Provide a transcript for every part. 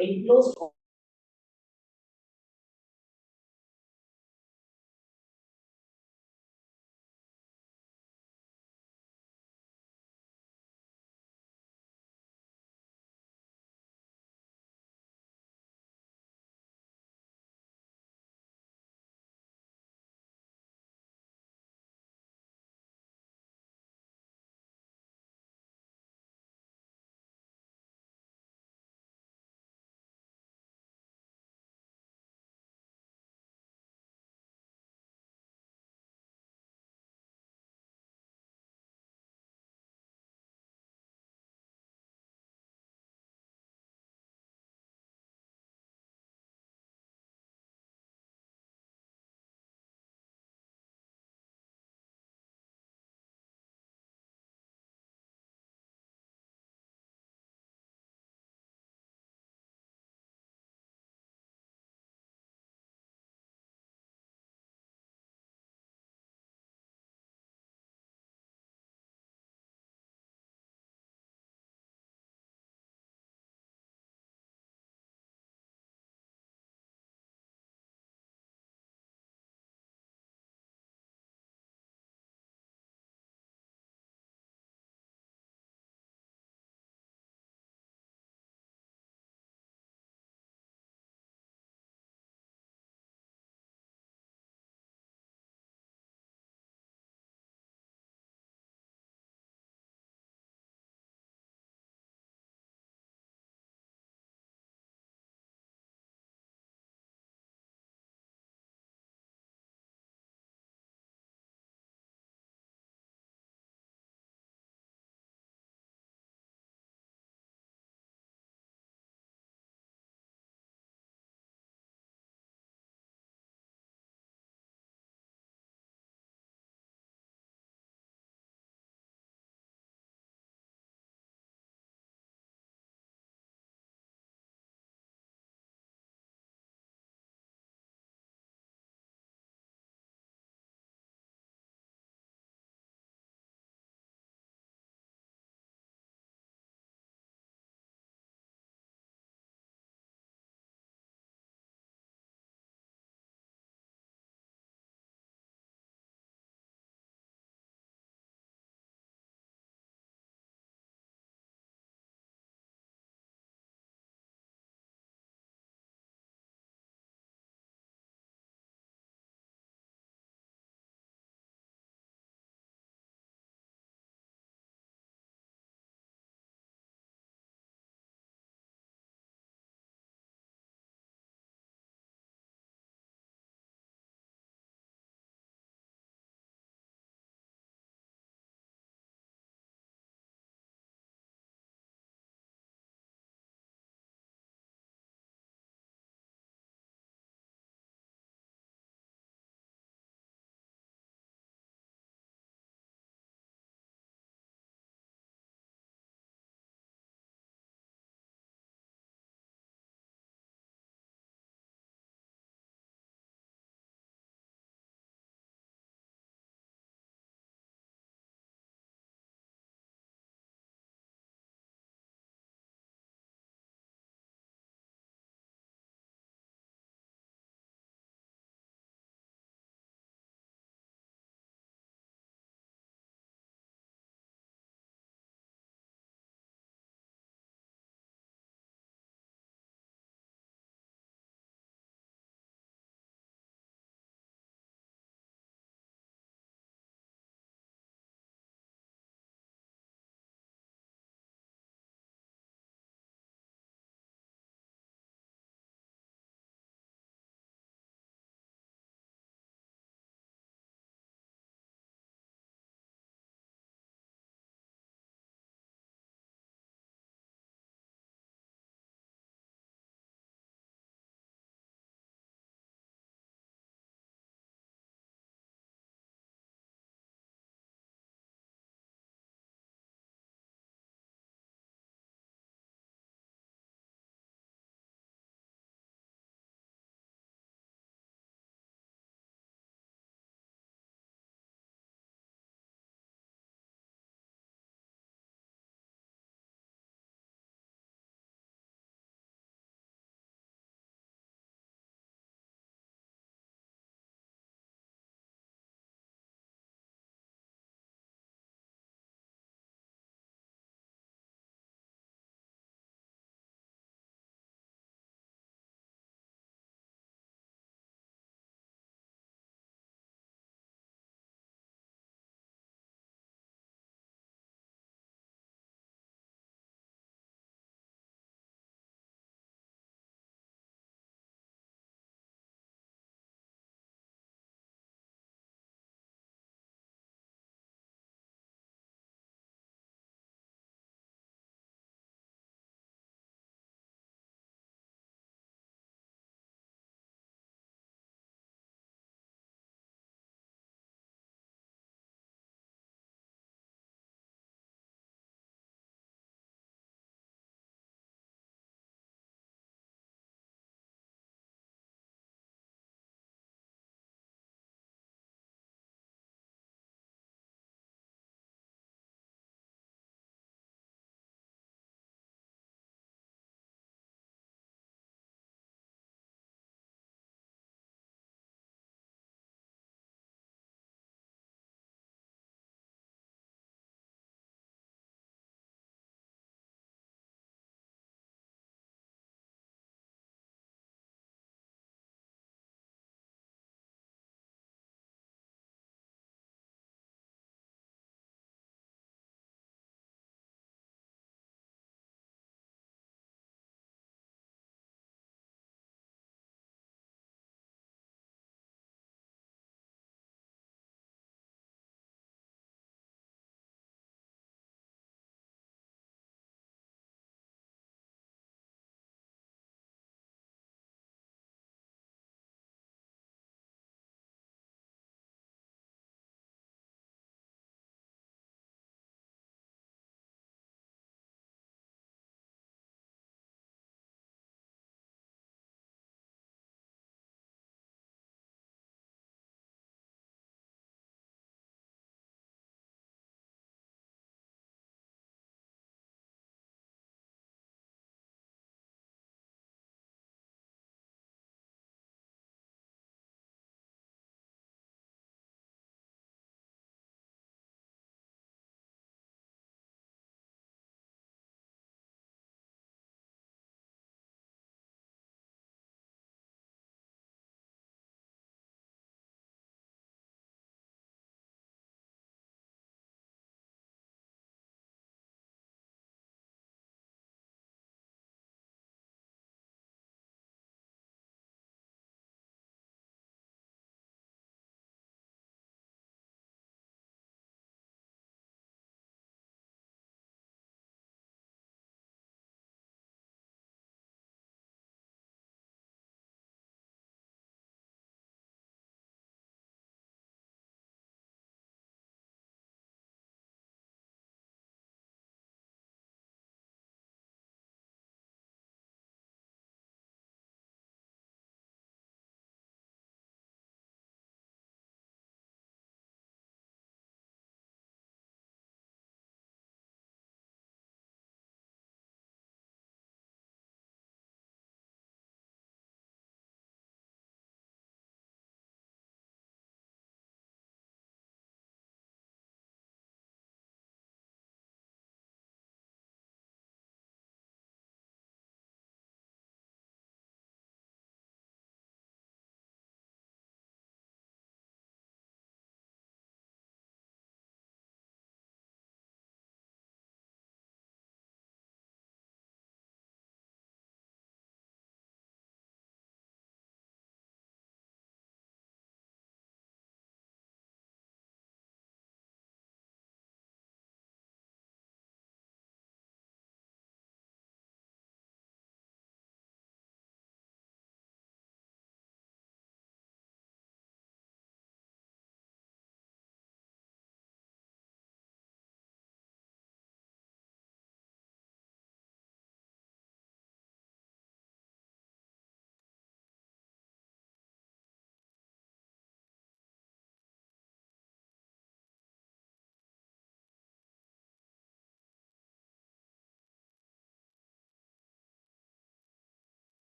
enclosed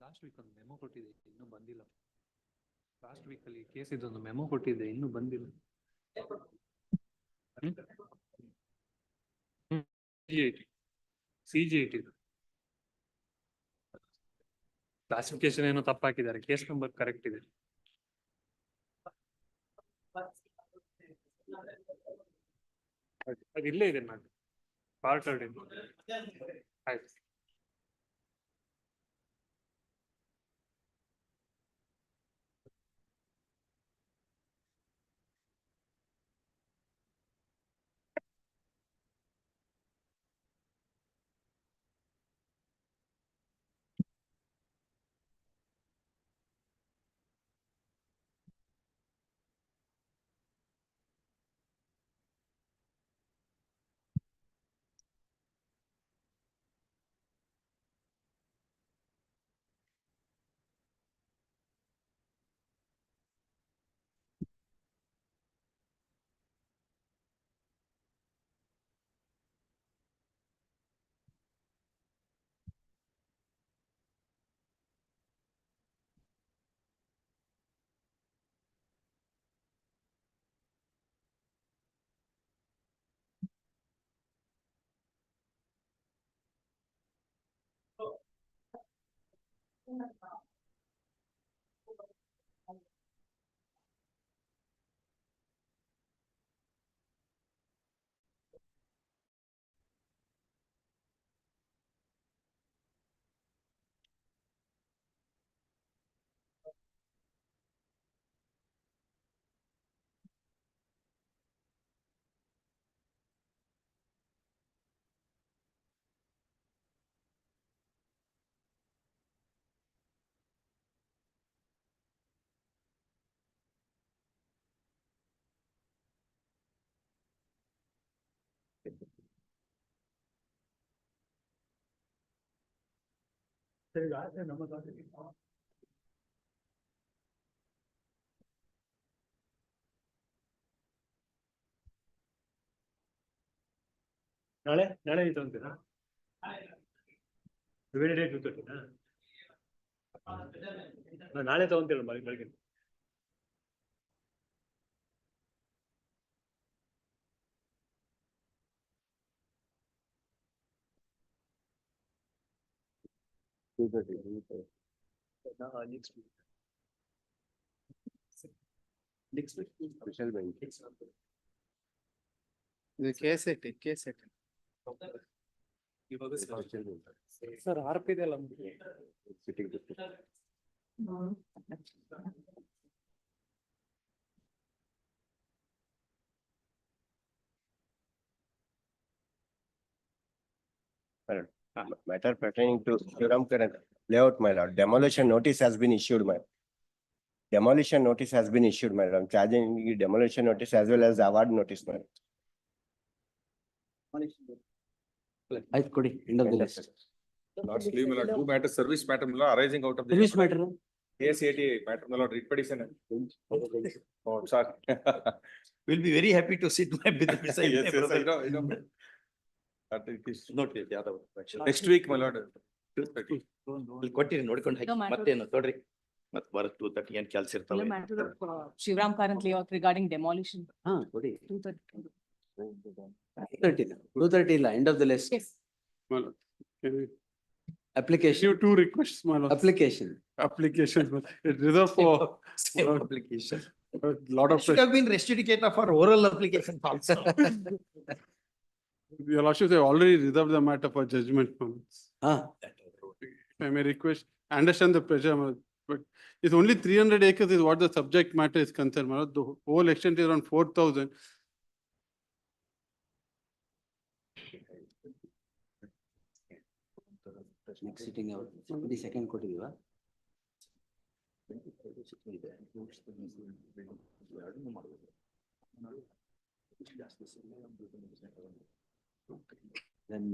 last week ಒಂದು memo ಕೊಟ್ಟಿದೆ, ಇನ್ನೂ ಬಂದಿಲ್ಲ. ಲಾಸ್ಟ್ ವೀಕಲ್ಲಿ ಕೇಸ್ ಇದೊಂದು ಮೆಮೊ ಕೊಟ್ಟಿದೆ, ಇನ್ನೂ ಬಂದಿಲ್ಲ. CG8 ಕ್ಲಾಸಿಫಿಕೇಶನ್ ಏನೋ ತಪ್ಪಾಕಿದ್ದಾರೆ, ಕೇಸ್ ನಂಬರ್ ಕರೆಕ್ಟ್ ಇದೆ. ಅದು ಇಲ್ಲೇ ಇದೆ ನಾನು ಪಾರ್ಟ್ ಆಯ್ತು. ನಾಳೆ ಇದು ಅಂತೀರಾ? ನಾಳೆ ತಗೊಂತೀರ ಬೆಳಗ್ಗೆ. Next week special bank. The case set. Sir, RP ಇದೆಲ್ಲ Sitting. Matter pertaining to Karnataka layout, my lord. Demolition notice has been issued, my. Demolition notice has been issued, my lord. I'm charging you demolition notice as well as award notice, my. I could end of the list. Last leave, my lord. Two matters, service matter, my lord, arising out of the. Service matter. ACAT matter, my lord, writ petition. Oh, sorry. We'll be very happy to sit beside Yes, yes, I know. That it is not yet, yeah, next week, my lord. ಕೊಟ್ಟಿರಿ ನೋಡ್ಕೊಂಡು ಹಾಕಿ ಮತ್ತೇನು ನೋಡ್ರಿ ಮತ್ ಬರ 2:30 ಏನ್ ಕೆಲಸ ಇರ್ತಾವೆ. Shivram currently regarding demolition. ಹಾ ಕೊಡಿ 2:30. 2:30 ಇಲ್ಲ end of the list. Yes. Application. You two requests, my lord. Application. But it reserved for Same application. a lot of. Should have been restituted for oral application also. Your lordship, they already reserved the matter for judgment. ಹಾ If I may request, I understand the pressure, my lord, but it's only 300 acres is what the subject matter is concerned, my lord. The whole extent is around 4,000. next sitting out. The second ಕೊಟ್ಟಿದೀವಾ? Then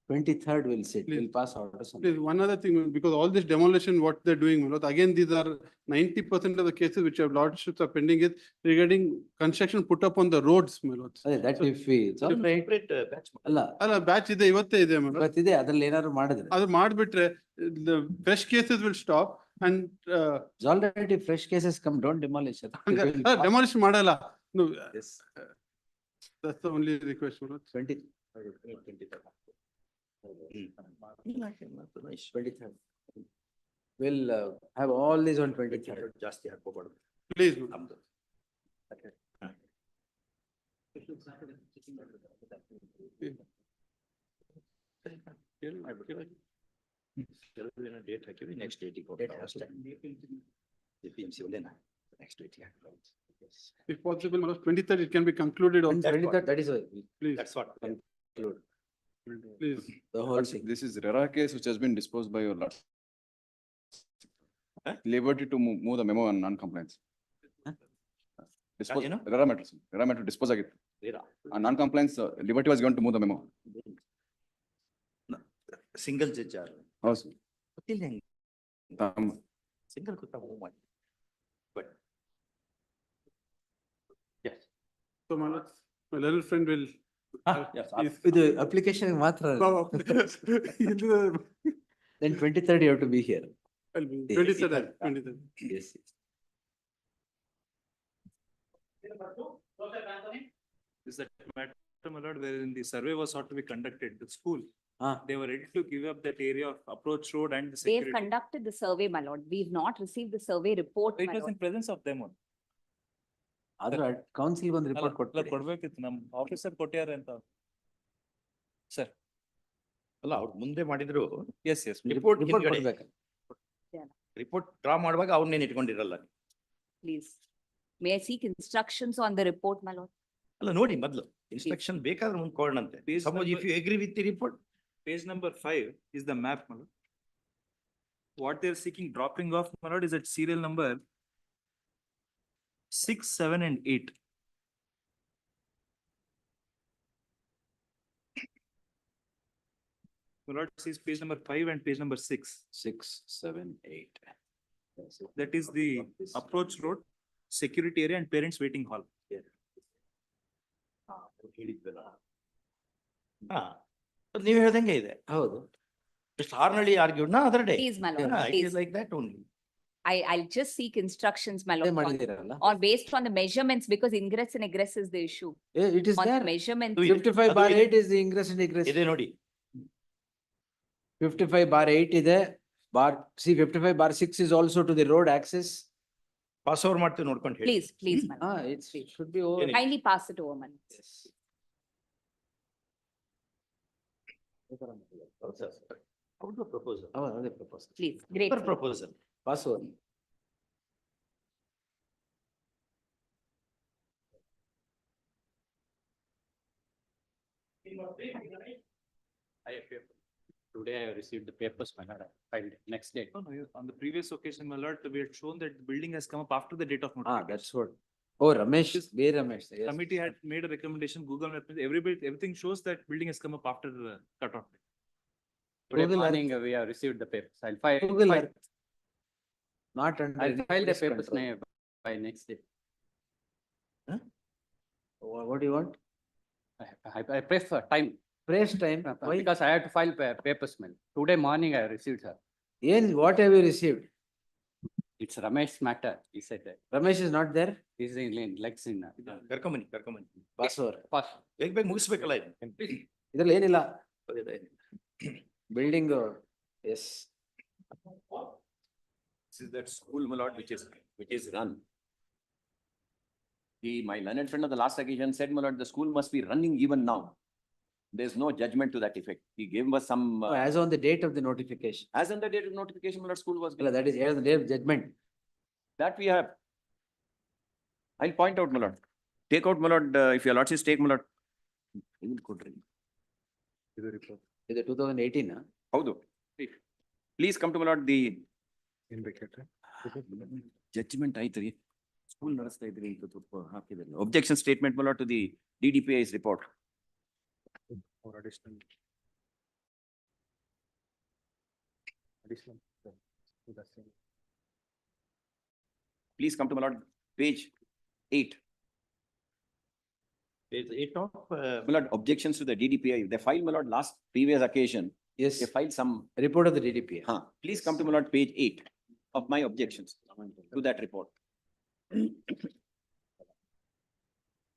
23rd will sit, Please. we'll pass out or Please, something. one other thing, because all this demolition, what they're doing, my lord, again, these are 90% of the cases which have lordships are pending is regarding construction put up on the roads, my lords. ಅದೇ that if we, it's all right. Separate batch. ಅಲ್ಲ, ಅಲ್ಲ, batch ಇದೆ, ಇವತ್ತೇ ಇದೆ, my lord. ಇವತ್ತಿದೆ ಅದ್ರಲ್ಲಿ ಏನಾದ್ರು ಮಾಡಿದ್ರೆ. ಅದು ಮಾಡ್ಬಿಟ್ರೆ, the fresh cases will stop and, It's already fresh cases come, don't demolish it. It will pass. demolition ಮಾಡಲ್ಲ. No, Yes. that's the only request, my lord. 23rd. We'll have all these on 23rd. ಜಾಸ್ತಿ ಹಾಕೋಬಾರ್ದು. Please, my lord. ನಮ್ದು. ಕೆಲವು date ಹಾಕಿವಿ next ಡೇಟಿಗೆ ಹೋಗ್ತಾರೆ ಅಷ್ಟೇ. APMC ಒಳ್ಳೆನಾ next ಡೇಟಿಗೆ ಹಾಕ್ತಾರೆ. If possible, my lord, 23rd, it can be concluded on. 23rd, that is why. Please, That's what. please. The whole thing. This is rare case which has been disposed by your lord. Huh? Liberty to move the memo on non-compliance. Huh? Dispose, ಏನು? rare matter dispose ಆಗಿತ್ತು. Vera. On non-compliance, Liberty was going to move the memo. Single judge or ಹೌದು. ಗೊತ್ತಿಲ್ಲ ಹೆಂಗ್ Um, single ಗೊತ್ತಾ move ಮಾಡಿ but yes So, my lord, my little friend will. ಇದು application ಮಾತ್ರ. Then 23rd you have to be here. I'll be Yes. 23rd, 23rd. Yes. Is that matter, my lord, wherein the survey was sought to be conducted, the school, Ah, they were ready to give up that area of approach road and the They've security. conducted the survey, my lord. We've not received the survey report, It my was in lord. presence of them. ಆದ್ರೆ council ಒಂದು report ಕೊಡ್ತಾರೆ. ಕೊಡ್ಬೇಕಿತ್ತು, ನಮ್ officer ಕೊಟ್ಟಾರೆ ಅಂತ. Sir. ಅಲ್ಲ ಅವ್ರು ಮುಂದೆ ಮಾಡಿದ್ರು S S. Report ಕೊಡ್ಬೇಕು. ರಿಪೋರ್ಟ್ ಡ್ರಾ ಮಾಡುವಾಗ ಅವ್ರನ್ನೇನು ಇಟ್ಕೊಂಡಿರಲ್ಲ. Please. May I seek instructions on the report, my lord? ಅಲ್ಲ ನೋಡಿ ಮೊದ್ಲು ಇನ್ಸ್ಟ್ರಕ್ಷನ್ ಬೇಕಾದ್ರೆ ಮುಂದೆ ಕೊಡೋಣಂತೆ. Page suppose if number- you agree with the report. Page number 5 is the map, my lord. What they're seeking dropping off, my lord, is at serial number 6, 7 and 8. My lord, sees page number 5 and page number 6. 6, 7, 8. That is the approach road, security area and parents waiting hall. ಹೇಳಿದ್ವಲ್ಲ. ಹಾ ನೀವು ಹೇಳ್ದಂಗೆ ಇದೆ. ಹೌದು. Just Harnally argued na other day. Please, my lord, Yeah, it please. is like that only. I'll just seek instructions, my ಅದೇ lord, on- ಮಾಡಿದಿರಲ್ಲ. or based on the measurements, because ingress and egress is the issue. It is On the there. measurements. Do it. 55/8 is the ingress and egress. ಇದೆ ನೋಡಿ. 55/8 ಇದೆ. See 55/6 is also to the road access. Pass over ಮಾಡ್ತೀವಿ ನೋಡ್ಕೊಂಡು ಹೇಳಿ. Please, my lord. It should be over. Kindly pass it over, my lord. Yes. ಅವ್ರದ್ದು proposal. ಅದೇ proposal. Please, great. Proposal. Pass over. Today I received the papers, my lord, I filed next day. No, on the previous occasion, my lord, we had shown that the building has come up after the date of notification. That's what. Oh, Ramesh, where Ramesh? Yes. Committee had made a recommendation, Google Maps, everything shows that building has come up after the cutoff. Today Google Earth. morning, we have received the papers. I'll file. Google file- Earth. Not under. I'll file the this papers control. by next day. What do you want? I pray for time, Press time. Why? because I had to file papers, man. Today morning I received her. What have you received? It's Ramesh's matter, he said that. Ramesh is not there? He's in Lex in. ಕರ್ಕೊಂಬನ್ನಿ. Pass over. First, ಬೇಗ ಮುಗಿಸ್ಬೇಕಲ್ಲ ಇದು. ಇದ್ರಲ್ಲಿ ಏನಿಲ್ಲ. ಅದೇ. Building, yes. This is that school, my lord, which is run. My learned friend of the last occasion said, my lord, the school must be running even now. There's no judgment to that effect. He gave us some, As on the date of the notification. as on the date of notification, my lord, school was. That is as on the day of judgment. That we have. I'll point out, my lord. Take out, my lord, if your lordships take, my lord. ಇದು 2018. ಹೌದು. Please come to, my lord, the judgment ಆಯ್ತು. School ನಡೆಸ್ತಾ ಇದ್ರಿ ಅಂತ ಹಾಕಿದ್ರು. Objection statement, my lord, to the DDPI's report. Additional. To the same. Please come to my lord, page 8. Page 8 of, My lord, objections to the DDPI. They filed, my lord, last previous occasion. Yes, They filed some, report of the DDP. please come to my lord, page 8 of my objections to that report.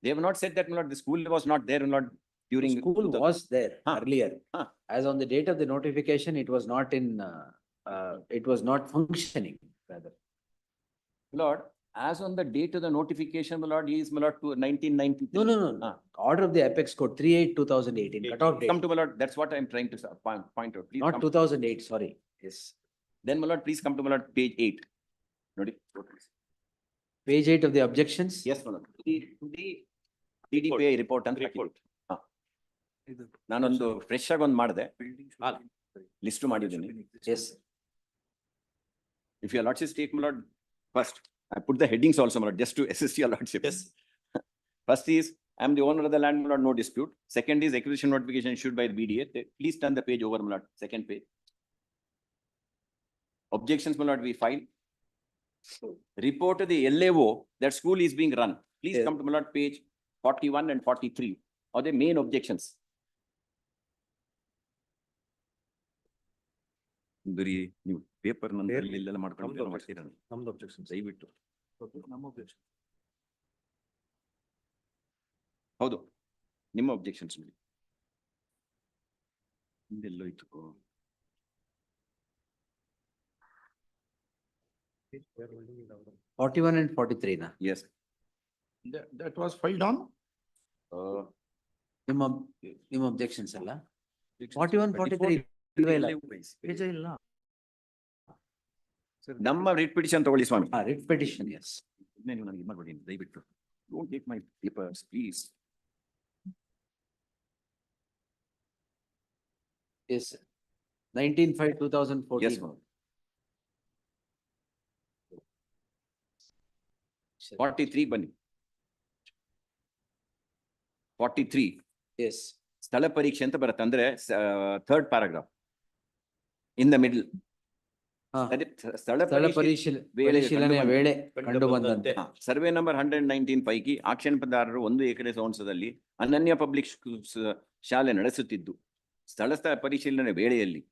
They have not said that, my lord, the school was not there, my lord, during. School was there Huh. earlier. Huh. As on the date of the notification, it was not in, it was not functioning rather. Lord, as on the date of the notification, my lord, he is, my lord, to 1990. No. Order of the Apex Code 38/2018, cutoff date, Come to my lord, that's what I'm trying to point out. Please not come. 2008, sorry. Yes. Then, my lord, please come to my lord, page 8. Nodi. Page 8 of the objections? Yes, my lord. The DDPI report ಅಂತ report. ಇದು ನಾನೊಂದು fresh ಆಗಿ ಒಂದು ಮಾಡಿದೆ, Ah. List ಮಾಡಿದ್ದೀನಿ. Yes. If your lordship take, my lord, first, I put the headings also, my lord, just to assist your lordship. Yes. First is, I am the owner of the land, my lord, no dispute. Second is acquisition notification issued by the BDA. Please turn the page over, my lord, second page. Objections, my lord, we file. Report to the LAO that school is being run. Please Yes. come to my lord, page 41 and 43 are the main objections. ಬರೀ ನೀವು paper ನಂತರಲ್ಲಿ ಇಲ್ಲೆಲ್ಲ ಮಾಡ್ಕೊಂಡು ಮಾಡ್ತೀರ ನಮ್ದು objections. ದಯವಿಟ್ಟು. ನಮ್ಮ objection. ಹೌದು, ನಿಮ್ಮ objections ನೋಡಿ. ಹಿಂದೆಲ್ಲೋ ಇತ್ತು. 41 and 43 na? Yes. That was filed on? ನಿಮ್ಮ objections ಅಲ್ಲ? 41, 43 ಇಲ್ವೇ ಇಲ್ಲ? Page ಇಲ್ಲ. ನಮ್ಮ ರಿಟ್ ಪಿಟಿಷನ್ ತಗೊಳ್ಳಿ ಸ್ವಾಮಿ. Writ petition, yes. ನೀವು ನನಗೆ ಇದು ಮಾಡ್ಬೇಡಿ ದಯವಿಟ್ಟು. Don't take my papers, please. Yes. 19/5/2014. Yes, ma'am. 43 ಬನ್ನಿ. 43 Yes. ಸ್ಥಳ ಪರೀಕ್ಷೆ ಅಂತ ಬರುತ್ತೆ, ಅಂದ್ರೆ third paragraph in the middle. ಹಾ. ಸ್ಥಳ ಸ್ಥಳ ಪರಿಶೀಲನೆ ವೇಳೆ ಕಂಡು ಬಂದಂತೆ. ಸರ್ವೆ ನಂಬರ್ 119 ಪೈಕಿ ಆಕ್ಷೇಪದಾರರು 1 ಎಕರೆ ಸೋಂಸದಲ್ಲಿ ಅನನ್ಯ ಪಬ್ಲಿಕ್ ಶಾಲೆ ನಡೆಸುತ್ತಿದ್ದು ಸ್ಥಳ ಪರಿಶೀಲನೆ ವೇಳೆಯಲ್ಲಿ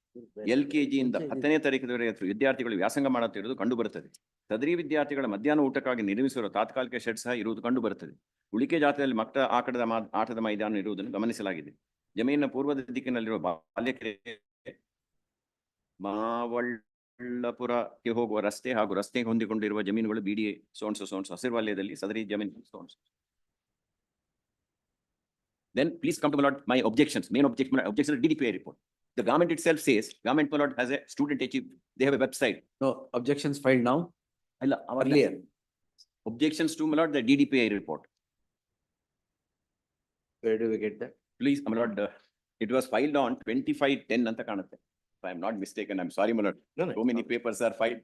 LKG ಇಂದ 10ನೇ ತರಗತಿವರೆಗೆ ವಿದ್ಯಾರ್ಥಿಗಳು ವ್ಯಾಸಂಗ ಮಾಡುತ್ತಿರುವುದು ಕಂಡು ಬರುತ್ತದೆ. ಸದರಿ ವಿದ್ಯಾರ್ಥಿಗಳ ಮಧ್ಯಾಹ್ನ ಊಟಕ್ಕಾಗಿ ನಿರ್ಮಿಸಿರುವ ತಾತ್ಕಾಲಿಕ ಶೆಡ್ ಸಹ ಇರುವುದು ಕಂಡು ಬರುತ್ತದೆ. ಉಳಿಕೆ ಜಾತಿಯಲ್ಲಿ ಮಕ್ಕಳ ಆಟದ ಮೈದಾನ ಇರುವುದನ್ನು ಗಮನಿಸಲಾಗಿದೆ. ಜಮೀನಿನ ಪೂರ್ವದ ದಿಕ್ಕಿನಲ್ಲಿರುವ ಬಾಲ್ಯಕೆರೆ, ಮಾವಳ್ಳಪುರಕ್ಕೆ ಹೋಗುವ ರಸ್ತೆ ಹಾಗೂ ರಸ್ತೆಗೆ ಹೊಂದಿಕೊಂಡಿರುವ ಜಮೀನುಗಳು BDA ಸೋನ್ಸು ಹಸಿರು ವಲಯದಲ್ಲಿ ಸದರಿ ಜಮೀನು ಸೋನ್ಸು. Then please come to my lord, my objections, main objection to DDPI report. The government itself says, government, my lord, has a student achieve, they have a website. No, objections filed now? Earlier. Objections to, my lord, the DDPI report. Where do we get that? Please, my lord, it was filed on 25/10 anta kanutte. If I am not mistaken, I am sorry, my lord. No, no. So many papers are filed.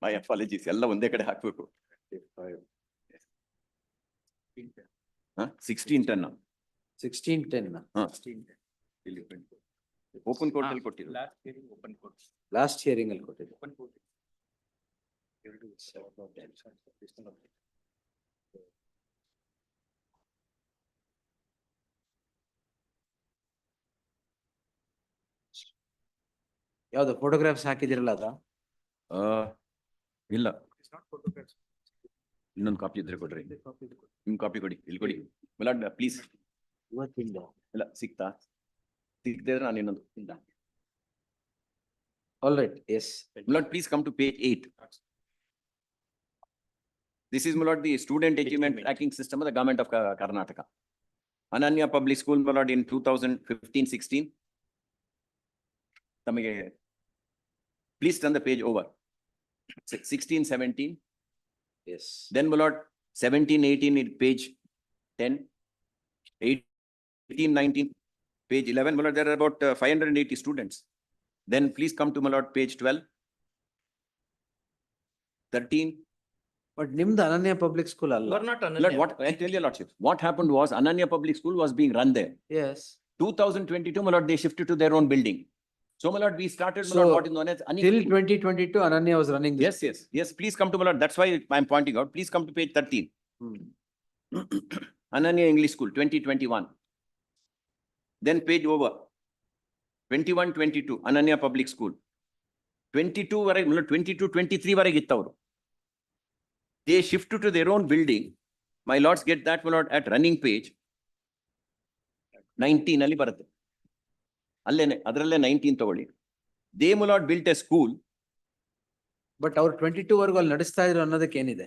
My apologies. Ella onde kade hakbeku. 1610 na. 16/10 na? Open court ಅಲ್ಲಿ ಕೊಟ್ಟಿರು. Last hearing, open court. Last hearing ಅಲ್ಲಿ ಕೊಟ್ಟಿದ್ದು. Open court. ಯಾವ್ದು photographs ಹಾಕಿದಿರಲ್ಲ ಅದ? ಇಲ್ಲ, It's not photographs. ಇನ್ನೊಂದು copy ಇದ್ರೆ ಕೊಡ್ರಿ. The copy is good. ನಿಮ್ ಕಾಪಿ ಕೊಡಿ, ಇಲ್ಲಿ ಕೊಡಿ. My lord, please. ಇವತ್ತಿಂದ. ಇಲ್ಲ, ಸಿಕ್ತಾ? ಸಿಗದೆ ನಾನು ಇನ್ನೊಂದು ಇಲ್ಲ. All right, yes. My lord, please come to page 8. This is, my lord, the student achievement tracking system of the government of Karnataka. Ananya Public School, my lord, in 2015-16. ತಮಗೆ please turn the page over. 16-17. Yes. Then, my lord, 17-18 in page 10. 18-19, page 11. My lord, there are about 580 students. Then please come to, my lord, page 12. 13. But ನಿಮ್ದು ಅನನ್ಯ public school You ಅಲ್ಲ? are not Lord, what I tell you, lordship, what happened was Ananya Public School was being run there. Yes. 2022, my lord, they shifted to their own building. So, my lord, we started, my So, lord, what is known as Till unequal. 2022, Ananya was running this. Yes, please come to my lord. That's why I'm pointing out. Please come to page 13. Hmm. Ananya English School, 2021. Then page over. 21, 22, Ananya Public School. 22 ವರೆಗೆ 22, 23 ವರೆಗೆ ಇತ್ತವರು. They shifted to their own building. My lords, get that, my lord, at running page 19 ಅಲ್ಲಿ ಬರುತ್ತೆ. ಅಲ್ಲೇನೆ ಅದರಲ್ಲೇ 19 ತಗೊಳ್ಳಿ. They, my lord, built a school. But ಅವ್ರು 22 ವರ್ಗು ಅಲ್ಲಿ ನಡೆಸ್ತಾ ಇದ್ರು ಅನ್ನೋದಕ್ಕೆ ಏನಿದೆ?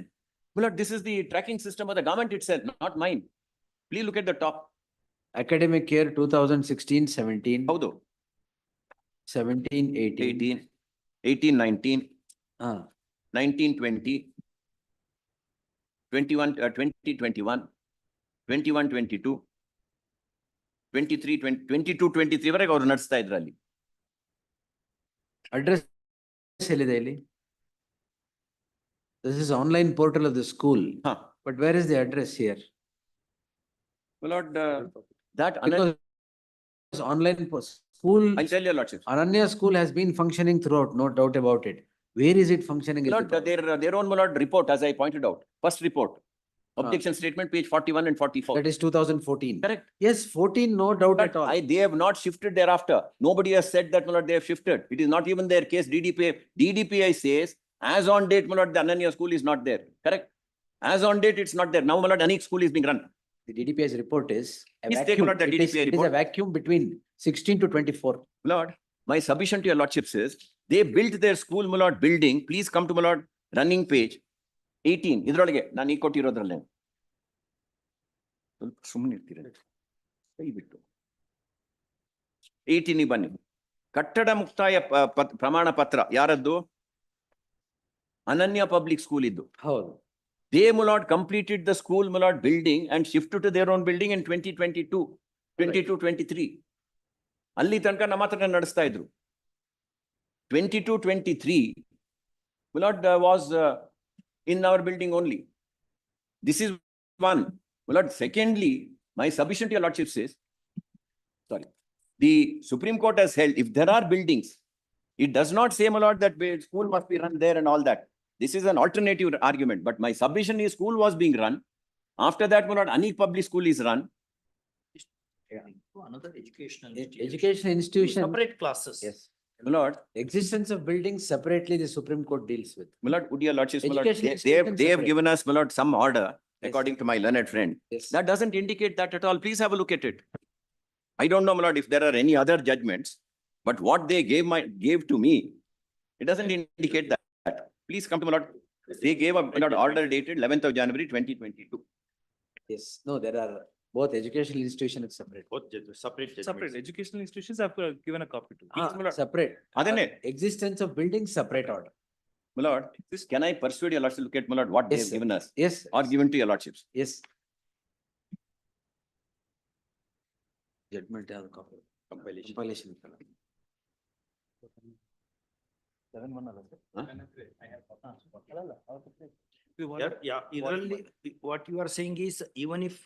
My lord, this is the tracking system of the government itself, not mine. Please look at the top. Academic year 2016, 17. ಹೌದು. 17, 18. 18, 18, 19, ಹಾ. 19, 20, 21, 20, 21, 21, 22, 23, 20, 22, 23 ವರೆಗೆ ಅವರು ನಡೆಸ್ತಾ ಇದ್ರು ಅಲ್ಲಿ. Address ಎಲ್ಲಿದೆ ಇಲ್ಲಿ? This is online portal of the school. Huh. But where is the address here? My lord, that Because online school, I'll tell you, lordship. Ananya school has been functioning throughout, no doubt about it. Where is it functioning? is Lord, the problem. their own, my lord, report, as I pointed out, first report, objection statement, page 41 and 44. That is 2014. Correct. Yes, 14, no doubt at But all. they have not shifted thereafter. Nobody has said that, my lord, they have shifted. It is not even their case. DDPI says, as on date, my lord, the Ananya school is not there. Correct? As on date, it's not there. Now, my lord, Anik school is being run. The DDPI's report is a Please take vacuum. note of the It is DDPI a report. vacuum between 16 to 24. Lord, my submission to your lordship says, they built their school, my lord, building. Please come to my lord, running page 18. ಇದ್ರೊಳಗೆ ನಾನು ಈ ಕೊಟ್ಟಿರೋದ್ರಲ್ಲೇ ಸ್ವಲ್ಪ ಸುಮ್ಮನೆ ಇರ್ತೀರ ಕೈ ಬಿಟ್ಟು 18 ಬನ್ನಿ. ಕಟ್ಟಡ ಮುಕ್ತಾಯ ಪ್ರಮಾಣ ಪತ್ರ ಯಾರದ್ದು? ಅನನ್ಯ ಪಬ್ಲಿಕ್ ಸ್ಕೂಲ್ ಇದ್ದು. ಹೌದು. They, my lord, completed the school, my lord, building and shifted to their own building in 2022, 22, 23. ಅಲ್ಲಿ ತನಕ ನಮ್ಮ ಹತ್ರ ನಡೆಸ್ತಾ ಇದ್ರು. 22, 23, my lord, was in our building only. This is one. My lord, secondly, my submission to your lordship says, sorry, the Supreme Court has held, if there are buildings, it does not say, my lord, that school must be run there and all that. This is an alternative argument, but my submission is school was being run. After that, my lord, Anik public school is run. Another educational. Education institution. Separate classes. Yes. My lord, Existence of buildings separately the Supreme Court deals with. my lord, would your lordship, my lord, Education they institution have separate. given us, my lord, some order, Yes. according to my learned friend. Yes. That doesn't indicate that at all. Please have a look at it. I don't know, my lord, if there are any other judgments, but what they gave to me, it doesn't indicate that. Please come to my lord. They gave a, my lord, order dated 11th of January 2022. Yes. No, there are both educational institutions is separate. Both separate. Separate educational institutions have given a copy to. Ah, separate. Adane. Existence of buildings, separate order. My lord, can I persuade your lordship to look at, my lord, what they Yes, have sir. given us Yes. or given to your lordships? Yes. Judgment have copy. Compilation. Compilation. Yeah, ಇದರಲ್ಲಿ what you are saying is even if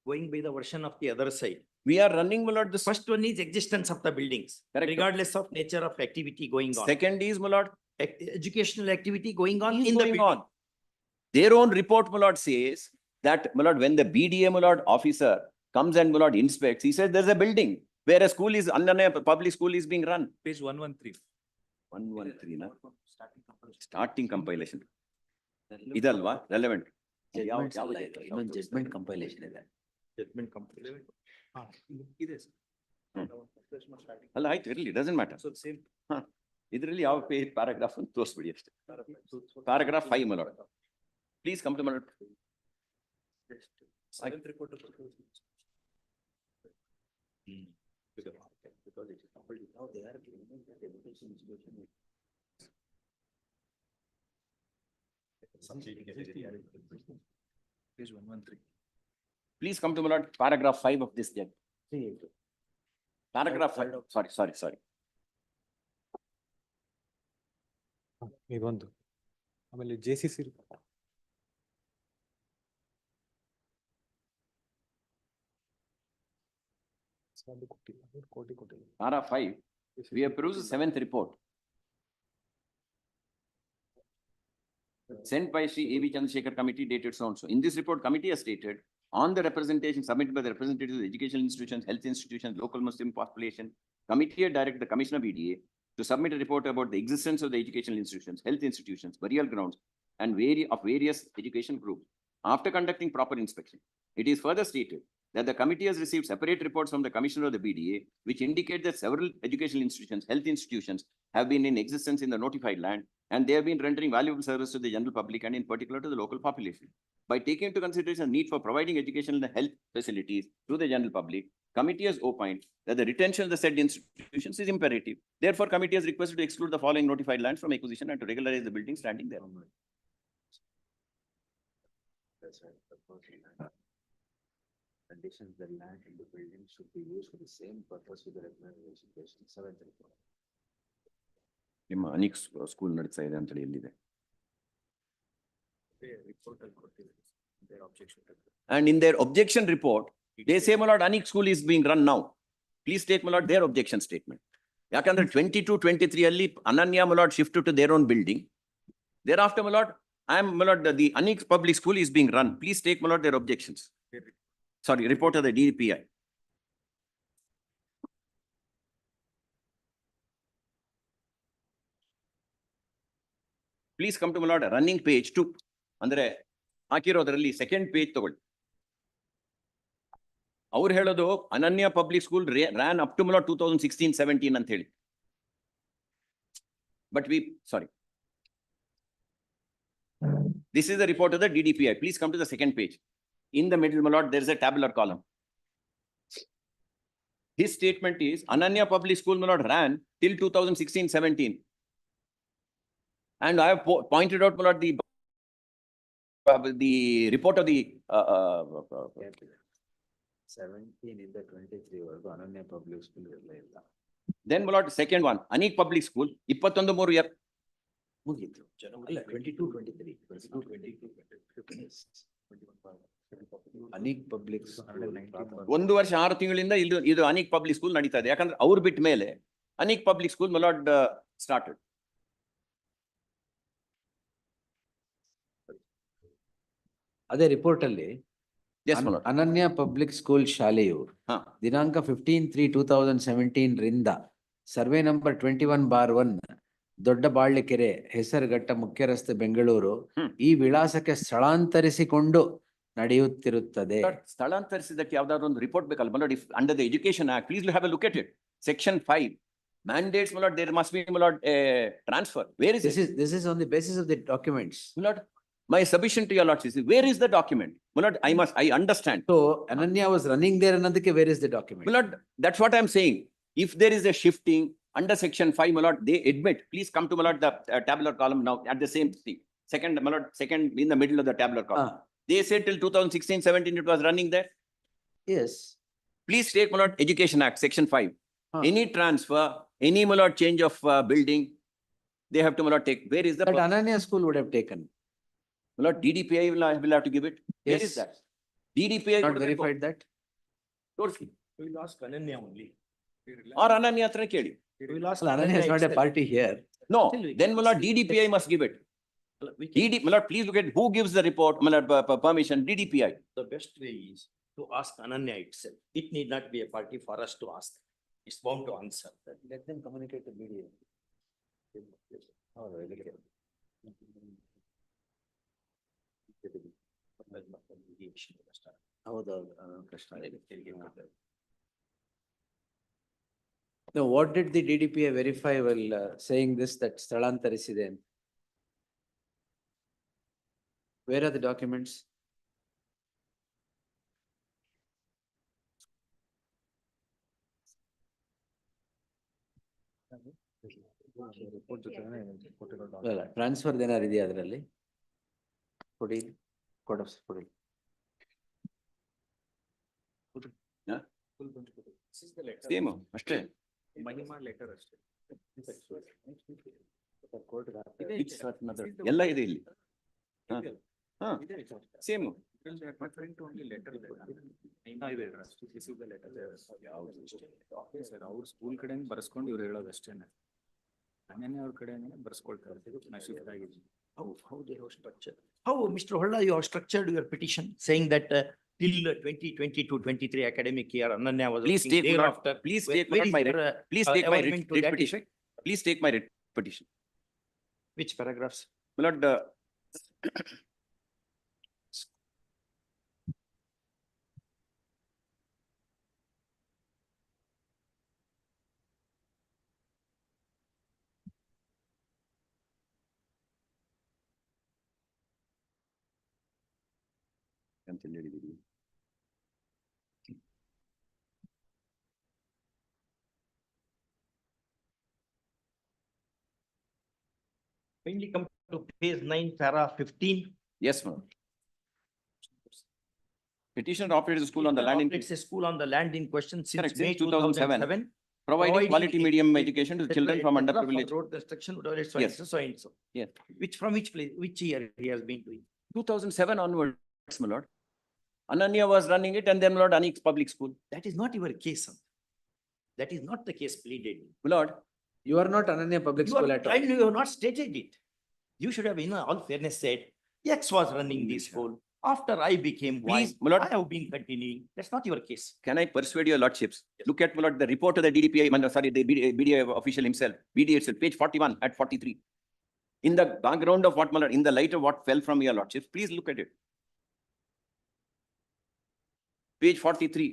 going by the version of the other side, We are running, my lord, the first one is existence of the buildings, Correct. regardless of nature of activity going on. second is, my lord, Educational activity going on is in the going building. on. Their own report, my lord, says that, my lord, when the BDA, my lord, officer comes and, my lord, inspects, he says there's a building where a school is, Ananya public school is being run. Page 113. 113, na? Starting compilation. ಇದಲ್ವಾ relevant? Judgments ಅಲ್ಲ ಇದು, ಇನ್ನೊಂದು judgment compilation ಇದೆ. Judgment company. ಇದೆ sir. ಅಲ್ಲ ಆಯ್ತು ಇರ್ಲಿ, doesn't matter. So same. ಇದರಲ್ಲಿ ಯಾವ ಪೇಜ್ ಪ್ಯಾರಾಗ್ರಾಫ್ ಅಂತ ತೋರಿಸ್ಬಿಡಿ ಅಷ್ಟೇ. Paragraph 5, my lord. Please come to my lord. Seventh report of. Because it is completely now they are giving that education institution. Page 113. Please come to my lord, paragraph 5 of this judge. Paragraph 5, sorry. ಇದೊಂದು ಆಮೇಲೆ JCC Para 5, We have perused the seventh report. Sent by Sri A.V. Chandrasekhar Committee dated so and so. In this report, committee has stated, on the representation submitted by the representatives of educational institutions, health institutions, local Muslim population, committee had directed the Commissioner of EDA to submit a report about the existence of the educational institutions, health institutions, burial grounds, and various education groups. After conducting proper inspection, it is further stated that the committee has received separate reports from the Commissioner of the BDA, which indicate that several educational institutions, health institutions have been in existence in the notified land, and they have been rendering valuable service to the general public and in particular to the local population. By taking into consideration the need for providing educational and health facilities to the general public, committee has opined that the retention of the said institutions is imperative. Therefore, committee has requested to exclude the following notified lands from acquisition and to regularize the building standing there. Conditions, the land and the building should be used for the same purpose with the recommendation. Seventh report. ನಿಮ್ಮ ANIC school ನಡೆಸ್ತಾ ಇದೆ ಅಂತ ಹೇಳಿ ಎಲ್ಲಿದೆ? And in their objection report, they say, my lord, Anik school is being run now. Please take, my lord, their objection statement. Yakandre 22-23 ಅಲ್ಲಿ Ananya, my lord, shifted to their own building. Thereafter, my lord, my lord, the Anik public school is being run. Please take, my lord, their objections. Sorry, report of the DPI. Please come to, my lord, running page 2. Andre ಹಾಕಿರೋದ್ರಲ್ಲಿ second page ತಗೊಳ್ಳಿ. ಅವ್ರು ಹೇಳೋದು Ananya public school ran up to 2016-17 ಅಂತ ಹೇಳಿ. But sorry. This is the report of the DDPI. Please come to the second page. In the middle, my lord, there is a tabular column. His statement is Ananya Public School, my lord, ran till 2016-17. And I have pointed out, my lord, the report of the 17 in the 23 ವರೆಗೂ ಅನನ್ಯ public school ಇರಲಿಲ್ಲ. Then, my lord, second one, Anik Public School, 21-3 year. ಮುಗೀತು. ಅಲ್ಲ 22-23. 22-23. ANIC public school 1 ವರ್ಷ 6 ತಿಂಗಳಿಂದ ಇದು ANIC public school ನಡೀತಾ ಇದೆ. ಯಾಕಂದ್ರೆ ಅವ್ರು ಬಿಟ್ಟ ಮೇಲೆ ANIC public school, my lord, started. ಅದೇ ರಿಪೋರ್ಟ್ ಅಲ್ಲಿ Yes, my lord. ಅನನ್ಯ ಪಬ್ಲಿಕ್ ಸ್ಕೂಲ್ ಶಾಲೆಯು ಹಾ. ದಿನಾಂಕ 15-3-2017 ರಿಂದ ಸರ್ವೆ ನಂಬರ್ 21/1 ದೊಡ್ಡ ಬಾಳ್ಳೆಕೆರೆ ಹೆಸರುಘಟ್ಟ ಮುಖ್ಯ ರಸ್ತೆ ಬೆಂಗಳೂರು ಈ ವಿಳಾಸಕ್ಕೆ ಸ್ಥಳಾಂತರಿಸಿಕೊಂಡು ನಡೆಯುತ್ತಿರುತ್ತದೆ. ಸ್ಥಳಾಂತರಿಸಿದಕ್ಕೆ ಯಾವ್ದಾದ್ರು ಒಂದು ರಿಪೋರ್ಟ್ ಬೇಕಲ್ಲ, my lord. If under the Education Act, please have a look at it. Section 5 mandates, my lord, there must be, my lord, a transfer. Where is it? This is on the basis of the documents. My lord, my submission to your lordship is, where is the document? My lord, I understand. So Ananya was running there ಅನ್ನೋದಕ್ಕೆ where is the document? My lord, that's what I'm saying. If there is a shifting under section 5, my lord, they admit, please come to, my lord, the tabular column now at the same thing. Second, my lord, second in the middle of the tabular column. They said till 2016-17 it was running there. Yes. Please take, my lord, Education Act, section 5. Any transfer, any, my lord, change of building, they have to, my lord, take. Where is the? But Ananya school would have taken. My lord, DDPI will have to give it. Where is Yes. that? DDPI Not verified that. ತೋರಿಸಿ. We lost Ananya only. Or Ananya ಹತ್ರ ಕೇಳಿ. We lost Well, Ananya is not a itself. party here. No, Still we then, can my lord, still- DDPI must give it. We can- My lord, please look at who gives the report, my lord, permission, DDPI. The best way is to ask Ananya itself. It need not be a party for us to ask. It's bound to answer. Let them communicate to media. Oh, really? ಹೌದೌದು ಕಷ್ಟ. No, what did the DDPA verify while saying this, that ಸ್ಥಳಾಂತರಿಸಿದೆ ಅಂತ? Where are the documents? ಅಲ್ಲ, transfer ಏನಾರು ಇದೆಯಾ ಅದರಲ್ಲಿ? ಕೊಡಿ, ಕೊಡಿ. Same, ಅಷ್ಟೇ. ಮಹಿಮಾ ಲೆಟರ್ ಅಷ್ಟೇ. ಎಲ್ಲ ಇದೆ ಇಲ್ಲಿ. ಹಾ. ಹಾ same Referring to only letter. This is the letter. Sir, ಅವ್ರ ಸ್ಕೂಲ್ ಕಡೆ ಬರ್ಸ್ಕೊಂಡು ಇವ್ರು ಹೇಳೋದು ಅಷ್ಟೇನೆ. ನಾನೇನೆ ಅವ್ರ ಕಡೆ ಬರ್ಸ್ಕೊಳ್ತಾರೆ. ನಾ ಶಿಫ್ಟ್ ಆಗಿದ್ದೀನಿ. How they have structured? How, Mr. Holla, you have structured your petition saying that till 2022-23 academic year, Ananya was. Please working take my- thereafter. please Where- take where my is your, please take my evolvement to writ that petition. effect? Please take my writ petition. Which paragraphs? My lord, ಅಂತ ಹೇಳಿದೀನಿ. Finally come to page 9, para 15. Yes, ma'am. Petitioner operates a school on the land in Operates a school on the land in question since Correct, May since 2007. 2007. Providing quality medium ed- education to etc., children from etc., for underprivileged. road construction, whatever, so Yes. and so, so and so. Yes. From which place, which year he has been doing? 2007 onwards, my lord. Ananya was running it and then my lord Anik's public school. That is not your case, sir. That is not the case pleaded. My lord, You are not Ananya Public You School are, at all. and you have not stated it. You should have, in all fairness, said, X was running this school. After I became Y, Please, my lord. I have been continuing. That's not your case. can I persuade your lordships? Look at my lord, the report of the DDPI, sorry, the BDI official himself, BDA itself, page 41 at 43. In the background of what, my lord, in the light of what fell from your lordships, please look at it. Page 43,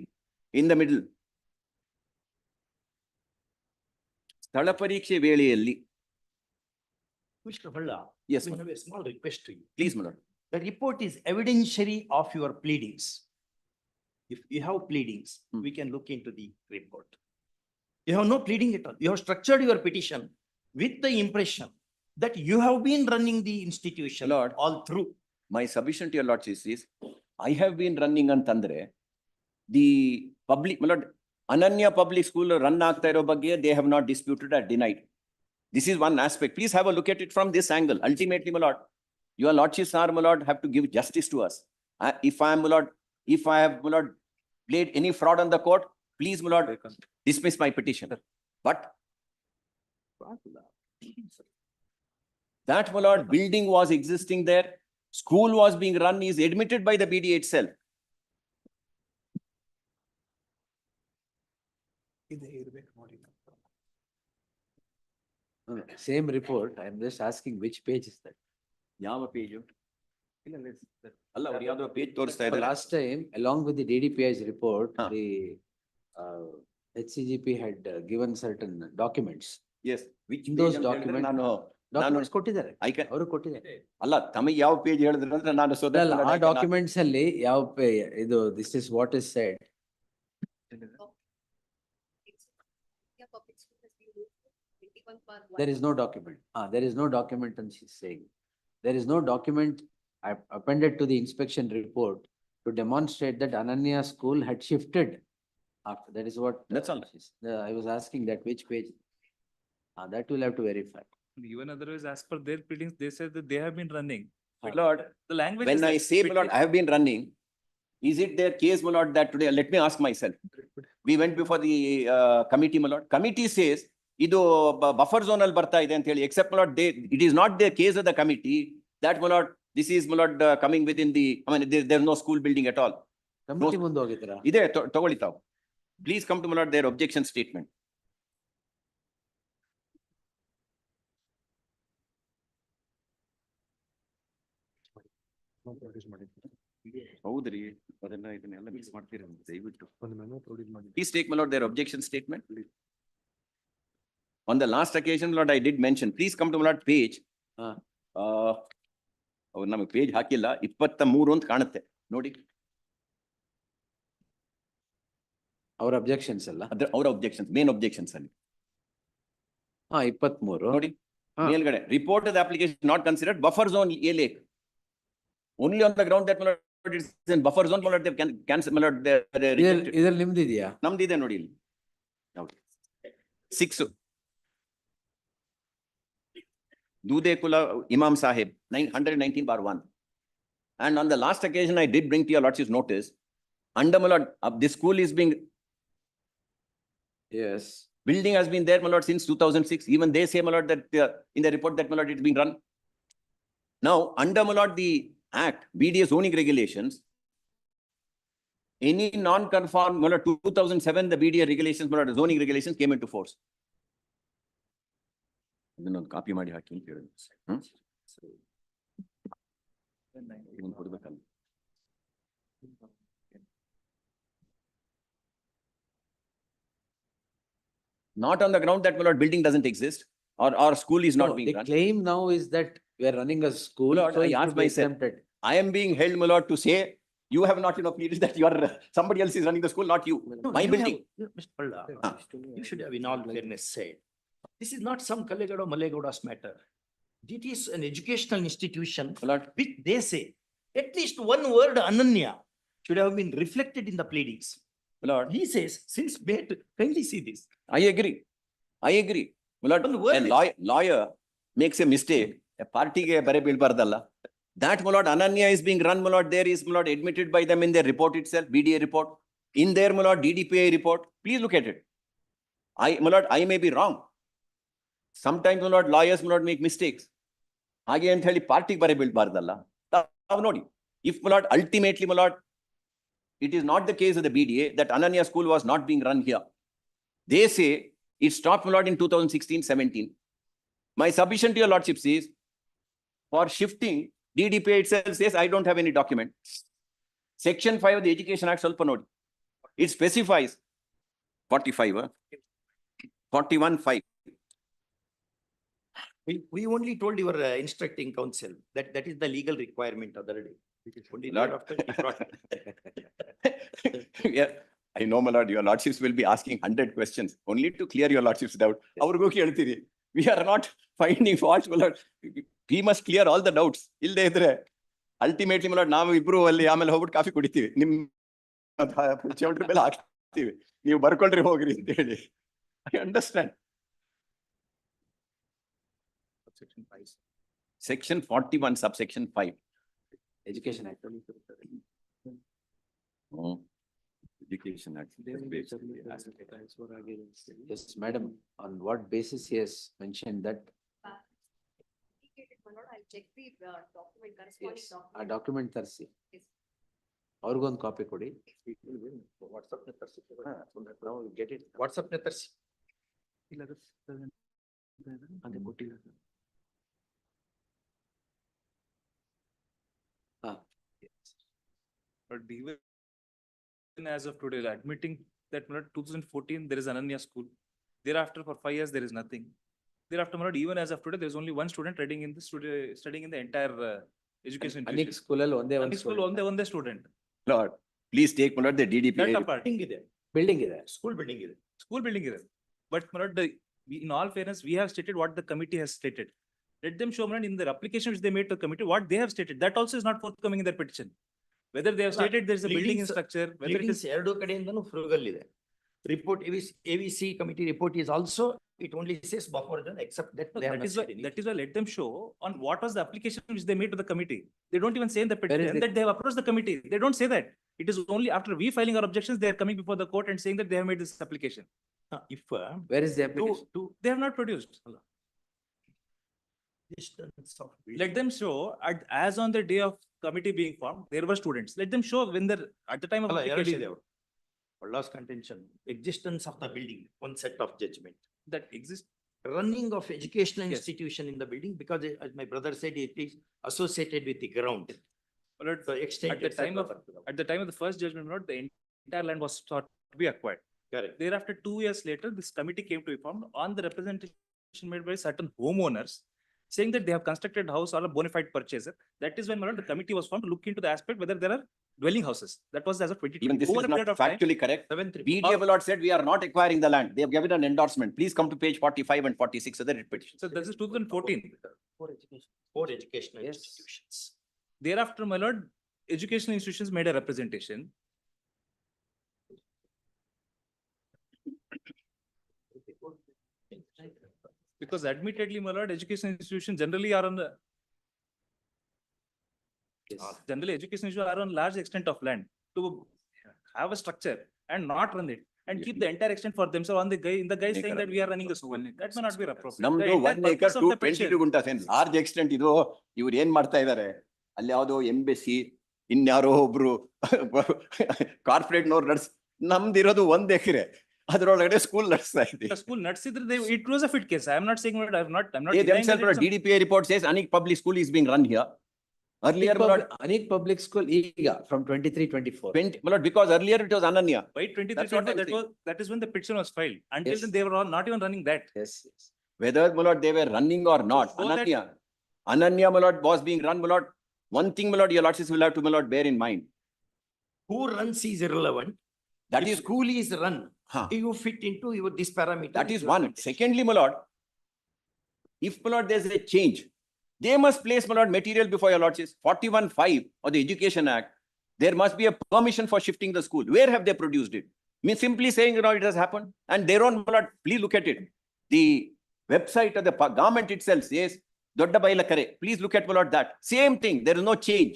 in the middle. ಸ್ಥಳ ಪರೀಕ್ಷೆ ವೇಳೆಯಲ್ಲಿ, Mr. Holla, yes, we my lord. have a small request to you. Please, my lord. The report is evidentiary of your pleadings. If you have pleadings, we can look into the report. You have no pleading at all. You have structured your petition with the impression that you have been running the institution Lord. all through. My submission to your lordships is, I have been running ಅಂತಂದ್ರೆ, the public, my lord, Ananya Public School run ಆಗ್ತಾ ಇರೋ ಬಗ್ಗೆ they have not disputed or denied. This is one aspect. Please have a look at it from this angle. Ultimately, my lord, your lordships are, my lord, have to give justice to us. If I am, my lord, if I have, my lord, played any fraud on the court, please, my lord, dismiss my petition. But that, my lord, building was existing there, school was being run is admitted by the BDA itself. Same report, I am just asking which page is that? ಯಾವ page? ಅಲ್ಲ, ಅವ್ರು ಯಾವ್ದೋ page ತೋರಿಸ್ತಾ So ಇದ್ದಾರೆ. last time, along with the DDPI's report, Huh. the HCGP had given certain documents. Yes, which In page those ಅಂತ ಹೇಳಿದ್ರೆ documents- ನಾನು Documents ಕೊಟ್ಟಿದ್ದಾರೆ, I can, ಅವರು ಕೊಟ್ಟಿದ್ದಾರೆ. ಅಲ್ಲ, ತಮಗೆ ಯಾವ ಪೇಜ್ ಹೇಳಿದ್ರೆ ಅಂದ್ರೆ ನಾನು so that ಅಲ್ಲ, my lord, ಆ I cannot- ಡಾಕ್ಯುಮೆಂಟ್ಸ್ ಅಲ್ಲಿ ಯಾವ ಇದು this is what is said. There is no document. There is no document and she's saying. There is no document appended to the inspection report to demonstrate that Ananya School had shifted. After, that is what. That's all. I was asking that which page. That we'll have to verify. Even otherwise, as per their pleadings, they said that they have been running. My lord, The language. when is I like say, my lord, petty- I have been running, is it their case, my lord, that today, let me ask myself. We went before the committee, my lord. Committee says, ಇದು buffer zone ಅಲ್ಲಿ ಬರ್ತಾ ಇದೆ ಅಂತ ಹೇಳಿ, except my lord, it is not the case of the committee that, my lord, this is, my lord, coming within the, I mean, there is no school building at all. Committee ಮುಂದೆ ಹೋಗಿದ್ರಾ? ಇದೆ, ತಗೊಳ್ಳಿ ತಾವು. Please come to, my lord, their objection statement. ಹೌದ್ರಿ, ಇದನ್ನೆಲ್ಲ miss ಮಾಡ್ತೀರ ದಯವಿಟ್ಟು. Please take, my lord, their objection statement. On the last occasion, Lord, I did mention, please come to, my lord, page. ಅವ್ರು ನಮಗೆ ಪೇಜ್ ಹಾಕಿಲ್ಲ, 23 ಅಂತ ಕಾಣುತ್ತೆ ನೋಡಿ. ಅವ್ರ ಅಬ್ಜೆಕ್ಷನ್ಸ್ ಅಲ್ಲ? ಅವರ objections, main objections ಅಲ್ಲಿ 23 ನೋಡಿ. ಮೇಲ್ಗಡೆ report of application not considered buffer zone A lake only on the ground that it's in buffer zone cancel ಇದ್ರಲ್ಲಿ ನಿಮ್ದಿದೆಯಾ? ನಮ್ದಿದೆ ನೋಡಿ ಇಲ್ಲಿ 6 ದೂದೇಕುಲ ಇಮಾಮ್ Saheb 919/1 And on the last occasion, I did bring to your lordship's notice, under my lord, this school is being, Yes. building has been there, my lord, since 2006. Even they say, my lord, that in the report that, my lord, it's been run. Now, under, my lord, the Act, BDA zoning regulations, any non-conform, my lord, 2007, the BDA regulations, my lord, zoning regulations came into force. ಇದನ್ನೊಂದು copy ಮಾಡಿ ಹಾಕಿ ಅಂತ ಹೇಳಿದ್ರು. ಇದನ್ನ ಕೊಡ್ಬೇಕಲ್ಲ. Not on the ground that, my lord, building doesn't exist or school is not No, being the run. claim now is that we are running a school, Lord, so I it asked should be myself, exempted. I am being held, my lord, to say, you have not, pleaded that you are, somebody else is running the school, not you. No, My you building. have- Mr. Palla, Ah. you should have in all fairness said, this is not some Kallegada Malegoda's matter. It is an educational institution My lord, which they say, at least one word Ananya should have been reflected in the pleadings. my lord, He says, since May, kindly see this. I agree. I agree. My lord, One word a is- lawyer makes a mistake, a party ge bare bilbardalla. That, my lord, Ananya is being run, my lord, there is, my lord, admitted by them in their report itself, BDA report. In their, my lord, DDPI report. Please look at it. My lord, I may be wrong. Sometimes, my lord, lawyers, my lord, make mistakes. ಹಾಗೆ ಅಂತ ಹೇಳಿ ಪಾರ್ಟಿಗೆ ಬರೆ ಬೀಳ್ಬಾರ್ದಲ್ಲ. ತಾವು ನೋಡಿ, if, my lord, ultimately, my lord, it is not the case of the BDA that Ananya school was not being run here. They say it stopped, my lord, in 2016-17. My submission to your lordship is, for shifting, DDPA itself says, I don't have any document. Section 5 of the Education Act, ಸ್ವಲ್ಪ ನೋಡಿ. It specifies 45, 41-5. We only told your instructing counsel that that is the legal requirement other day. Only Lord. thereafter he brought- Yeah, I know, my lord, your lordships will be asking 100 questions, only to clear your lordship's doubt. ಅವ್ರಿಗೂ ಕೇಳ್ತೀರಿ. We are not finding fault, my lord. We must clear all the doubts. ಇಲ್ಲದೆ ಇದ್ರೆ ultimately, my lord, ನಾವು ಇಬ್ರು ಅಲ್ಲಿ ಆಮೇಲೆ ಹೋಗ್ಬಿಟ್ಟು coffee ಕುಡಿತೀವಿ. ನಿಮ್ ಚೌಲ್ಟ್ರಿ ಮೇಲೆ ಹಾಕ್ತೀವಿ. ನೀವು ಬರ್ಕೊಳ್ರಿ ಹೋಗ್ರಿ ಅಂತ ಹೇಳಿ. I understand. Section 5. Section 41, subsection 5. Education Act. Oh, Education Act. Yes, madam, on what basis he has mentioned that? I'll check the document, corresponding Yes, ಆ document. ಡಾಕ್ಯುಮೆಂಟ್ ತರಿಸಿ. Yes. ಅವ್ರಿಗೊಂದು ಕಾಪಿ ಕೊಡಿ. WhatsApp ನ ತರ್ಸಿ. Now you get it. WhatsApp ನ ತರ್ಸಿ. ಅದೇ ಕೊಟ್ಟಿಲ್ಲ. But even as of today, admitting that, my lord, 2014, there is Ananya school. Thereafter, for 5 years, there is nothing. Thereafter, my lord, even as of today, there is only one student studying in the entire education. ಅನೇಕ ಸ್ಕೂಲಲ್ಲಿ ಒಂದೇ ಒಂದು School, ಒಂದೇ student. Lord, please take, my lord, the DDPA. That apart, Building ಇದೆ. Building ಇದೆ. School building ಇದೆ. school building is. But, my lord, in all fairness, we have stated what the committee has stated. Let them show, my lord, in their application which they made to the committee, what they have stated. That also is not forthcoming in their petition. Whether they have ಅಲ್ಲ, stated there is a building in pleadings- structure, whether it is. Pleadings ಎರಡು ಕಡೆಯಿಂದನೂ frugal ಇದೆ. Report AVC committee report is also, it only says buffer zone except that they have That not is why, said anything. that is why let them show on what was the application which they made to the committee. They don't even say in the Where is petition the- that they have approached the committee. They don't say that. It is only after we filing our objections, they are coming before the court and saying that they have made this application. If Where is the application? They have not produced. distance of. Let them show as on the day of committee being formed, there were students. Let them show when they're at the time of ಅಲ್ಲ, ಎರಡು application ಇದೆ ಅವ್ರು. Palla's contention, existence of the building, one set of judgment. that exists. Running of educational Yes. institution in the building, because as my brother said, it is associated with the ground. But The extent. at the time of, at the time of the first judgment, not the entire land was thought to be acquired. Correct. Thereafter, 2 years later, this committee came to be formed on the representation made by certain homeowners, saying that they have constructed house or a bona fide purchaser. That is when, my lord, the committee was formed to look into the aspect whether there are dwelling houses. That was as of 2020. Even this Over is a not period of time, factually correct. 7-3. BDA, my lord, said we are not acquiring the land. They have given an endorsement. Please come to page 45 and 46 of the writ petition. So this is 2014. Four educational Yes. institutions. Thereafter, my lord, educational institutions made a representation. Because admittedly, my lord, educational institutions generally are on the. Generally, education issues are on large extent of land to have a structure and not run it and keep the entire extent for themselves on the guy, in the guy saying that we are running the school. That may not be appropriate. The ನಮ್ದು entire 1 acre purpose of to the petition- 22 guntas ಏನ್ large extent ಇದು. ಇವ್ರು ಏನ್ ಮಾಡ್ತಾ ಇದಾರೆ ಅಲ್ಲಿ ಯಾವ್ದೋ embassy ಇನ್ಯಾರೋ ಒಬ್ರು ಕಾರ್ಪೊರೇಟ್ ನವ್ರು ನಮ್ದಿರೋದು 1 ಎಕರೆ ಅದ್ರೊಳಗಡೆ ಸ್ಕೂಲ್ ನಡೆಸ್ತಾ ಇದ್ದೀವಿ. The school ನಡೆಸಿದ್ರೆ they, it was a fit case. I am not saying that I'm not They denying that themselves, it's a- DDPA report says Anik public school is being run here. Earlier, my lord, Anik public school ಈಗ from 23-24. 20, my lord, because earlier it was Ananya. By 23, That's what I'm that is when the petition was filed. Until Yes. then, they were all not even running that. Yes, yes. Whether, my lord, they were running or not, So that- Ananya. Ananya, my lord, was being run, my lord. One thing, my lord, your lordships will have to, my lord, bear in mind. Who runs is irrelevant. That If is, school is run, Huh. you fit into your this parameter. that is one. Secondly, my lord, if, my lord, there's a change, they must place, my lord, material before your lordships. 41(5) of the Education Act, there must be a permission for shifting the school. Where have they produced it? Me simply saying, you know, it has happened. And their own, my lord, please look at it. The website of the government itself says, Dodda Baila Kare. Please look at, my lord, that. Same thing. There is no change.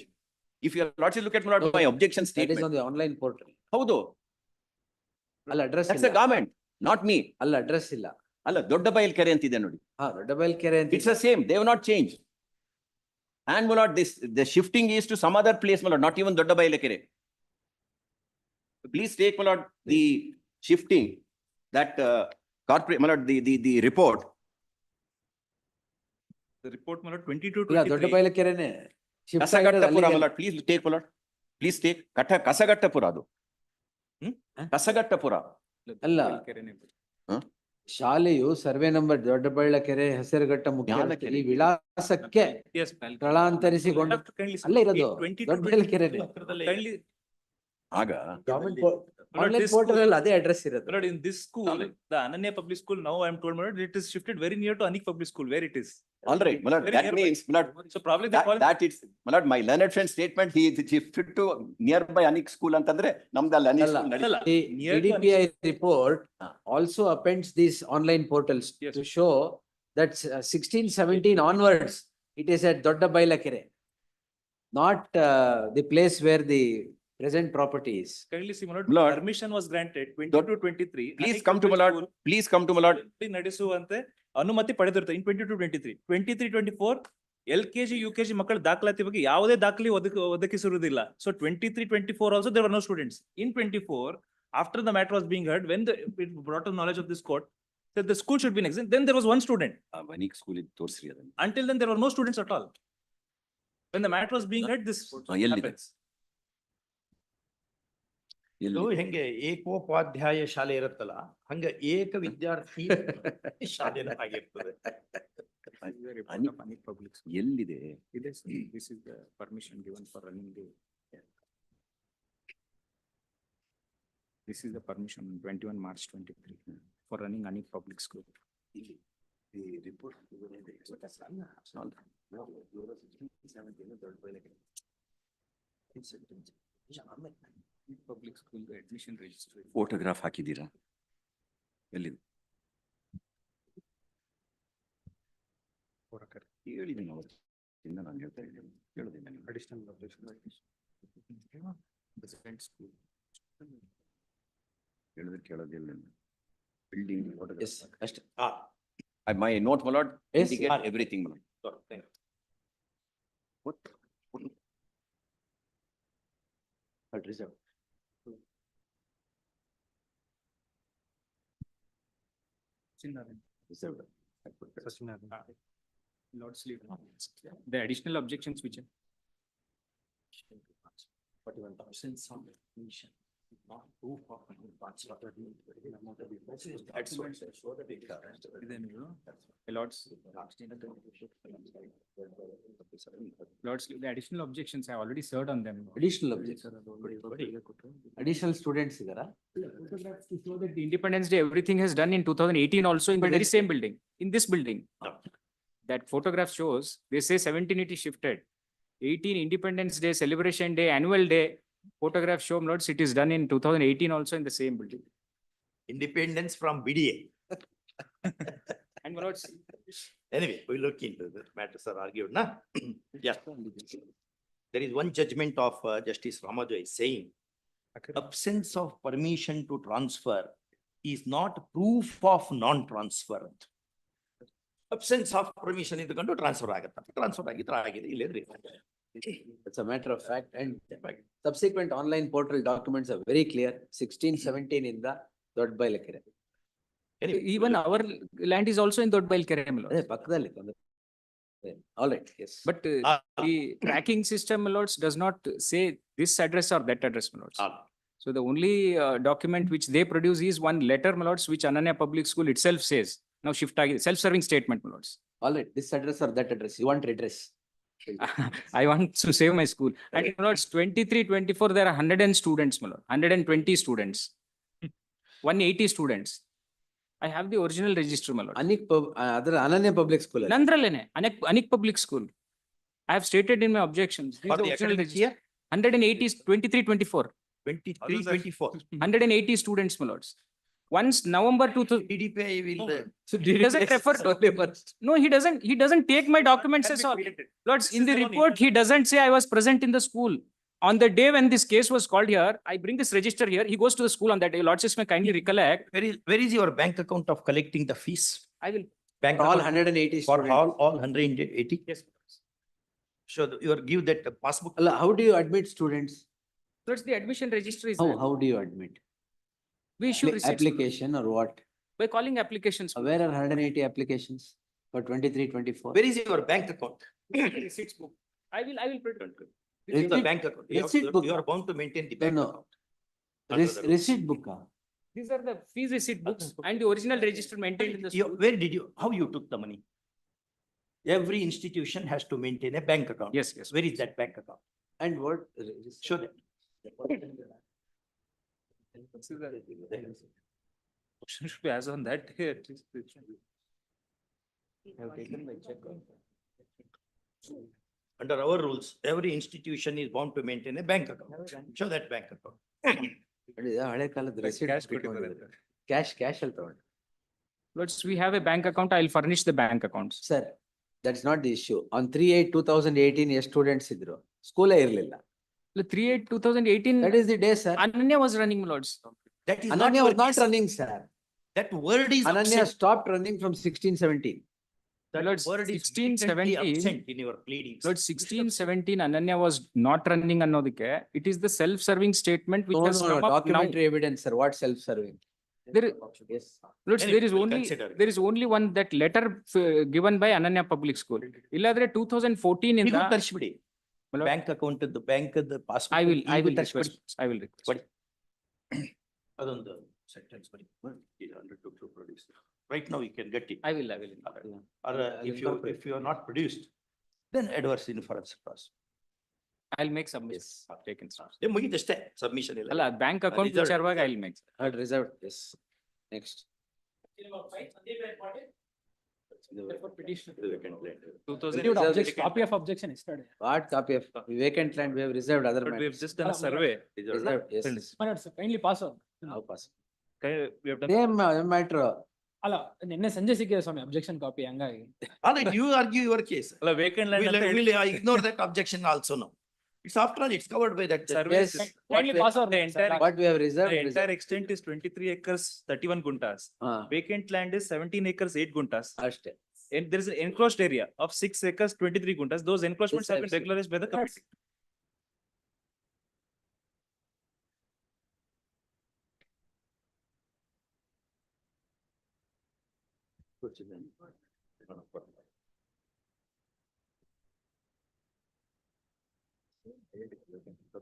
If your lordships look at, my lord, No, my objection That is on statement. the online portal. Howdo? ಅಲ್ಲಿ address That's the ಇಲ್ಲ. government, not me. ಅಲ್ಲಿ address ಇಲ್ಲ. ಅಲ್ಲ ದೊಡ್ಡ ಬಯಲ್ ಕೆರೆ ಅಂತಿದೆ ನೋಡಿ. ದೊಡ್ಡಬೈಲ್ಕೆರೆ ಅಂತ It's the same. They have not changed. And my lord, the shifting is to some other place, my lord, not even Dodda Bailakere. Please take, my lord, the shifting that corporate, my lord, the report. The report, my lord, 22 ಇಲ್ಲ 23. ದೊಡ್ಡಬೈಲ್ಕೆರೆನೆ. Shift Kasagattapura, ಆಗಿರೋದು my lord, please take, my lord. Please take. Kasagattapura ಅದು. Kasagattapura. ಅಲ್ಲ. ಕೆರೆನೇ. ಶಾಲೆಯು survey number ದೊಡ್ಡಬಳ್ಳಕೆರೆ Hesaraghatta ಮುಖ್ಯ ಯಾವ ರಸ್ತೆ ಕೆರೆ? ಈ ವಿಳಾಸಕ್ಕೆ Yes, ಸ್ಥಳಾಂತರಿಸಿಕೊಂಡು ಅಲ್ಲೇ ಇರೋದು ದೊಡ್ಡಬಳ್ಳಕೆರೆನೆ. Kindly, ಆಗ ಆನ್ಲೈನ್ this ಪೋರ್ಟಲ್ school- ಅಲ್ಲಿ ಅದೇ ಅಡ್ರೆಸ್ ಇರೋದು. Lord, in this school, the Ananya Public School, now I am told, my lord, it is shifted very near to Anik Public School, where it is. all right, my lord, Very that nearby. means, my lord, So probably they call. that it's, my lord, my learned friend statement, he shifted to nearby Anik school ಅಂತಂದ್ರೆ ನಮ್ದಲ್ಲಿ Anik ಅಲ್ಲ. school ನಡೀತದೆ. ಅಲ್ಲ. The Near to DDPI report also appends these online portals Yes. to show that 16-17 onwards, it is at Dodda Bailakere. Not the place where the present property is. Kindly see, my Lord. lord, permission was granted 22-23. Please Anik come to my Public lord, School please come to my lord. ನಡೆಸುವಂತೆ ಅನುಮತಿ ಪಡೆದಿರುತ್ತೆ in 22-23. 23-24 LKG, UKG ಮಕ್ಕಳ ದಾಖಲಾತಿ ಬಗ್ಗೆ ಯಾವುದೇ ದಾಖಲೆ ಒದಗಿಸಿರುವುದಿಲ್ಲ. So 23-24 also there were no students. In 24, after the matter was being heard, when it brought to knowledge of this court that the school should be in exist, then there was one student. Anik school ಇದು ತೋರಿಸ್ರಿ ಅದನ್ನ. Until then, there were no students at all. When the matter was being heard, this ಎಲ್ಲಿದೆ? happens. ಇದು ಎಲ್ಲಿ? ಹೆಂಗೆ ಏಕೋಪಾಧ್ಯಾಯ ಶಾಲೆ ಇರುತ್ತಲ್ಲ ಹಂಗ ಏಕ ವಿದ್ಯಾರ್ಥಿ ಶಾಲೆ ಆಗಿರ್ತದೆ. Anik Public School. ಎಲ್ಲಿದೆ? This is the permission given for running the. This is the permission 21 March 23 for running Anik Public School. The report. Public school admission registry. Photograph ಹಾಕಿದ್ದೀರಾ? ಎಲ್ಲಿದೆ? ಹೇಳಿದ್ದೀನಿ ಅವತ್ತು. ಇಂದ ನಾನು ಹೇಳ್ತಾ ಇದ್ದೀನಿ. ಹೇಳಿದ್ದೀನಿ ನಾನು. Resident school. ಹೇಳಿದ್ರೆ ಕೇಳೋದಿಲ್ಲ. Building photograph. Yes, ಅಷ್ಟೇ. My note, my lord, Yes, indicate everything, my lord. What? Reserve. Reserved. Lord's leave. The additional objections which. 41,000 some commission. Not proof of advance. That's what. Then you know, Lord's. Lord's, the additional objections I already served on them. Additional objections. Additional students ಇದಾರಾ? Photographs to show that the Independence Day, everything has done in 2018 also in the very same building, in this building. That photograph shows, they say 17 it is shifted. 18 Independence Day, Celebration Day, Annual Day, photograph show, lords, it is done in 2018 also in the same building. Independence from BDA. And my lords, Anyway, we look into the matters are argued, na? Yeah. there is one judgment of Justice Ramajoy saying, absence of permission to transfer is not proof of non-transfer. Absence of permission ಇದ್ಕೊಂಡು transfer ಆಗುತ್ತೆ. Transfer ಆಗಿದ್ರೆ ಆಗಿದೆ, ಇಲ್ಲದ್ರೆ It's a matter of fact, and subsequent online portal documents are very clear, 1617 in the Dodbailekere. Even our land is also in Dodbailekere, my lord. ಅದೇ ಪಕ್ಕದಲ್ಲಿ. All right, yes. But the tracking system, my lords, does not say this address or that address, my lords. So the only document which they produce is one letter, my lords, which Ananya Public School itself says. Now shift agide, self-serving statement, my lords. All right, this address or that address, you want redress? I want to save my school. And my lords, 23, 24, there are 100 students, my lord, 120 students, 180 students. I have the original register, my lord. Other Ananya Public School. Nandralene, Anik Public School. I have stated in my objections. This is for the the original academic register. year 180, 23, 24, 23, 24. 180 students, my lords. Once November 2000, DDPI will. so he doesn't refer to. No, he doesn't take my documents as all. Lords, in the report, he doesn't say I was present in the school. On the day when this case was called here, I bring this register here, he goes to the school on that day. Lordships may kindly recollect. Where is your bank account of collecting the fees? I will. Bank All account 180 for students. all 180? Yes. So you are give that passbook. Allah, how do you admit students? Lords, the admission register is. How, there. how do you admit? We issue receipts, my lords, Application or what? by calling applications. my Where are 180 applications for 23, 24? Where is your bank account? lords. Receipts book. I will print. This is the Receipt- bank account. You have receipt to- book. You are bound to maintain the No, bank no. account. Under the rules. Receipt book. These are the fees receipt books and the original register maintained in the school. Where did you, how you took the money? Every institution has to maintain a bank account. Yes, yes. Where is that bank account? And what? Show that. Question should be as on that day at least. I have taken my check. Under our rules, every institution is bound to maintain a bank account. Show that bank account. ಹಳೆ ಕಾಲದ receipt Cash book ಕೊಟ್ಟಿದ್ದಾರೆ. ಇಟ್ಕೊಂಡಿದ್ದಾರೆ. Cash ಅಲ್ಲಿ ತಗೊಂಡು. Lords, we have a bank account. I'll furnish the bank accounts. Sir, that's not the issue. On 3/8/2018 ಎಷ್ಟು students ಇದ್ರು? ಸ್ಕೂಲೇ ಇರ್ಲಿಲ್ಲ. The 3/8/2018, That is the day, sir. Ananya was running, my lords. That is not Ananya your was not case. running, sir. That word is Ananya absent. stopped running from 1617. That Lords, word is 16, blatantly 17. absent in your pleadings. Lord, 16, 17, Ananya was not running ಅನ್ನೋದಕ್ಕೆ. It is the self-serving statement which No, has no, come up now. documentary evidence, sir. What self-serving? There- Yes. Lords, Anyway, we'll consider it. there is only one that letter given by Ananya Public School. ಇಲ್ಲಾದ್ರೆ 2014 ಈಗ ಇಂದ ತರಿಸ್ಬಿಡಿ. My lord, bank account bank passbook. I will ಈಗ request, ತರಿಸ್ಬಿಡಿ. I will request. ಕೊಡಿ. ಅದೊಂದು sentence ಬರಿ. ಇದು 100 to produce. Right now you can get it. I will. Or if you are not produced, then adverse inference clause. I'll make submission. Taken. ಮುಗಿದಷ್ಟೇ submission ಇಲ್ಲ. ಅಲ್ಲ, bank account reserved. ವಿಚಾರವಾಗಿ I'll make. Heard reserved, yes. Next. Copy of objection yesterday. What copy of vacant land we have reserved other But we have matters. just done a survey. Reserved, yes. My lord, sir, kindly pass on. Now pass. We have done. Same matter. ಅಲ್ಲ ನಿನ್ನೆ ಸಂಜೆ ಸಿಕ್ಕಿದೆ ಸ್ವಾಮಿ objection copy ಹಂಗಾಗಿ. All right, you argue your case. ಅಲ್ಲ, vacant land ಅಂತ We'll ignore that objection also now. It's after all, it's covered by that. Survey Yes. is- Kindly pass on. The entire- What we have The reserved. entire extent is 23 acres, 31 guntas. Vacant land is 17 acres, 8 guntas. ಅಷ್ಟೇ. And there is an enclosed area of 6 acres, 23 guntas. Those encroachments Yes, have been I've seen. regularized by the committee.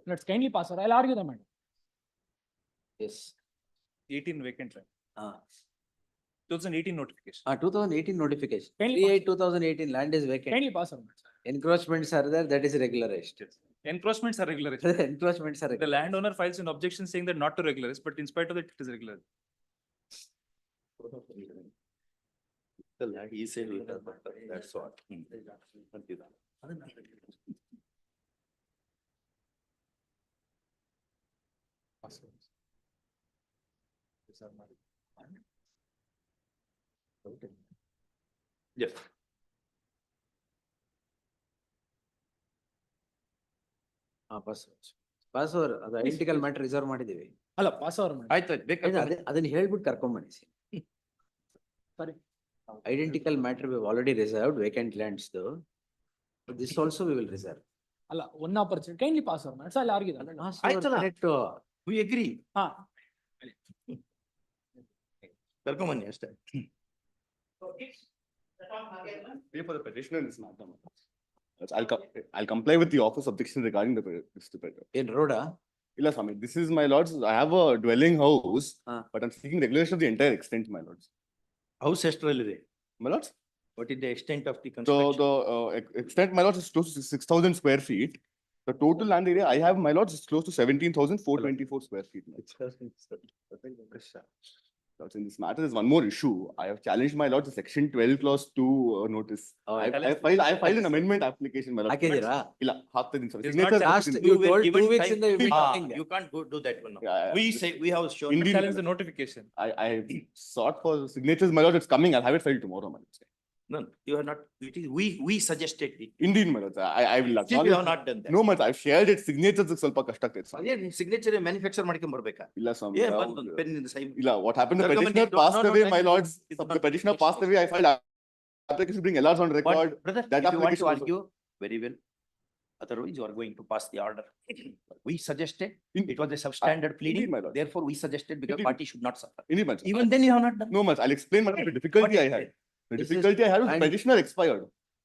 Let's kindly pass on. I'll argue the matter. Yes. 18 vacant land. Ah. 2018 notification. 2018 notification. Kindly 3/8/2018 land is vacant. Kindly pass on. Encroachments are there, that is regularized. Encroachments are regularized. Encroachments are The regularized. landowner files an objection saying that not to regularize, but in spite of that, it is regular. He said it, that's what. Yes. Pass over ಅದು identical matter reserve ಮಾಡಿದೀವಿ. ಅಲ್ಲ pass over ಮಾಡಿ. ಆಯ್ತು ಬೇಕಾದ್ರೆ ಅದನ್ನ ಹೇಳ್ಬಿಟ್ಟು ಕರ್ಕೊಂಬನ್ನಿ. Sorry. Identical matter we have already reserved vacant lands though. This also we will reserve. ಅಲ್ಲ one opportunity kindly pass over ಮಾಡಿ. ಅಲ್ಲಿ ಆರ್ಗಿದೆ. ಆಯ್ತಲ್ಲ. We agree. ಹಾ ಕರ್ಕೊಂಬನ್ನಿ ಅಷ್ಟೇ. Pay for the petitioner in this matter. I'll comply with the office objection regarding the petitioner. In Rhoda, Illa Swami, this is my lords, I have a dwelling house, Ah. but I'm seeking regulation of the entire extent, my lords. House ಎಷ್ಟರಲ್ಲಿದೆ? My lords, what is the extent of the so construction? the extent, my lords, is close to 6,000 square feet. The total land area I have, my lords, is close to 17,424 square feet. my lords. Lords, in this matter, there's one more issue. I have challenged, my lords, the section 12 clause 2 notice. Oh, I filed an amendment application, my lords. ಹಾಕಿದ್ದೀರಾ? Illa, ಹಾಕ್ತಿದ್ದೀನಿ sir. It's Signatures not Last, ಹಾಕ್ತಿದ್ದೀನಿ. you were told given 2 weeks time. in the evening. You can't do that one now. Yeah. We say, we have shown. Indeed. Challenge the notification. I sought for signatures, my lord, it's coming, I'll have it filed tomorrow, my lords. No, you are not, it is, we suggested it. Indeed, my lords, I will Still you have acknowledge. not done that. No, my lords, I've shared it, signatures ಸ್ವಲ್ಪ ಕಷ್ಟ ಆಗ್ತೈತೆ sir. ಅದೇ signature manufacture ಮಾಡ್ಕೊಂಡ್ ಬರ್ಬೇಕಾ? ಇಲ್ಲ ಸ್ವಾಮಿ, ಏನ್ ಬಂತು ಪೆನ್ನಿಂದ sign? ಇಲ್ಲ, what happened, the Recommend petitioner it, passed no, away, no, my no, lords, it's the not- petitioner it's passed not. away, I filed application to bring LRs on record. But brother, that if you want to application argue, very well. Otherwise, you are going to pass the order. We suggested, In- it was a substandard pleading, Indeed, my lord. therefore we suggested because Indeed. party should not suffer. Indeed, my lords. Even then you have not done. No, my lords, I'll explain, my lords, the difficulty I had. The This is- difficulty I had was the and- petitioner expired.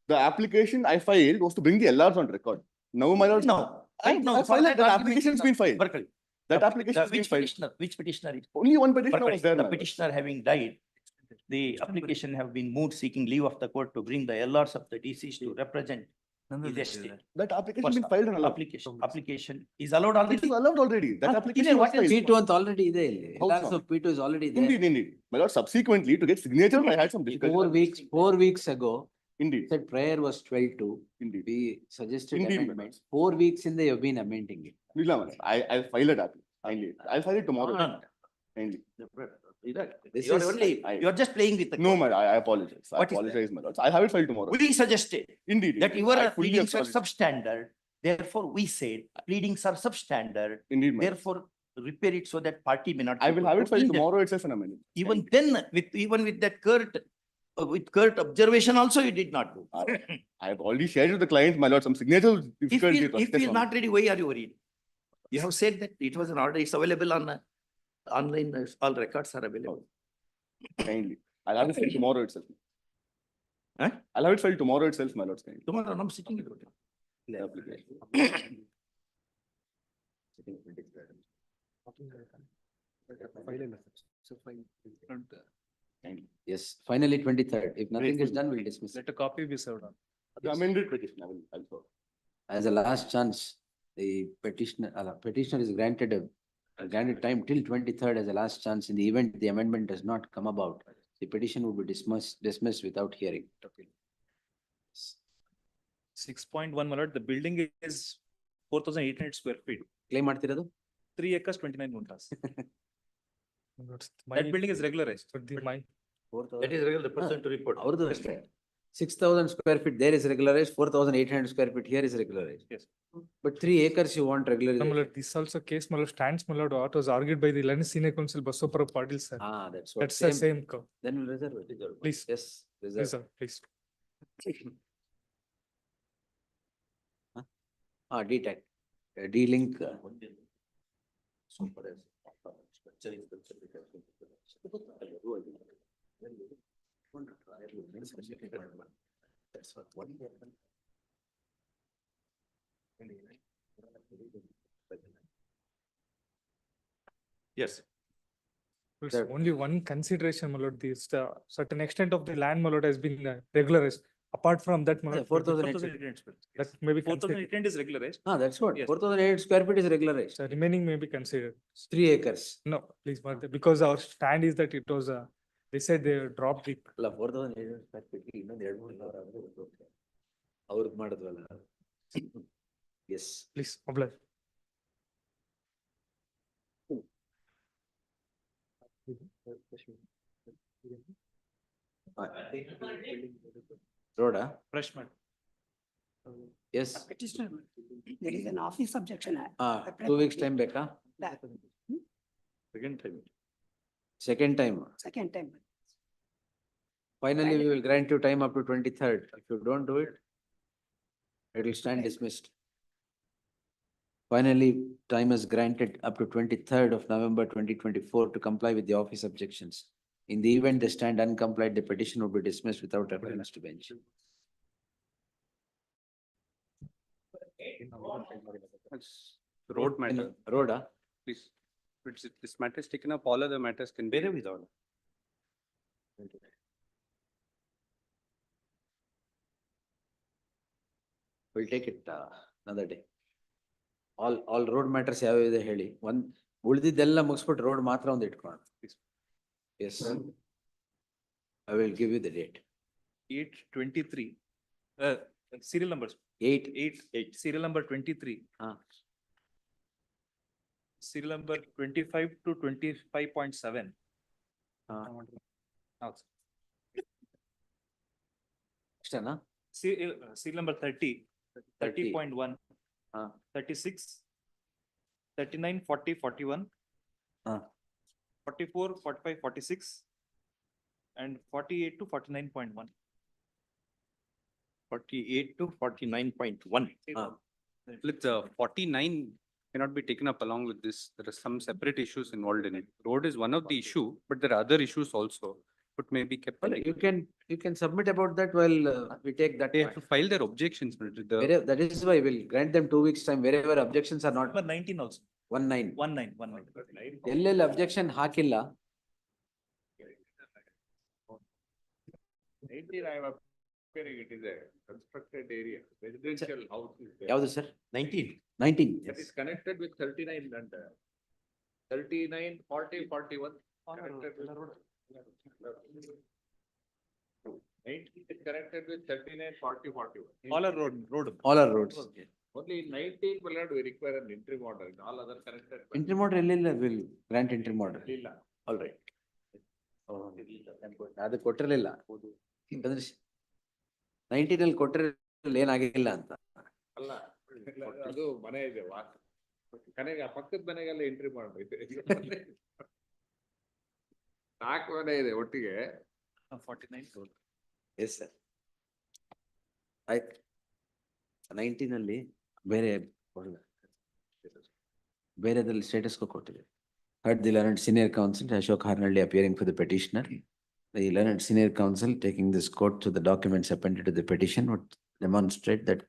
The application I filed was to bring the LRs on record. Now, my lords. No, right now. I filed it, that application's been filed. Berkeley. That application has been Which filed. petitioner, which petitioner is? Only one petitioner Berkeley. was there, The my lords. petitioner having died, the application have been moved seeking leave of the court to bring the LRs of the deceased to represent his estate. That application First been filed and allowed. Application is allowed It already. is allowed already. That Huh? application was What else? filed. P2 ಅಂತ already ಇದೆ ಇಲ್ಲಿ. ಹೌದು LRs of P2 is already there. Indeed, indeed. My lord, subsequently, to get signatures, I had some difficulty. 4 weeks ago, Indeed, said prayer was 12-2. indeed. We suggested Indeed, amendment. 4 weeks in the you've been amending it. Lila, madam, I'll file it up. Kindly. I'll file it tomorrow. No, Kindly. This You are is- only, you are just playing with the. No, court. madam, I apologize. I What is that? apologize, my lord. I'll have it filed tomorrow. We suggested Indeed. that indeed. your I fully pleadings are acknowledge. substandard, therefore we said pleadings are substandard, Indeed, madam. therefore repair it so that party may not. I be will put have to it filed injury. tomorrow itself in a minute. Even then, even with that with curt observation also you did not do. I have already shared with the client, my lord, some signatures difficulty. If he is not ready, why are you worried? You have said that it was an order, it's available on online, all records are available. Kindly. I'll have it filed tomorrow itself. Huh? I'll have it filed tomorrow itself, my lord. Kindly. Tomorrow I'm sitting it. The application. Kindly. Yes, finally 23rd. If nothing is Grateful. done, we'll dismiss Let it. a copy be served on. The amended petition, I'll serve. As a last chance, the petitioner is granted granted time till 23rd as a last chance. In the event the amendment does not come about, the petition will be dismissed without hearing. 6.1, my lord, the building is 4,800 square feet, Claim ಮಾಡ್ತಿರೋದು? 3 acres, 29 guntras. My- That building is regularized, but my, That is regular, the person to report. ಅವ್ರದ್ದು ಅಷ್ಟೇ. 6,000 square feet there is regularized, 4,800 square feet here is regularized. Yes. But 3 acres you want my regularization. lord, this also case, my lord, stands, my lord, what was argued by the London Senior Counsel Basopara Patil, sir. Ah, that's what. That's the same, Then we'll reserve it. Please. Yes, please, reserve. sir, please. D-tag, D-link. Yes. It's That- only one consideration, my lord, this, the certain extent of the land, my lord, has been regularized. Apart from that, my Yeah, lord, 4,800. that may be 4,800 is regularized. Ah, that's what, Yes. 4,800 square feet is regularized, The remaining may be considered. 3 acres. No, please, but because our stand is that it was, they said they dropped the, ಅಲ್ಲ 4,800 square feet ಗೆ ಇನ್ನೊಂದು 2,000-3,000 ಆದ್ರೆ okay. ಅವ್ರದ್ದು ಮಾಡಿದ್ವಲ್ಲ. Yes. please, oblige. Road, Fresh, madam. Yes, Petitioner, there is an office objection. 2 weeks time ಬೇಕಾ? That- Second time. Second time. Second time. Finally, we will grant you time up to 23rd. If you don't do it, it will stand dismissed. Finally, time is granted up to 23rd of November 2024 to comply with the office objections. In the event they stand uncomplied, the petition will be dismissed without reference to bench. Road matter, Road, please. This matter is taken up, all other matters can be. ಬೇರೆ ವಿಧಾನ. We'll take it another day. All road matters ಯಾವ್ಯಾವ ಇದೆ ಹೇಳಿ. ಉಳಿದಿದ್ದೆಲ್ಲ ಮುಗಿಸ್ಬಿಟ್ಟು road ಮಾತ್ರ ಒಂದು ಇಟ್ಕೊಳ್ಳೋಣ. Yes. I will give you the date. 8/23. Serial numbers. 8. Serial number 23. Serial number 25 to 25.7. ಅಷ್ಟೇನಾ? Serial number 30, 30.1. 36, 39, 40, 41. 44, 45, 46. And 48 to 49.1. 48 to 49.1. With 49 cannot be taken up along with this. There are some separate issues involved in it. Road is one of the issue, but there are other issues also, but may be kept. Well, you can submit about that while we take that. They have to file their objections. That is why we'll grant them 2 weeks time wherever objections are not. Number 19 also. 19. 19. ಎಲ್ಲೆಲ್ಲಿ objection ಹಾಕಿಲ್ಲ. 19, I am appearing it is a constructed area, residential house is there. ಯಾವುದು sir? 19. 19. That is connected with 39 and 39, 40, 41. Connected with 19 is connected with 39, 40, 41. All are road. All are roads. Only in 19 will not we require an interim order, in all other connected. Interim order ಎಲ್ಲೆಲ್ಲ will grant interim order. ಇಲ್ಲ. All right. ಅದು ಕೊಟ್ಟಿರ್ಲಿಲ್ಲ. ಯಾಕಂದ್ರೆ 19 ಅಲ್ಲಿ ಕೊಟ್ಟಿರಲಿಲ್ಲ ಏನಾಗಿಲ್ಲ ಅಂತ. ಅಲ್ಲ, ಅದು ಮನೆ ಇದೆ ವಾಸ. ಕನೆಗೆ ಆ ಪಕ್ಕದ ಮನೆಗೆಲ್ಲ ಎಂಟ್ರಿ ಮಾಡ್ಬೇಕು. 4 ಮನೆ ಇದೆ ಒಟ್ಟಿಗೆ. 49. Yes sir. ಆಯ್ತು. 19 ಅಲ್ಲಿ ಬೇರೆದ್ರಲ್ಲಿ ಸ್ಟೇಟಸ್ ಕೊಟ್ಟಿದೆ. Heard the learned senior counsel Ashok Harnalli appearing for the petitioner. The learned senior counsel taking this court to the documents appended to the petition would demonstrate that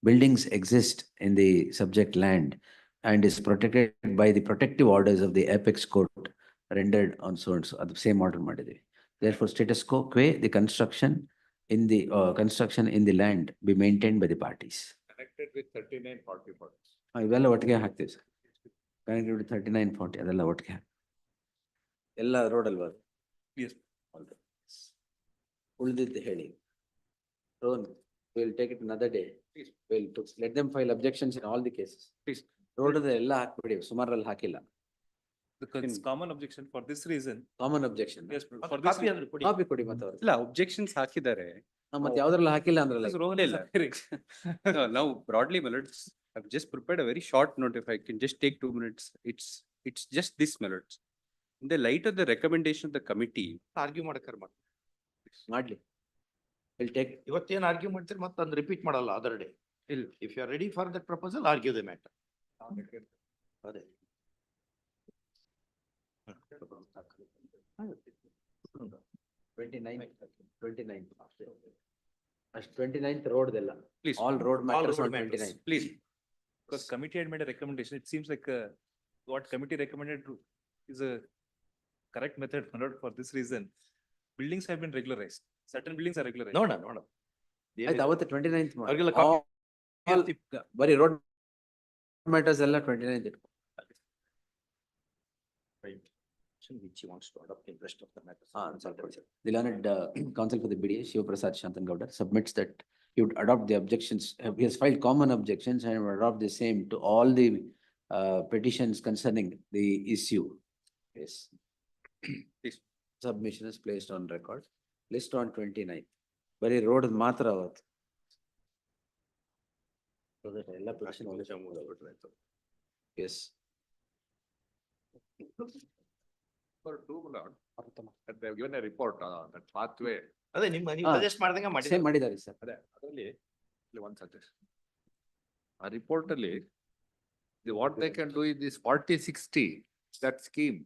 buildings exist in the subject land and is protected by the protective orders of the apex court rendered on so and so. At the same order ಮಾಡಿದೆ. Therefore, status quo, the construction in the land be maintained by the parties. Connected with 39, 40, 40. ಇವೆಲ್ಲ ಒಟ್ಟಿಗೆ ಹಾಕ್ತೀವಿ sir. Connected with 39, 40 ಅದೆಲ್ಲ ಒಟ್ಟಿಗೆ ಎಲ್ಲ road ಅಲ್ವಾ? Yes. ಉಳಿದಿದ್ದು ಹೇಳಿ. Road, we'll take it another day. We'll let them file objections in all the cases. Please. Road ಎಲ್ಲ ಹಾಕ್ಬಿಡಿ, ಸುಮಾರಲ್ಲಿ ಹಾಕಿಲ್ಲ. Because common objection for this reason. Common objection. Yes, for this. Copy ಕೊಡಿ ಮತ್ತೆ ಅವ್ರು. ಇಲ್ಲ, objections ಹಾಕಿದ್ದಾರೆ. ಮತ್ತೆ ಯಾವ್ದ್ರಲ್ಲಿ ಹಾಕಿಲ್ಲ ಅಂದ್ರಲ್ಲ. No, now broadly, my lords, I've just prepared a very short note. If I can just take 2 minutes, it's just this, my lords. In the light of the recommendation of the committee. Argue ಮಾಡಕ್ಕಾರ ಮಾಡ್ಲಿ. We'll take. ಇವತ್ತೇನ್ argue ಮಾಡ್ತೀರಿ ಮತ್ತೆ ಅದನ್ನ repeat ಮಾಡಲ್ಲ other day. ಇಲ್ಲ. If you are ready for that proposal, argue the matter. ಅದೇ. 29th road ಎಲ್ಲ. Please. All road matters road on matters. 29th. Please. Because committee had made a recommendation. It seems like what committee recommended is a correct method for this reason. Buildings have been regularized. Certain buildings are regularized. ನೋಡ. ಆಯ್ತು, ಅವತ್ತು 29th ಮಾಡಿ. ಅವ್ರಿಗೆಲ್ಲ ಬರೀ road matters ಎಲ್ಲ 29th ಇಟ್ಕೊ. Which he wants to adopt in rest of the matters. The learned counsel for the BDA, Shiva Prasad Shantan Gowda, submits that he would adopt the objections. He has filed common objections and would adopt the same to all the petitions concerning the issue. Yes. Please. Submission is placed on record. List on 29th. Very road ಮಾತ್ರ ಅವತ್ತು. ಎಲ್ಲ position Yes. For two, my lord, that they have given a report, that pathway. ಅದೇ ನೀವು ಹಾ. Suggest ಮಾಡ್ದಂಗೆ Same ಮಾಡಿ. ಮಾಡಿದ್ದಾರೆ sir. ಅದೇ ಅದರಲ್ಲಿ one suggestion. ಆ report ಅಲ್ಲಿ what they can do is this 40-60, that scheme.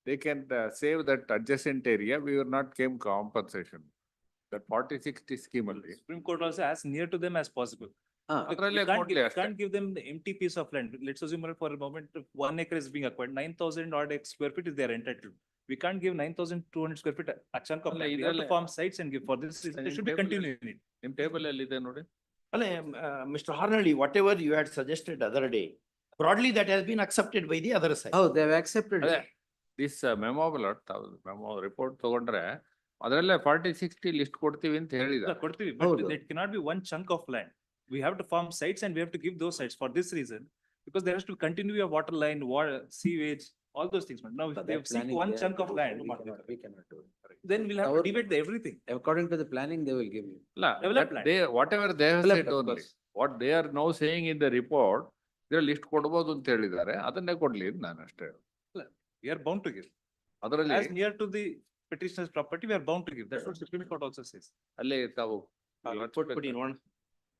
They can save that adjacent area, we will not claim compensation. That 40-60 scheme ಅಲ್ಲಿ. Supreme Court also as near to them as possible. ಅದ್ರಲ್ಲೇ We can't ಕೊಡ್ಲಿ give, ಅಷ್ಟೇ. can't give them the empty piece of land. Let's assume for a moment, if 1 acre is being acquired, 9,000 odd square feet is they are entitled. We can't give 9,200 square feet a chunk of ಅಲ್ಲ, land. We have to ಇದರಲ್ಲೇ- form sites and give for this, reason. They should be table- continuing it. ನಿಮ್ table ಅಲ್ಲಿ ಇದೆ ನೋಡಿ. ಅಲ್ಲೇ Mr. Harnally, whatever you had suggested other day, broadly that has been accepted by the other side. Oh, they have accepted. ಅದೇ this memo memo report ತಗೊಂಡ್ರೆ ಅದರಲ್ಲೇ 40-60 list ಕೊಡ್ತೀವಿ ಅಂತ ಹೇಳಿದ. ಇಲ್ಲ, ಕೊಡ್ತೀವಿ, but ಹೌದು. it cannot be one chunk of land. We have to form sites and we have to give those sites for this reason. Because there has to continue a water line, water, sewage, all those things. But now if But they that have seek planning one they chunk have of to do. land, We cannot do it. then we'll have to Our- divide everything. According to the planning, they will give you. ಇಲ್ಲ, Develop that land. they, whatever they have Developed, said of only, course. what they are now saying in the report, they list ಕೊಡ್ಬೋದು ಅಂತ ಹೇಳಿದ್ದಾರೆ, ಅದನ್ನೇ ಕೊಡ್ಲಿ ನಾನು ಅಷ್ಟೇ. We are bound to give. ಅದರಲ್ಲಿ As near to the petitioner's property, we are bound to give. That's what Supreme Court also says. ಅಲ್ಲಿ ತಾವು Report ಕೊಡಿ ನೋಡೋಣ.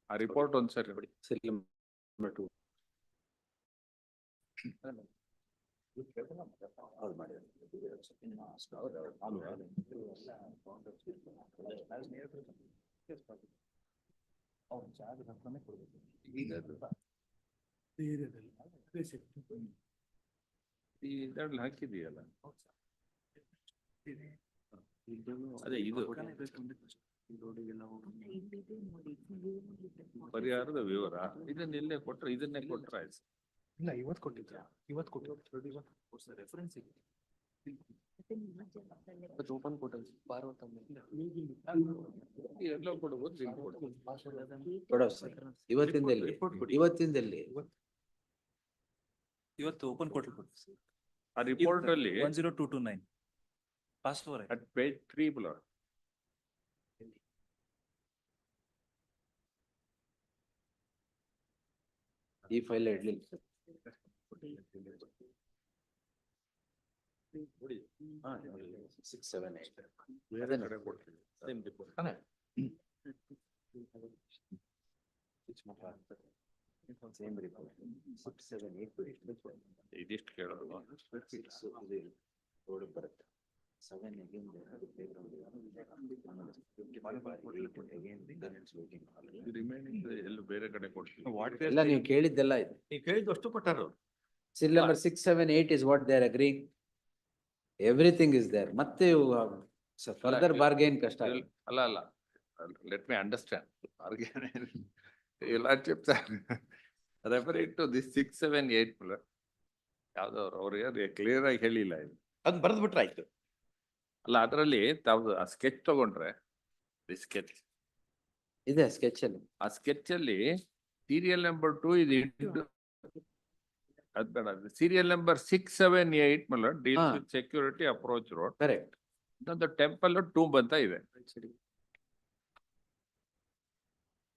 ಆ ರಿಪೋರ್ಟ್ ಒಂದ್ಸರಿ ನೋಡಿ. Serial number 2. ಹೌದು ಮಾಡಿದ್ದಾರೆ. ಇದ್ರಲ್ಲಿ ಹಾಕಿದೆಯಲ್ಲ. ಅದೇ ಇದು ಪರಿಹಾರದ ವಿವರ ಇದನ್ನೆಲ್ಲೇ ಕೊಟ್ರೆ ಇದನ್ನೇ ಕೊಟ್ರೆ ಆಯ್ತು. ಇಲ್ಲ, ಇವತ್ತು ಕೊಟ್ಟಿದ್ದ, ಇವತ್ತು ಕೊಟ್ಟಿದ್ದು. Reference. ಎಲ್ಲೋ ಕೊಡ್ಬೋದು, ಇಲ್ಲಿ ಕೊಡ್ಬೋದು. ಕೊಡೋ sir. ಇವತ್ತಿಂದಲ್ಲಿ ಇವತ್ತಿಂದಲ್ಲಿ ಇವತ್ತು ಓಪನ್ ಕೋರ್ಟ್ ಕೊಡ್ತೀವಿ. ಆ ರಿಪೋರ್ಟ್ ಅಲ್ಲಿ 10229. Past over. at page 3 below. ಈ ಫೈಲ್ ಇಡ್ಲಿಲ್ಲ. 6, 7, 8. ಬೇರೆ ಕಡೆ ಕೊಡ್ತೀವಿ. Same report. Same report. 6, 7, 8. ಇದಿಷ್ಟು ಕೇಳೋದು. ರೋಡ್ ಬರುತ್ತೆ. 7 again there are the playground. Remaining ಎಲ್ಲ ಬೇರೆ ಕಡೆ ಕೊಡ್ತೀವಿ. ಎಲ್ಲ ನೀವು ಕೇಳಿದ್ದೆಲ್ಲ ಇದೆ. ನೀವು ಕೇಳಿದ್ದು ಅಷ್ಟು ಕೊಟ್ಟಾರು. Serial number 6, 7, 8 is what they are agreeing. Everything is there. ಮತ್ತೆ further bargain ಕಷ್ಟ. ಅಲ್ಲ ಅಲ್ಲ, let me understand. Lordship referring to this 6, 7, 8 below. ಯಾವ್ದವ್ರು ಅವ್ರಿಗೆ ಕ್ಲಿಯರ್ ಆಗಿ ಹೇಳಿಲ್ಲ ಇದು. ಅದ್ ಬರೆದು ಬಿಟ್ರೆ ಆಯ್ತು. ಅಲ್ಲ, ಅದರಲ್ಲಿ ತಾವು ಆ ಸ್ಕೆಚ್ ತಗೊಂಡ್ರೆ ಸ್ಕೆಚ್ ಇದೆ sketch ಅಲ್ಲಿ. ಆ ಸ್ಕೆಚ್ ಅಲ್ಲಿ ಸೀರಿಯಲ್ ನಂಬರ್ 2 ಇದು ಅದ್ ಬೇಡ, serial number 6, 7, 8 deals with security approach road. Correct. ಇನ್ನೊಂದು ಟೆಂಪಲ್ ಟೂಂಬ್ ಅಂತ ಇದೆ.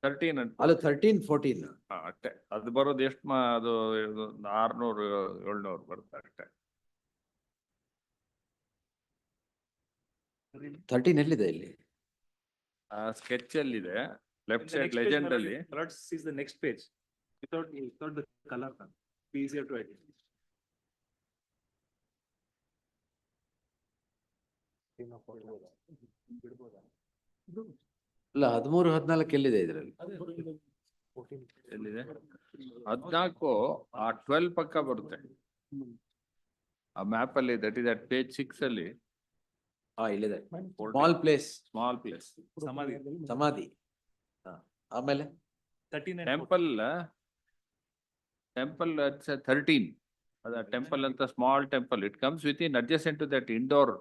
13 ಅಂತ ಅಲ್ಲ 13, 14. ಅಷ್ಟೇ. ಅದು ಬರೋದು ಎಷ್ಟು ಅದು 600, 700 ಬರುತ್ತೆ ಅಷ್ಟೇ. 13 ಎಲ್ಲಿದೆ ಇಲ್ಲಿ? ಆ ಸ್ಕೆಚ್ ಅಲ್ಲಿ ಇದೆ, left The side next page, legend my lord, ಅಲ್ಲಿ. Lord sees the next page. Without the color, be easier to identify. ಇಲ್ಲ 13, 14 ಎಲ್ಲಿದೆ ಇದ್ರಲ್ಲಿ? ಎಲ್ಲಿದೆ? 14 ಆ 12 ಪಕ್ಕ ಬರುತ್ತೆ ಆ ಮ್ಯಾಪ್ ಅಲ್ಲಿ. ದಟ್ ಇಸ್ ಅಟ್ ಪೇಜ್ 6 ಅಲ್ಲಿ. ಇಲ್ಲಿದೆ. Small place. Small place. ಸಮಾಧಿ. ಆಮೇಲೆ 13 and 14. ಟೆಂಪಲ್ 13. ಅದ ಟೆಂಪಲ್ ಅಂತ small temple. It comes with in adjacent to that indoor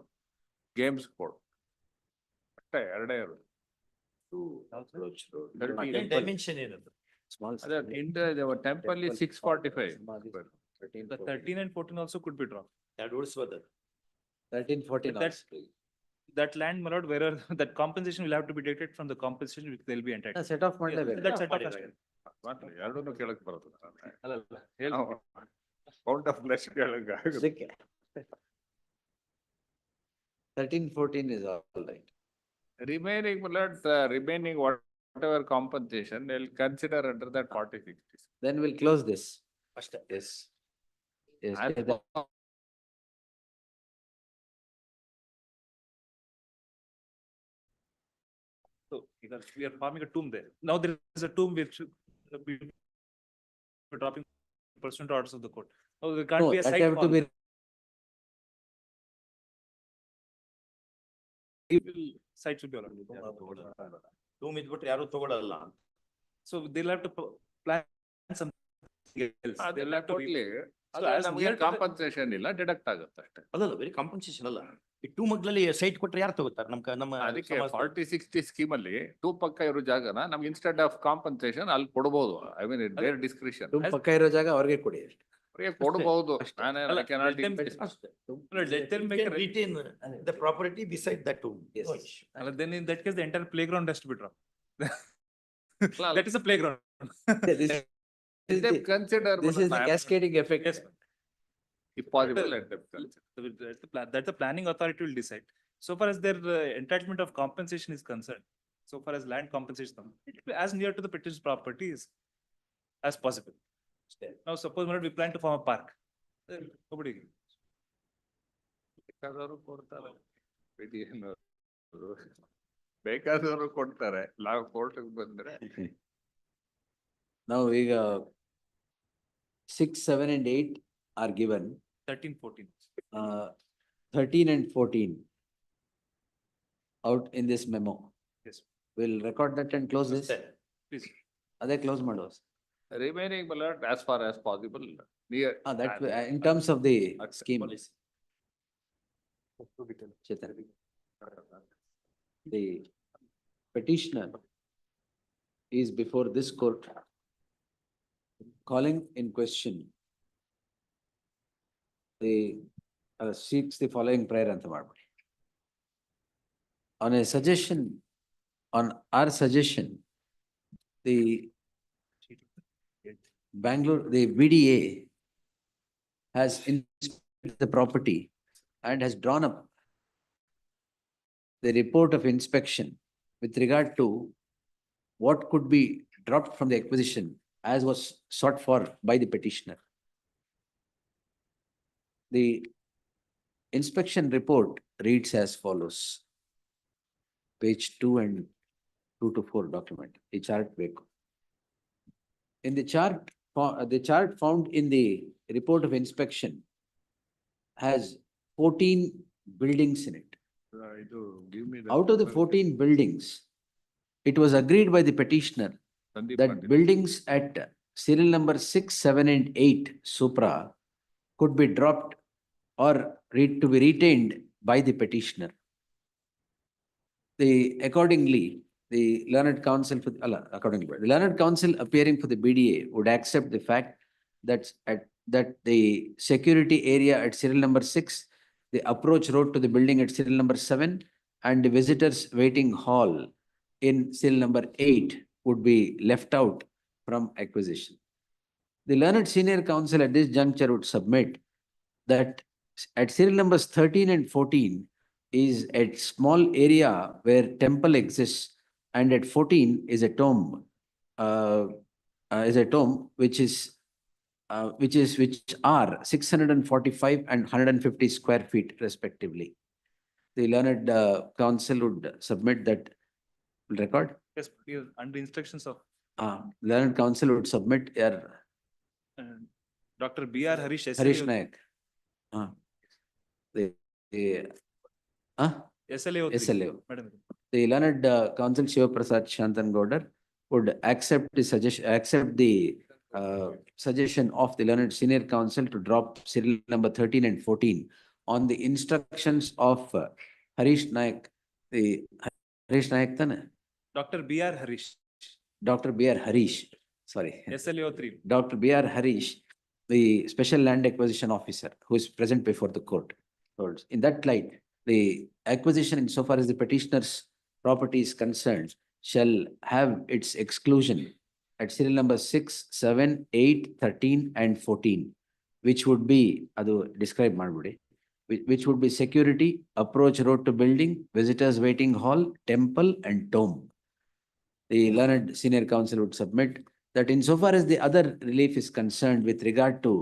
games court. ಅಷ್ಟೇ, ಎರಡೇ ಇರೋದು. ಡೈಮೆನ್ಷನ್ ಏನದು? Small. Temple is 645. The 13 and 14 also could be dropped. ಎರಡು ಉಳಿಸ್ಬೋದು. 13, 14. That's- That land, my lord, where that compensation will have to be deducted from the compensation which they'll be entitled. Set of ಮಾಡಲೇಬೇಕು. That set off has to- ಮಾಡ್ಲಿ, ಎರಡನ್ನೂ ಕೇಳಕ್ ಬರ್ತದೆ. ಅಲ್ಲಲ್ಲ, ಹೇಳಿ. Count of flesh ಕೇಳಕ್ ಆಗುತ್ತೆ. 13-14 is all right. Remaining, remaining whatever compensation, they'll consider under that 40/60. Then we'll close this. Yes. Yes. As Okay, then. So because we are forming a tomb there. Now there is a tomb which we're dropping pursuant to orders of the court. Now there can't No, be a that site have to call. be, Site should be allowed. Tomb ಇದ್ಬಿಟ್ರೆ ಯಾರು ತಗೊಳಲ್ಲ. So they'll have to plan something else. They'll have to Totally, as ನಮ್ಗೆ near to the- compensation ಇಲ್ಲ, deduct ಆಗುತ್ತೆ ಅಷ್ಟೇ. ಅಲ್ಲಲ್ಲ, ಬರೀ compensation ಅಲ್ಲ. ಈ ಟೂ ಮಗ್ಲಲ್ಲಿ ಸೈಟ್ ಕೊಟ್ರೆ ಯಾರು ತಗೋತಾರೆ? ನಮ್ಮ ಅದಕ್ಕೆ ಸಮಾಜದಲ್ಲಿ. 40/60 ಸ್ಕೀಮ್ ಅಲ್ಲಿ 2 ಪಕ್ಕ ಇರೋ ಜಾಗನ ನಮ್ಗೆ ಇನ್ಸ್ಟೆಡ್ ಆಫ್ ಕಾಂಪನ್ಸೇಷನ್ ಅಲ್ಲಿ ಕೊಡಬಹುದು. I mean their discretion. ತುಂಬ ಪಕ್ಕ ಇರೋ ಜಾಗ ಅವ್ರಿಗೆ ಕೊಡಿ ಅಷ್ಟೇ. ಕೊಡಬಹುದು. ಅಷ್ಟೇ. ಅಲ್ಲ, let them let them make a retain the property beside that tomb. Yes. No issue. then in that case the entire playground has to be dropped. That is a playground. Consider This is the cascading effect. Yes. if possible, let them consider. That the planning authority will decide. So far as their entitlement of compensation is concerned, so far as land compensation, it will be as near to the petition's property as possible. Now suppose we plan to form a park. Nobody. ಬೇಕಾದವರು ಕೊಡ್ತಾರೆ, ಬೇಕಾದವರು ಕೊಡ್ತಾರೆ. ನಾವು ಕೋರ್ಟ್ಗೆ ಬಂದ್ರೆ Now we 6, 7 and 8 are given. 13, 14. 13 and 14 out in this memo. Yes, We'll record that and close this. please. Aday close ಮಾಡುವ. remaining ballot as far as possible near. That in terms of the scheme. Policy. Chetan. The petitioner is before this court calling in question the seeks the following prayer ಅಂತ ಮಾಡ್ಬಿಡಿ. On a suggestion, on our suggestion, the Bangalore, the VDA has inspected the property and has drawn up the report of inspection with regard to what could be dropped from the acquisition as was sought for by the petitioner. The inspection report reads as follows. Page 2 and 2 to 4 document, the chart ಬೇಕು. In the chart found in the report of inspection has 14 buildings in it. ಇದು give me the. Out of the 14 buildings, it was agreed by the petitioner Sandeep that Pandit. buildings at serial number 6, 7 and 8 Supra could be dropped or to be retained by the petitioner. Accordingly, the learned counsel for, the learned counsel appearing for the BDA would accept the fact that the security area at serial number 6, the approach road to the building at serial number 7, and the visitors waiting hall in serial number 8 would be left out from acquisition. The learned senior counsel at this juncture would submit that at serial numbers 13 and 14 is a small area where temple exists, and at 14 is a tomb, which are 645 and 150 square feet respectively. The learned counsel would submit that. Will record? Yes, we are under instructions of Learned counsel would submit Dr. B.R. Harish. Harish Nayak. SLAO. SLAO. Madam. The learned counsel Shiva Prasad Shantan Gaudar would accept the suggestion of the learned senior counsel to drop serial number 13 and 14 on the instructions of Harish Nayak. Harish Nayak tana? Dr. B.R. Harish. Dr. B.R. Harish, sorry. SLAO 3. Dr. B.R. Harish, the special land acquisition officer who is present before the court. In that light, the acquisition insofar as the petitioner's property is concerned shall have its exclusion at serial number 6, 7, 8, 13 and 14, which would be, describe ಮಾಡ್ಬಿಡಿ, which would be security, approach road to building, visitors waiting hall, temple and tomb. The learned senior counsel would submit that insofar as the other relief is concerned with regard to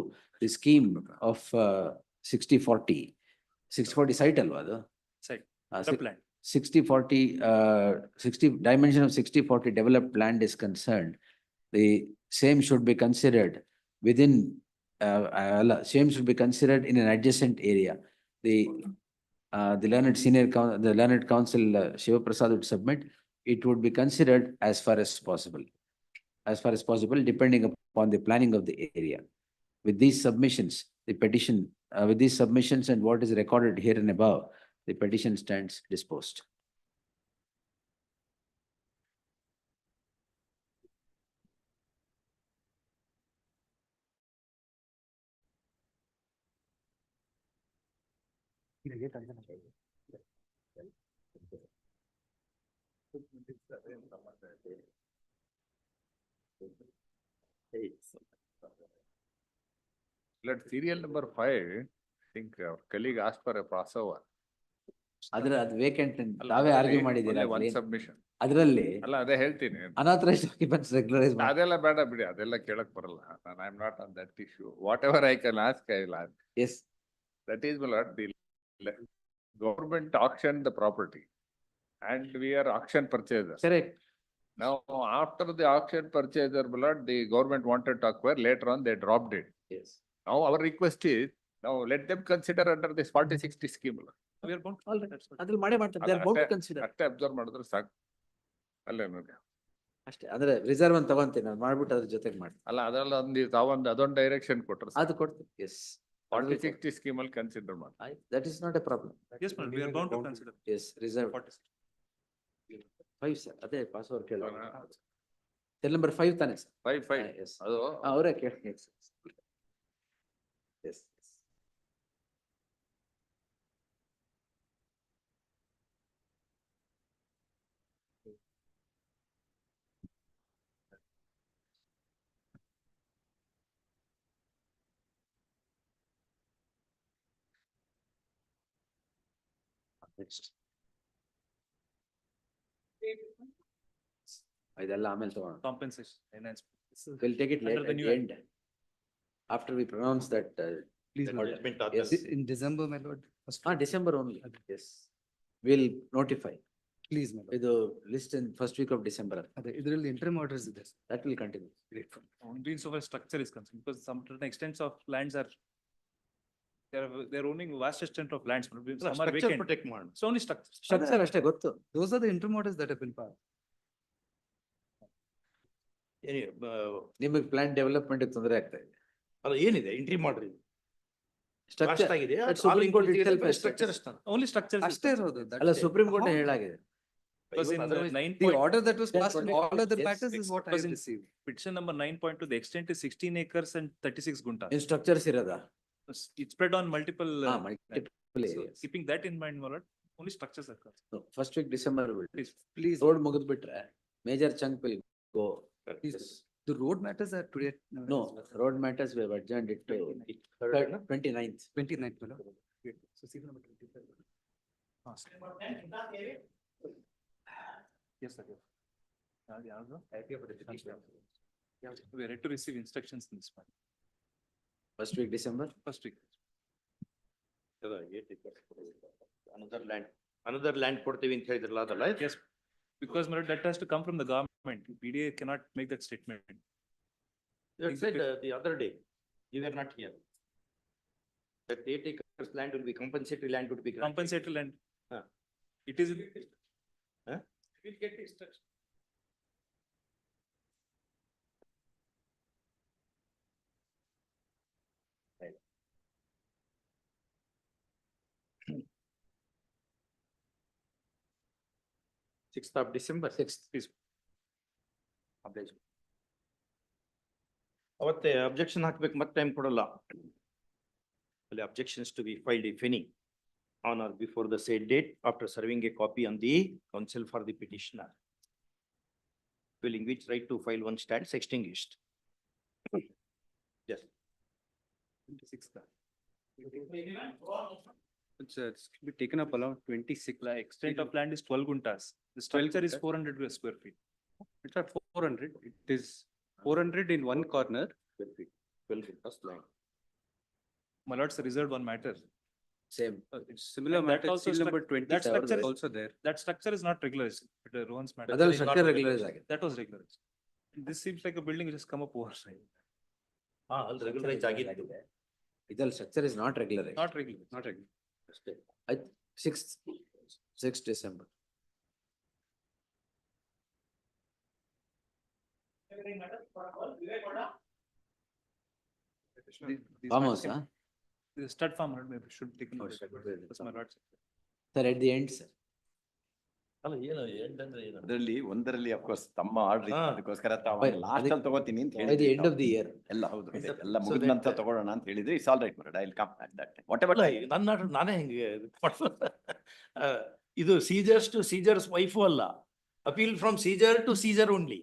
the scheme of 60-40, 60-40 site alva ಅದು? Site. Uh, The plan. 60-40, 60 dimension of 60-40 developed land is concerned, the same should be considered within, same should be considered in an adjacent area. The learned the learned counsel Shiva Prasad would submit, it would be considered as far as possible, depending upon the planning of the area. With these submissions, the petition, with these submissions and what is recorded here and above, the petition stands disposed. Let serial number 5, I think our colleague asked for a crossover. ಅದರ ಅದು vacant ಅಲ್ಲ, ತಾವೇ argue only ಮಾಡಿದ್ದೀರಾ one submission. ಅದರಲ್ಲಿ ಅಲ್ಲ ಅದೇ ಹೇಳ್ತೀನಿ. Unauthorised ಆಕ್ಯುಪೆಂಟ್ಸ್ regularise ಮಾಡಿ. ಅದೆಲ್ಲ ಬೇಡ ಬಿಡಿ, ಅದೆಲ್ಲ ಕೇಳಕ್ ಬರಲ್ಲ. I am not on that issue. Whatever I can ask I will ask. Yes, That is my lord, the government auctioned the property and we are auction purchasers. Correct. Now, after the auction purchaser, my lord, the government wanted to acquire, later on they dropped it. Yes, Now our request is, now let them consider under this 40-60 scheme. my lord. We are bound. ಅದ್ರಲ್ಲಿ ಮಾಡೇ ಮಾಡ್ತಾರೆ, they are bound to consider. ಅಷ್ಟೇ observe ಮಾಡಿದ್ರೆ ಸಾಕು. ಅಲ್ಲೇ ನೋಡಿ. ಅಷ್ಟೇ, ಅಂದ್ರೆ ರಿಸರ್ವ್ ಅಂತ ತಗೊಂತೀನಿ ನಾನು, ಮಾಡ್ಬಿಟ್ಟು ಅದ್ರ ಜೊತೆಗೆ ಮಾಡಿ. ಅಲ್ಲ ಅದೆಲ್ಲ ತಾವೊಂದು ಅದೊಂದು ಡೈರೆಕ್ಷನ್ ಕೊಟ್ರೆ ಅದು ಕೊಡ್ತೀನಿ. ಎಸ್, 40-60 scheme ಅಲ್ಲಿ ಕನ್ಸಿಡರ್ ಮಾಡಿ. That is not a problem. Yes, madam, we are bound to consider. Yes, reserve 5 sir, ಅದೇ ಪಾಸ್ ಓವರ್ ಕೇಳ. ಸೆಲ್ ನಂಬರ್ 5 ತಾನೆ ಸರ್? 5 ಎಸ್, ಅದು ಅವರೇ ಕೇಳಿ. ಎಸ್, ನೆಕ್ಸ್ಟ್ ಇದೆಲ್ಲ ಆಮೇಲೆ ತಗೋಣ. Compensation, enhancement. We'll take it Under later the at new the act. end. After we pronounce that. Please, my lord. Yes, In December, my lord. December only. Yes. We'll notify. Please, my lord. ಇದು list in first week of December. ಅದೇ ಇದರಲ್ಲಿ interim orders ಇದೆ. That will continue. Only insofar as structure is concerned, because some certain extents of lands are, they're owning vast extent of lands. Some are vacant. Protect ಮಾಡೋಣ. So only structure. Structure ಅಷ್ಟೇ ಗೊತ್ತು. Those are the interim orders that have been passed. ನಿಮಗೆ plan development ತೊಂದರೆ ಆಗ್ತಾ ಇದೆ. ಅಲ್ಲ ಏನಿದೆ entry ಮಾಡ್ರಿ. Structure ಆಗಿದೆ. that Supreme Court itself has structure ಅಷ್ಟೇ. Only structures. is ಅಷ್ಟೇ concerned. ಇರೋದು. ಅಲ್ಲ, ಸುಪ್ರೀಂ ಕೋರ್ಟ್ ಹೇಳಾಗಿದೆ. Because in the 9 The point, order that was passed in all other Yes, matters is what I because have in received. petition number 9.2, the extent is 16 acres and 36 gunta. In structures ಇರೋದಾ? It's spread on multiple. Multiple So areas. keeping that in mind, my lord, only structures are concerned. First week December Please, road ಮುಗಿದ್ಬಿಟ್ರೆ major chunk will go. please. The road matters are today. No, road matters we have adjourned it to 29th. 29th, my lord. So see number 25. Yes, sir. We are ready to receive instructions in this one. First week December. First week. Another land ಕೊಡ್ತೀವಿ ಅಂತ ಹೇಳಿದ್ರಲ್ಲ ಅದಲ್ಲ. Yes, because my lord, that has to come from the government. PDA cannot make that statement. You had said the other day, you were not here. That 8 acres land will be compensatory land would be granted. Compensatory land. Huh. It is. Huh? We'll get the instruction. Sixth of December. 6th. Please. ಅವತ್ತೆ objection ಹಾಕ್ಬೇಕು, ಮತ್ತೆ time ಕೊಡಲ್ಲ. ಅಲ್ಲಿ objections to be filed if any on or before the said date after serving a copy on the counsel for the petitioner. dwelling which right to file one stands extinguished. Yes. 26. It's be taken up around 26. Extent of land is 12 guntas. The structure is 400 square feet. It's not 400. It is 400 in one corner. 12 acres land. My lords, reserved on matter. Same. It's similar And that matter, also seal struc- number that 27 structure is is- also there. That structure is not regularized. It Rohan's matter. Adal That is not structure regularized. regularize ಆಗಿದೆ. That was regularized. This seems like a building which has come up overside. Regularize ಆಗಿತ್ತು. Idal structure is not regular. Not regular. Not regular. Sixth December. These Farmers, matters- huh? The stud farmer maybe should take. Oh, note. should be there. That's my lords. Sir, at the end, sir. ಅಲ್ಲ ಏನು ಎಂಟಂದ್ರೆ ಏನು? ಅದರಲ್ಲಿ ಒಂದರಲ್ಲಿ of course ತಮ್ಮ order ಹಾ. ಅದಕ್ಕೋಸ್ಕರ ತಾವು By- last ಅಲ್ಲಿ ತಗೋತೀನಿ ಅಂತ By the ಹೇಳಿದ್ರಿ end of the year. ಎಲ್ಲ ಹೌದು ಅದೇ, So- ಎಲ್ಲ so ಮುಗಿದ that- ನಂತರ ತಗೊಳ್ಳೋಣ ಅಂತ ಹೇಳಿದ್ರಿ. ಇಟ್ಸ್ ಆಲ್ ರೈಟ್ ಮರಡ್ I will come at that whatever ಅಲ್ಲ, ನಾನೇ ಹೆಂಗೆ ಇದು ಸೀಜರ್ಸ್ ಟು ಸೀಜರ್ಸ್ ವೈಫು ಅಲ್ಲ, appeal from Caesar to Caesar only.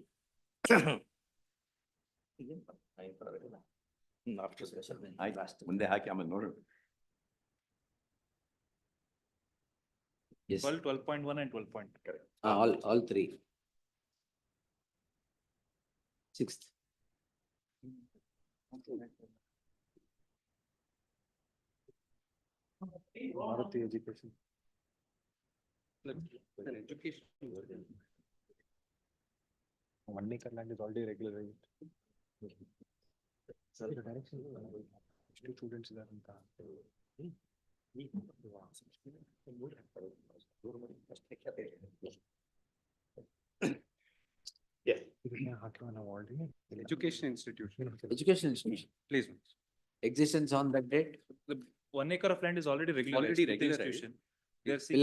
ಆಯ್ತು ಮುಂದೆ ಹಾಕಿ ಆಮೇಲೆ ನೋಡೋಣ. Yes. 12, 12.1 and 12. All three. Sixth. Bharati education. Education. 1 acre land is already regularized. Two students there ಅಂತ. ಇದನ್ನ ಹಾಕಿವ ನಾವು already. Education institution. Education institution. Please. Existence on that date. The 1 acre of land is already regularized. Already with the regularized. institution. They are seeking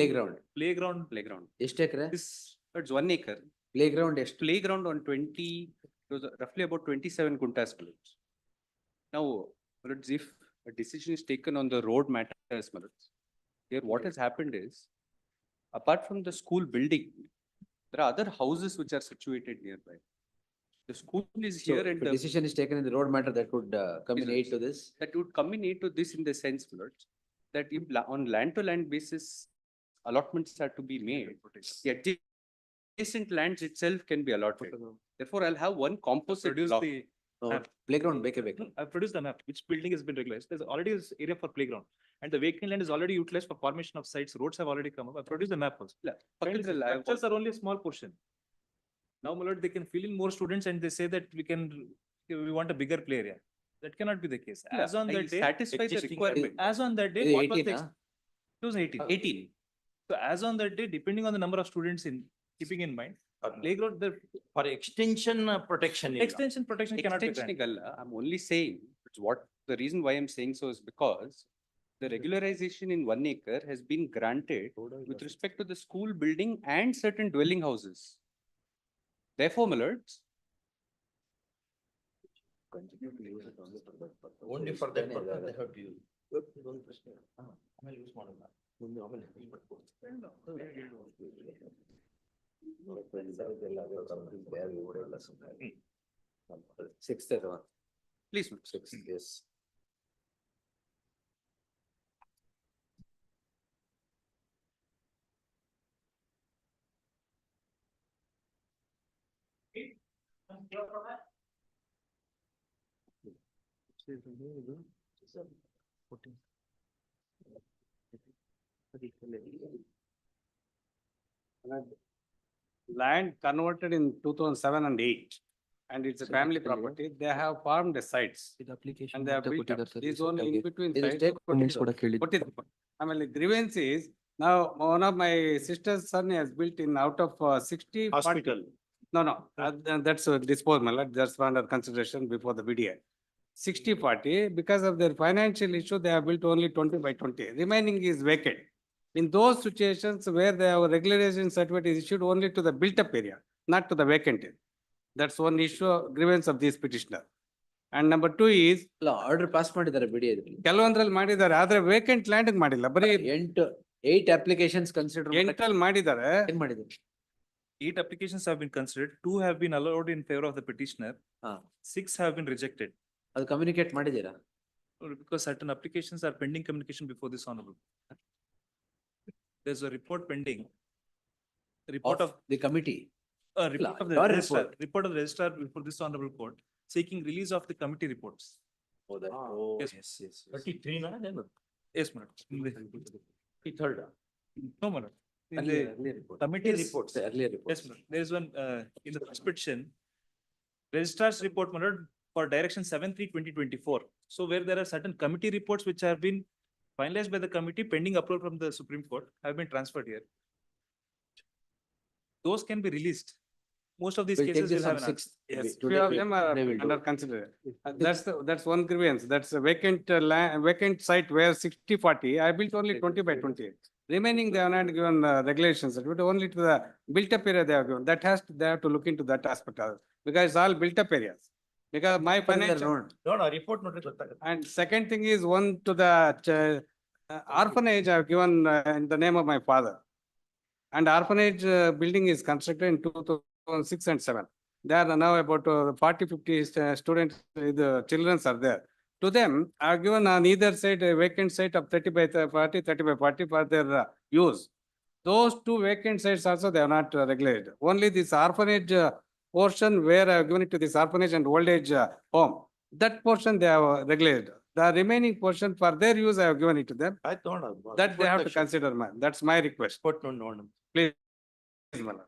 Playground. Playground. ಎಷ್ಟು ಎಕರೆ? This, it's 1 acre. Playground ಎಷ್ಟು? Playground on 20, it was roughly about 27 guntas. Now, Malads, if a decision is taken on the road matters, Malads, here what has happened is, apart from the school building, there are other houses which are situated nearby. The school is So, here if and a decision is taken in the road matter, that would come in Yes, aid to this. that would come in aid to this in the sense, Malads, that if on land to land basis, allotments are to be made, the adjacent lands itself can be allotted. Therefore, I'll have one composite Produce block. the, No, Map. playground ಬೇಕೇ ಬೇಕು. I've produced the map, which building has been regularized. There's already this area for playground. And the vacant land is already utilized for formation of sites. Roads have already come up. I've produced the map also. ಪಕ್ಕದಲ್ಲಿ I have Structures are only a small portion. Now, my lord, they can fill in more students and they say that we want a bigger play area. That cannot be the case. As on that day, Satisfy the existing requirement. as on that day, ಇದು what was 18 the, ಆ? it was 18. 18. So as on that day, depending on the number of students in, keeping in mind, playground, the for extension protection extension protection cannot be Extension granted. igalla, I'm only saying, it's what, the reason why I'm saying so is because the regularization in 1 acre has been granted with respect to the school building and certain dwelling houses. Therefore, my lords, only for that purpose they have to use. ಇದೊಂದು ಪ್ರಶ್ನೆ. ಆಮೇಲೆ use ಮಾಡಲ್ಲ. ಮುಂದೆ ಆಮೇಲೆ use ಮಾಡ್ಬೋದು. Sixth is one. please, ma'am. Sixth, yes. Land converted in 2007 and 8, and it's a family property. They have farmed the sites and they have built up. This one in between ಇದು sites. take ಕೊಟ್ಟಿದ್ದು. ಆಮೇಲೆ grievance is, now one of my sister's son has built in out of 60. 40 hospital. No, that's a disposal, that's under consideration before the VDA. 60-40, because of their financial issue, they have built only 20/20, remaining is vacant. In those situations where they have regularization certificate is issued only to the built up area, not to the vacant area. That's one issue, grievance of this petitioner. And number 2 is, ಇಲ್ಲ order pass ಮಾಡಿದ್ದಾರೆ ಬಿಡಿ ಇದ್ರಲ್ಲಿ. ಕೆಲವೊಂದ್ರಲ್ಲಿ ಮಾಡಿದ್ದಾರೆ, ಆದ್ರೆ vacant land ಮಾಡಿಲ್ಲ, ಬರೀ 8 applications consider. 8 ಮಾಡಿದ್ದಾರೆ. ಏನ್ ಮಾಡಿದ್ರು? 8 applications have been considered, 2 have been allowed in favor of the petitioner, ಹಾ, 6 have been rejected. ಅದು ಕಮ್ಯುನಿಕೇಟ್ ಮಾಡಿದ್ದೀರಾ? Because certain applications are pending communication before this honorable. There's a report pending. Report of, The committee. report of the your registrar, report. report of the registrar before this honorable court, seeking release of the committee reports. Yes. yes. 33 na then? Yes, madam. Third. No, madam. In Earlier the report. committee reports. Earlier reports. Yes, madam. There is one, in the first petition, registrar's report, madam, for direction 7/3/2024. So where there are certain committee reports which have been finalized by the committee pending approval from the Supreme Court have been transferred here. Those can be released. Most of these We'll take cases will this have on an answer. 6th. Yes. Few of them are they will do under it. consideration. That's one grievance. That's a vacant site where 60/40. I built only 20/20. Remaining, they have not given regulations, but only to the built-up area they have given. They have to look into that aspect of it, because it's all built-up areas. Because my financial. No, report notice ಗೊತ್ತಾಗುತ್ತೆ. And second thing is one to the orphanage I have given in the name of my father. And orphanage building is constructed in 2006 and 7. There are now about 40-50 students, the children are there. To them, I have given on either side a vacant site of 30/40, 30/40 for their use. Those 2 vacant sites also they are not regulated. Only this orphanage portion where I have given it to this orphanage and old age home, that portion they have regulated. The remaining portion for their use, I have given it to them. ಆಯ್ತು ನೋಡೋಣ. That they have to consider, man. That's my request. Report ನೋಡೋಣ. Please. Madam.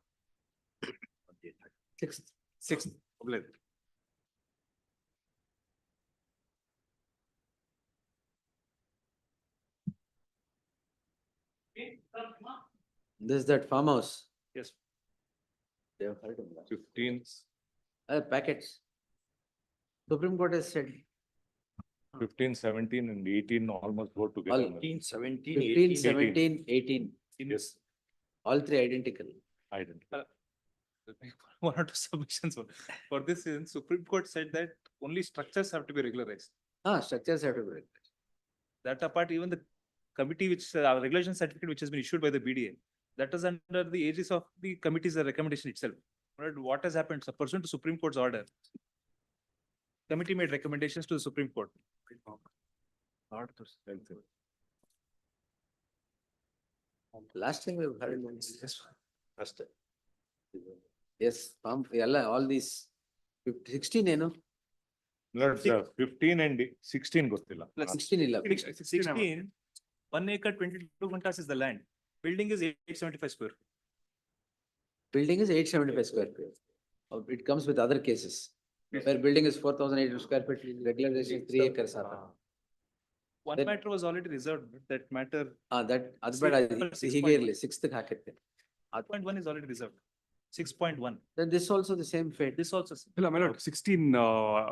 Sixth. This is that farmhouse. Yes. They have heard of that. 15, Packets. Supreme Court has said 15, 17 and 18 almost go together. all madam. 15, 17, 15, 18. 17, 18, Yes, all 3 identical. I didn't. One or two submissions. For this, Supreme Court said that only structures have to be regularized. Structures have to be regulated. That apart, even the committee which, regulation certificate which has been issued by the BDA, that is under the aegis of the committee's recommendation itself. But what has happened, so pursuant to Supreme Court's order, committee made recommendations to the Supreme Court. Last time we've heard. First. Yes, all these 16 ಏನು? Let's 15 and 16 ಗೊತ್ತಿಲ್ಲ. 16 ಇಲ್ಲ. 16, 1 acre 22 gunters is the land. Building is 875 square. Building is 875 square feet. It comes with other cases. Where building is 4,800 square feet, regularization is 3 acres. One Then- matter was already reserved, that matter, ಅದು ಬೇಡ, ಹೀಗೆ ಇರ್ಲಿ, 6th ಹಾಕಿರ್ತೀನಿ. 6.1 is already reserved. 6.1, Then this also the same fate. this also. ಇಲ್ಲ, my lord, 16,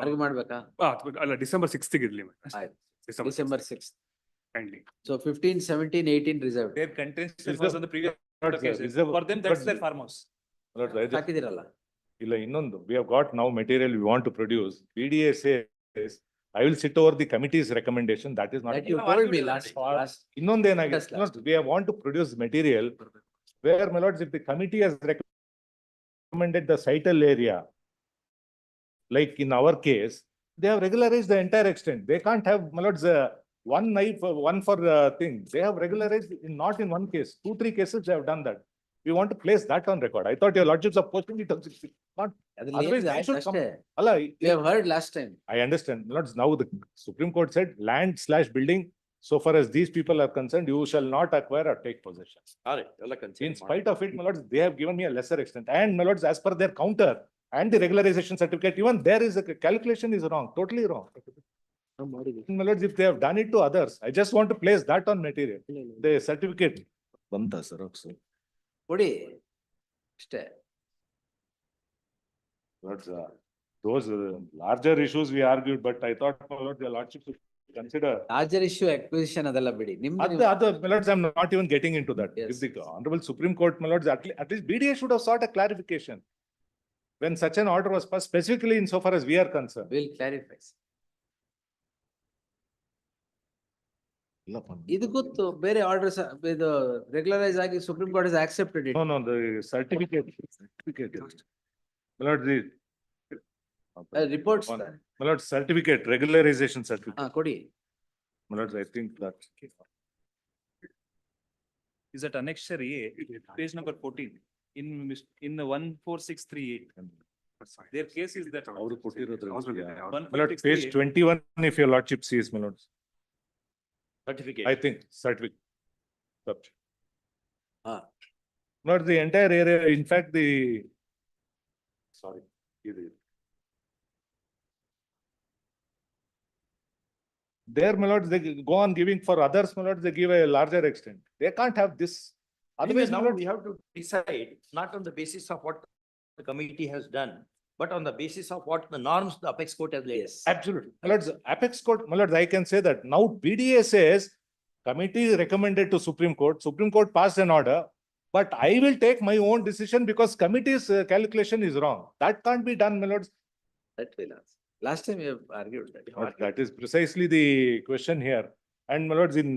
ಅರ್ಗ ಮಾಡ್ಬೇಕಾ? ಅಲ್ಲ, December 6th ಇರ್ಲಿ. ಆಯ್ತು. December December 6th. kindly. So 15, 17, 18 reserved. Their contention was on the previous cases. reserve- For them, that's but- their farmhouse. Lord, I just- ಹಾಕಿದಿರಲ್ಲ. ಇಲ್ಲ ಇನ್ನೊಂದು, we have got now material we want to produce. BDA says, I will sit over the committee's recommendation, that is not. That you told me last. ಇನ್ನೊಂದೇನಾಗಿದೆ, Just last. we have want to produce material where, my lords, if the committee has recommended the cital area, like in our case, they have regularized the entire extent. They can't have, my lords, one knife, one for thing. They have regularized not in one case, 2-3 cases they have done that. We want to place that on record. I thought your lordships are posting it on 16. Not, ಅದ್ರಲ್ಲಿ otherwise ಏನಿದೆ they should ಆಯ್ತು come. ಅಷ್ಟೇ. Allah, We have heard last time. I understand. Lords, now the Supreme Court said land/building, so far as these people are concerned, you shall not acquire or take possession. In spite of it, my lords, they have given me a lesser extent. And my lords, as per their counter and the regularization certificate, even there is a calculation is wrong, totally wrong. My lords, if they have done it to others, I just want to place that on material, the certificate. Banta, sir. ಕೊಡಿ ಅಷ್ಟೇ. Lords, those larger issues we argued, but I thought, my lords, your lordship should consider. Larger issue acquisition ಅದೆಲ್ಲ ಬಿಡಿ. ನಿಮ್ದು Other, my lords, I'm not even getting into that. Yes. If the Honorable Supreme Court, my lords, at least BDA should have sought a clarification. When such an order was passed, specifically insofar as we are concerned. will clarify. ಇದು ಗೊತ್ತು ಬೇರೆ orders ಇದು regularise ಆಗಿ supreme court has accepted it. No, the certificate. My lord, the. Reports. My lord, certificate, regularization certificate. ಕೊಡಿ. My lord, I think that. Is that annexure A, page number 14, in the 14638. Their case is that. ಅವ್ರು ಕೊಟ್ಟಿರೋದ್ರಲ್ಲಿ. One My lord, fifty page three. 21, if your lordship sees, my lord, Certificate. I think certificate. Subject. Ah. Not the entire area, in fact, the. Sorry. There, my lords, they go on giving for others, my lords, they give a larger extent. They can't have this. Otherwise, Otherwise, my now lord, we have to decide, not on the basis of what the committee has done, but on the basis of what the norms the apex court has laid. Yes. absolutely. My lords, apex court, my lords, I can say that now BDA says committee recommended to Supreme Court passed an order, but I will take my own decision because committee's calculation is wrong. That can't be done, my lords. That will answer. Last time we have argued that. But that is precisely the question here. And my lords, in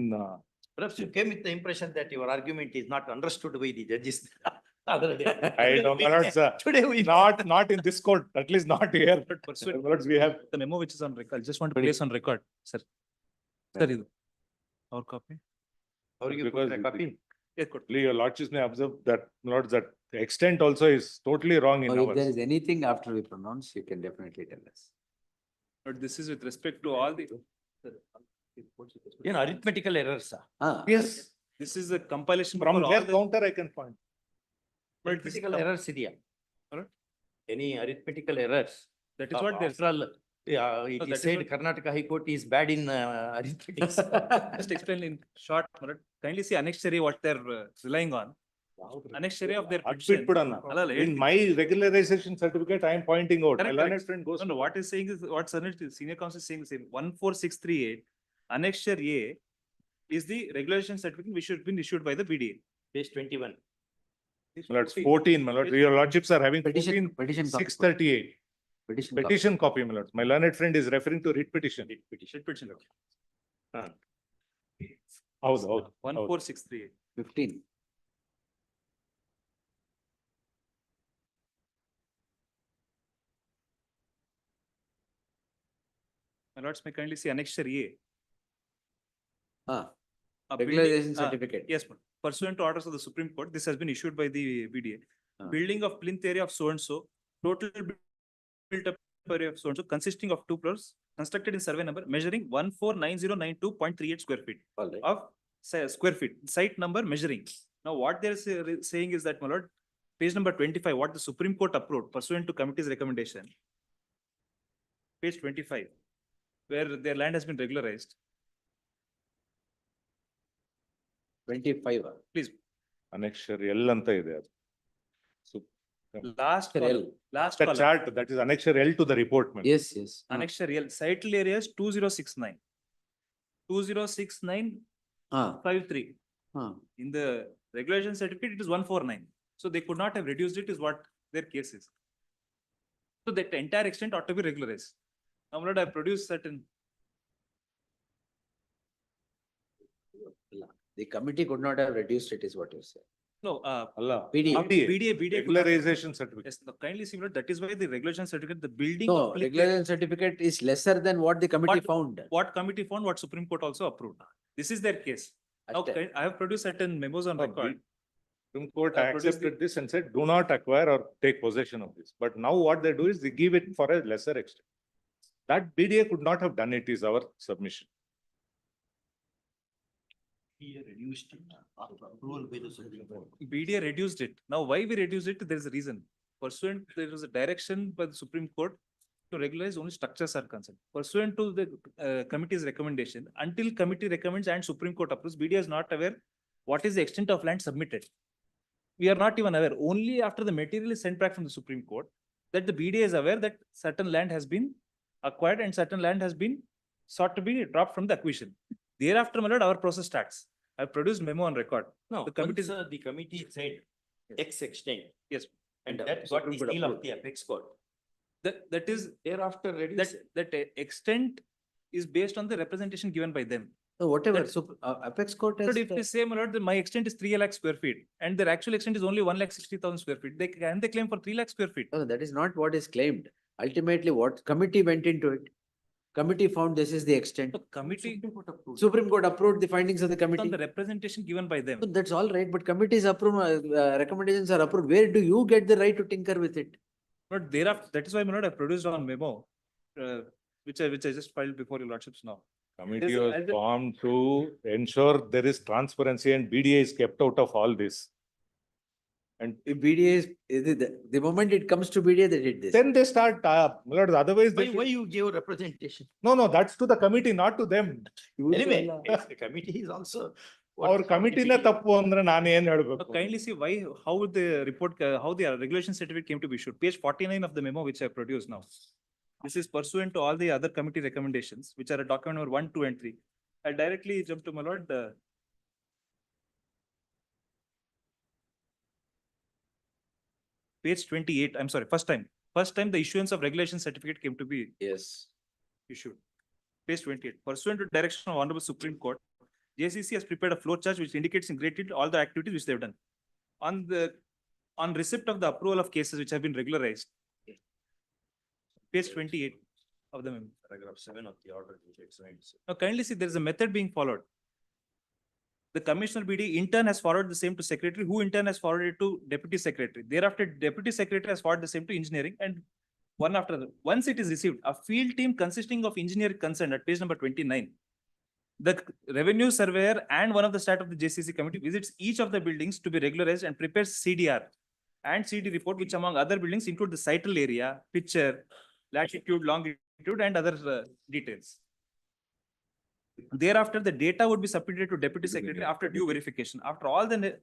Perhaps you came with the impression that your argument is not understood by the judges. Other day. I don't, my lords, Today we. not in this court, at least not here. Pursuant My lords, we have. the memo which is on record, I just want to place on record, sir. Sir, idu. Our copy? ಅವ್ರಿಗೆ Because ಕೊಟ್ರೆ copy? Yes, good. Your lordships may observe that, my lords, that the extent also is totally wrong in Or if there ours. is anything after we pronounce, you can definitely tell us. But this is with respect to all the. ಏನು arithmetical errors. Yes, This is a compilation from for all their the. counter I can point. Arithmetical errors ಇದೆಯಾ? Alright. Any arithmetical errors? That is what they're. After all, it No, that is is said what- Karnataka High Court is bad in arithmetics. Just explain in short, Marat. Kindly see annexure A, what they're relying on. Annexure A of their Adbit petition. pudana. ಅಲ್ಲ, ಅಲ್ಲ, In my regularization certificate, I am pointing out. My Correct, learned correct. friend goes. No, no, what is saying is, what senior counsel is saying the same, 14638, annexure A is the regulation certificate which should have been issued by the BDA. Page 21. My lords, 14, my lord, your lordships are having Petition, 14, petition. copy. 638. Petition. copy. Petition copy, my lords. My learned friend is referring to writ petition. Petition. How's, 14638. 15. My lords may kindly see annexure A. Ah, A building- regularization ah, certificate. Yes, ma'am. Pursuant to orders of the Supreme Court, this has been issued by the BDA. Ah. Building of plinth area of so and so, total built up area of so and so, consisting of 2 floors, constructed in survey number, measuring 149092.38 square feet All right. of square feet, site number measuring. Now, what they're saying is that, my lord, page number 25, what the Supreme Court approved pursuant to committee's recommendation. Page 25, where their land has been regularized. 25. Please, annexure L anta ide ಅದು. So, last L. column, last the column, chart, that is annexure L to the report, man. Yes, yes. annexure L, site area is 2069. 206953. Ah, In the regulation certificate, it is 149. So they could not have reduced it, is what their case is. So that entire extent ought to be regularized. Now, my lord, I produced certain. the committee could not have reduced it, is what you say. No, Allah. BDA. BDA. Regularization certificate. Yes, no, kindly see, my lord, that is why the regulation certificate, the building. No, of plinth area- regularization certificate is lesser than what the committee What- found. What committee found, what Supreme Court also approved. This is their case. Now, ಅಷ್ಟೇ. I have produced certain memos on Oh, record. Supreme Court I produced accepted this and said, do not acquire or take possession of this. But now what they do is they give it for a lesser extent. That BDA could not have done it, is our submission. Reduced approval by the Supreme Court. BDA reduced it. Now, why we reduced it, there is a reason. Pursuant, there was a direction by the Supreme Court to regularize only structures are concerned. Pursuant to the committee's recommendation, until committee recommends and Supreme Court approves, BDA is not aware what is the extent of land submitted. We are not even aware. Only after the material is sent back from the Supreme Court, that the BDA is aware that certain land has been acquired and certain land has been sought to be dropped from the acquisition. Thereafter, my lord, our process starts. I produced memo on record. No, The committee- once, the committee said X extent. Yes. And that got the seal of the apex court. That is, Thereafter, that extent is based on the representation given by them. So whatever, That- so apex court has. But if they say, my lord, that my extent is 3 lakh square feet and their actual extent is only 1,60,000 square feet, they claim for 3 lakh square feet? No, that is not what is claimed. Ultimately, what committee went into it? Committee found this is the extent. The committee Supreme Court approved the findings of the on committee. the representation given by them. So that's all right, but committees approve, recommendations are approved. Where do you get the right to tinker with it? But thereafter, that is why, my lord, I produced on memo, which I just filed before your lordships now. Committee Yes, was as a- formed to ensure there is transparency and BDA is kept out of all this. And If BDA is, the moment it comes to BDA, they did this. then they start, my lord, otherwise they Why should- you give representation? No, that's to the committee, not to them. Anyway, the committee is also. what- Our committee na tappu andre naan ಏನ್ Now ಹೇಳ್ಬೇಕು? kindly see how the report, how the regulation certificate came to be issued. Page 49 of the memo which I produced now. This is pursuant to all the other committee recommendations, which are a document number 1, 2, and 3. I'll directly jump to, my lord, page 28, I'm sorry, first time the issuance of regulation certificate came to be Yes. issued. Page 28, pursuant to direction of Honorable Supreme Court, JCC has prepared a flow chart which indicates in great detail all the activities which they've done. On receipt of the approval of cases which have been regularized. Page 28 of the memo. Paragraph 7 of the order which explains. Now kindly see, there is a method being followed. The Commissioner BD in turn has forwarded the same to Secretary, who in turn has forwarded it to Deputy Secretary. Thereafter, Deputy Secretary has forwarded the same to Engineering, and one after the, once it is received, a field team consisting of engineer concerned at page number 29. The revenue surveyor and one of the staff of the JCC committee visits each of the buildings to be regularized and prepares CDR and CD report, which among other buildings include the sital area, picture, latitude, longitude, and other details. Thereafter, the data would be submitted to Deputy Secretary after due verification. After all the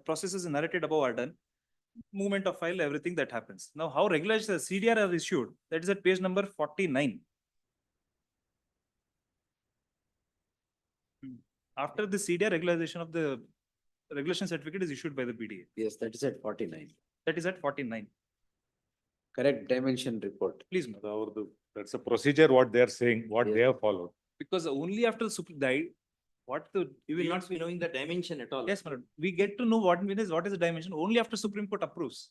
processes narrated above are done, movement of file, everything that happens. Now, how regularized the CDR are issued, that is at page number 49. After the CDR, regularization of the regulation certificate is issued by the BDA. Yes, that is at 49. That is at 49. Correct dimension report. Please, ma'am. That's a procedure what they are saying, what they have followed. Because only after the You will not be knowing the dimension at all. yes, madam, we get to know what is the dimension only after Supreme Court approves.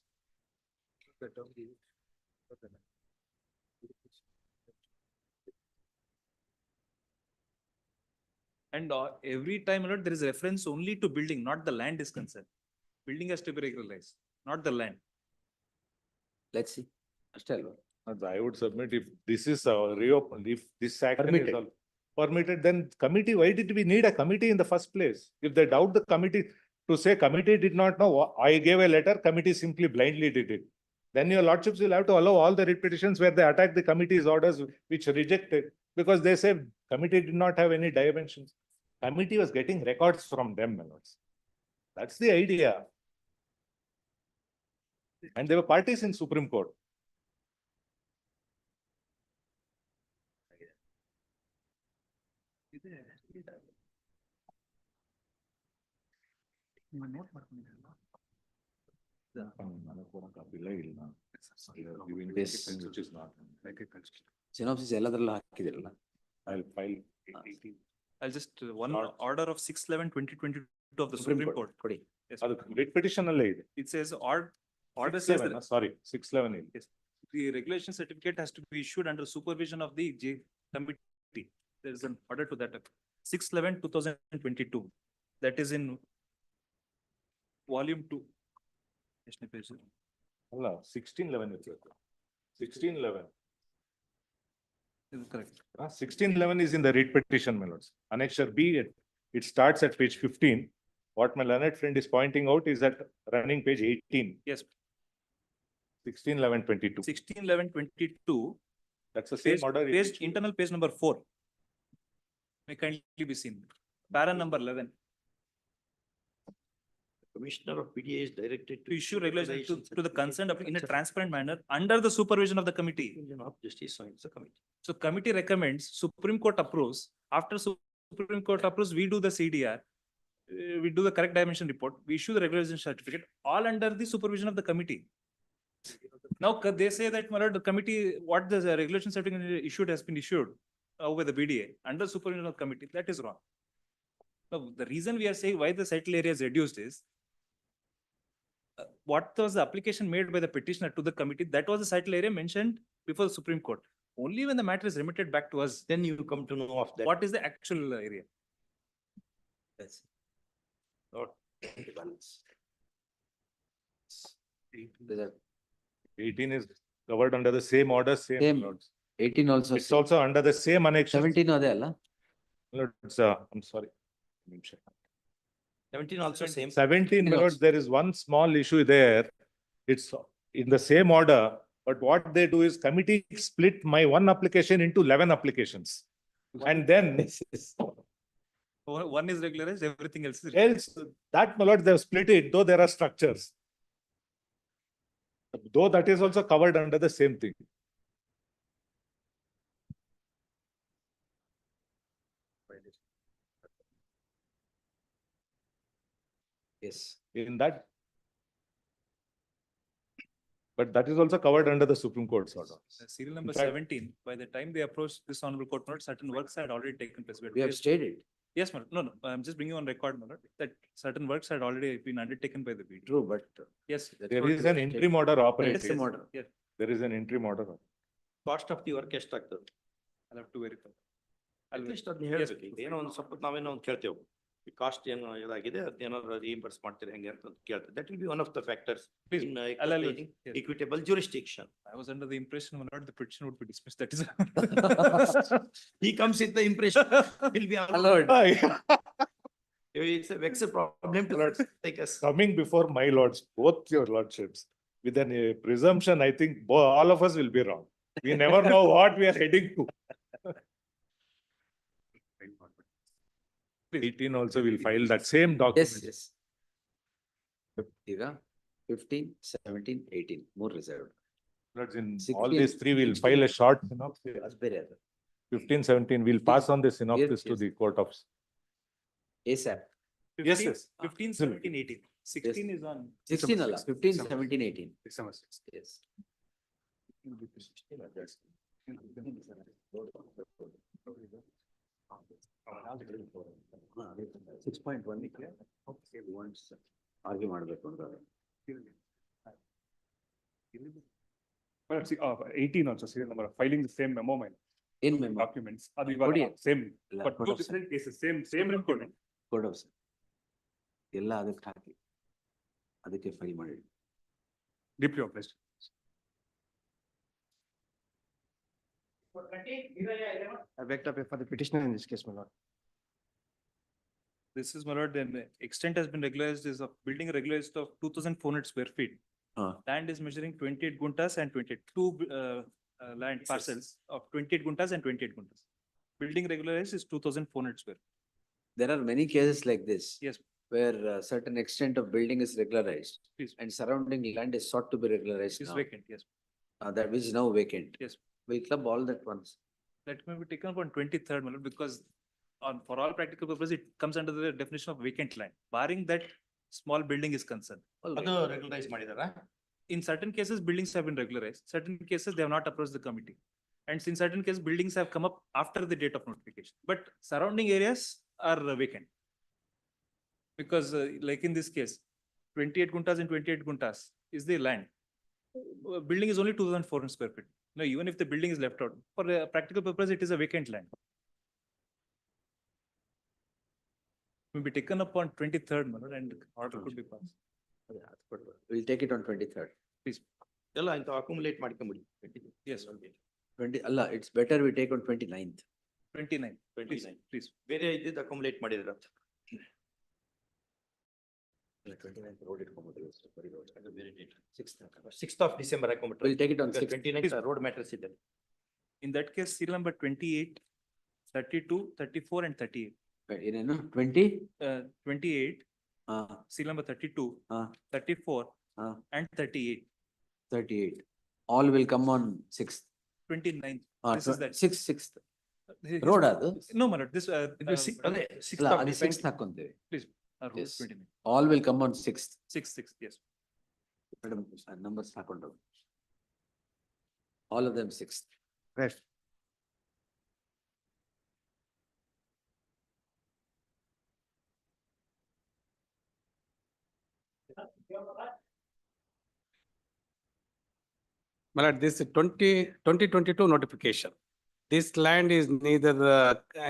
And every time, my lord, there is reference only to building, not the land is concerned. Building has to be regularized, not the land. Let's see. Still. I would submit if this is reopened, if this action is Permitted. all permitted, then committee, why did we need a committee in the first place? If they doubt the committee, to say committee did not know, I gave a letter, committee simply blindly did it. Then your lordships will have to allow all the writ petitions where they attack the committee's orders which rejected, because they say committee did not have any dimensions. Committee was getting records from them, my lords. That's the idea. And they were parties in Supreme Court. Synopsis ಎಲ್ಲದರಲ್ಲೂ ಹಾಕಿದಿರಲ್ಲ. I'll file. I'll just, one order of 6/11/2022 of the Supreme Supreme Court Court. ಕೊಡಿ. Yes, ಅದು writ petition ಅಲ್ಲೇ ಇದೆ. it says order says that 611 ಇದೆ. yes, the regulation certificate has to be issued under supervision of the committee. There is an order to that. 6/11/2022. That is in volume 2. ಎಷ್ಟನೇ page? ಅಲ್ಲ 1611 ಇರ್ತದೆ. 1611. Is correct. 1611 is in the writ petition, my lords. Annexure B, it starts at page 15. What my learned friend is pointing out is that running page 18, Yes, 1611/22. 16/11/22. That's the same Page, order. page, internal page number 4. May kindly be seen. Para number 11. Commissioner of PDA is directed To issue regulation to the concerned in a transparent manner under the supervision of the committee. of Justice joins the committee. So committee recommends, Supreme Court approves. After Supreme Court approves, we do the CDR. We do the correct dimension report. We issue the regulation certificate, all under the supervision of the committee. Now they say that, my lord, the committee, what the regulation certificate issued has been issued by the BDA under supervision of the committee. That is wrong. No, the reason we are saying why the settled area is reduced is what was the application made by the petitioner to the committee, that was the settled area mentioned before the Supreme Court. Only when the matter is remitted back to us, Then you come to know of that. what is the actual area? Yes. Not the balance. The 18 is covered under the same order, same. Same. Lords. 18 also. It's also under the same annex. 17 ಅದೇ ಅಲ್ಲ? Lords, I'm sorry. 17 also same. 17, my also. lords, there is one small issue there. It's in the same order, but what they do is committee split my one application into 11 applications. And then One is regularized, everything else is. else, that, my lord, they have split it, though there are structures. Though that is also covered under the same thing. Yes. In that. But that is also covered under the Supreme Court's order. Serial number fact- 17, by the time they approached this honorable court, note, certain works had already taken place. But We have yes- stated. Yes, madam. No, I'm just bringing on record, madam, that certain works had already been undertaken by the BD. True, but. Yes. that's There what is we an stated. interim order operating. Interim order. Yes, There is an interim order. Cost of the work ಎಷ್ಟಾಗ್ತದೆ? I'll have to verify. At least ಅದನ್ನ ಹೇಳ್ಬೇಕು ಈಗ. ಏನೋ ಒಂದು ಸ್ವಲ್ಪ ನಾವೇನೋ ಒಂದು ಕೇಳ್ತೇವೆ. ಈ ಕಾಸ್ಟ್ ಏನು ಇದಾಗಿದೆ ಅದೇನಾದ್ರು reimburse ಮಾಡ್ತೀರಿ ಹೆಂಗೆ ಅಂತ ಕೇಳ್ತೇವೆ. That will be one of the factors Please, in I'll- exercising yes. equitable jurisdiction. I was under the impression, my lord, the petition would be dismissed. That is. He comes with the impression. He'll be Allowed. It's a vexed problem to take us. Coming before my lords, both your lordships, with a presumption, I think all of us will be wrong. We never know what we are heading to. 18 also will file that same Yes, document. yes. ಈಗ 15, 17, 18 ಮೂರ್ reserve. Lords, in 16, all these three, we'll file a short synopsis. ಅದು ಬೇರೆ ಅದು. 15, 17, we'll pass on the synopsis to yes. the court of. ASAP. Yes, yes. 15, 17, 18. 16 is on. 16 ಅಲ್ಲ, 15, 17, 18. December 6th. Yes. 6.1 argue ಮಾಡ್ಬೇಕು ಅಂತ. But see, 18 also, serial number, filing the same memo, man, ಏನ್ memo? documents, ಅದು ಕೊಡಿ. ಇವಾಗ same, ಇಲ್ಲ, but two ಕೊಡು. different cases, same record. ಕೊಡು ಸರ್. ಎಲ್ಲ ಅದಕ್ಕೆ ಹಾಕಿ ಅದಕ್ಕೆ ಫೈಲ್ ಮಾಡಿ. Deeply obliged. I backed up for the petitioner in this case, my lord. This is, my lord, the extent has been regularized is of building regularized of 2,400 square feet. Land is measuring 28 guntas and 22 land parcels of 28 guntas and 28 guntas. Building regularized is 2,400 square. There are many cases like this. Yes, Where certain extent of building is regularized please. and surrounding land is sought to be regularized Is now. vacant, yes. That which is now vacant. Yes. We'll club all that once. That may be taken up on 23rd, my lord, because for all practical purposes, it comes under the definition of vacant land, barring that small building is concerned. All right. ಅದು regularize ಮಾಡಿದಾರಾ? In certain cases, buildings have been regularized. Certain cases, they have not approached the committee. And in certain cases, buildings have come up after the date of notification. But surrounding areas are vacant. Because like in this case, 28 guntas and 28 guntas is the land. Building is only 2,400 square feet. No, even if the building is left out, for a practical purpose, it is a vacant land. Will be taken up on 23rd, my lord, and order could be passed. We'll take it on 23rd. ಎಲ್ಲ ಇಂತ accumulate ಮಾಡ್ಕೊಂಬಿಡಿ. Yes, 20, ಅಲ್ಲ, it's better we take on 29th. 29, please, 29. please. ಬೇರೆ ಇದ್ದಿದ್ದು accumulate ಮಾಡಿದ್ರ. 29th road ಇಟ್ಕೊಂಡ್ಬಿಡ್ರಿ. ಬರೀ road. ಅದು ಬೇರೆ date. 6th of December ಹಾಕೊಂಡ್ಬಿಟ್ರೆ. We'll take it on 6th. 29th road matters ಇದೆ. In that case, serial number 28, 32, 34 and 38. ಏನೇನು 20? 28, ಹಾ, serial number 32, ಹಾ, 34 ಹಾ, and 38. 38. All will come on 6th. 29. This is that. 6th. Road ಅದು? No, my lord, this. ಇದು ಅದೇ 6th ಇಲ್ಲ, of ಅದು December. 6th ಹಾಕೊಂತೇವೆ. Road Yes. 29. All will come on 6th. 6, yes. Madam, numbers ಹಾಕೊಂಡು. All of them 6th. Right. My lord, this is 2022 notification. This land is neither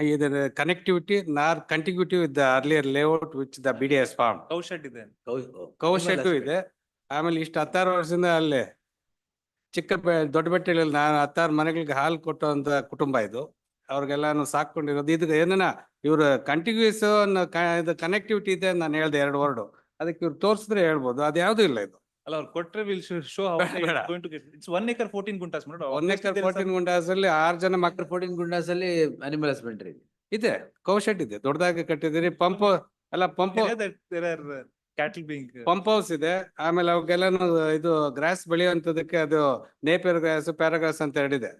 either connectivity nor contiguity with the earlier layout which the BD has found. ಔಷಧ ಇದೆ. Cow shed ಇದೆ. ಆಮೇಲೆ ಇಷ್ಟು 16 ವರ್ಷದಿಂದ ಅಲ್ಲೇ ದೊಡ್ಡ ಬೆಟ್ಟಗಳಲ್ಲಿ ನಾನು 16 ಮನೆಗಳಿಗೆ ಹಾಲು ಕೊಟ್ಟಂತ ಕುಟುಂಬ ಇದು. ಅವ್ರಿಗೆಲ್ಲಾನು ಸಾಕೊಂಡಿರೋದು ಇದು ಏನನ್ನ ಇವ್ರ ಕಂಟಿನ್ಯೂಸ್ ಕನೆಕ್ಟಿವಿಟಿ ಇದೆ ನಾನು ಹೇಳ್ದೆ 2 ವರ್ಡ್. ಅದಕ್ಕೆ ಇವ್ರು ತೋರಿಸಿದ್ರೆ ಹೇಳ್ಬೋದು, ಅದು ಯಾವ್ದು ಇಲ್ಲ ಇದು. ಅಲ್ಲ ಅವ್ರು ಕೊಟ್ರೆ ವಿಲ್ ಶೋ ಹೌ ಬೇಡ. going to get. It's 1 acre 14 guntas madam. 1 acre 14 guntas ಅಲ್ಲಿ 6 ಜನ ಮಕ್ಕಳು 14 ಗುಂಡಾಸ್ ಅಲ್ಲಿ ಅನಿಮಲ್ ಹಸ್ಬೆಂಡ್ರಿ ಇದೆ. ಕೌ ಶೆಡ್ ಇದೆ, ದೊಡ್ಡದಾಗಿ ಕಟ್ಟಿದಿರಿ. Pump There are cattle being. Pump house ಇದೆ. ಆಮೇಲೆ ಅವಕ್ಕೆಲ್ಲಾನು ಇದು ಗ್ರಾಸ್ ಬೆಳೆಯುವಂತದಕ್ಕೆ ಅದು ನೇಪಿಯರ್ ಗ್ರಾಸ್, ಪ್ಯಾರಾಗ್ರಾಸ್ ಅಂತ ಎರಡಿದೆ.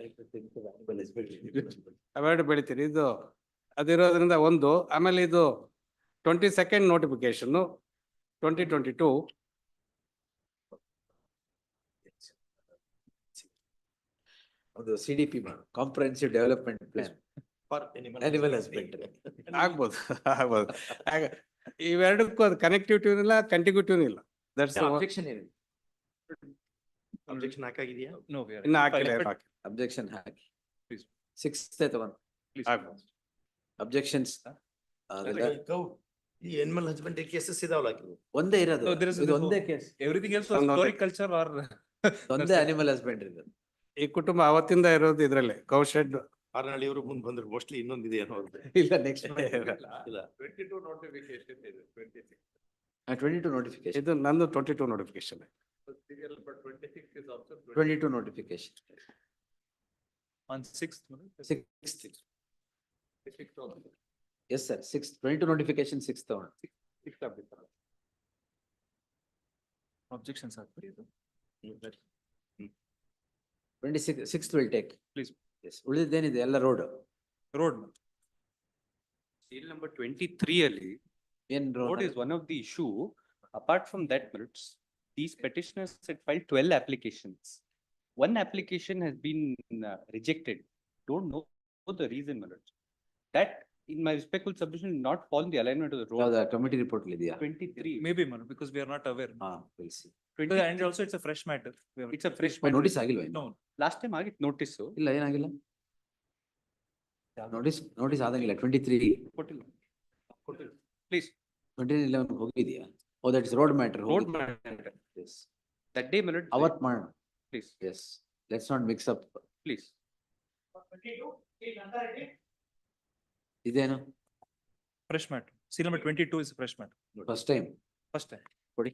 ಅವೆರಡು ಬೆಳಿತೀರಿ. ಇದು ಅದಿರೋದ್ರಿಂದ ಒಂದು. ಆಮೇಲೆ ಇದು 22nd ನೋಟಿಫಿಕೇಶನ್ 2022. ಅದು CDP comprehensive development plan for animal husbandry ಆಗ್ಬೋದು. ಇವೆರಡಕ್ಕೂ ಅದು ಕನೆಕ್ಟಿವಿಟಿ ಇಲ್ಲ, ಕಂಟಿಗ್ಯೂಟಿವ್ ಇಲ್ಲ. ದಟ್ಸ್ ಅಬ್ಜೆಕ್ಷನ್ ಏನಿದೆ? Objection ಹಾಕಾಗಿದೆಯಾ? No, we are. ಇನ್ನು ಹಾಕಿಲ್ಲ. Objection hockey. Please. 6th ತಗೊಂಡು Please. ಆಗ್ಬೋದು. ಅಬ್ಜೆಕ್ಷನ್ಸ್ ಈ ಅನಿಮಲ್ ಹಸ್ಬೆಂಡ್ರಿ ಕೇಸಸ್ ಇದಾವಲ್ಲ ಒಂದೇ ಇರೋದು. No, there is ಇದು no- ಒಂದೇ case, Everything else was Not floriculture or. ಒಂದೇ ಅನಿಮಲ್ ಹಸ್ಬೆಂಡ್ರಿ. ಈ ಕುಟುಂಬ ಅವತ್ತಿಂದ ಇರೋದು ಇದ್ರಲ್ಲಿ ಕೌ ಶೆಡ್. ಆರ್ನಳ್ಳಿ ಅವರು ಮುಂದೆ ಬಂದ್ರು ಮೋಸ್ಟ್ಲಿ ಇನ್ನೊಂದಿದೆ ಏನೋ ಅವ್ರದ್ದು. ಇಲ್ಲ ನೆಕ್ಸ್ಟ್ ಇಲ್ಲ 22 notification ಇದೆ, 26. 22 ನೋಟಿಫಿಕೇಶನ್. ಇದು ನಂದು 22 notification. Serial, but 26 is also 22 notification. On 6th. 6th. 26 also. Yes sir, 6th 22 notification 6th ತಗೊಂಡು. 6 of it. Objections ಆಗ್ತದೆ ಇದು. 26th will take. Please. Yes, ಉಳಿದಿದ್ದೇನಿದೆ ಎಲ್ಲ ರೋಡ್. Road. Seal number 23 ಅಲ್ಲಿ ಏನ್ road road? is one of the issue. Apart from that, minutes, these petitioners had filed 12 applications. One application has been rejected. Don't know the reason, minutes. That, in my respectful submission, did not fall in the alignment of the road. ಯಾವ್ದು committee report ಇದೆಯಾ? 23. Maybe madam, because we are not aware. ಹಾ, we'll see. 20 And also it's a fresh matter. We have- It's a fresh. Notice ಆಗಿಲ್ವಾ ಇನ್ನು? No, Last time ಆಗಿತ್ತು notice. ಇಲ್ಲ, ಏನಾಗಿಲ್ಲ. Notice ಆದಂಗಿಲ್ಲ. 23 ಕೊಟ್ಟಿಲ್ಲ. Please, 2011 ಹೋಗಿದ್ಯಾ? Oh, that is road matter. road matter. That day, minutes. ಅವತ್ ಮಾಡೋಣ. Please, yes, let's not mix up. please. ಇದೇನು fresh matter. Seal number 22 is a fresh matter. First time First time. ಕೊಡಿ.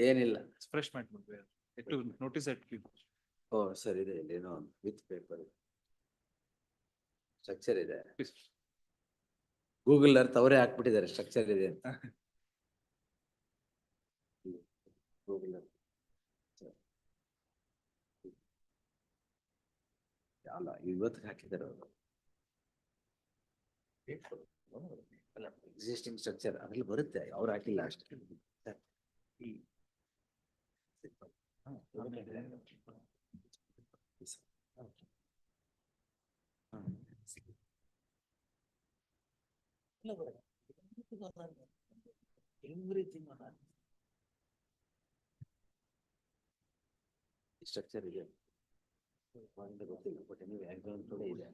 ಏನಿಲ್ಲ. It's fresh matter. We are yet to notice that. Oh sir, ಇದೆ ಇಲ್ಲಿ ಏನೋ with paper structure ಇದೆ. Please. Google earth ಅವರೇ ಹಾಕ್ಬಿಟ್ಟಿದ್ದಾರೆ structure ಇದೆ ಅಂತ. ಗೂಗಲ್ ಅಲ್ಲ, ಇವತ್ತು ಹಾಕಿದ್ದಾರೆ ಅವರು. ಅಲ್ಲ, ಎಕ್ಸಿಸ್ಟಿಂಗ್ ಸ್ಟ್ರಕ್ಚರ್ ಅದ್ರಲ್ಲಿ ಬರುತ್ತೆ, ಅವ್ರು ಹಾಕಿಲ್ಲ ಅಷ್ಟೇ. ಸ್ಟ್ರಕ್ಚರ್ ಇದೆ ಗೊತ್ತಿಲ್ಲ, ಬಟ್ ಎನಿವೆ ಎಕ್ಸಾಮ್ ಕೂಡ ಇದೆ.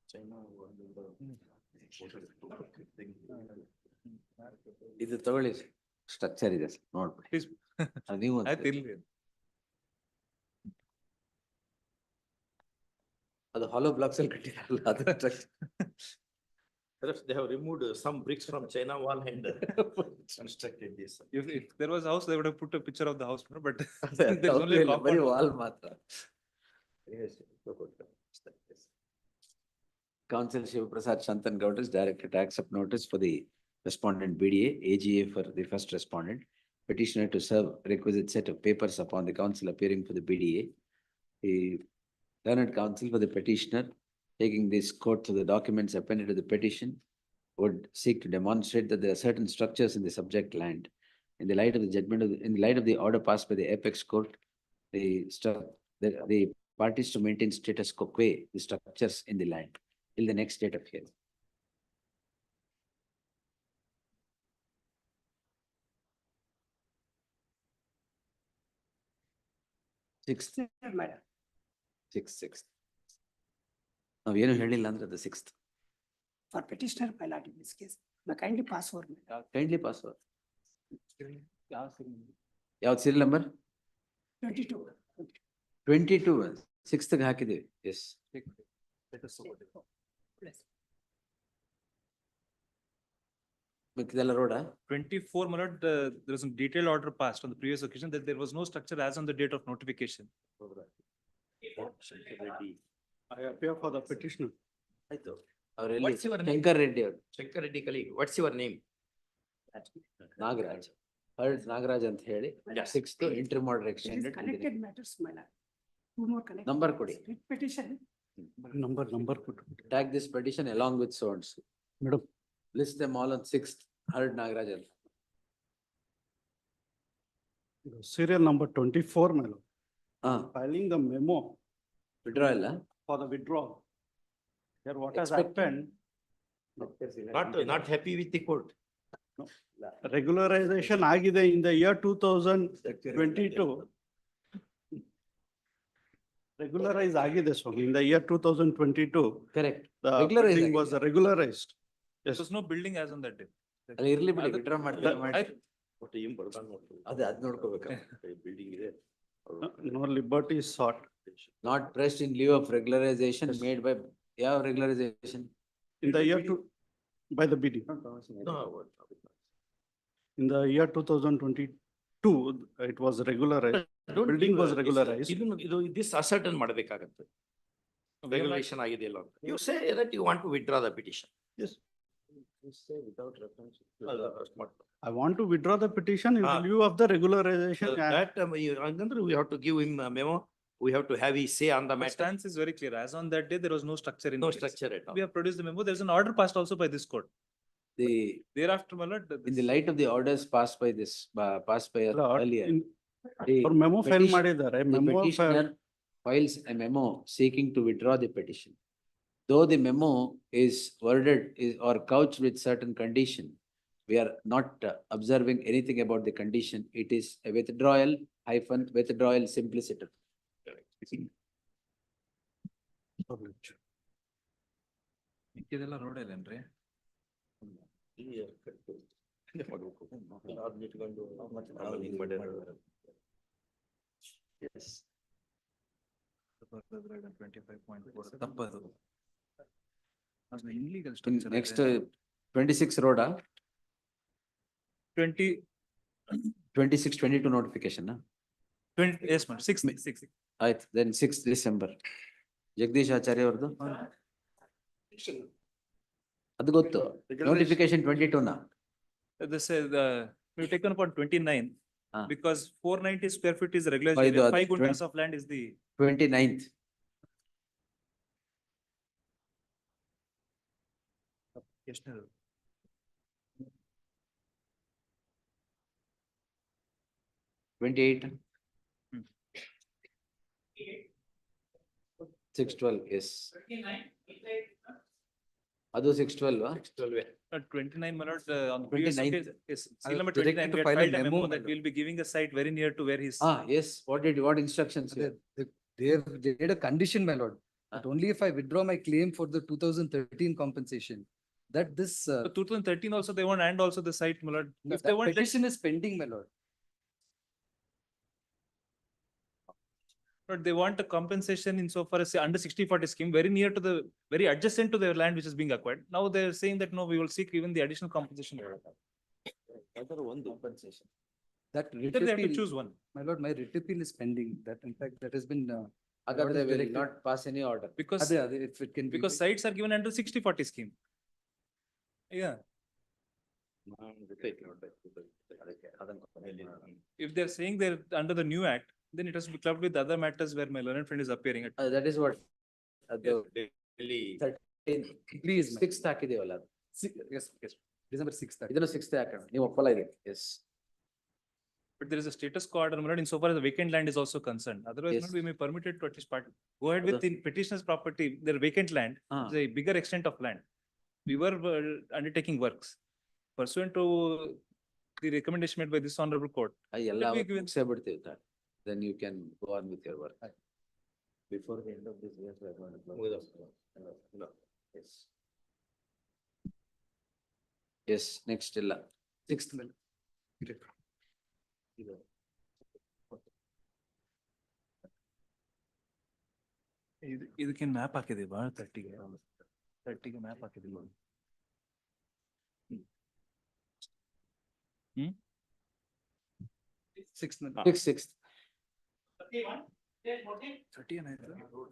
ಚೈನಾ ಇದು ತಗೊಳ್ಳಿ, ಸ್ಟ್ರಕ್ಚರ್ ಇದೆ ನೋಡ್ಬಿಡಿ. Please. ಅದು ನೀವು ಆಯ್ತು ಇರ್ಲಿ. ಅದು ಹಾಲೋ ಬ್ಲಾಕ್ಸ್ ಅಲ್ಲಿ ಕಟ್ಟಿರಲ್ಲ, ಅದು structure. They have removed some bricks from China wall and constructed this. If there was a house, they would have put a picture of the house, no, but there's only a ಬರೀ compound. Wall ಮಾತ್ರ. Council Shiva Prasad Shantan Gowda is directed to accept notice for the respondent BDA, AGA for the first respondent, petitioner to serve requisite set of papers upon the council appearing for the BDA. The learned counsel for the petitioner taking this court to the documents appended to the petition, would seek to demonstrate that there are certain structures in the subject land. In the light of the judgment in the light of the order passed by the apex court, the parties to maintain status quo, the structures in the land till the next date of hearing. Sixth, Madam, sixth. ನಾವೇನು ಹೇಳಿಲ್ಲ ಅಂದ್ರೆ the sixth. for petitioner, my lord, in this case, may kindly pass over. my lord. Kindly pass over. ಯಾವ್ದು serial number? 22. 22, sixth ಗೆ ಹಾಕಿದ್ದೀವಿ. Yes. Yes. ಮಿಕ್ಕಿದೆಲ್ಲ ರೋಡಾ? 24, my lord, there was a detailed order passed on the previous occasion that there was no structure as on the date of notification. I appear for the petitioner. ಆಯ್ತು. ಅವರೆಲ್ಲಿ? What's your name? Shankar Reddy ಅವರು. Shankar Reddy colleague, what's your name? Nagaraj. Nagaraj ಅಂತ ಹೇಳಿ. Yes. Sixth interim order It is extended. connected matters, my lord. Two more connected. Number ಕೊಡಿ. Writ petition, Number put. Tag this petition along with so and so. Madam, List them all on sixth. Heard Nagaraj ಅಂತ. serial number 24, my lord. Filing the memo Withdraw ಇಲ್ಲ? for the withdrawal. Here what has Expect- happened, Not happy with the court. regularization ಆಗಿದೆ in the year 2022. Regularize ಆಗಿದೆ ಸ್ವಾಮಿ in the year 2022. Correct. The Regularize building was regularized. There was no building as on that day. ಅಲ್ಲಿ ಇರ್ಲಿ ಬಿಡಿ, ಅದು- withdraw ಮಾಡ್ತಾರೆ ಮಾಡಿ. ಅದ್ ನೋಡ್ಕೋಬೇಕು. Building ಇದೆ. No liberty is sought. Not pressed in lieu of regularization made by, ಯಾವ regularization? In the year two, by the BD. In the year 2022, it was regularized. Building was regularized. ಇದು this ascertain ಮಾಡಬೇಕಾಗತ್ತೆ. Regulation ಆಗಿದೆ ಇಲ್ಲ ಅಂತ. You say that you want to withdraw the petition. Yes. ಅಷ್ಟು ಮಾಡ್ಕೊ. I want to withdraw the petition in lieu of the regularization. and- That, ಹಂಗಂದ್ರೆ we have to give him a memo, we have to have his say on the The matter. stance is very clear. As on that day, there was no structure in No place. structure at all. We have produced the memo. There is an order passed also by this court. The, Thereafter, my lord, in the light of the orders passed by this, passed by us Lord, earlier. in- the ಅವ್ರು memo file petition- ಮಾಡಿದ್ದಾರೆ. The Memo petitioner files a memo seeking to withdraw the petition. Though the memo is worded or couched with certain condition, we are not observing anything about the condition. It is a withdrawal simpliciter. ಇದೆಲ್ಲ road ಇಲ್ಲೇನ್ರಿ? ಅದ್ನ ಇಟ್ಕೊಂಡು ಮತ್ತೆ ನಾವು ಹಿಂಗ್ ಮಾಡ್ಯಾರ. Yes. 25.4 ತಪ್ಪದು. ಅದು illegal In structure next ಇದೆ. 26 road, 20, 26, 22 notification. 20, yes, ma'am, 6. ಆಯ್ತು, then 6th December. ಜಗದೀಶ್ ಆಚಾರ್ಯ ಅವ್ರದ್ದು? ಅದು ಗೊತ್ತು. Notification 22 ನಾ? This is we've taken upon 29 because 490 square feet is regular. ಇದು ಅದು 5 guntas of land is the 29th. ಎಷ್ಟು? 28. Hmm. 612, yes. ಅದು 612 ಆ? 29, my lord, on the 29th. previous occasion, yes, I seal was number directed 29, to we had file a filed a memo, memo my that lord. we'll be giving a site very near to where his. Yes, what instructions? They here? they did a condition, my lord, that only if I withdraw my claim for the 2013 compensation, that this, So 2013 also they want and also the site, my lord. If they that want, let- petition is pending, my lord. but they want a compensation in so far as say under 60/40 scheme, very near to the, very adjacent to their land which is being acquired. Now they're saying that no, we will seek even the additional compensation. ಒಂದು compensation. That Then writ they have to appeal, choose one. my lord, my writ appeal is pending. That in fact, that has been, ಹಾಗಾದ್ರೆ What is will directed? not pass any order. Because, if it can be. because sites are given under 60/40 scheme. Yeah, ಗೊತ್ತಾಯ್ತು ನೋಡ್ಬೇಕು. ಅದಕ್ಕೆ ಅದನ್ನ if they're saying they're under the new act, then it has to be clubbed with other matters where my learned friend is appearing at. That is what. ಅದು please six ಹಾಕಿದೀವಲ್ಲ ಅದು. December 6th. ಇದನ್ನು six ಹಾಕೋಣ, ನೀವು ಒಪ್ಪಲ್ಲ ಇದೆ. S. But there is a status quo order, my lord, insofar as the vacant land is also concerned. Otherwise, my Yes. lord, we may permit it to at least go ahead with the petitioner's property, their vacant land, is a bigger extent of land. We were undertaking works pursuant to the recommendation made by this honorable court. ಎಲ್ಲ Let me give it- ಮುಗಿಸೇ ಬಿಡ್ತೀವಿ sir. Then you can go on with your work. Before the end of this year, we are going to close. Yes. Yes, next ಇಲ್ಲ. Sixth. ಇದಕ್ಕೆ map ಹಾಕಿದೀವಿ ಬಹಳ 30ಗೆ map ಹಾಕಿದೀವಿ. Sixth. Sixth. 30 ಏನಾಯ್ತು?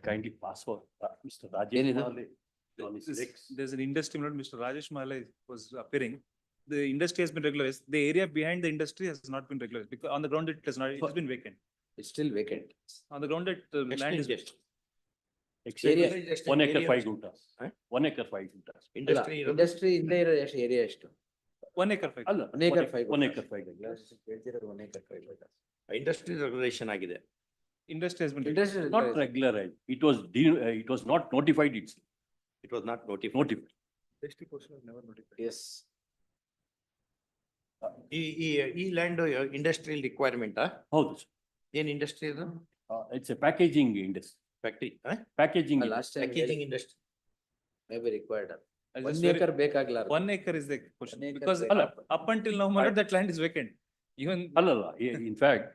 Kindly pass for Mr. ಏನಿದು? There's an industry, my lord, Mr. Rajesh Malay was appearing. The industry has been regularized. The area behind the industry has not been regularized because on the ground it has not, it has been vacant. It's still vacant. On the ground that land is. Area. 1 acre 5 gutas. 1 acre 5 gutas. Industry ಇಂದ ಇರೋ ಎಷ್ಟು area ಎಷ್ಟು? 1 acre 5. ಅಲ್ಲ 1 acre 5. 1 acre 5 gutas. 1 acre 5. Industry regulation ಆಗಿದೆ. Industry has been. Industry Not regularized. It was not notified itself. It was not notified. Notified. Industry portion was never notified. Yes. ಈ land industrial requirement ಹೌದು sir. ಏನ್ industry ಇದು? It's a packaging industry. Factory Packaging. Last time packaging industry. maybe required. I 1 just very- acre ಬೇಕಾಗ್ಲಾರ. 1 acre is the question 1 acre because ಬೇಕಾ? up until now, my lord, that land is vacant. Even ಅಲ್ಲಲ್ಲ in fact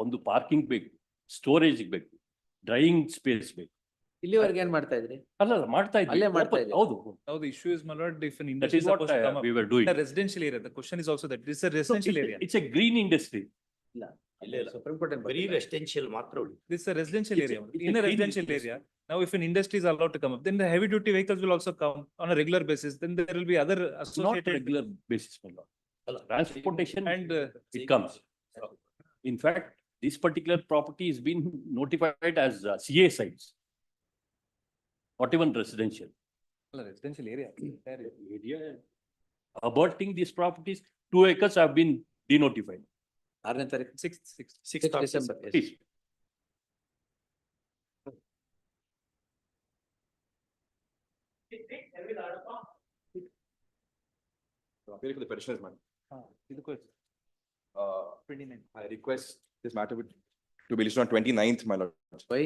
ಒಂದು parking ಬೇಕು, storage ಬೇಕು, drying space ಬೇಕು. ಇಲ್ಲಿವರೆಗೆ ಏನ್ ಮಾಡ್ತಾ ಇದ್ರಿ? ಅಲ್ಲಲ್ಲ ಮಾಡ್ತಾ ಇದ್ವಿ. ಅಲ್ಲೇ ಮಾಡ್ತಾ ಇದ್ದೀವಿ. ಹೌದು. now the issue is, my lord, if an That industry is is what supposed to come up we were doing. in a residential area, the question is also that this is a residential area. It's a green industry. Supreme court ಬರೀ residential ಮಾತ್ರ ಉಳಿತು. This is a residential It's a- area. it's In a a green residential industry. area, now if an industry is allowed to come up, then the heavy duty vehicles will also come on a regular basis. Then there will be other Not associated. regular basis, my lord. Transportation And it comes. In fact, this particular property is been notified as CA sites. Not even residential. residential area. Area aborting these properties, 2 acres have been denotified. 6ನೇ ತಾರೀಕು. 6th December. Yes. Please. Appearing for the petitioner's matter. ಇದಕ್ಕೂ Uh, 29. I request this matter to be listed on 29th, my lord. Why?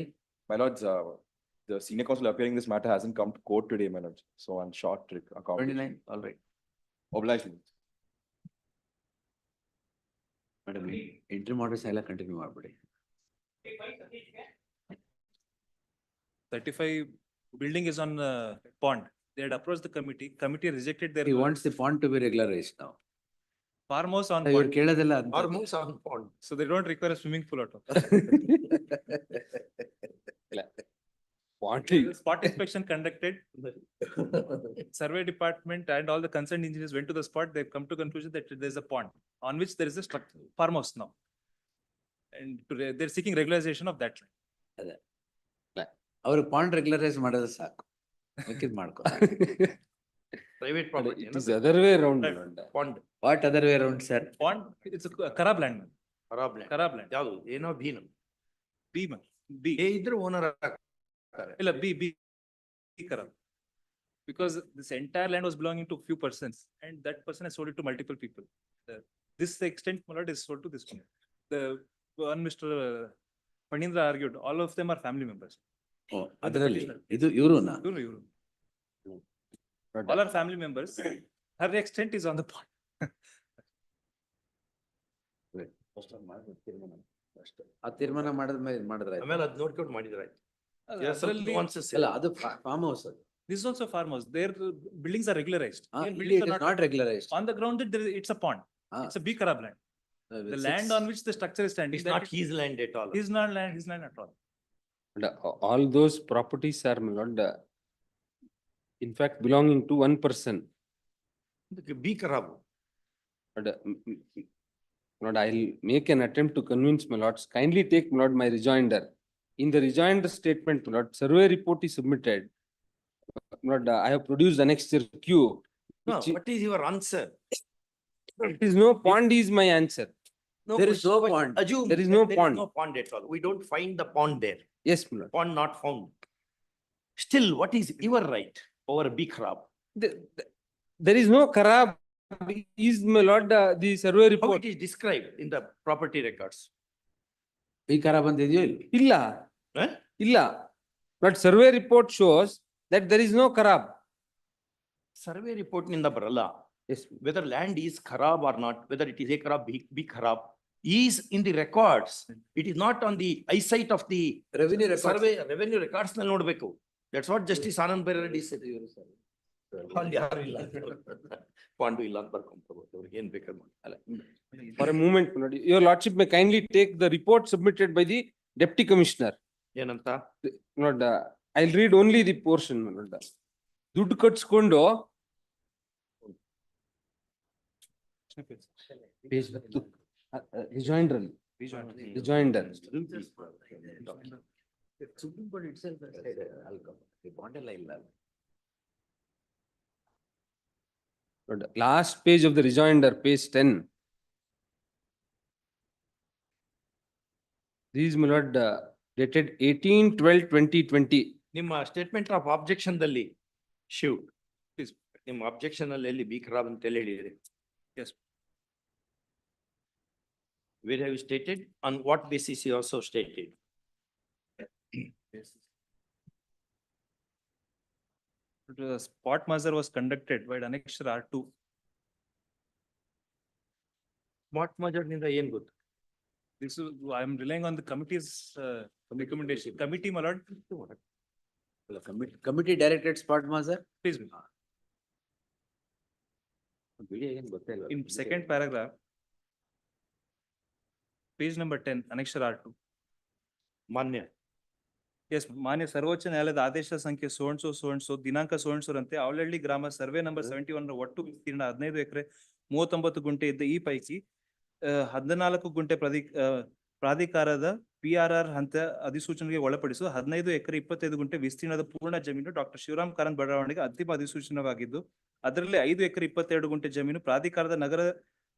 My lords, the senior counsel appearing this matter hasn't come to court today, my lords. So on short account. 29, all right. Obliged. Madam, entry models ಎಲ್ಲ continue ಮಾಡ್ಬಿಡಿ. 35 building is on pond. They had approached the committee rejected their. He wants the pond to be regularized now. Farmhouse on ಇವ್ರು pond, ಕೇಳೋದಿಲ್ಲ ಅಂತ. Almost on pond. so they don't require a swimming pool out of. Spot inspection conducted, survey department and all the concerned engineers went to the spot, they've come to conclusion that there is a pond on which there is a structure, farmhouse now. And today they're seeking regularization of that land. ಅವ್ರು pond regularise ಮಾಡೋದು ಸಾಕು. ಮಿಕ್ಕಿದ್ ಮಾಡ್ಕೊ. Private property. It is other way around. Pond. What other way around sir? Pond, it's a Karab land, man. ಖರಾಬ್ land. Karab land. ಯಾವುದು? ಏನೋ bean. B man, B. ಏ ಇದ್ರೆ owner ಇಲ್ಲ, B Karab. Because this entire land was belonging to few persons and that person has sold it to multiple people. This extent, my lord, is sold to this one. The one Mr. Panindra argued, all of them are family members. ಅದರಲ್ಲಿ ಇದು ಇವ್ರುನಾ? Iವ್ರು. All are family members. Her extent is on the pond. ಆ ತೀರ್ಮಾನ ಮಾಡಿದ್ಮೇಲೆ ಮಾಡಿದ್ರೆ ಆಮೇಲೆ ಅದ್ ನೋಡ್ಕೊಂಡು ಮಾಡಿದ್ರೆ ಆಯ್ತು. ಅದರಲ್ಲಿ ಅಲ್ಲ ಅದು ಫಾರ್ಮ್ ಹೌಸ್ ಅದು. this is also farmhouse. Their buildings are regularized. Their ಇಲ್ಲಿ buildings it are is not regularized. on the ground that it's a pond. It's a B Karab land. The land on which the structure is standing. It's not his land at all. His not land, his land at all. And all those properties are not, in fact, belonging to one person. B ಖರಾಬ್. And, Lord, I'll make an attempt to convince my lords, kindly take my lord my rejoinder. in the rejoinder statement, my lord, survey report is submitted. My lord, I have produced annexure Q. No, which what is your answer? is no pond is my answer. No There is question, no but pond. Assume There is that no there pond. no pond at all. We don't find the pond there. Yes, my lord. Pond not found. Still, what is your right over B Kharab? There is no Karab, is my lord, the survey How report. it is described in the property records? ಈ ಖರ ಬಂದಿದ್ಯೋ ಇಲ್ಲಿ? Illa, Huh? illa. But survey report shows that there is no Karab. Survey report ನಿಂದ ಬರಲ್ಲ. Yes. Whether land is Kharab or not, whether it is A Kharab, B Kharab, is in the records. It is not on the eyesight of the Revenue records. survey, revenue records ನಲ್ಲಿ ನೋಡ್ಬೇಕು. That's what Justice Anand Berardi said. ಅಲ್ಲಿ ಯಾರು ಇಲ್ಲ. ಪಾಂಡು ಇಲ್ಲ ಅಂತ ಬರ್ಕೊಂಡ್ಬೋದು. ಅವ್ರಿಗೆ ಏನ್ ಬೇಕಾದ್ ಮಾಡಿ. ಅಲ್ಲ. For a moment, my lord, your lordship may kindly take the report submitted by the deputy commissioner. ಏನಂತ? My lord, I'll read only the portion, my lord. ದುಡ್ಡು ಕಟ್ಸ್ಕೊಂಡು rejoinder ಅಲ್ಲಿ. Rejoinder. Supreme Court itself has said, the bond ಎಲ್ಲ ಇಲ್ಲ. Lord, last page of the rejoinder, page 10. These, my lord, dated 18/12/2020. ನಿಮ್ಮ statement of objection ದಲ್ಲಿ Shiv please ನಿಮ್ಮ objection ಅಲ್ಲಿ ಎಲ್ಲಿ B ಖರಾಬ್ ಅಂತ ಹೇಳಿ ಹೇಳಿದ್ರಿ? Yes. Where have you stated? On what basis you also stated? The spot measure was conducted by annexure R2. Smart measure ನಿಂದ ಏನ್ ಗೊತ್ತು? This is, I am relying on the committee's recommendation. Committee, my lord, Committee directed spot master. please. Video ಏನ್ ಗೊತ್ತೇ ಇಲ್ಲ. In second paragraph, page number 10, annexure R2. ಮಾನ್ಯ. Yes, ಮಾನ್ಯ ಸರ್ವೋಚ್ಚ ನ್ಯಾಯಾಲಯದ ಆದೇಶ ಸಂಖ್ಯೆ ಸೋಣಸೋ ದಿನಾಂಕ ಸೋಣಸೋರಂತೆ ಅವಳಹಳ್ಳಿ ಗ್ರಾಮ ಸರ್ವೆ ನಂಬರ್ 71 ಒಟ್ಟು ವಿಸ್ತೀರ್ಣ 15 ಎಕರೆ 39 ಗುಂಟೆ ಇದ್ದ ಈ ಪೈಕಿ 14 ಗುಂಟೆ ಪ್ರಾಧಿಕಾರದ PRR ಹಂತ ಅಧಿಸೂಚನೆಗೆ ಒಳಪಡಿಸು 15 ಎಕರೆ 25 ಗುಂಟೆ ವಿಸ್ತೀರ್ಣದ ಪೂರ್ಣ ಜಮೀನು ಡಾಕ್ಟರ್ ಶಿವರಾಮ್ ಕಾರಂತ್ ಬಡಾವಣೆಗೆ ಅಂತಿಮ ಅಧಿಸೂಚನೆವಾಗಿದ್ದು ಅದರಲ್ಲಿ 5 ಎಕರೆ 22 ಗುಂಟೆ ಜಮೀನು ಪ್ರಾಧಿಕಾರದ ನಗರ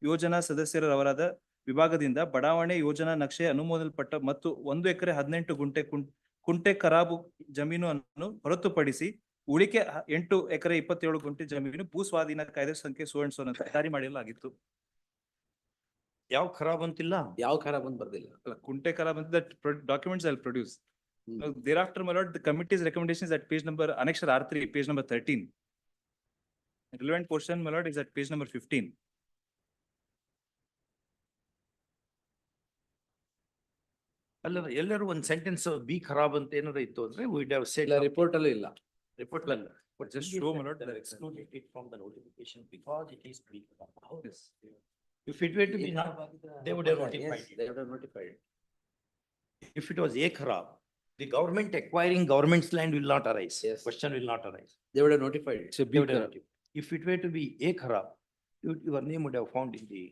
ಯೋಜನಾ ಸದಸ್ಯರವರಾದ ವಿಭಾಗದಿಂದ ಬಡಾವಣೆ ಯೋಜನಾ ನಕ್ಷೆ ಅನುಮೋದಲ್ಪಟ್ಟ ಮತ್ತು 1 ಎಕರೆ 18 ಗುಂಟೆ ಕುಂಟೆ ಖರಾಬು ಜಮೀನು ಹೊರತುಪಡಿಸಿ ಉಳಿಕೆ 8 ಎಕರೆ 27 ಗುಂಟೆ ಜಮೀನು ಭೂ ಸ್ವಾಧೀನ ಕಾಯ್ದೆ ಸಂಖ್ಯೆ 16 ಜಾರಿ ಮಾಡಲಾಗಿತ್ತು. ಯಾವ ಖರಾಬ್ ಅಂತಿಲ್ಲ? ಯಾವ ಖರ ಬಂದ್ ಬರ್ದಿಲ್ಲ. ಅಲ್ಲ, ಕುಂಟೆ ಖರಾಬ್ ಅಂತ documents I'll produce. Thereafter, my lord, the committee's recommendations at page number annexure R3, page number 13. Relevant portion, my lord, is at page number 15. ಅಲ್ಲ ಎಲ್ಲರೂ ಒಂದ್ ಸೆಂಟೆನ್ಸ್ ಬಿ ಖರಾಬ್ ಅಂತ ಏನಾರ ಇತ್ತು ಅಂದ್ರೆ we would have said ಇಲ್ಲ ರಿಪೋರ್ಟ್ ಅಲ್ಲೂ ಇಲ್ಲ. report ಅಲ್ಲ. But Just just show, my lord, they that excluded it from the notification because it is B Kharab. How this? If it were to be not, they would have notified it. They would have notified. If it was A Kharab, the government acquiring government's land will not arise. Yes. Question will not arise. They would have notified it. It's a They big would have Karab. notified. If it were to be A Kharab, your name would have found in the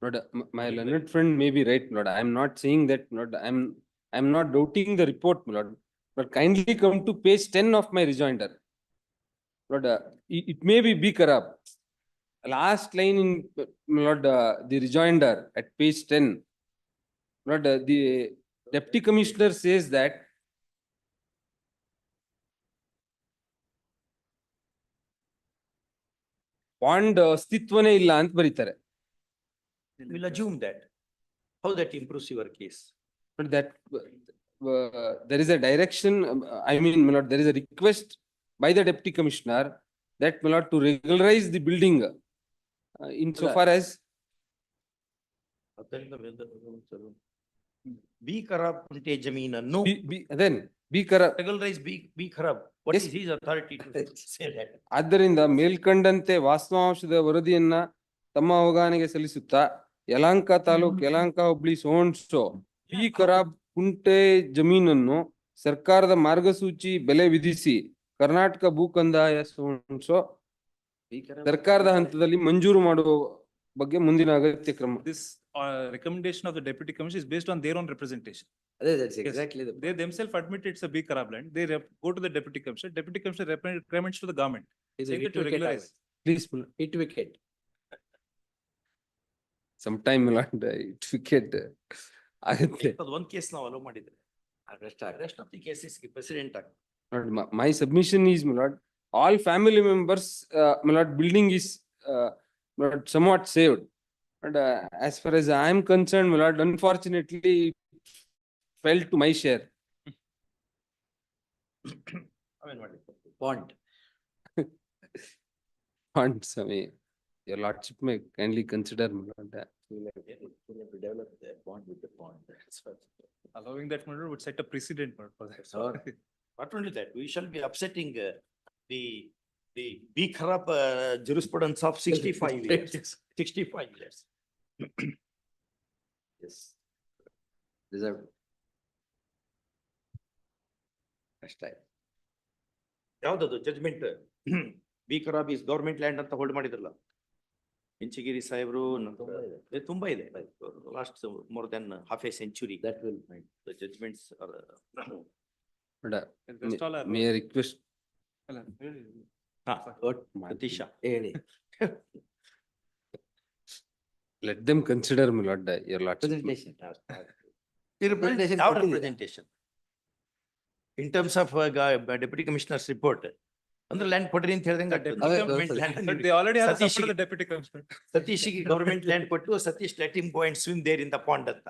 Lord, my learned friend may be right, Lord. I am not saying that, Lord. I'm not doubting the report, Lord. But kindly come to page 10 of my rejoinder. Lord, it may be B Karab. Last line in, Lord, the rejoinder at page 10. Lord, the deputy commissioner says that pond ಅಸ್ತಿತ್ವನೇ ಇಲ್ಲ ಅಂತ ಬರೀತಾರೆ. will assume that. How that improves your case? But that there is a direction, I mean, my lord, there is a request by the deputy commissioner that, my lord, to regularize the building insofar as B Kharab kunte ಜಮೀನನ್ನು then B Karab. regularize B Kharab. What Yes. is his authority to say that? ಆದ್ದರಿಂದ ಮೇಲ್ಕಂಡಂತೆ ವಾಸ್ತವಾಂಶದ ವರದಿಯನ್ನ ತಮ್ಮ ಅವಗಾಹನೆಗೆ ಸಲ್ಲಿಸುತ್ತಾ ಯಲಹಂಕ ತಾಲೂಕ್ ಯಲಹಂಕ ಹೋಬಳಿ ಸೋಣ್ಸೋ B ಖರಾಬ್ ಕುಂಟೆ ಜಮೀನನ್ನು ಸರ್ಕಾರದ ಮಾರ್ಗಸೂಚಿ ಬೆಲೆ ವಿಧಿಸಿ ಕರ್ನಾಟಕ ಭೂ ಕಂದಾಯ ಸೋಣ್ಸೋ ಸರ್ಕಾರದ ಹಂತದಲ್ಲಿ ಮಂಜೂರು ಮಾಡುವ ಬಗ್ಗೆ ಮುಂದಿನ ಅಗತ್ಯ ಕ್ರಮ. This recommendation of the deputy commissioner is based on their own representation. That's Yes. exactly the. They themselves admit it's a B Kharab land. They go to the deputy commissioner recommends to the government. Is saying it that to wicket regularize. Please, It wicket. sometime it wicket. ಆಗುತ್ತೆ. One case ನಾವು allow ಮಾಡಿದ್ರೆ. Rest of the cases president ಆಗ. My submission is, my lord, all family members, my lord, building is, my lord, somewhat saved. But as far as I am concerned, my lord, unfortunately, it fell to my share. ಆಮೇಲೆ ಮಾಡಿ. Pond. And Swami, your lordship may kindly consider, my lord, that. To develop the bond with the pond. Allowing that murder would set a precedent for that. Or Not only that, we shall be upsetting the B Kharab jurisprudence of 65 years. 65 years. yes. Deserved. Next time. ಯಾವ್ದದು judgement B ಖರಾಬ್ is government land ಅಂತ hold ಮಾಡಿದ್ರಲ್ಲ ಇಂಚಗಿರಿ ಸಾಹೇಬ್ರು ತುಂಬಾ ಇದೆ last more than half a century That will find. The judgements But Rest all are- may I request, What? Satish ಹೇಳಿ. let them consider, my lord, your lordship. Presentation. representation ಕೊಟ್ಟಿದ್ದೀರಾ? representation in terms of deputy commissioner's report ಅಂದ್ರೆ land ಕೊಡ್ರಿ ಅಂತ ಹೇಳ್ದಂಗೆ But they already have the Satish support of the deputy commissioner. ಸತೀಶಿಗೆ government land ಕೊಟ್ಟು Satish let him go and swim there in the pond ಅಂತ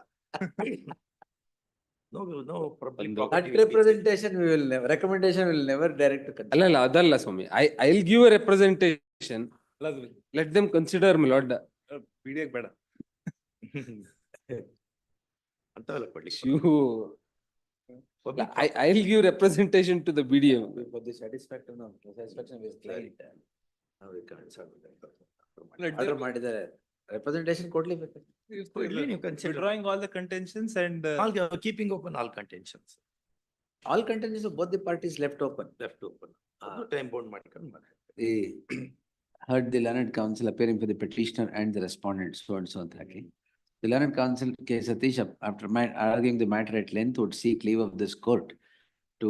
no public That property That will be- representation we will never, recommendation will never direct to. ಅಲ್ಲ ಅದಲ್ಲ ಸ್ವಾಮಿ, I'll give a representation, let them consider, my lord. PDA ಬೇಡ. ಅಂತವೆಲ್ಲ ಕೊಡ್ಲಿಕ್ಕೆ You, Public I'll give representation to the BDM. For the satisfaction of his client. Now we can't solve that. Order ಮಾಡಿದ್ದಾರೆ. Representation ಕೊಡ್ಲೇಬೇಕು. Really, you consider Withdrawing all the contentions and all keeping open all contentions All contentions of both the parties left open. left open. Time bound ಮಾಡ್ಕೊಂಡು ಮಾಡಿ. The heard the learned counsel appearing for the petitioner and the respondent, so and so ಅಂತ ಹಾಕಿ. The learned counsel, K. Satish, after arguing the matter at length, would seek leave of this court to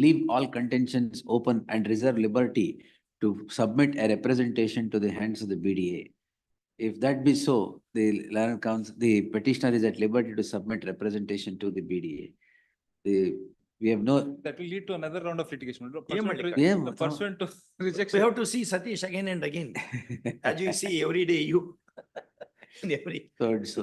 leave all contentions open and reserve liberty to submit a representation to the hands of the BDA. If that be so, the learned counsel, the petitioner is at liberty to submit representation to the BDA. We have no. that will lead to another round of litigation. Yeah, Pursuant to We rejection. have to see Satish again and again. As you see every day, you. In every. Third, so,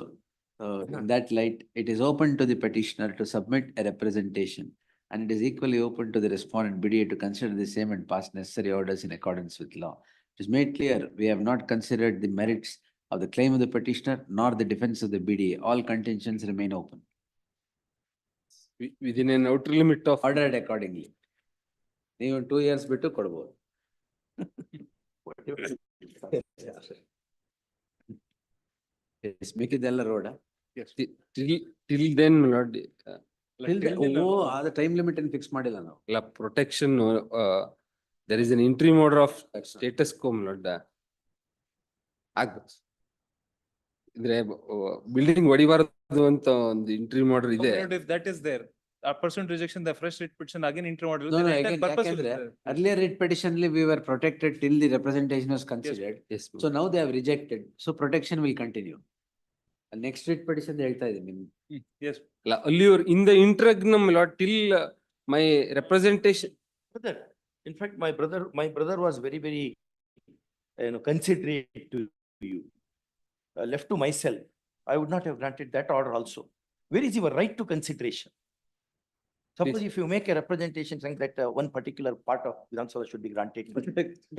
in that light, it is open to the petitioner to submit a representation, and it is equally open to the respondent BDA to consider the same and pass necessary orders in accordance with law. It is made clear, we have not considered the merits of the claim of the petitioner nor the defense of the BDA. All contentions remain open. Within an outer limit of. Ordered accordingly. ನೀವು 2 years ಬಿಟ್ಟು ಕೊಡ್ಬೋದು. ಮಿಕ್ಕಿದೆಲ್ಲ road. Yes. Till then, my lord, ಅದು time limit ಏನು fix ಮಾಡಿಲ್ಲ ನಾವು. protection, there is an interim order of status quo, my lord. ಆಗ್ಬೋದು. ಅಂದ್ರೆ ಬಿಲ್ಡಿಂಗ್ ಹೊಡಿಬಾರದು ಅಂತ ಒಂದು ಇಂಟ್ರಿಮ್ ಆರ್ಡರ್ ಇದೆ. If that is there, a person rejection, the fresh writ petition again interim order. No, then no, entire again, purpose will- ಯಾಕೆಂದ್ರೆ earlier writ petition we were protected till the representation was considered. Yes, So now they have rejected, so protection will continue. Next writ petition ಹೇಳ್ತಾ ಇದ್ದೀನಿ. Yes. Allure in the interregnum, my lord, till my representation. Brother, in fact, my brother was very, very, considerate to you. Left to myself, I would not have granted that order also. Where is your right to consideration? Suppose if you make a representation saying that one particular part of Vidhan Sabha should be granted,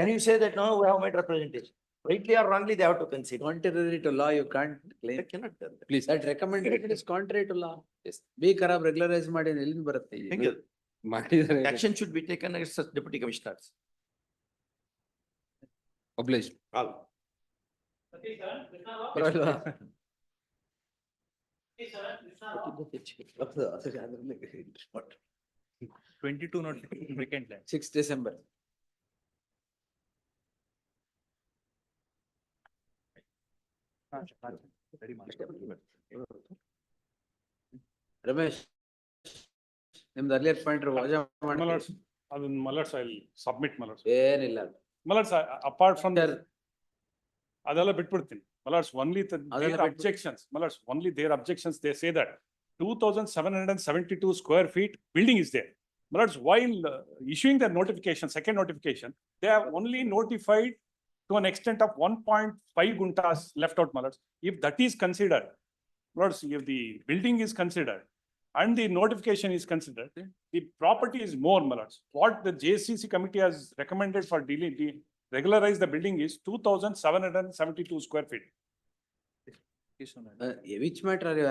can you say that no, we have made representation? Rightly or wrongly, they have to consider. Contrary to law, you can't claim. They cannot do that. Please. That recommendation is contrary to law. Yes. Be Kharab regularize ಮಾಡಿ ಎಲ್ಲಿಂದ ಬರುತ್ತೆ? Heenge, ಮಾಡಿದರೆ action should be taken against such deputy commissioners. obliged. All. ಬರಲ್ವಾ? 22 not vacant land. 6 December. Ramesh, ನಿಮ್ದು earlier point ವಜಾ ಮಾಡಿ ಅದನ್ನ ಮಲರ್ಸ್ I submit my lords ಏನಿಲ್ಲ. My lords apart from Sir. ಅದೆಲ್ಲ ಬಿಟ್ಬಿಡ್ತೀನಿ ಮಲರ್ಸ್ ಓನ್ಲಿ ಅದೆಲ್ಲ ಬಿಟ್ಬಿಡು. Objections my lords only there objections they say that 2772 square feet building is there. Malods, while issuing their notification, second notification, they have only notified to an extent of 1.5 guntas left out, Malods. If that is considered, Malods, if the building is considered and the notification is considered, the property is more, Malods. What the JCC committee has recommended for regularize the building is 2772 square feet. Which matter are you?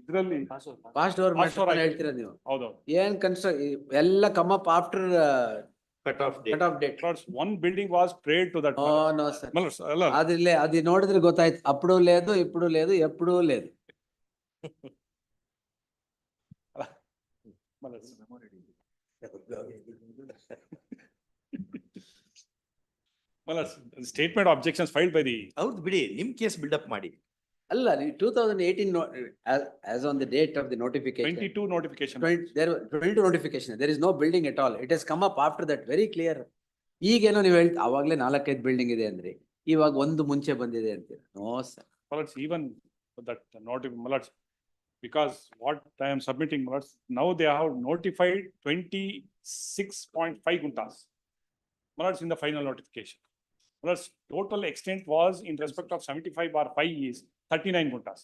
ಇದರಲ್ಲಿ Past over Past over matter ಆಯ್ತು. ಹೇಳ್ತೀರಾ ನೀವು? ಹೌದೌದು. ಏನ್ ಎಲ್ಲ come up after Cut off date. cut off date. Malods, one building was prayed to that. Oh, no, sir. Malods, ಅಲ್ಲ అది ನೋಡಿದ್ರೆ ಗೊತ್ತಾಯ್ತು. అప్పుడు లేదు, ఇప్పుడు లేదు, ఎప్పుడు లేదు. Malods. Malods, statement of objections filed by the ಹೌದು ಬಿಡಿ, ನಿಮ್ ಕೇಸ್ ಬಿಲ್ಡಪ್ ಮಾಡಿ. ಅಲ್ಲ, 2018 as on the date of the notification. 22 notification. There were 22 notification. There is no building at all. It has come up after that, very clear. ಈಗೇನೋ ನೀವು ಹೇಳ್ತಾ ಅವಾಗ್ಲೇ 4-5 building ಇದೆ ಅಂದ್ರೆ ಇವಾಗ ಒಂದು ಮುಂಚೆ ಬಂದಿದೆ ಅಂತೀರಾ? No sir. Malods, even that Malods, because what I am submitting, Malods, now they have notified 26.5 guntas. Malods, in the final notification. Malods, total extent was in respect of 75/5 is 39 guntas.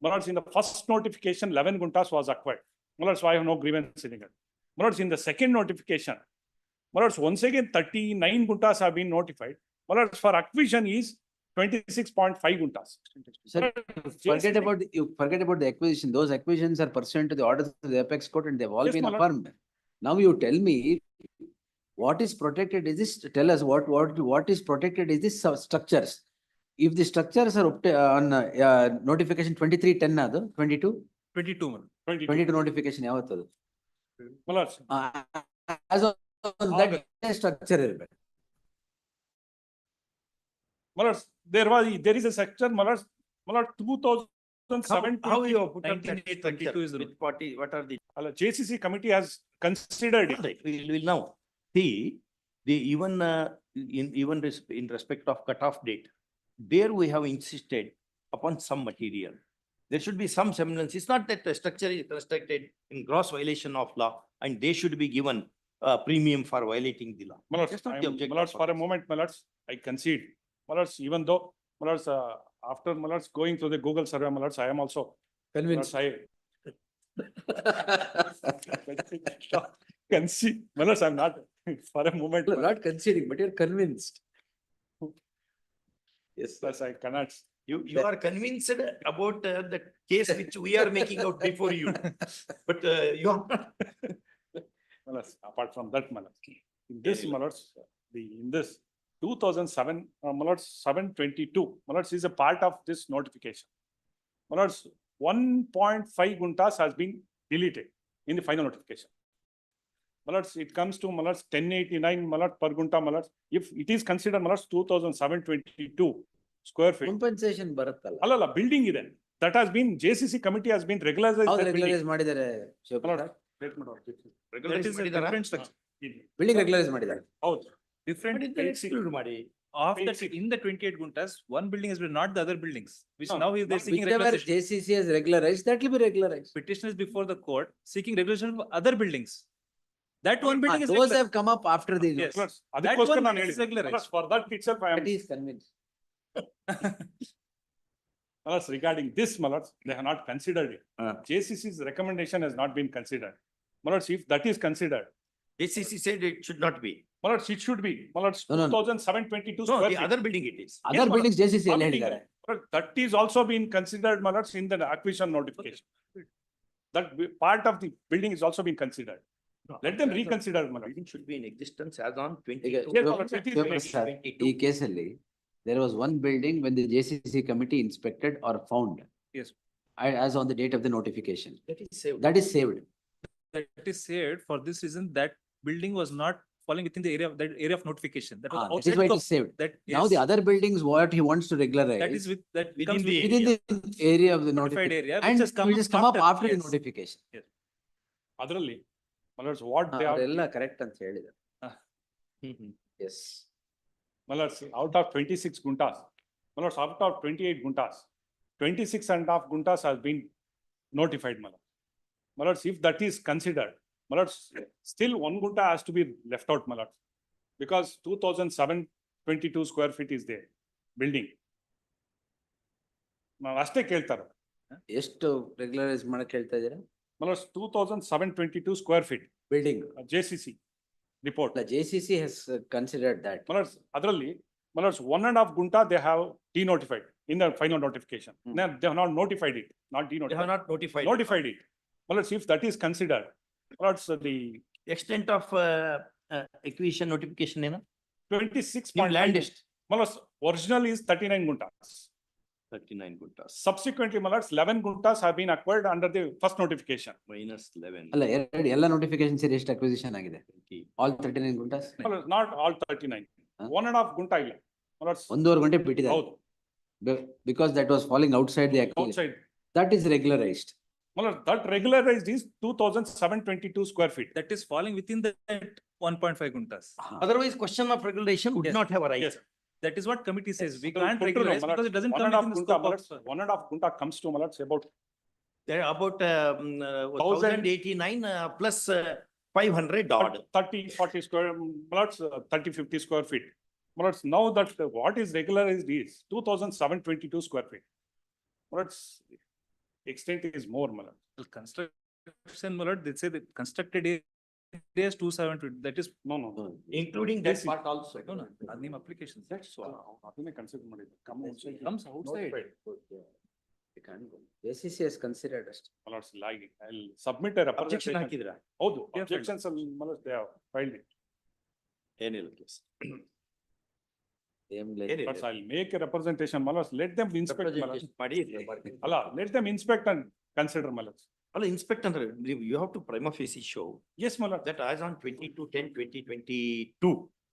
Malods, in the first notification, 11 guntas was acquired. Malods, I have no grievance in it. Malods, in the second notification, Malods, once again 39 guntas have been notified. Malods, for acquisition is 26.5 guntas. Sir, you forget about the acquisition. Those acquisitions are pursuant to the orders of the apex court and they've all Yes, been my lord. affirmed. Now you tell me, what is protected is this, tell us what is protected is this structures. If the structures are on notification 2310 ಅದು 22 22 notification ಯಾವತ್ತದು? Malods, As on that structure ಇರಬೇಕು. Malods, there is a section, Malods, 2007. How you have put up that 1922 structure? is the Which party, what are the? JCC committee has considered it. Right, we will now see the even in respect of cutoff date. There we have insisted upon some material. There should be some semblance. It's not that the structure is constructed in gross violation of law and they should be given premium for violating the law. Malods, That's not I the am- objective Malods, of for a this. moment, Malods, I concede. Malods, even though, Malods, after Malods going through the Google survey, Malods, I am also Convinced. Malods, concede. Malods, I'm not, for a moment. You're not conceding, but you're convinced. Yes, Plus, I cannot. you are convinced about the case which we are making out before you. But you are not. Malods, apart from that, Malods, in this, Malods, in this 2007, Malods, 722, Malods is a part of this notification. Malods, 1.5 guntas has been deleted in the final notification. Malods, it comes to Malods 1089 Malods per gunta Malods. If it is considered Malods 2722 square feet. Compensation ಬರುತ್ತಲ್ಲ. Allala, building ಇದೆ. That has been, JCC committee has been regularized. How that building. regularize ಮಾಡಿದ್ದಾರೆ? Malods, wait, Malods. That is a different structure. Building regularise ಮಾಡಿದ್ದಾರೆ. ಹೌದು. Different. But it's exclude ಮಾಡಿ. Of Page that, six. in the 28 guntas, one building has been, not the other buildings, which No, now is they're seeking Whichever regularization. JCC has regularized, that will be regularized. Petitioners before the court seeking regulation of other buildings. That one building is Those regular. have come up after the. Yes. Malods, ಅದಕ್ಕೋಸ್ಕರ one ನಾನು is ಹೇಳಿದ್ದು. regularized. Malods, for that itself, I am. That is convinced. Malods, regarding this, Malods, they have not considered it. JCC's recommendation has not been considered. Malods, if that is considered, JCC said it should not be. Malods, it should be. Malods, No, no, no. 2722 No, square the feet. other building it is. Other Yes, buildings JCC One ಎಲ್ಲಿ building, ಹೇಳಿದ್ದಾರೆ? Malods, that is also been considered, Malods, in the acquisition notification. That part of the building is also been considered. Let them reconsider, Malods. Building should be in existence as on ಈಗ 22. Yes, Malods, it is in Shivaprasad, existence. ಈ ಕೇಸಲ್ಲಿ there was one building when the JCC committee inspected or found. Yes. As on the date of the notification. That is saved. That is saved. That is said for this reason, that building was not falling within the area of, that area of notification. That was That is outside why it the- is saved. That, Now the yes, other buildings, what he wants to regularize. that is with, that Within comes the Within the area of the notified notification. area, which And has come will just come up after the yes. notification. ಅದರಲ್ಲಿ my lords what they are ಅವರೆಲ್ಲ correct ಅಂತ ಹೇಳಿದ್ರು. Yes. My lords out of 26 guntas, my lords out of 28 guntas, 26.5 gunters has been notified, Malad. Malad, if that is considered, Malad, still 1 gunta has to be left out, Malad. Because 2,722 square feet is there, building. ನಾವು ಅಷ್ಟೇ ಕೇಳ್ತಾರೆ. ಎಷ್ಟು regularise ಮಾಡಕ್ ಹೇಳ್ತಾ ಇದ್ದೀರಾ? Malad, 2,722 square feet. Building. JCC report. The JCC has considered that. Malad, ಅದರಲ್ಲಿ Malad, 1.5 gunta they have denotified in the final notification. They have not notified it, not They denotified. have not notified. Notified it. Malad, if that is considered, Malad, the Extent of acquisition notification, you know? 26. Your land is Malad, original is 39 guntas. 39 guntas. Subsequently, Malad, 11 guntas have been acquired under the first notification. Minus 11. ಅಲ್ಲ ಎಲ್ಲ notification ಸೇರಿ ಎಷ್ಟು acquisition ಆಗಿದೆ? All 39 guntas? Malad, not all 39. 1.5 gunta ಇಲ್ಲ. Malad, 1.5 ಗಂಟೆ ಬಿಟ್ಟಿದ್ದಾರೆ. ಹೌದು. Because that was falling outside the acquisition. Outside. That is regularized. Malad, that regularized is 2,722 square feet. That is falling within the 1.5 guntas. Otherwise, question of regulation would Yes. not have Yes. arisen. That is what committee says. We So, can't put to regularize Malad, because it doesn't come 1.5 within the gunta, scope Malad, of. 1.5 gunta comes to Malad, about There are about 1,000 1,089 plus 500 odd. 30, 40 square, Malad, 30, 50 square feet. Malad, now that what is regularized is 2,722 square feet. Malad, extent is more, Malad. Construction, Malad, they say that constructed area is 272. That is, No. Including that Yes, part also. no, ಅದು ನಿಮ್ಮ applications. That's all. ಅದನ್ನೇ consider ಮಾಡಿದ್ದು. Come outside. Comes outside. Notified. JCC has considered ಅಷ್ಟೇ. Malad, I'll submit a Objection representation. ಹಾಕಿದ್ರಾ? ಹೌದು, They have filed. objections ಅಲ್ಲಿ Malad, they have filed it. ಏನಿಲ್ಲ case. But I'll make a representation, Malad, let them inspect, Malad. ಮಾಡಿ. ಅಲ್ಲ, let them inspect and consider, Malad. ಅಲ್ಲ inspect ಅಂದ್ರೆ you have to prima facie show Yes, Malad. that as on 22/10/2022.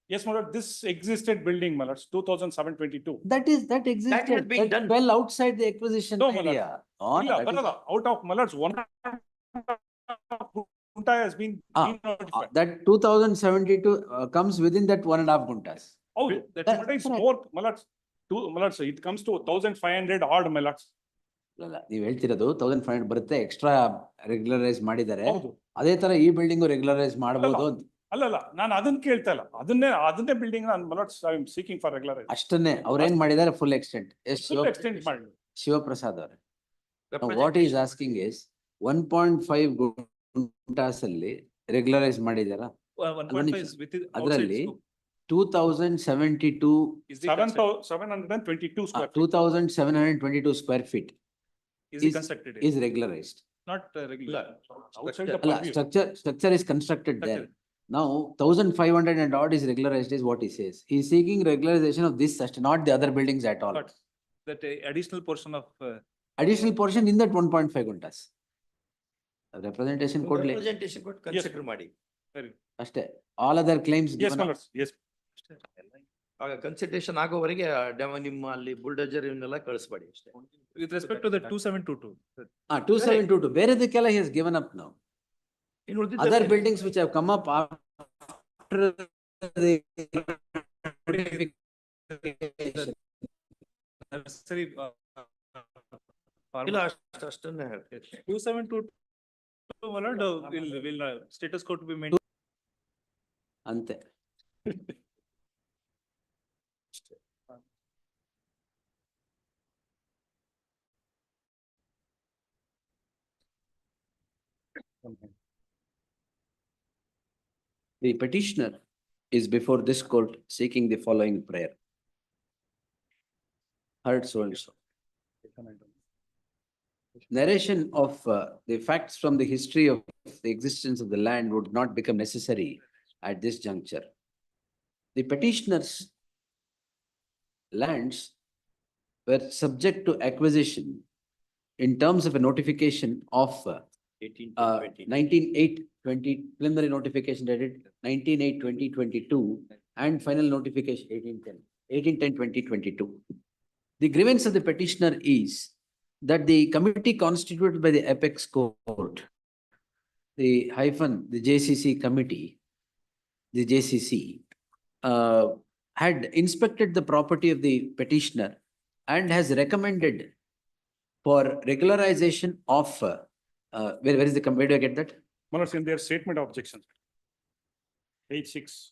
Yes, Malad, this existed building, Malad, 2,722. That existed. has been done. Well outside the acquisition No, Malad. area. ಇಲ್ಲ, ಬರಲ್ಲ. Out of Malad's 1 gunta has been denotified. That 2072 comes within that 1.5 guntas. ಹೌದು, that That's gunta is correct. more, Malad, Malad, it comes to 1,500 odd, Malad. ನೀವ್ ಹೇಳ್ತಿರೋದು 1500 ಬರುತ್ತೆ, extra regularise ಮಾಡಿದ್ದಾರೆ. ಹೌದು. ಅದೇ ತರ ಈ ಬಿಲ್ಡಿಂಗ್ ರೆಗ್ಯುಲರೈಸ್ ಮಾಡಬಹುದು ಅಂತ. ಅಲ್ಲ, ನಾನು ಅದನ್ನ ಕೇಳ್ತಾ ಇಲ್ಲ. ಅದನ್ನೇ ಬಿಲ್ಡಿಂಗ್ ನಾನು Malad, I am seeking for regularize. ಅಷ್ಟನ್ನೇ ಅವ್ರೇನ್ ಮಾಡಿದ್ದಾರೆ ಫುಲ್ ಎಕ್ಸ್ಟೆಂಟ್. Full extent ಮಾಡಿ. ಶಿವಪ್ರಸಾದ್ ಅವರೇ, what is asking is 1.5 guntas ಅಲ್ಲಿ ರೆಗ್ಯುಲರೈಸ್ ಮಾಡಿದಾರಾ? 1.5 is within outside ಅದರಲ್ಲಿ scope. 2072 Is the construct- 722 square feet. 2722 square feet is the is- constructed area, is regularized. not regular. Outside the ಅಲ್ಲ, purview. structure is constructed there. Structure. Now 1500 and odd is regularized is what he says. He is seeking regularization of this section, not the other buildings at all. But that additional portion of, Additional portion in that 1.5 guntas. Representation ಕೊಡ್ಲಿ Representation ಕೊಟ್ಟು consider ಮಾಡಿ. ಅಷ್ಟೇ. All other claims Yes, given up. Malad, yes. ಆಗ consideration ಆಗೋವರೆಗೆ ನಿಮ್ಮ ಅಲ್ಲಿ bulldozer ಇವನ್ನೆಲ್ಲ ಕಳಿಸ್ಬೇಡಿ ಅಷ್ಟೇ. with respect to the 2722. 2722, ಬೇರೆದಕ್ಕೆಲ್ಲ he has given up now. ಇನ್ನು ಉಳಿದಿದ್ದೆಲ್ಲ Other ಏನು? buildings which have come up after the notification. Necessary. ಇಲ್ಲ ಅಷ್ಟನ್ನೇ ಹೇಳ್ತೀನಿ. 2722, Malad, will status quo to be maintained. ಅಂತೆ. The petitioner is before this court seeking the following prayer. Heard so and so. Narration of the facts from the history of the existence of the land would not become necessary at this juncture. The petitioner's lands were subject to acquisition in terms of a notification of 19/8/20 preliminary notification dated 19/8/2022 and final notification 18/10/2022. The grievance of the petitioner is that the committee constituted by the apex court, the JCC committee, the JCC, had inspected the property of the petitioner and has recommended for regularization of, where is the, where do I get that? My lords, in their statement of objection. Page 6.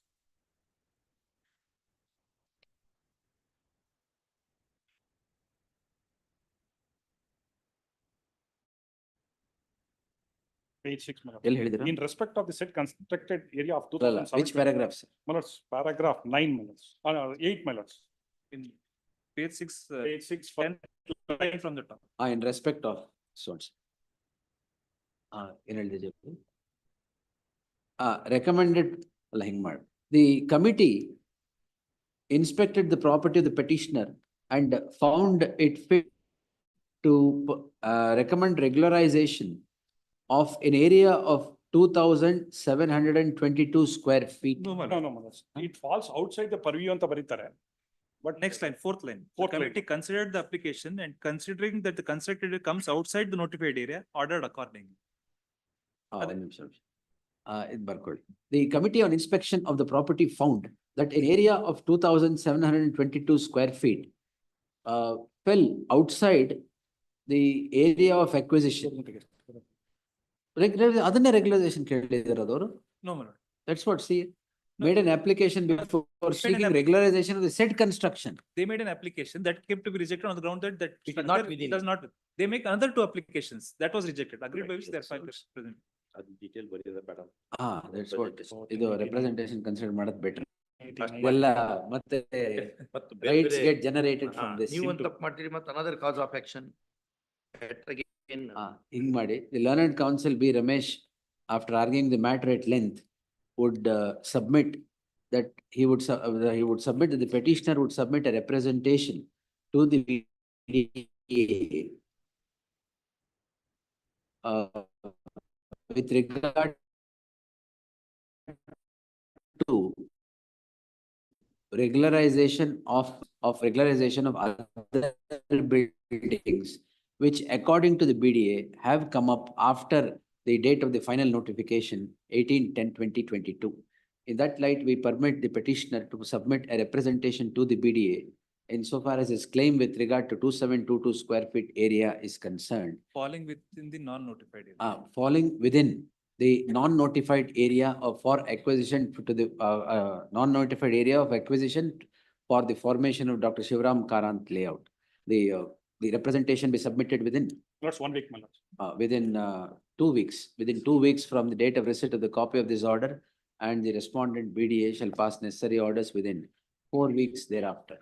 Page 6, my lord. ಎಲ್ಲಿ ಹೇಳಿದಿರಾ? In respect of the said constructed area of ಅಲ್ಲ, 2007. which paragraph, sir? My lords, paragraph 9, my lords, 8, my lords. In page 6, Page 6, 10 line from the top. In respect of, so. ಏನ್ ಹೇಳಿದೆ ಜಪ್ಪು? Recommended, ಅಲ್ಲ ಹಿಂಗ್ ಮಾಡಿ. The committee inspected the property of the petitioner and found it fit to recommend regularization of an area of 2,722 square feet. No, my lords. It falls outside the purview anta ಬರೀತಾರೆ. But next line, fourth line. Fourth The committee considered the application and considering that the constructed area comes outside the notified area, ordered accordingly. ಒಂದ್ ನಿಮಿಷ. ಇದ್ ಬರ್ಕೊಳ್ಳಿ. The committee on inspection of the property found that an area of 2,722 square feet fell outside the area of acquisition. ಅದನ್ನೇ regularization ಕೇಳಿದಾರೆ ಅವರು. No, my lord. That's what, see, made an application before seeking regularization of the said construction. They made an application that came to be rejected on the ground that It is not structure within. does not. They make another 2 applications that was rejected, agreed by which they are filed present. That's what, ಇದು representation consider ಮಾಡೋದು better. ಎಲ್ಲ ಮತ್ತೆ rights get generated from this. ನೀವು ಒಂದು ತಪ್ಪು ಮಾಡ್ತೀರಿ ಮತ್ತೆ another cause of action. ಹಿಂಗ್ ಮಾಡಿ, the learned counsel B. Ramesh, after arguing the matter at length, would submit that he would submit that the petitioner would submit a representation to the VDA with regard to regularization of other buildings, which according to the BDA have come up after the date of the final notification, 18/10/2022. In that light, we permit the petitioner to submit a representation to the BDA insofar as his claim with regard to 2,722 square feet area is concerned. Falling within the non-notified area. Falling within the non-notified area for acquisition to the non-notified area of acquisition for the formation of Dr. Shivram Karant layout. The representation be submitted within Lords, 1 week, my lords. within 2 weeks. Within 2 weeks from the date of receipt of the copy of this order, and the respondent BDA shall pass necessary orders within 4 weeks thereafter.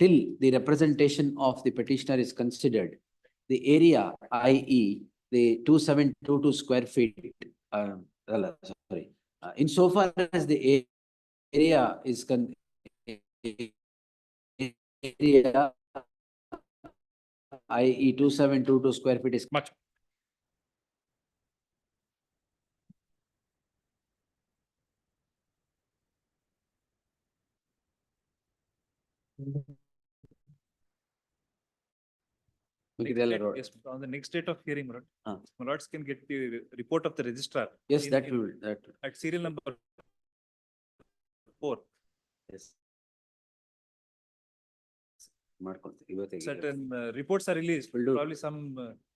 Till the representation of the petitioner is considered, the area, i.e. the 2,722 square feet, insofar as the area is area, i.e. 2,722 square feet is Much. ಮುಗಿದೆಲ್ಲ road. Yes, on the next date of hearing, my lord. Ah. My lords can get the report of the registrar. Yes, in- that in- will, that. At serial number 4. Yes. ಮಾಡ್ಕೊಂತೀವಿ ಇವತ್ತಿಗೆ. Certain reports are released, Will do. probably some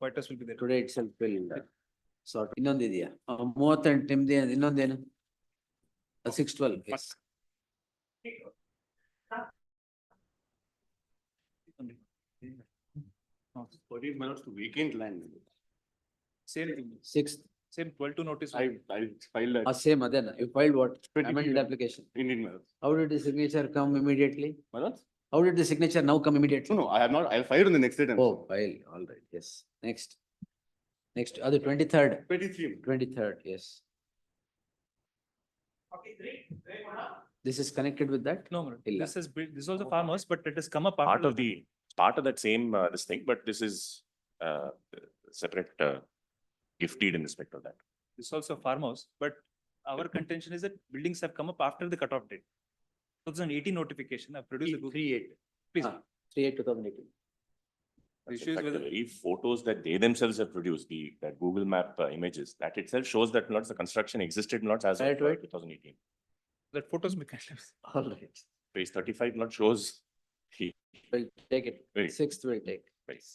pointers will be there. Today itself will sort. ಇನ್ನೊಂದಿದೆಯಾ? 38 ನಿಮ್ದು ಇನ್ನೊಂದೇನು? 612. Yes. My lords, to vacant land. Same thing, 6th. same 12 to notice. I filed that. Same ಅದೇನಾ? You filed what? 23. Amended application. Indeed, my lords. How did the signature come immediately? My lords? How did the signature now come immediately? No, I have not. I'll file on the next date. Oh, file, all right, yes. Next. Next, other 23rd, 23. 23rd, yes. This is connected with that? No, my lord. Illa. This is, this is also farmers, but it has come up after. Part of the, part of that same, this thing, but this is, separate, gift deed in respect of that. This is also farmhouse, but our contention is that buildings have come up after the cutoff date. 2018 notification, I've produced the Google. 3/8. Please. 3/8/2018. The In issue is fact, whether the very photos that they themselves have produced, that Google map images, that itself shows that lots of construction existed lots as of Right, right. 2018. that photos may kind of. All right. Page 35 not shows. We'll take it. Very- 6th we'll take. Right.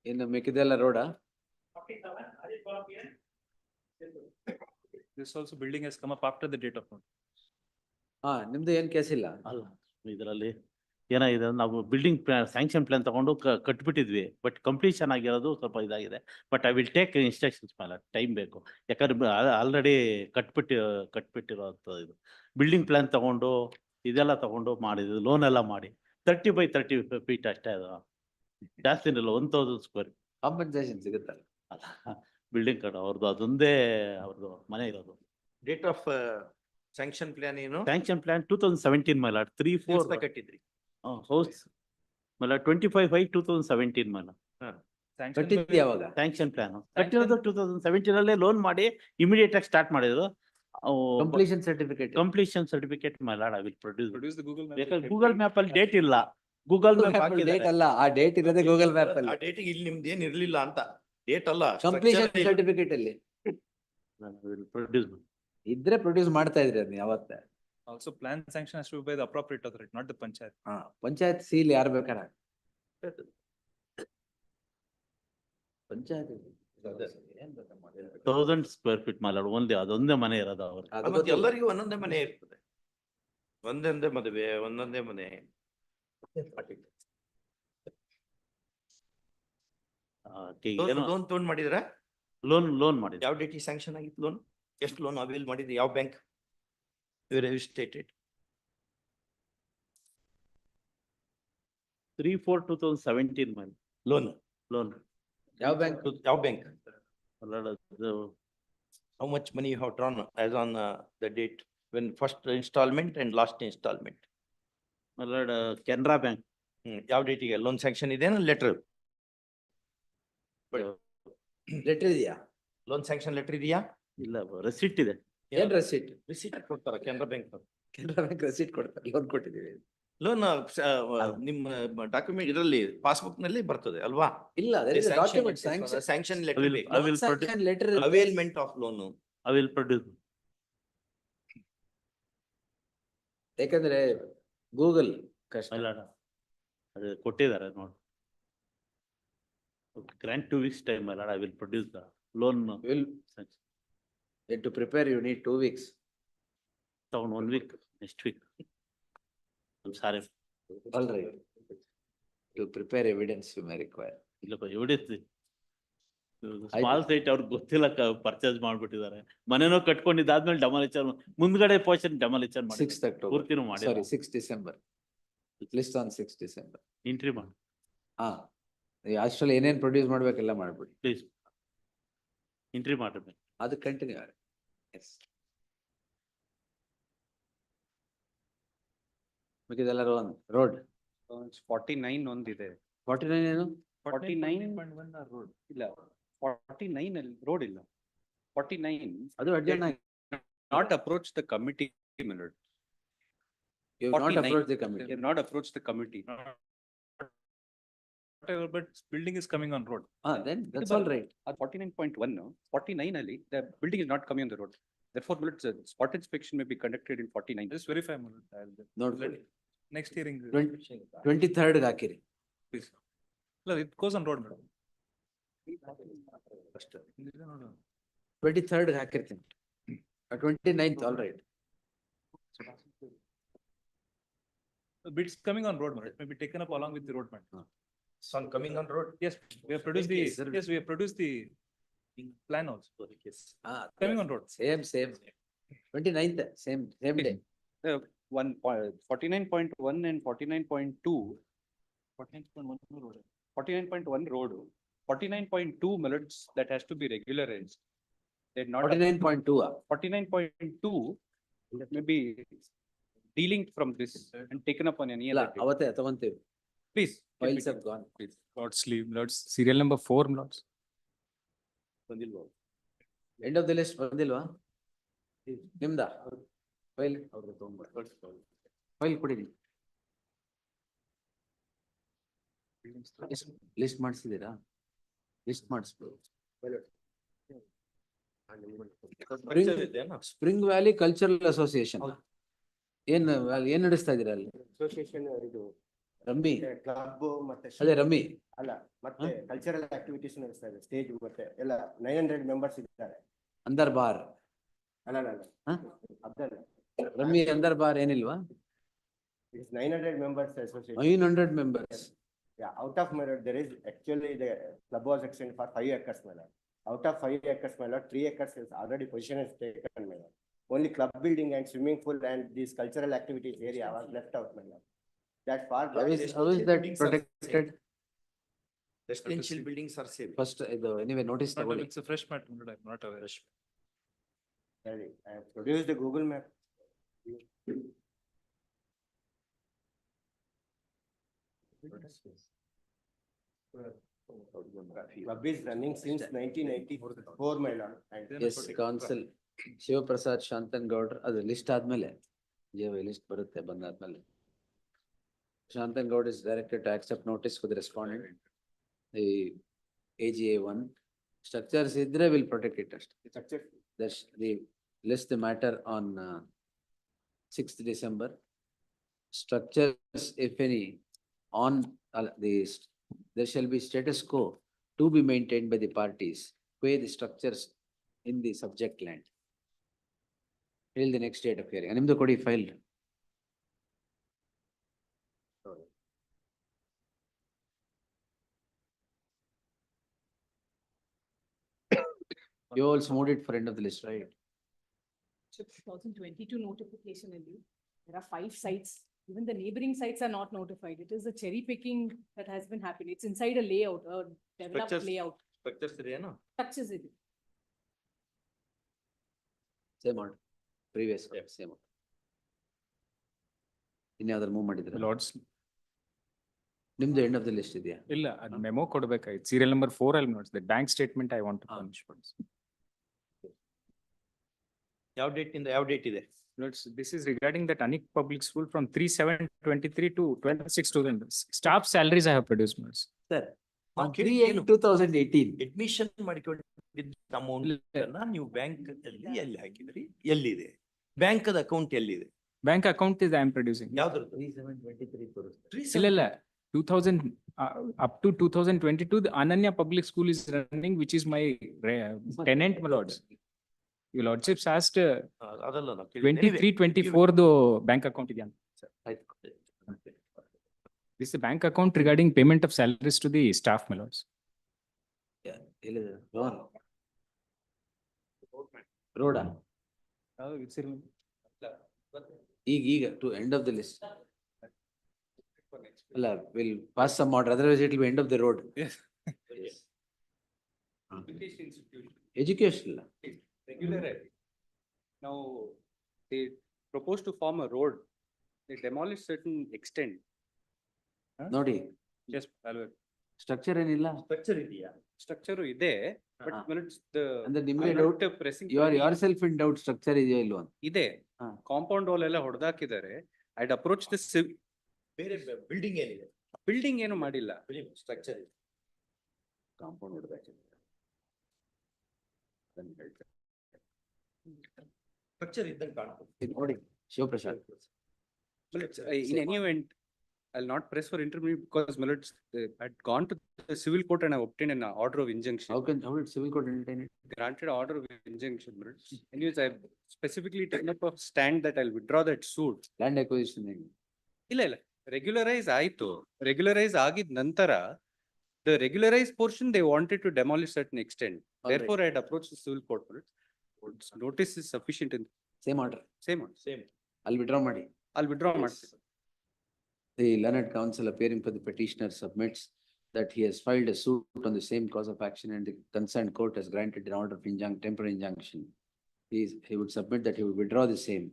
In the Mikidella Road, This also building has come up after the date of note. ನಿಮ್ದು ಏನ್ case ಇಲ್ಲ. ಅಲ್ಲ ಇದರಲ್ಲಿ ಏನಾಗಿದೆ ನಾವು building sanction plan ತಗೊಂಡು ಕಟ್ಬಿಟ್ಟಿದ್ವಿ but completion ಆಗಿರೋದು ಸ್ವಲ್ಪ ಇದಾಗಿದೆ but I will take instructions ಮೇಲೆ ಟೈಮ್ ಬೇಕು ಯಾಕಂದ್ರೆ ಆಲ್ರೆಡಿ ಕಟ್ಬಿಟ್ಟಿರೋ ಇದು ಬಿಲ್ಡಿಂಗ್ ಪ್ಲಾನ್ ತಗೊಂಡು ಇದೆಲ್ಲ ತಗೊಂಡು ಮಾಡಿದ್ವಿ ಲೋನ್ ಎಲ್ಲ ಮಾಡಿ 30 by 30 feet ಅಷ್ಟೇ ಅದು ಜಾಸ್ತಿ ಇಲ್ಲ 1000 square. ಕಾಂಪನ್ಸೇಷನ್ ಸಿಗುತ್ತಲ್ಲ. ಅಲ್ಲ ಬಿಲ್ಡಿಂಗ್ ಕಡೆ ಅವ್ರದ್ದು ಅದೊಂದೇ ಅವ್ರದ್ದು ಮನೆ ಇರೋದು. Date of sanction plan ಏನು? ಸ್ಯಾಂಕ್ಷನ್ ಪ್ಲಾನ್ 2017 ಮೇಲೆ 3-4 ಕಟ್ಟಿದ್ರಿ. ಹೌಸ್ ಮೇಲೆ 25/5/2017 ಮೇಲೆ ಕಟ್ಟಿದ್ది ಯಾವಾಗ? ಸ್ಯಾಂಕ್ಷನ್ ಪ್ಲಾನ್ ಕಟ್ಟಿರೋದು 2017 ಅಲ್ಲೇ ಲೋನ್ ಮಾಡಿ ಇಮಿಡಿಯೇಟ್ ಆಗಿ ಸ್ಟಾರ್ಟ್ ಮಾಡಿದ್ರು. Completion certificate. ಕಂಪ್ಲೀಷನ್ ಸರ್ಟಿಫಿಕೇಟ್ ಮೇಲೆ I will produce. Produce the Google map. ಯಾಕಂದ್ರೆ ಗೂಗಲ್ ಮ್ಯಾಪ್ ಅಲ್ಲಿ ಡೇಟ್ ಇಲ್ಲ. ಗೂಗಲ್ ಮ್ಯಾಪ್ ಡೇಟ್ ಅಲ್ಲ, ಆ ಡೇಟ್ ಇರೋದೇ ಗೂಗಲ್ ಮ್ಯಾಪ್ ಆ ಅಲ್ಲಿ. ಡೇಟಿಗೆ ಇಲ್ಲಿ ನಿಮ್ದು ಏನ್ ಇರ್ಲಿಲ್ಲ ಅಂತ. ಡೇಟ್ ಅಲ್ಲ. ಕಂಪ್ಲೀಷನ್ structure ಸರ್ಟಿಫಿಕೇಟ್ ಅಲ್ಲಿ ಪ್ರೊಡ್ಯೂಸ್. ಇದ್ರೆ ಪ್ರೊಡ್ಯೂಸ್ ಮಾಡ್ತಾ ಇದ್ರಿ ಅದನ್ನ ಯಾವತ್ತ. Also plan sanction has to be by the appropriate authority, not the panchayat. Panchayat seal ಯಾರು ಬೇಕಾರ. ಪಂಚಾಯತ್ 1000 square feet ಮೇಲೆ ಒಂದೇ ಅದೊಂದೇ ಮನೆ ಇರೋದು ಅವ್ರು. ಮತ್ತೆ ಎಲ್ಲರಿಗೂ ಒಂದೊಂದೇ ಮನೆ ಇರ್ತದೆ. ಒಂದೊಂದೇ ಮದುವೆ, ಒಂದೊಂದೇ ಮನೆ. ಲೋನ್ ತಗೊಂಡ್ ಮಾಡಿದ್ರ? ಲೋನ್ ಮಾಡಿದ್ರು. ಯಾವ ಡೇಟಿಗೆ ಸ್ಯಾಂಕ್ಷನ್ ಆಗಿತ್ತು ಲೋನ್? ಎಷ್ಟು ಲೋನ್ ಅವೈಲ್ ಮಾಡಿದ್ರಿ? ಯಾವ ಬ್ಯಾಂಕ್? ಸ್ಟೇಟೆಡ್ 3/4/2017 ಮೇಲೆ ಲೋನ್. ಯಾವ ಬ್ಯಾಂಕ್? ಯಾವ ಬ್ಯಾಂಕ್? ಅದು How much money you have drawn as on the date when first installment and last installment? Canara bank. ಯಾವ ಡೇಟಿಗೆ ಲೋನ್ ಸ್ಯಾಂಕ್ಷನ್ ಇದೆ? ಲೆಟರ್ ಲೆಟರ್ ಇದೆಯಾ? ಲೋನ್ ಸ್ಯಾಂಕ್ಷನ್ ಲೆಟರ್ ಇದೆಯಾ? ಇಲ್ಲ ರೆಸಿಟ್ ಇದೆ. ಏನ್ ರೆಸಿಟ್? ರಿಸೀಟ್ ಕೊಡ್ತಾರ Canara bank. Canara bank receipt ಕೊಡ್ತಾರೆ. ಲೋನ್ ಕೊಟ್ಟಿದ್ದೀವಿ. ಲೋನ್ ನಿಮ್ಮ ಡಾಕ್ಯುಮೆಂಟ್ ಇದರಲ್ಲಿ ಪಾಸ್ಬುಕ್ ನಲ್ಲಿ ಬರ್ತದೆ ಅಲ್ವಾ? ಇಲ್ಲ, document sanction I will letter letter availment of loan. I will produce. ಯಾಕಂದ್ರೆ ಗೂಗಲ್ ಕಷ್ಟ. ಅದು ಕೊಟ್ಟಿದ್ದಾರೆ ನೋಡಿ. Grant 2 weeks time I will produce the loan. Will to prepare you need 2 weeks. Down 1 week, next week. I'm sorry. All right. To prepare evidence you may require. ಇಲ್ಲಪ್ಪ evidence small site ಅವ್ರಿಗೆ ಗೊತ್ತಿಲ್ಲ purchase ಮಾಡ್ಬಿಟ್ಟಿದ್ದಾರೆ. ಮನೆನೋ ಕಟ್ಕೊಂಡಿದ್ದಾದ್ಮೇಲೆ demolition ಮುಂದ್ಗಡೆ portion demolition ಮಾಡಿ 6th October. ಪೂರ್ತಿನೂ ಮಾಡಿ Sorry, 6th December. List on 6th December. Entry ಮಾಡಿ ಅಷ್ಟರಲ್ಲಿ ಏನೇನ್ produce ಮಾಡ್ಬೇಕೆಲ್ಲ ಮಾಡ್ಬಿಡಿ ಪ್ಲೀಸ್. ಎಂಟ್ರಿ ಮಾಡಿರ್ಬೇಕು. ಅದು ಕಂಟಿನ್ಯೂ ಆಗಿ. ಎಸ್. ಮಿಕ್ಕಿದೆಲ್ಲ ರೋಡ್ 49 ಒಂದಿದೆ. 49 ಏನು? 49.1 ರೋಡ್ ಇಲ್ಲ. 49 ಅಲ್ಲಿ ರೋಡ್ ಇಲ್ಲ. 49 ಅದು adjourn not approach the committee, my lord. You have not 49. approached the committee. They have not approached the committee. Whatever, but building is coming on road. Then that's all right. At 49.1 now, 49 ali, the building is not coming on the road. Therefore, my lord, spot inspection may be conducted in 49. Just verify. ನೋಡ್ಕೊಳ್ಳಿ. Next hearing. 23rd ಹಾಕಿರಿ. Please. No, it goes on road, madam. 23rd ಹಾಕಿರ್ತೀನಿ. 29th, all right. The bid's coming on road, madam. It may be taken up along with the road, madam. Son coming on road. Yes, we have produced the, yes, we have produced the plan also. Coming on road. Same. 29th, same day. 49.1 and 49.2. 49.1 road. 49.1 road. 49.2 millets that has to be regularized. They're not. 49.2. 49.2 may be delinked from this and taken up on any ಇಲ್ಲ, other date. ಅವತ್ತೇ ತಗೊಂತೀವಿ. Please. Files have gone. Please. Lords, Lords, serial number 4, Lords. End of the list ಬಂದಿಲ್ವಾ? ನಿಮ್ದಾ? File ಕೊಡಿ. List ಮಾಡಿಸಿದೀರಾ? List ಮಾಡಿಸ್ಬೋದು. Spring valley cultural association ಏನ್ ನಡೆಸ್ತಾ ಇದೀರಾ ಅಲ್ಲಿ? Association ಇದು ರಮ್ಮಿ ಕ್ಲಬ್ ಮತ್ತೆ ಅದೇ ರಮ್ಮಿ ಅಲ್ಲ ಮತ್ತೆ ಕಲ್ಚರಲ್ ಆಕ್ಟಿವಿಟೀಸ್ ನಡೆಸ್ತಾ ಇದೆ. ಸ್ಟೇಜ್ ಮತ್ತೆ ಎಲ್ಲ 900 ಮೆಂಬರ್ಸ್ ಇದ್ದಾರೆ. ಅಂದರ್ ಬಾರ್ ಅಲ್ಲ ಅದಲ್ಲ ರಮ್ಮಿ ಅಂದರ್ bar ಏನಿಲ್ವಾ? It's 900 members association. 900 members. Yeah, out of my lord, there is actually the club was extended for 5 acres, my lord. Out of 5 acres, my lord, 3 acres is already position is taken, my lord. Only club building and swimming pool and these cultural activities area was left out, my lord. That far. How is that protected? Residential buildings are safe. First, anyway, notice ತಗೊಳ್ಳಿ. It's a fresh matter, I'm not aware. I have produced the Google map. Club is running since 1984, my lord. And Yes, council. Shivaprasad Shantan ಗೌಡ್ರು ಅದು list ಆದ್ಮೇಲೆ list ಬರುತ್ತೆ ಬಂದಾದ್ಮೇಲೆ. Shantan Goud is directed to accept notice for the respondent. The AGA 1 structures idre will protect it ಅಷ್ಟೇ. The list the matter on 6th December. Structures, if any, on there shall be status quo to be maintained by the parties where the structures in the subject land. Till the next date of hearing. Nimdu kodi file. You also moved it for end of the list, right? 2022 notification, there are 5 sites. Even the neighboring sites are not notified. It is a cherry picking that has been happening. It's inside a layout, a developed layout. Structures ಇದೆಯೇನೋ? Structures ಇದೆ. Same order. Previous, same order. ಇನ್ಯಾವ್ದಾದ್ರು move ಮಾಡಿದ್ರೆ Lords, ನಿಮ್ದು end of the list ಇದೆಯಾ? ಇಲ್ಲ ಅದು memo ಕೊಡ್ಬೇಕಾಯ್ತು. Serial number 4 ಅಲ್ಲಿ ನೋಡ್ಸ್ the bank statement I want to furnish. ಯಾವ ಡೇಟ್ ಇಂದ ಯಾವ ಡೇಟ್ ಇದೆ? Lords, this is regarding that Anik Public School from 3/7/23 to 26/2000. Staff salaries I have produced, Lords. Sir, on 3/8/2018. Admission ಮಾಡಿಕೊಂಡಿದ್ದ amount ನೀವು bank ಅಲ್ಲಿ ಎಲ್ಲಿ ಹಾಕಿದ್ರಿ? ಎಲ್ಲಿದೆ? ಬ್ಯಾಂಕ್ ಅಕೌಂಟ್ ಎಲ್ಲಿದೆ? Bank account is I am producing. ಯಾವ್ದ್ರದ್ದು? 3/7/23 ಇಲ್ಲ 2000 up to 2022 the Ananya Public School is running, which is my tenant, my lords. Your lordships asked ಅದಲ್ಲ 23-24 the bank account again. This is the bank account regarding payment of salaries to the staff, my lords. ರೋಡಾ? ಈಗ to end of the list. ಅಲ್ಲ, we'll pass some order, otherwise it will be end of the road. Yes. Yes. Education institution. Education. Regular. Now, they propose to form a road. They demolish certain extent. ನೋಡಿ, Yes, structure ಏನಿಲ್ಲ. Structure ಇದೆಯಾ? structure ಇದೆ, but when it's the. ಅಂದ್ರೆ ನಿಮ್ಗೆ I'm doubt, not pressing. you are yourself in doubt structure ಇದೆಯೋ ಇಲ್ವೋ ಅಂತ. ಇದೆ. ಹಾ. ಕಾಂಪೌಂಡ್ ವಾಲ್ ಎಲ್ಲ ಹೊಡೆದಾಕಿದ್ದಾರೆ. I'd approach the ಬೇರೆ ಬಿಲ್ಡಿಂಗ್ ಏನಿದೆ? ಬಿಲ್ಡಿಂಗ್ ಏನು ಮಾಡಿಲ್ಲ. ಸ್ಟ್ರಕ್ಚರ್ ಇದೆ. ಕಾಂಪೌಂಡ್ ಹೊಡೆದಾಕಿದ್ದಾರೆ. ಸ್ಟ್ರಕ್ಚರ್ ಇದ್ದಂಗೆ ಕಾಣ್ತದೆ. ಇದು ನೋಡಿ, Shivaprasad. In any event, I'll not press for interview because Millets had gone to the civil court and I obtained an order of injunction. How did civil court entertain it? Granted order of injunction, Millets. Anyways, I've specifically taken up a stand that I'll withdraw that suit. Land acquisition. ಇಲ್ಲ regularize ಆಯ್ತು. Regularize ಆಗಿದ ನಂತರ the regularized portion they wanted to demolish certain extent. Therefore, I had approached the civil court. Notice is sufficient in. Same order. Same order. Same. I'll withdraw ಮಾಡಿ. I'll withdraw ಮಾಡ್ತೀನಿ. The learned counsel appearing for the petitioner submits that he has filed a suit on the same cause of action and the concerned court has granted an order of temporary injunction. He would submit that he would withdraw the same.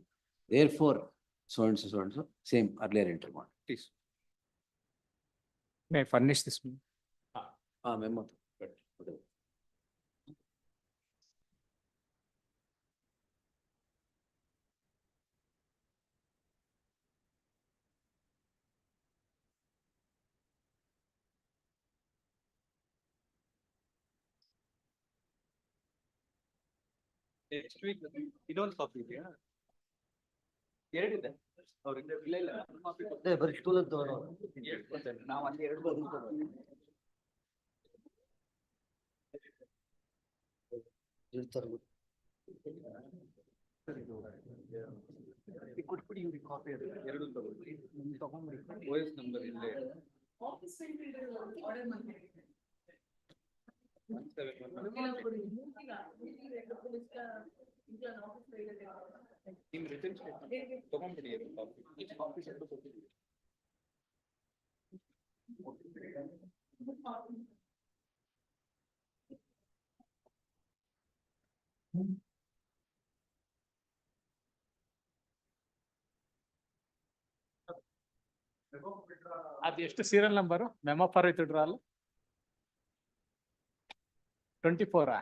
Therefore, so and so, same earlier enter one. Please. May I furnish this? Memo. Next week, ಇನ್ನೊಂದು copy ಇದೆಯಾ? ಎರಡಿದೆ. ಅವ್ರಿಗೆ ಇಲ್ಲ ಇಲ್ಲ. ನಾವು ಅಲ್ಲಿ ಎರಡು ಬಂದು ಕೊಟ್ಬಿಡಿ ಇವ್ರಿಗೆ ಕಾಪಿ ಅದು ಎರಡು ತಗೊಳ್ಳಿ. ತಗೊಂಡ್ಬಿಡಿ. OS ನಂಬರ್ ಇಲ್ಲೇ. ನಿಮ್ ರಿಟರ್ನ್ ಸ್ಟೇಟ್ಮೆಂಟ್ ತಗೊಂಡ್ಬಿಡಿ ಎರಡು ಕಾಪಿ. ಅದು ಎಷ್ಟು serial number? Memo for withdrawal 24.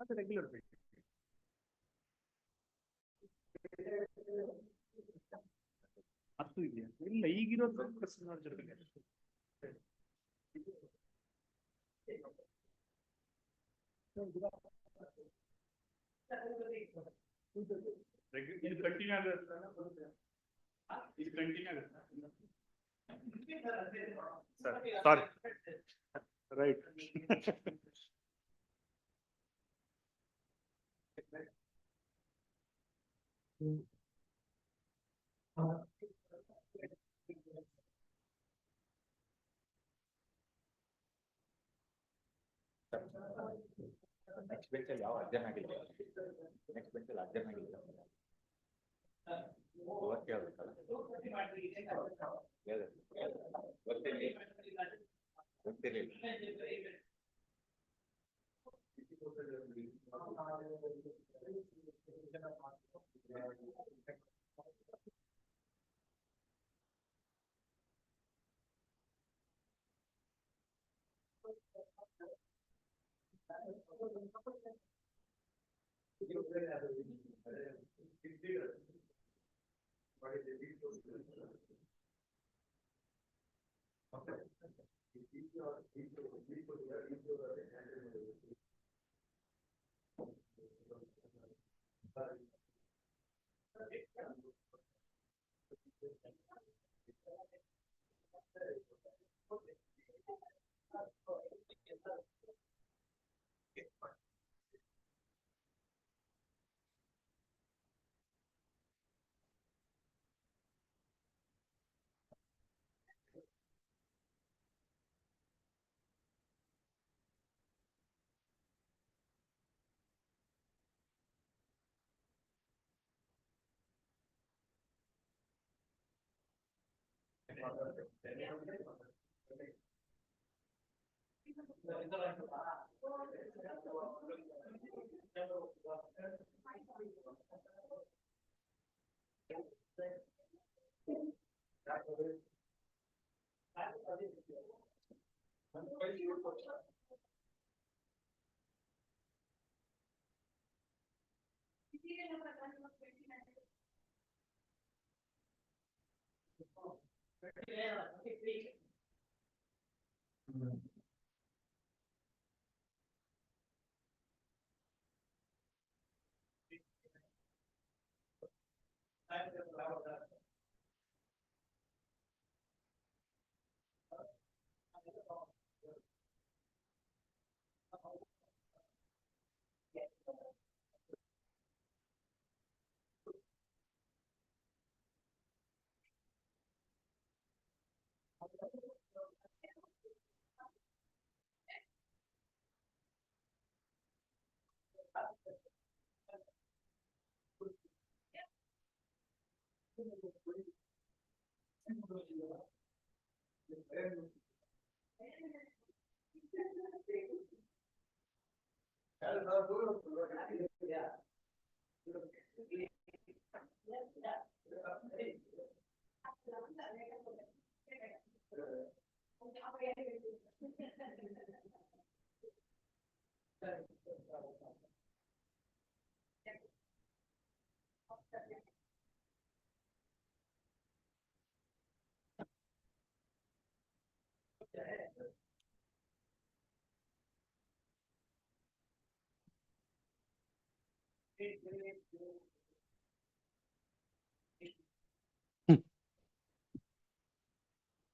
ಅದು ರೆಗ್ಯುಲರ್ ಬೇಕು. ಅದು ಇದೆಯಾ? ಇಲ್ಲ ಈಗಿರೋದು ಇದು ಕಂಟಿನ್ಯೂ ಆಗುತ್ತೆ. ಇದು ಕಂಟಿನ್ಯೂ ಆಗುತ್ತೆ. ಸಾರಿ ರೈಟ್. ನೆಕ್ಸ್ಟ್ ಬೆಂಚ್ ಅಲ್ಲಿ ಯಾವ ಅರ್ಜನ್ ಆಗಿಲ್ಲ. ನೆಕ್ಸ್ಟ್ ಬೆಂಚ್ ಅಲ್ಲಿ ಅರ್ಜನ್ ಆಗಿಲ್ಲ. ಕೇಳ್ಬೇಕಲ್ಲ. ಗೊತ್ತಿರಲಿಲ್ಲ.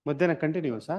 ಮಧ್ಯಾಹ್ನ ಕಂಟಿನ್ಯೂಸಾ?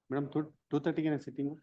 Madam 2:30 sitting.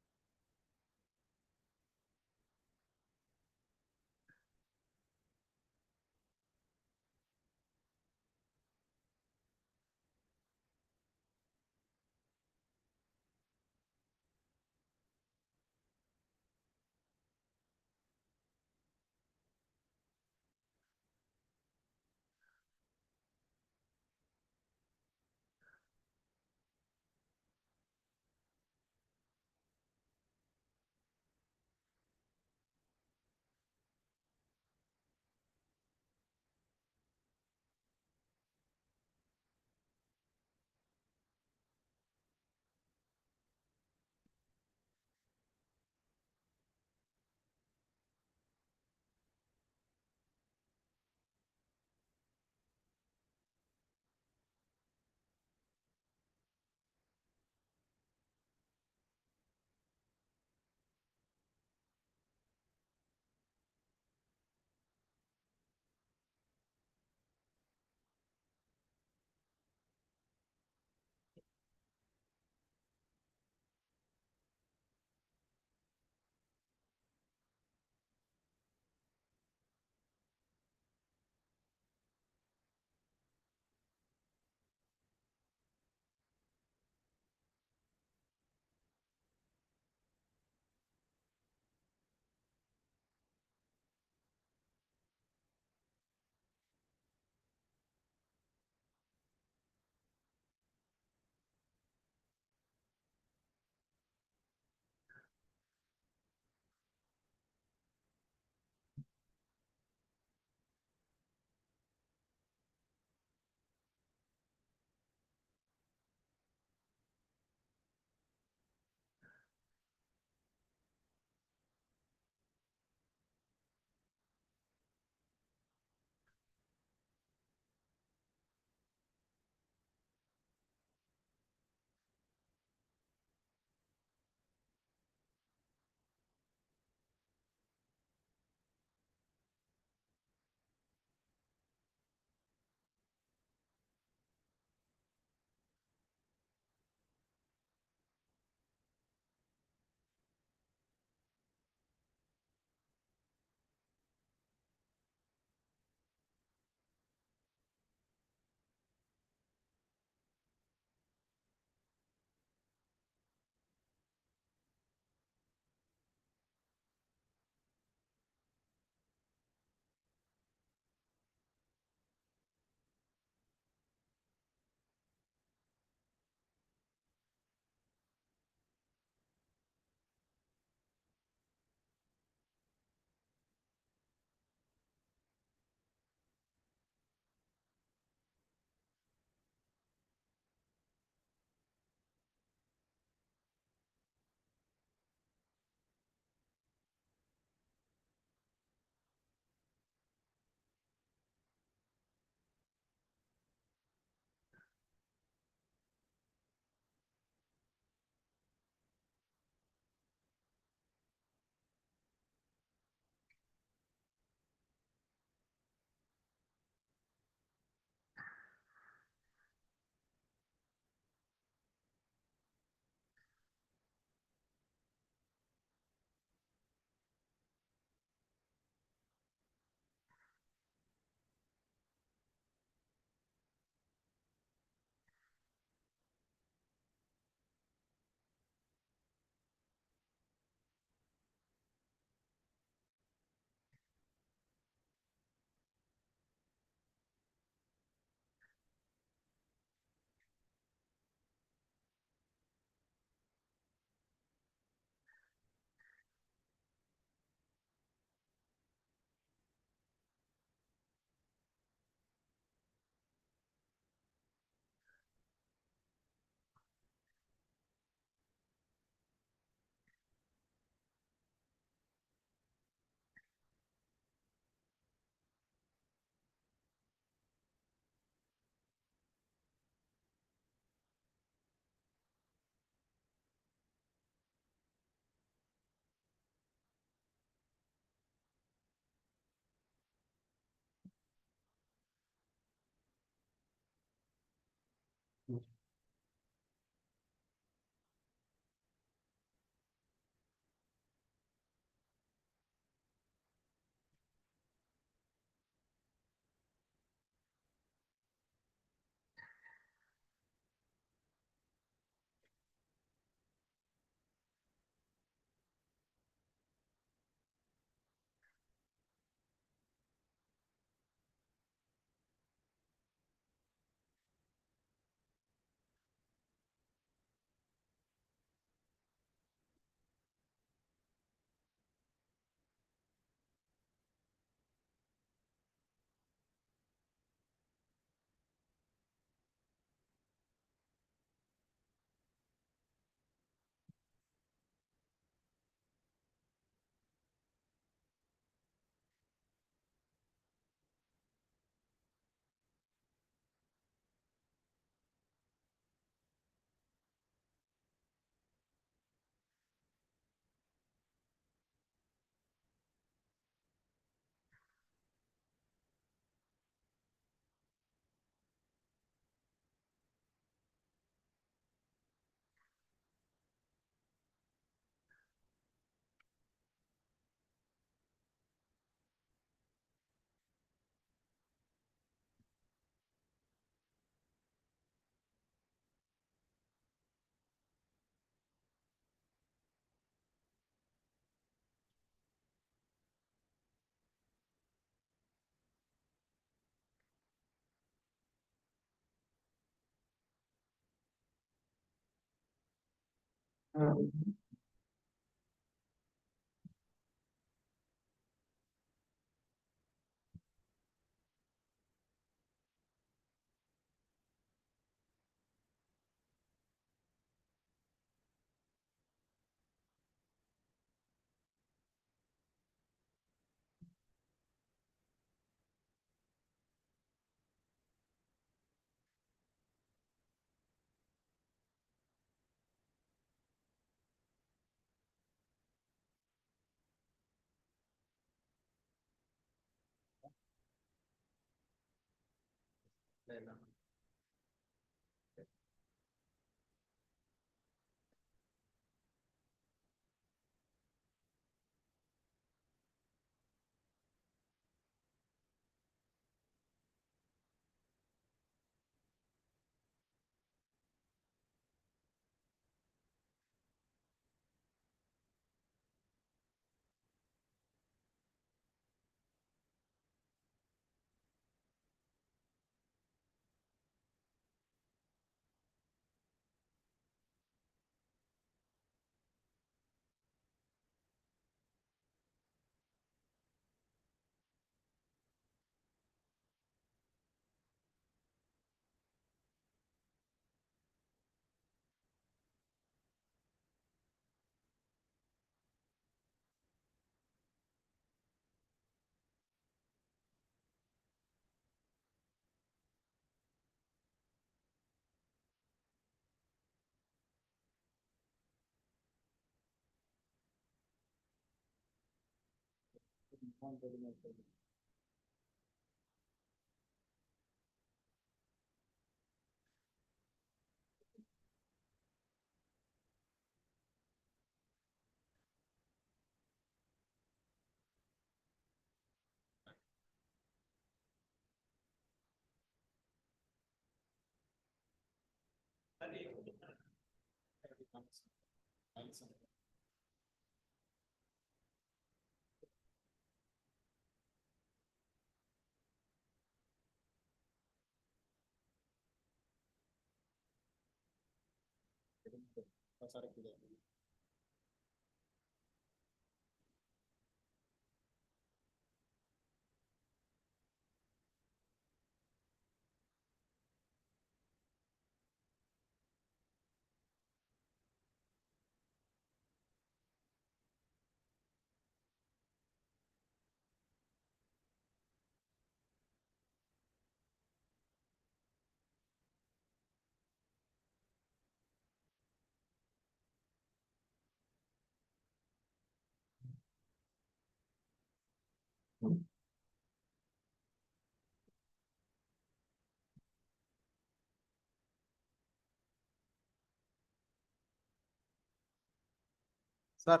Sir.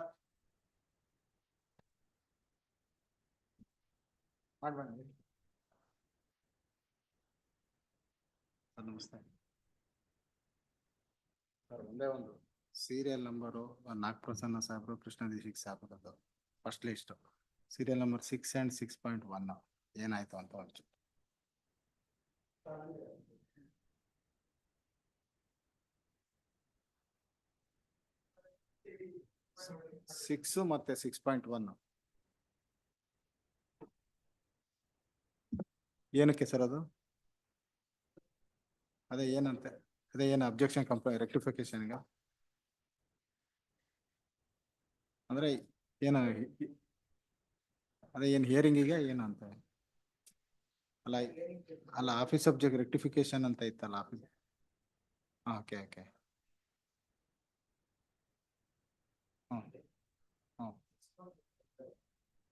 ಮಾಡ್ಬಂడి. ಸರ್ ನಮಸ್ತೆ. ಸರ್ ಒಂದೇ ಒಂದು ಸೀರಿಯಲ್ ನಂಬರು ನಾಗಪ್ರಸನ್ನ ಸಾಹೇಬ್ರು ಕೃಷ್ಣ ದೀಕ್ಷಿತ್ ಸಾಹೇಬ್ರದ್ದು first list serial number 6 and 6.1 ಏನಾಯ್ತು ಅಂತ ಒಂಚೂರು. 6 ಮತ್ತೆ 6.1 ಏನಕ್ಕೆ ಸರ್ ಅದು? ಅದೇ ಏನಂತೆ ಅದೇ ಏನು ಅಬ್ಜೆಕ್ಷನ್ ರೆಕ್ಟಿಫಿಕೇಶನ್ ಈಗ ಅಂದ್ರೆ ಏನ ಅದೇ ಏನು ಹಿಯರಿಂಗಿಗೆ ಏನು ಅಂತ ಅಲ್ಲ ಅಲ್ಲ ಆಫೀಸ್ ಸಬ್ಜೆಕ್ಟ್ ರೆಕ್ಟಿಫಿಕೇಶನ್ ಅಂತ ಇತ್ತಲ್ಲ ಆಫೀಸ್. Okay okay.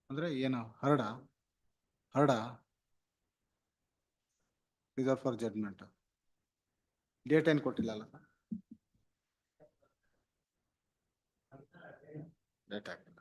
ಅಂದ್ರೆ ಏನು ಹರ್ಡ ರಿಸರ್ವ್ ಫಾರ್ ಜಡ್ಜ್ಮೆಂಟ್ ಡೇಟ್ ಏನು ಕೊಟ್ಟಿಲ್ಲಲ್ಲ ಡೇಟ್ ಹಾಕಿಲ್ಲ.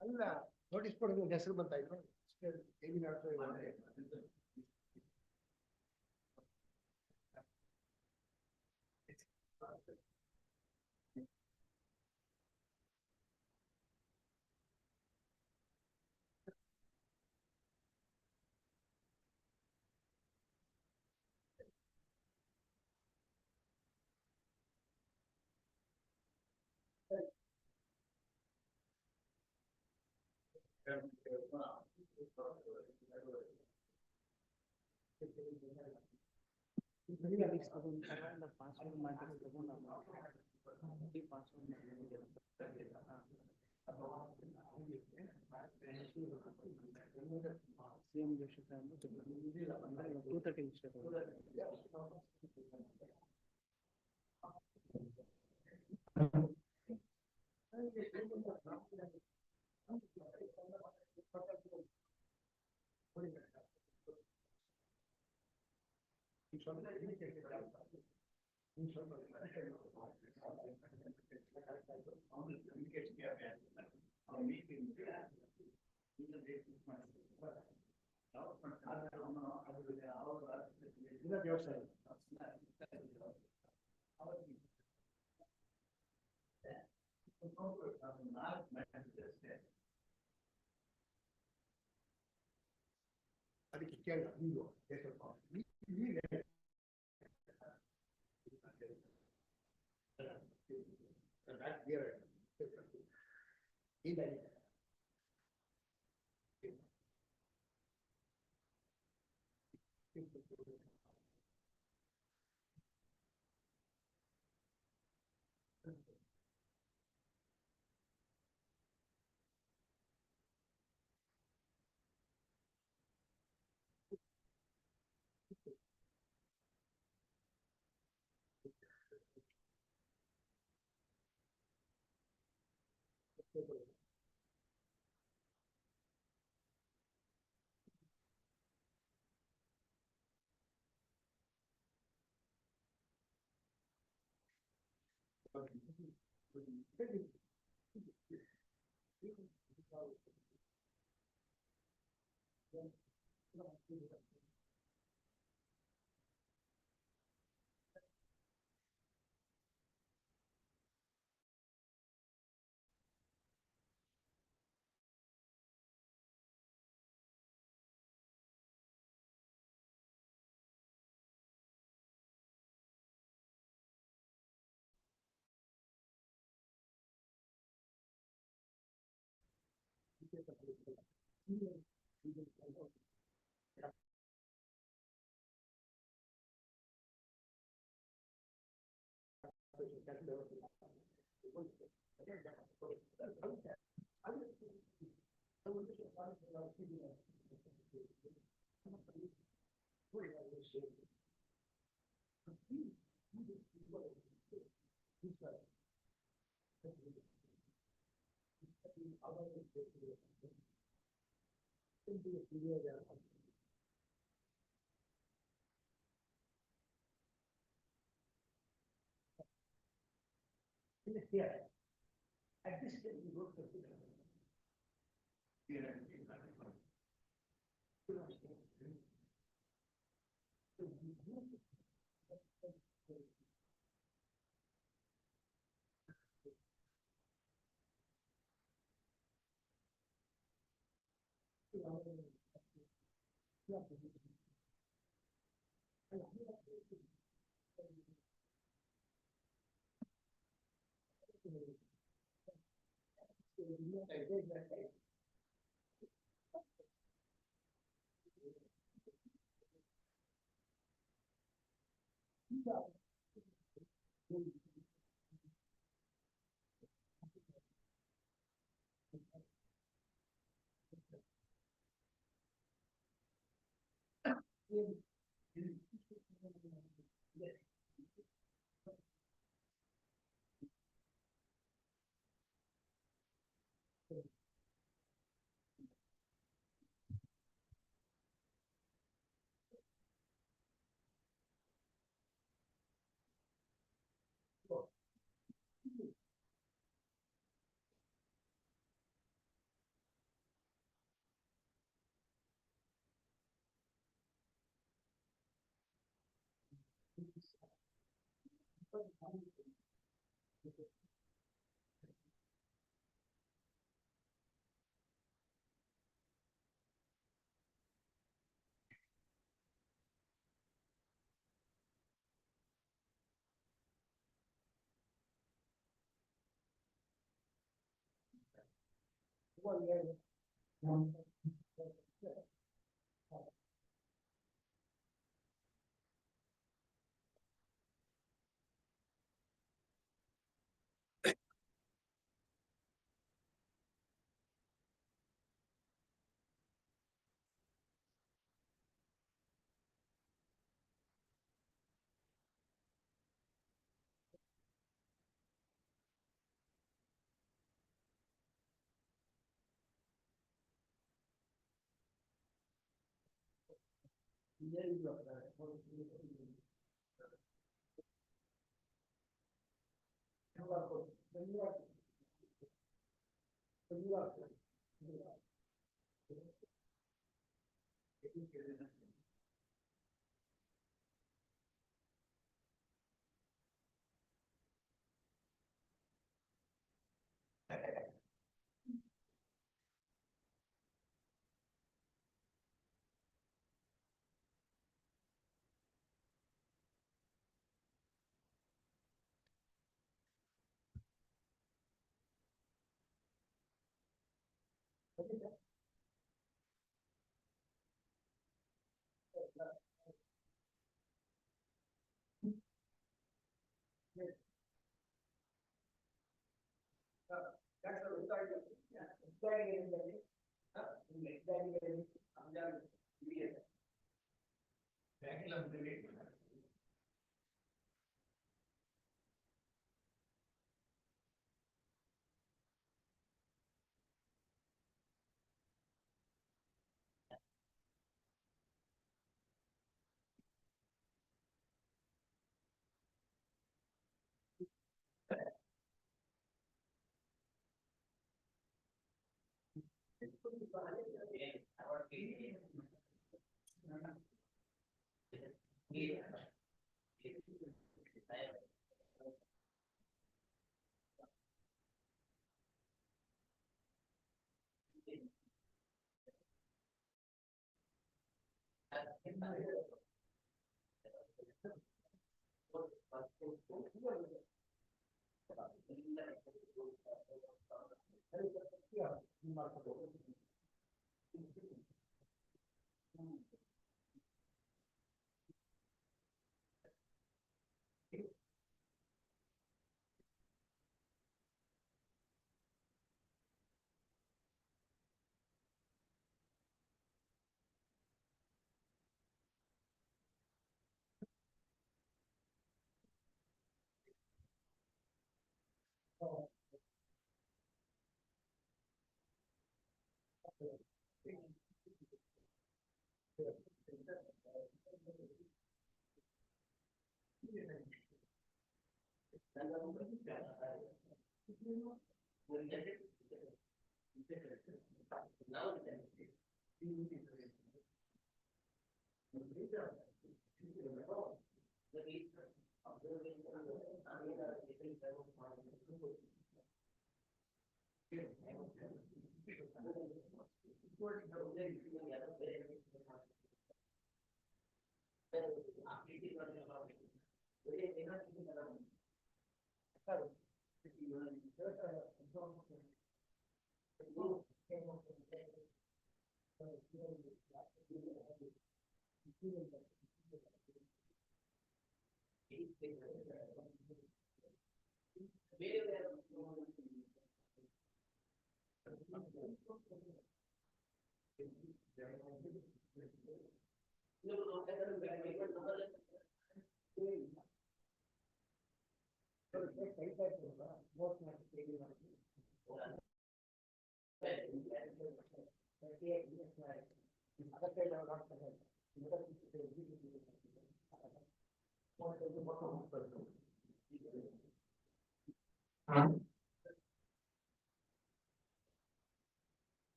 ಅಲ್ಲ ನೋಟಿಸ್ ಕೊಡೋದು ಹೆಸರು ಬಂತಾಯ್ತು. ಅದಕ್ಕೆ ಕೇಳ ನೀವು At this stage, we don't consider.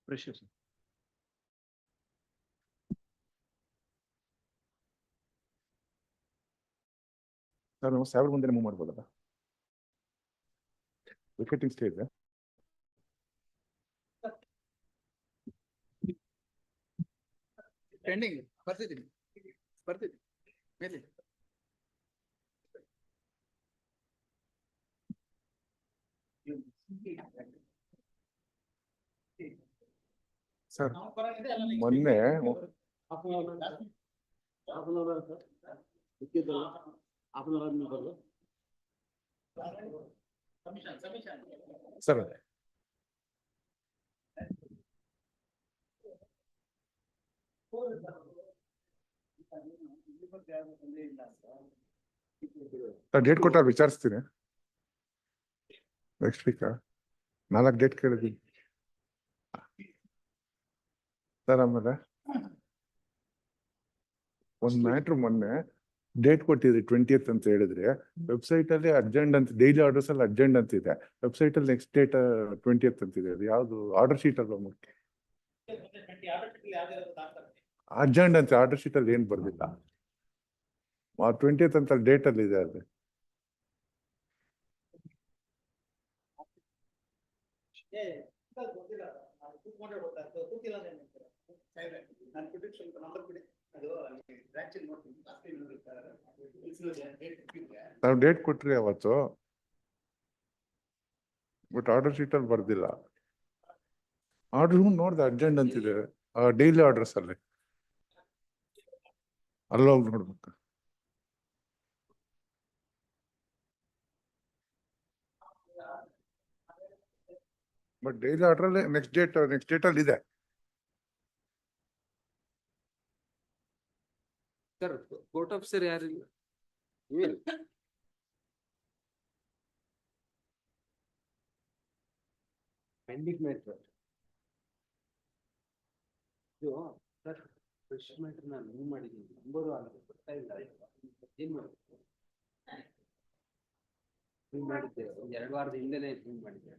Precious. Sir ನಾವು 1000 ಮುಂದೆ ಮೂವ್ ಮಾಡ್ಬೋದಲ್ಲ? ವಿಕೆಟಿಂಗ್ ಸ್ಟೇ ಇದೆ. ಪೆಂಡಿಂಗ್ ಬರ್ತಿದ್ದೀನಿ ಮೇಲೆ. ಸರ್ ಮೊನ್ನೆ ಸರ್ ಡೇಟ್ ಕೊಟ್ಟಾಗ ವಿಚಾರಿಸ್ತೀನಿ. ನೆಕ್ಸ್ಟ್ ವೀಕ್ 4 ಡೇಟ್ ಕೇಳಿದ್ದೀನಿ ಸರ್. ಆಮೇಲೆ ಒಂದ್ ಮ್ಯಾಟ್ರ್ ಮೊನ್ನೆ ಡೇಟ್ ಕೊಟ್ಟಿದ್ರಿ 20th ಅಂತ ಹೇಳಿದ್ರೆ, ವೆಬ್ಸೈಟ್ ಅಲ್ಲಿ ಅರ್ಜೆಂಟ್ ಅಂತ, ಡೈಲಿ ಆರ್ಡರ್ಸ್ ಅಲ್ಲಿ ಅರ್ಜೆಂಟ್ ಅಂತ ಇದೆ, ವೆಬ್ಸೈಟ್ ಅಲ್ಲಿ ನೆಕ್ಸ್ಟ್ ಡೇಟ್ 20th ಅಂತಿದೆ. ಅದು ಯಾವ್ದು ಆರ್ಡರ್ ಶೀಟ್ ಅಲ್ವಾ? ಅರ್ಜೆಂಟ್ ಅಂತ ಆರ್ಡರ್ ಶೀಟ್ ಅಲ್ಲಿ ಏನ್ ಬರ್ದಿಲ್ಲ. 20th ಅಂತ ಡೇಟ್ ಅಲ್ಲಿ ಇದೆ. ಅದು ನಾವು ಡೇಟ್ ಕೊಟ್ರಿ ಅವತ್ತು, ಬಟ್ ಆರ್ಡರ್ ಶೀಟ್ ಅಲ್ಲಿ ಬರ್ದಿಲ್ಲ. ಆರ್ಡರ್ ನೋಡ್ದೆ ಅರ್ಜೆಂಟ್ ಅಂತಿದೆ ಡೈಲಿ ಆರ್ಡರ್ಸ್ ಅಲ್ಲಿ. ಅಲ್ಲೋಗಿ ನೋಡ್ಬೇಕು. ಬಟ್ ಡೈಲಿ ಆರ್ಡರ್ ಅಲ್ಲಿ ನೆಕ್ಸ್ಟ್ ಡೇಟ್ ಅಲ್ಲಿ ಇದೆ. ಸರ್ ಕೋರ್ಟ್ ಆಫೀಸರ್ ಯಾರಿಲ್ಲ? ಪೆಂಡಿಂಗ್ ಮ್ಯಾಟರ್ ಇದು ಸರ್, ಫ್ರೆಶ್ ಮ್ಯಾಟರ್ ನಾನು ಮೂವ್ ಮಾಡಿದ್ದೀನಿ. ನಂಬರು ಬರ್ತಾ ಇಲ್ಲ. ಏನ್ ಮಾಡ್ಬೇಕು? ಮೂವ್ ಮಾಡಿದ್ದೆ 2 ವಾರದ ಹಿಂದೆನೆ ಮೂವ್ ಮಾಡಿದ್ದೆ.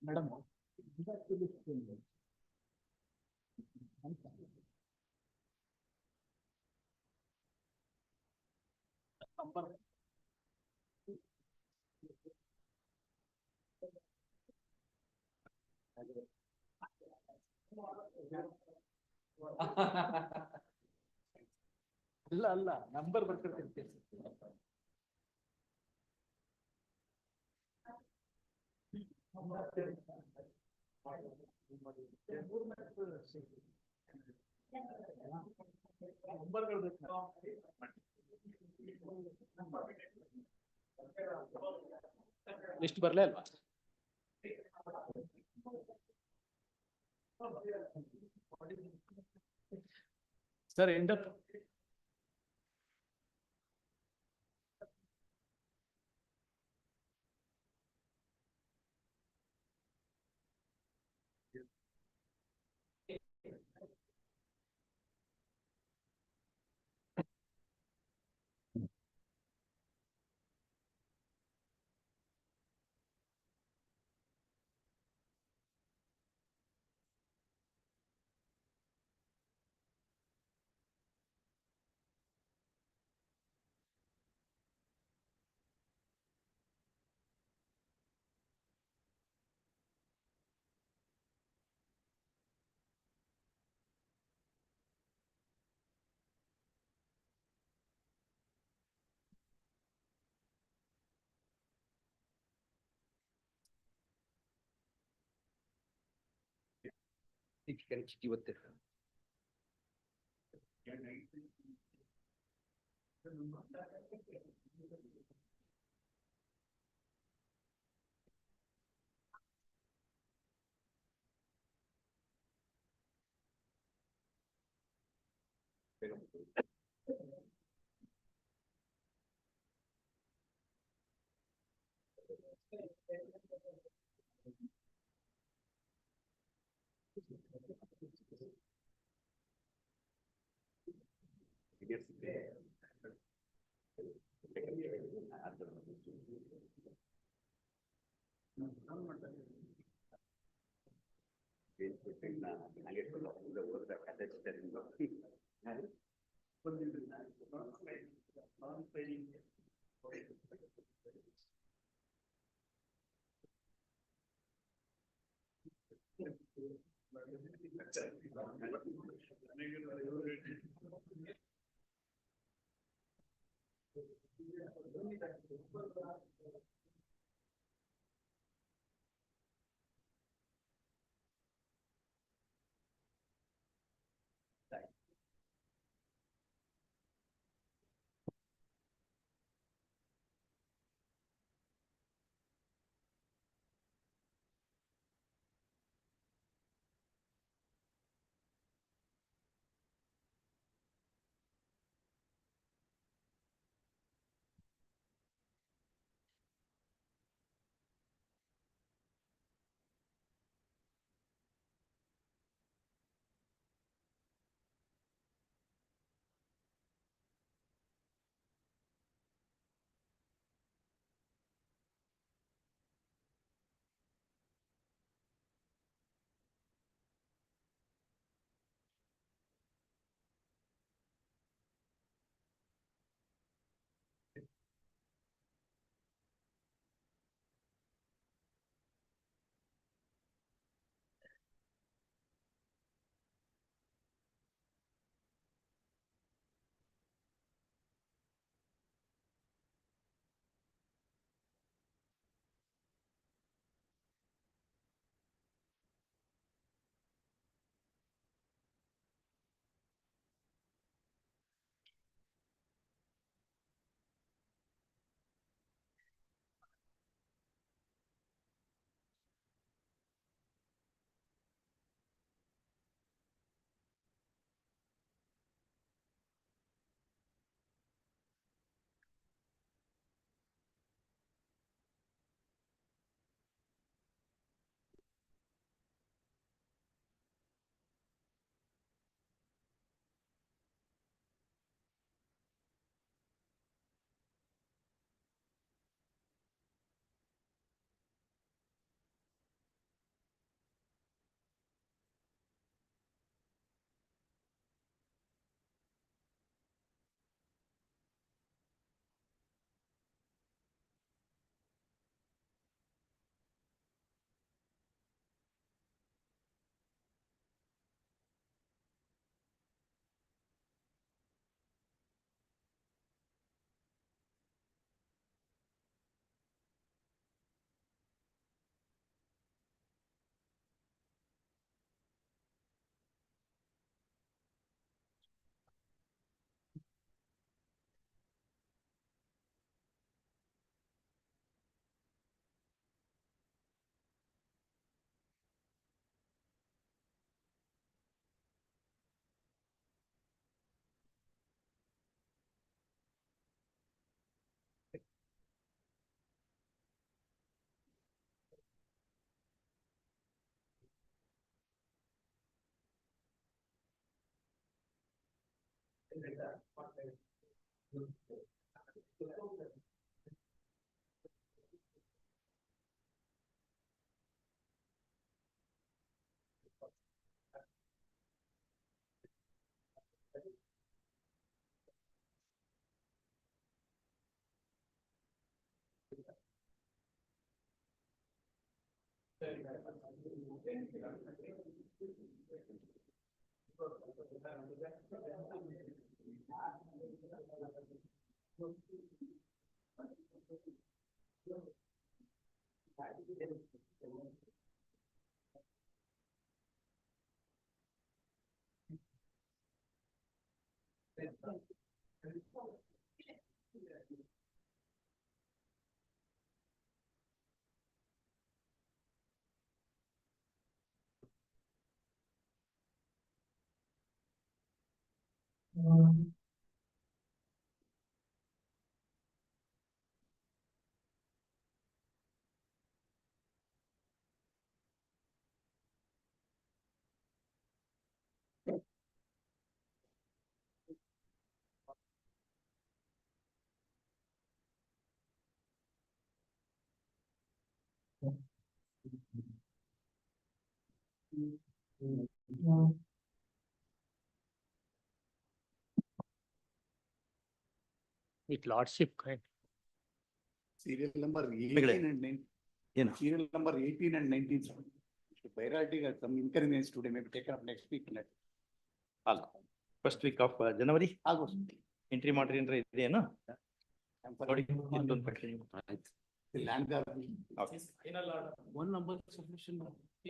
ಮೇಡಮ್ ಅಲ್ಲ ನಂಬರ್ ಬರ್ತಿರ್ತೈತೆ. ಲಿಸ್ಟ್ ಬರ್ಲೇ ಅಲ್ವಾ? ಸರ್ ಎಂಡ್ ಅಪ್ ಇವತ್ತೇ With lordship, correct? Serial number Megale. 18 and 19. ಏನು? Serial number 18 and 19. sir. Priority got some inconvenience today, maybe take up next week. ಅಲ್ಲ first week of January August. Entry ಮಾಡ್ರಿ ಅಂದ್ರೆ ಇದೇನು ನೋಡಿ ಇಲ್ಲೊಂದು ಪಟ್ಟಿ. The land guard. Okay. One number submission.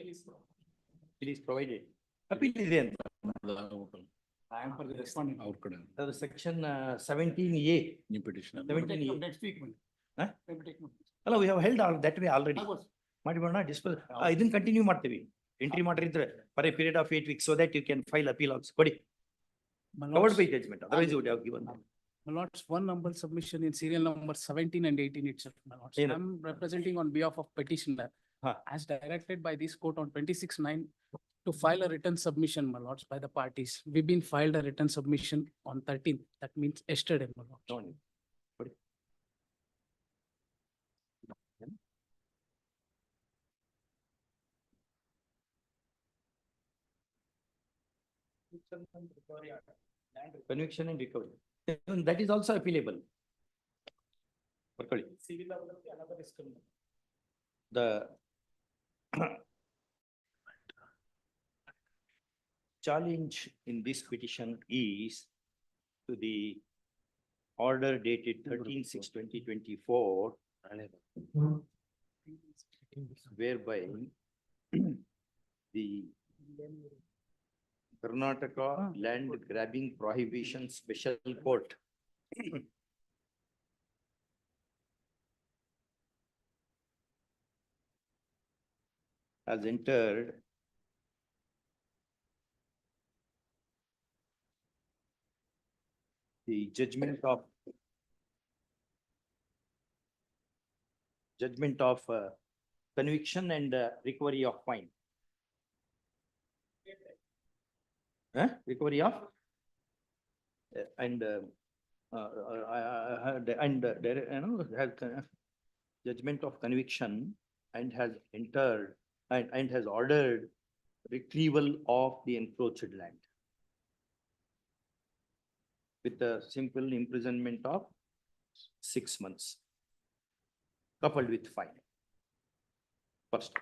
It is provided. Appeal ಇದೆ ಅಂತ. I am for the respondent. ಅದು section 17A. New petitioner. 17A. Next week. Huh? Maybe take note. ಅಲ್ಲ we have held that way already. August. ಮಾಡಿಬೋಣ dispose ಇದನ್ನ continue ಮಾಡ್ತೀವಿ entry ಮಾಡಿದ್ರೆ for a period of 8 weeks so that you can file appeal also. ಕೊಡಿ covered by judgment, otherwise you would have given. My lords, one number submission in serial number 17 and 18 itself, my lords. ಏನು? I'm representing on behalf of petitioner. Huh. As directed by this court on 26/9 to file a written submission, my lords, by the parties. We've been filed a written submission on 13th. That means yesterday, my lords. ನೋಡಿ ಕೊಡಿ. Conviction and recovery. That is also appealable. ಬರ್ಕೊಳ್ಳಿ. The challenge in this petition is to the order dated 13/6/2024, whereby the Karnataka Land Grabbing Prohibition Special Court has entered the judgment of conviction and recovery of fine. Recovery of and has judgment of conviction and has entered and has ordered retrieval of the encroached land with a simple imprisonment of 6 months coupled with fine. First,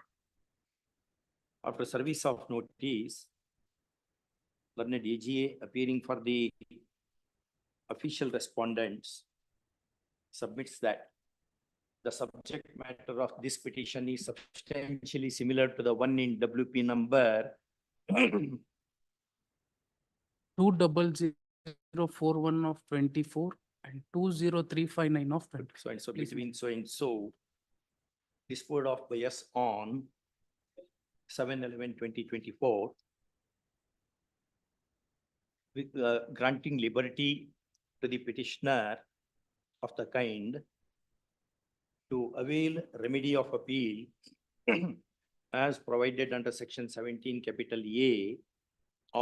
after service of notice, learned AGA appearing for the official respondents submits that the subject matter of this petition is substantially similar to the one in WP number 20041 of 24 and 20359 of 20. so and so between so and so disposed of by us on 7/11/2024 with granting liberty to the petitioner of the kind to avail remedy of appeal as provided under section 17 capital A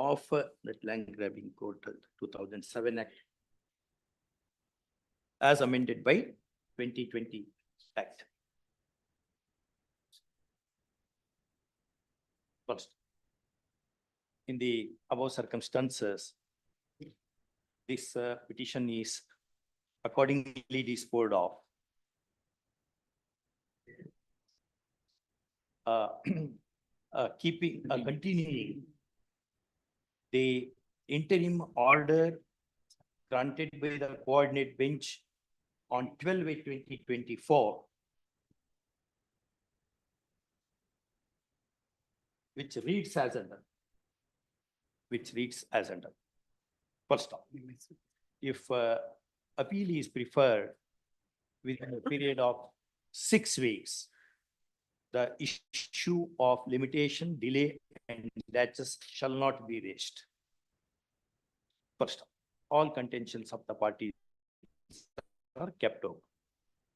of that Land Grabbing Code 2007 Act as amended by 2020 Act. First, in the above circumstances, this petition is accordingly disposed of. Continuing the interim order granted by the coordinate bench on 12/8/2024, which reads as under. First off, if appeal is preferred within a period of 6 weeks, the issue of limitation, delay, and latches shall not be raised. First, all contentions of the parties are kept open.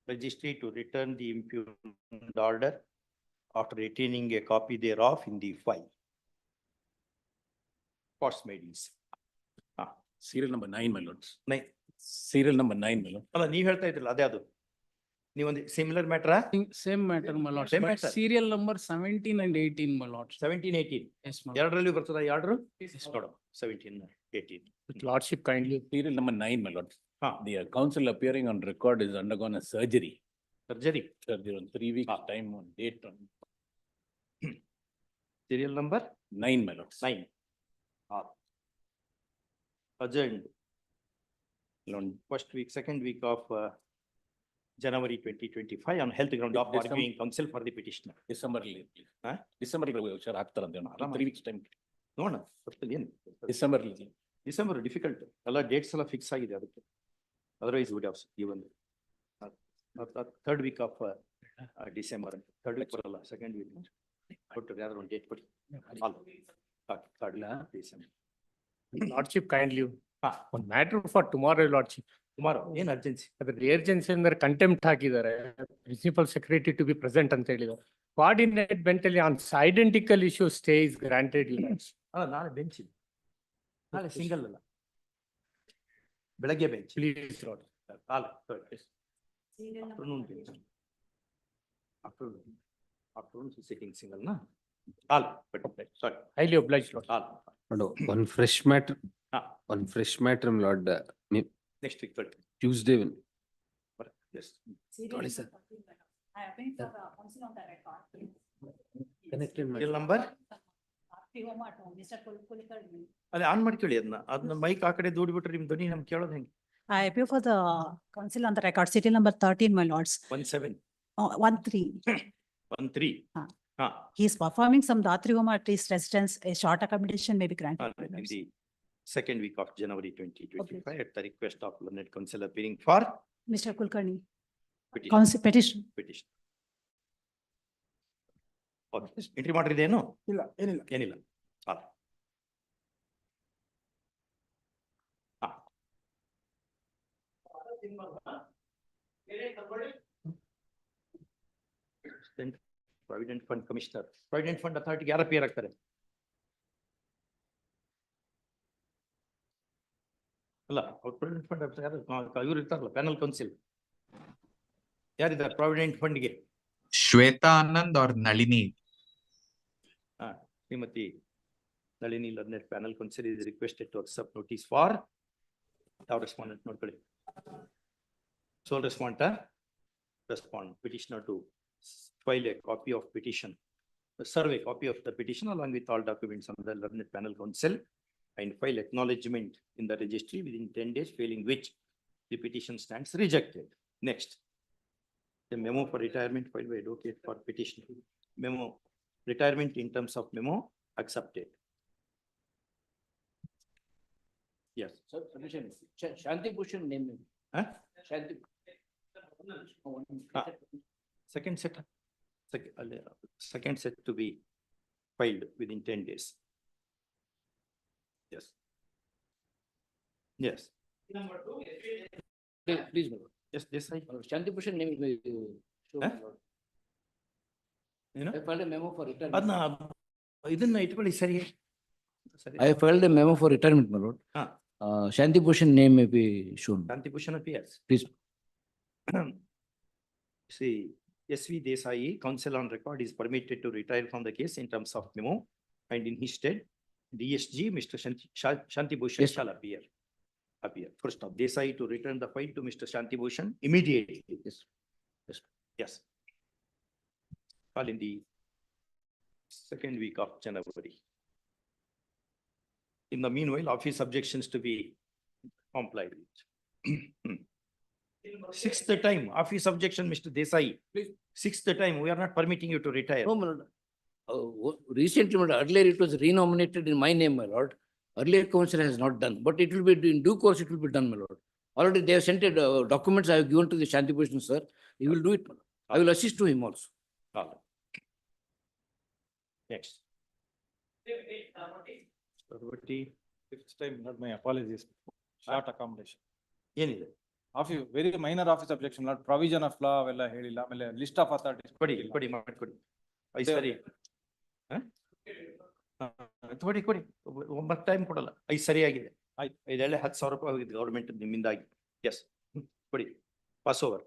Registry to return the impugned order after retaining a copy thereof in the file. What's made is Serial number 9, my lords. Serial number 9, my lord. ಅಲ್ಲ ನೀವ್ ಹೇಳ್ತಾ ಇದ್ರಲ್ಲ ಅದೇ ಅದು ನೀವೊಂದು similar ಮ್ಯಾಟ್ರಾ Same matter, my lords. Same but matter. Serial number 17 and 18, my lords. 17, 18 Yes, my lord. ಎರಡರಲ್ಲಿ ಬರ್ತದ order ನೋಡು 17, 18 With lordship kindly, serial number 9, my lord. The counsel appearing on record is undergone a surgery. Surgery Surgery on 3 weeks time on date on serial number 9, my lord. 9 adjourned on first week, second week of January 2025 on health ground of December. arguing counsel for the petitioner. December, Huh? December, sure, ಆಗ್ತಾರಂತೆ ಆರಾಮ. 3 weeks time. ನೋಡೋಣ ಗೊತ್ತಿಲ್ಲ ಏನು December. December difficult ಎಲ್ಲ dates ಎಲ್ಲ fix ಆಗಿದೆ ಅದಕ್ಕೆ otherwise would have given third weak of December third weak ಬರಲ್ಲ second week ಕೊಟ್ಟು ಯಾವ್ದಾದ್ರು ಒಂದು ಡೇಟ್ ಕೊಡಿ ಥರ್ಡ್ ಡಿಸೆಂಬರ್ Lordship kindly, ಹಾ one matter for tomorrow, Lordship. ಸುಮಾರು ಏನು ಅರ್ಜೆನ್ಸಿ ಅದ್ರ urgency ಅಂದ್ರೆ ಕಂಟೆಂಪ್ಟ್ ಹಾಕಿದ್ದಾರೆ principal secretary to be present ಅಂತ ಹೇಳಿದ್ದಾರೆ. ಕೋಆರ್ಡಿನೇಟ್ ಬೆಂಚ್ ಅಲ್ಲಿ on identical issue stay is granted. ಅಲ್ಲ ನಾಳೆ ಬೆಂಚ್ ಇದೆ ನಾಳೆ ಸಿಂಗಲ್ ಅಲ್ಲ ಬೆಳಗ್ಗೆ bench please lord. afternoon bench. Afternoon sitting single na but sorry Highly obliged, Lord. One fresh matter, Ah. one fresh matter, my lord, next week 30 Tuesday. yes Sorry, sir. I have been for the council on the record. Connected, my serial number Mr. Kulkarni. ಅದೇ on ಮಾಡ್ಕೊಳ್ಳಿ ಅದನ್ನ mic ಆ ಕಡೆ ದೂಡ್ಬಿಟ್ರೆ ನಿಮ್ ಧ್ವನಿ ನಮ್ಗೆ ಕೇಳೋದು ಹೆಂಗೆ I appeal for the council on the record, serial number 13, my lords. 17 13. 13 Ah. ha He is performing some Datri home at his residence. A short accommodation may be granted. my in lords. the second week of January 2025 at the request of learned counsel appearing for Mr. Kulkarni, petition. council petition. Okay, entry ಮಾಡಿದ್ದೇನು ಇಲ್ಲ ಏನಿಲ್ಲ ಏನಿಲ್ಲ provident fund commissioner provident fund ಅಥಾರಿಟಿಗೆ ಯಾರು appear ಆಗ್ತಾರೆ ಅಲ್ಲ provident fund ಯಾರು ಇವ್ರು ಇರ್ತಾರಲ್ಲ ಪ್ಯಾನಲ್ ಕೌನ್ಸಿಲ್ ಯಾರಿದ್ದಾರೆ ಪ್ರಾವಿಡೆಂಟ್ ಫಂಡ್ಗೆ ಶ್ವೇತಾ ಆನಂದ್ और Nalini Shrimati Nalini learned panel council is requested to accept notice for ಯಾವ ರೆಸ್ಪಾಂಡೆಂಟ್ ನೋಡ್ಕೊಳ್ಳಿ sole respond petitioner to file a copy of petition, serve a copy of the petition along with all documents on the learned panel council and file acknowledgement in the registry within 10 days, failing which the petition stands rejected. Next, the memo for retirement filed by advocate for petition. Memo, retirement in terms of memo accepted. Yes. Sir, Shanti Bhushan name. Huh? Shanti. Second set to be filed within 10 days. Yes. Yes. Please, Yes, this I. Shanti Bhushan name is shown. Huh? You know? I filed a memo for retirement. ಅದನ್ನ ಇದನ್ನ ಇಟ್ಕೊಳ್ಳಿ ಸರಿ ಸರಿ I filed a memo for retirement, my lord. Ah. Shanti Bhushan name may be shown. Shanti Bhushan appears. Please. See, S.V. Desai, counsel on record, is permitted to retire from the case in terms of memo, and in his stead, DSG, Mr. Shanti Bhushan Yes, shall appear. First of Desai to return the file to Mr. Shanti Bhushan immediately. Yes. Yes. Yes. All in the second week of January. In the meanwhile, office objections to be complied with. Sixth time, office objection, Mr. Desai. Please. Sixth time, we are not permitting you to retire. No, my lord. Recently, my lord, earlier it was renominated in my name, my lord. Earlier council has not done, but it will be in due course, it will be done, my lord. Already they have sent documents I have given to the Shanti Bhushan, sir. He will do it, my lord. I will assist to him also. Next. Fifth time, not my apologies. Short accommodation. ಏನಿದೆ? Office, very minor office objection, not provision of law, ಅವೆಲ್ಲ ಹೇಳಿಲ್ಲ, ಆಮೇಲೆ list of authorities. ಕೊಡಿ ಮಾಡ್ಕೊಡಿ. ಐದು ಸರಿ. ಕೊಡಿ. ಒಂಬತ್ತು ಟೈಮ್ ಕೊಡಲ್ಲ. ಐದು ಸರಿಯಾಗಿದೆ. ಆಯ್ತು. ಇದೆಲ್ಲ 10,000 ರೂಪಾಯಿ ಹೋಗಿದೆ ಗೌರ್ಮೆಂಟ್ ನಿಮ್ಮಿಂದಾಗಿ. ಎಸ್. ಕೊಡಿ. Pass over.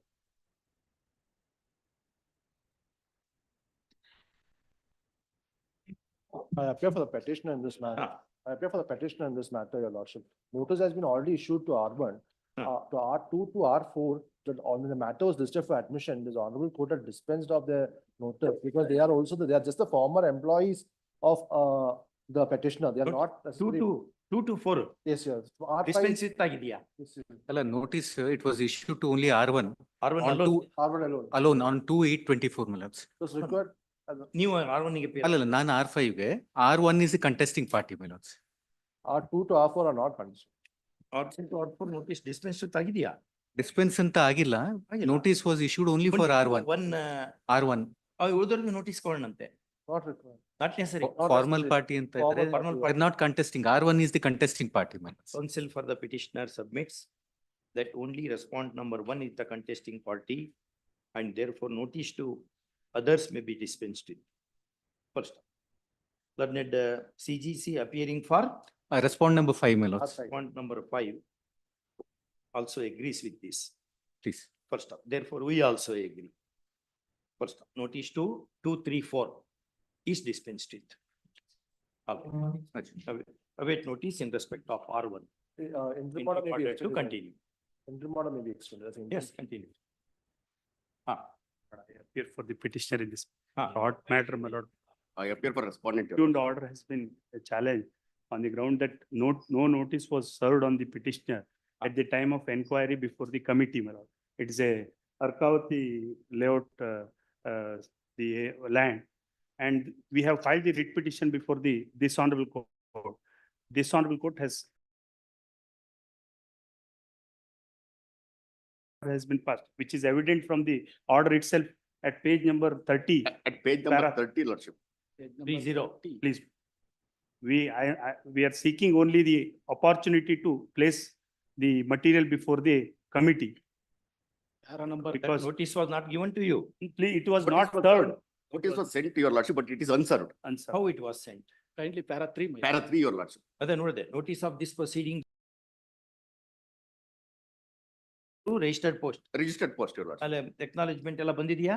I appear for the petitioner in this matter. I appear for the petitioner in this matter, your lordship. Notice has been already issued to R1, to R2 to R4, that on the matter was listed for admission. This honorable court had dispensed of the notice because they are also, they are just the former employees of the petitioner. They are not. 2 to 4. Yes, yes. R5 dispense ಆಗಿದೆಯಾ? Alla notice, it was issued to only R1. R1 on alone. R1 alone. Alone on 2/8/24, my lords. It was required. ನೀವು R1 ಗೆ Alla, ನಾನು R5 ಗೆ, R1 is the contesting party, my lords. R2 to R4 are not conditioned. R4 notice dispense ಆಗಿದೆಯಾ? Dispense ಅಂತ ಆಗಿಲ್ಲ. Notice was issued only for R1. R1. ಉಳಿದವ್ರಿಗೆ notice ಕೊಡೋಣಂತೆ. Not required. Not necessary. Formal party ಅಂತ ಇದ್ರೆ, we're not contesting. R1 is the contesting party, my lords. Counsel for the petitioner submits that only respondent number 1 is the contesting party, and therefore notice to others may be dispensed with. First, learned CGC appearing for Respond number 5, my lords. respondent number 5 also agrees with this. Please. First up, therefore we also agree. First up, notice to 2, 3, 4 is dispensed with. Await notice in respect of R1. Interim In order may be order to extended. continue. Interim order may be extended. I think. Yes, continue. I appear for the petitioner in this Ah. short matter, my lord. I appear for respondent. The order has been a challenge on the ground that no notice was served on the petitioner at the time of enquiry before the committee, my lord. It is a Arkavati layout, the land. And we have filed the writ petition before this honorable court. This honorable court has been passed, which is evident from the order itself at page number 30. At page number Para- 30, lordship. 30. Please. We are seeking only the opportunity to place the material before the committee. That Because notice was not given to you. it was But not it was served. Notice was sent to your lordship, but it is unserved. Answer. How it was sent? Kindly para 3. Para 3, your lordship. ಅದೇ ನೋಡಿದೆ notice of this proceeding registered post Registered post, your lordship. ಅಲ್ಲೇ acknowledgement ಎಲ್ಲ ಬಂದಿದೆಯಾ?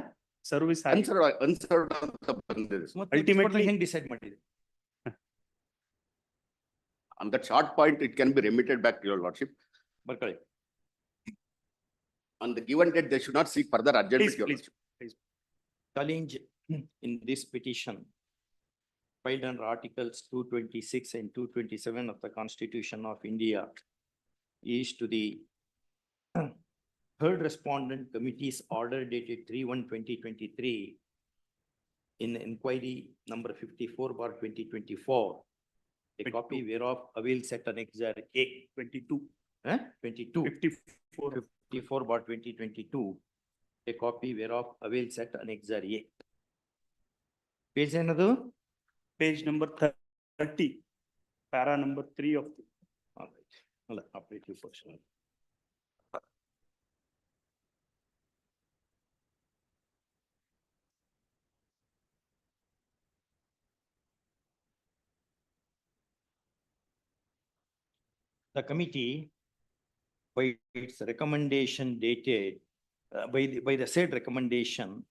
Service. Unserved ಅಂತ ಬಂದಿದೆ. Ultimately- ಹೆಂಗ್ decide ಮಾಡಿದೆ? On that short point, it can be remitted back to your lordship. ಬರ್ಕೊಳ್ಳಿ. On the given date, they should not seek further adjournment, Please, your please. lordship. Challenge in this petition filed under articles 226 and 227 of the Constitution of India is to the third respondent committee's order dated 3/1/2023 in inquiry number 54/2024. A copy whereof avails at Annexure A. 22. 22. 54. 54/2022. A copy whereof avails at Annexure A. Page ಏನದು? Page number 30. Para number 3 of the. All right. ಅಲ್ಲ, operative portion. The committee, by its recommendation dated by the said recommendation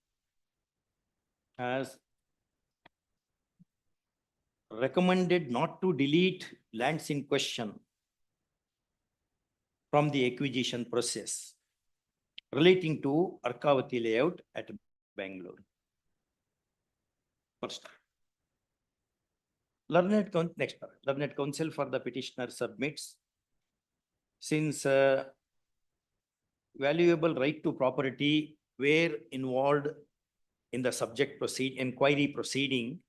has recommended not to delete lands in question from the acquisition process relating to Arkavati layout at Bangalore. First. Learned counsel for the petitioner submits, since valuable right to property were involved in the subject inquiry proceeding,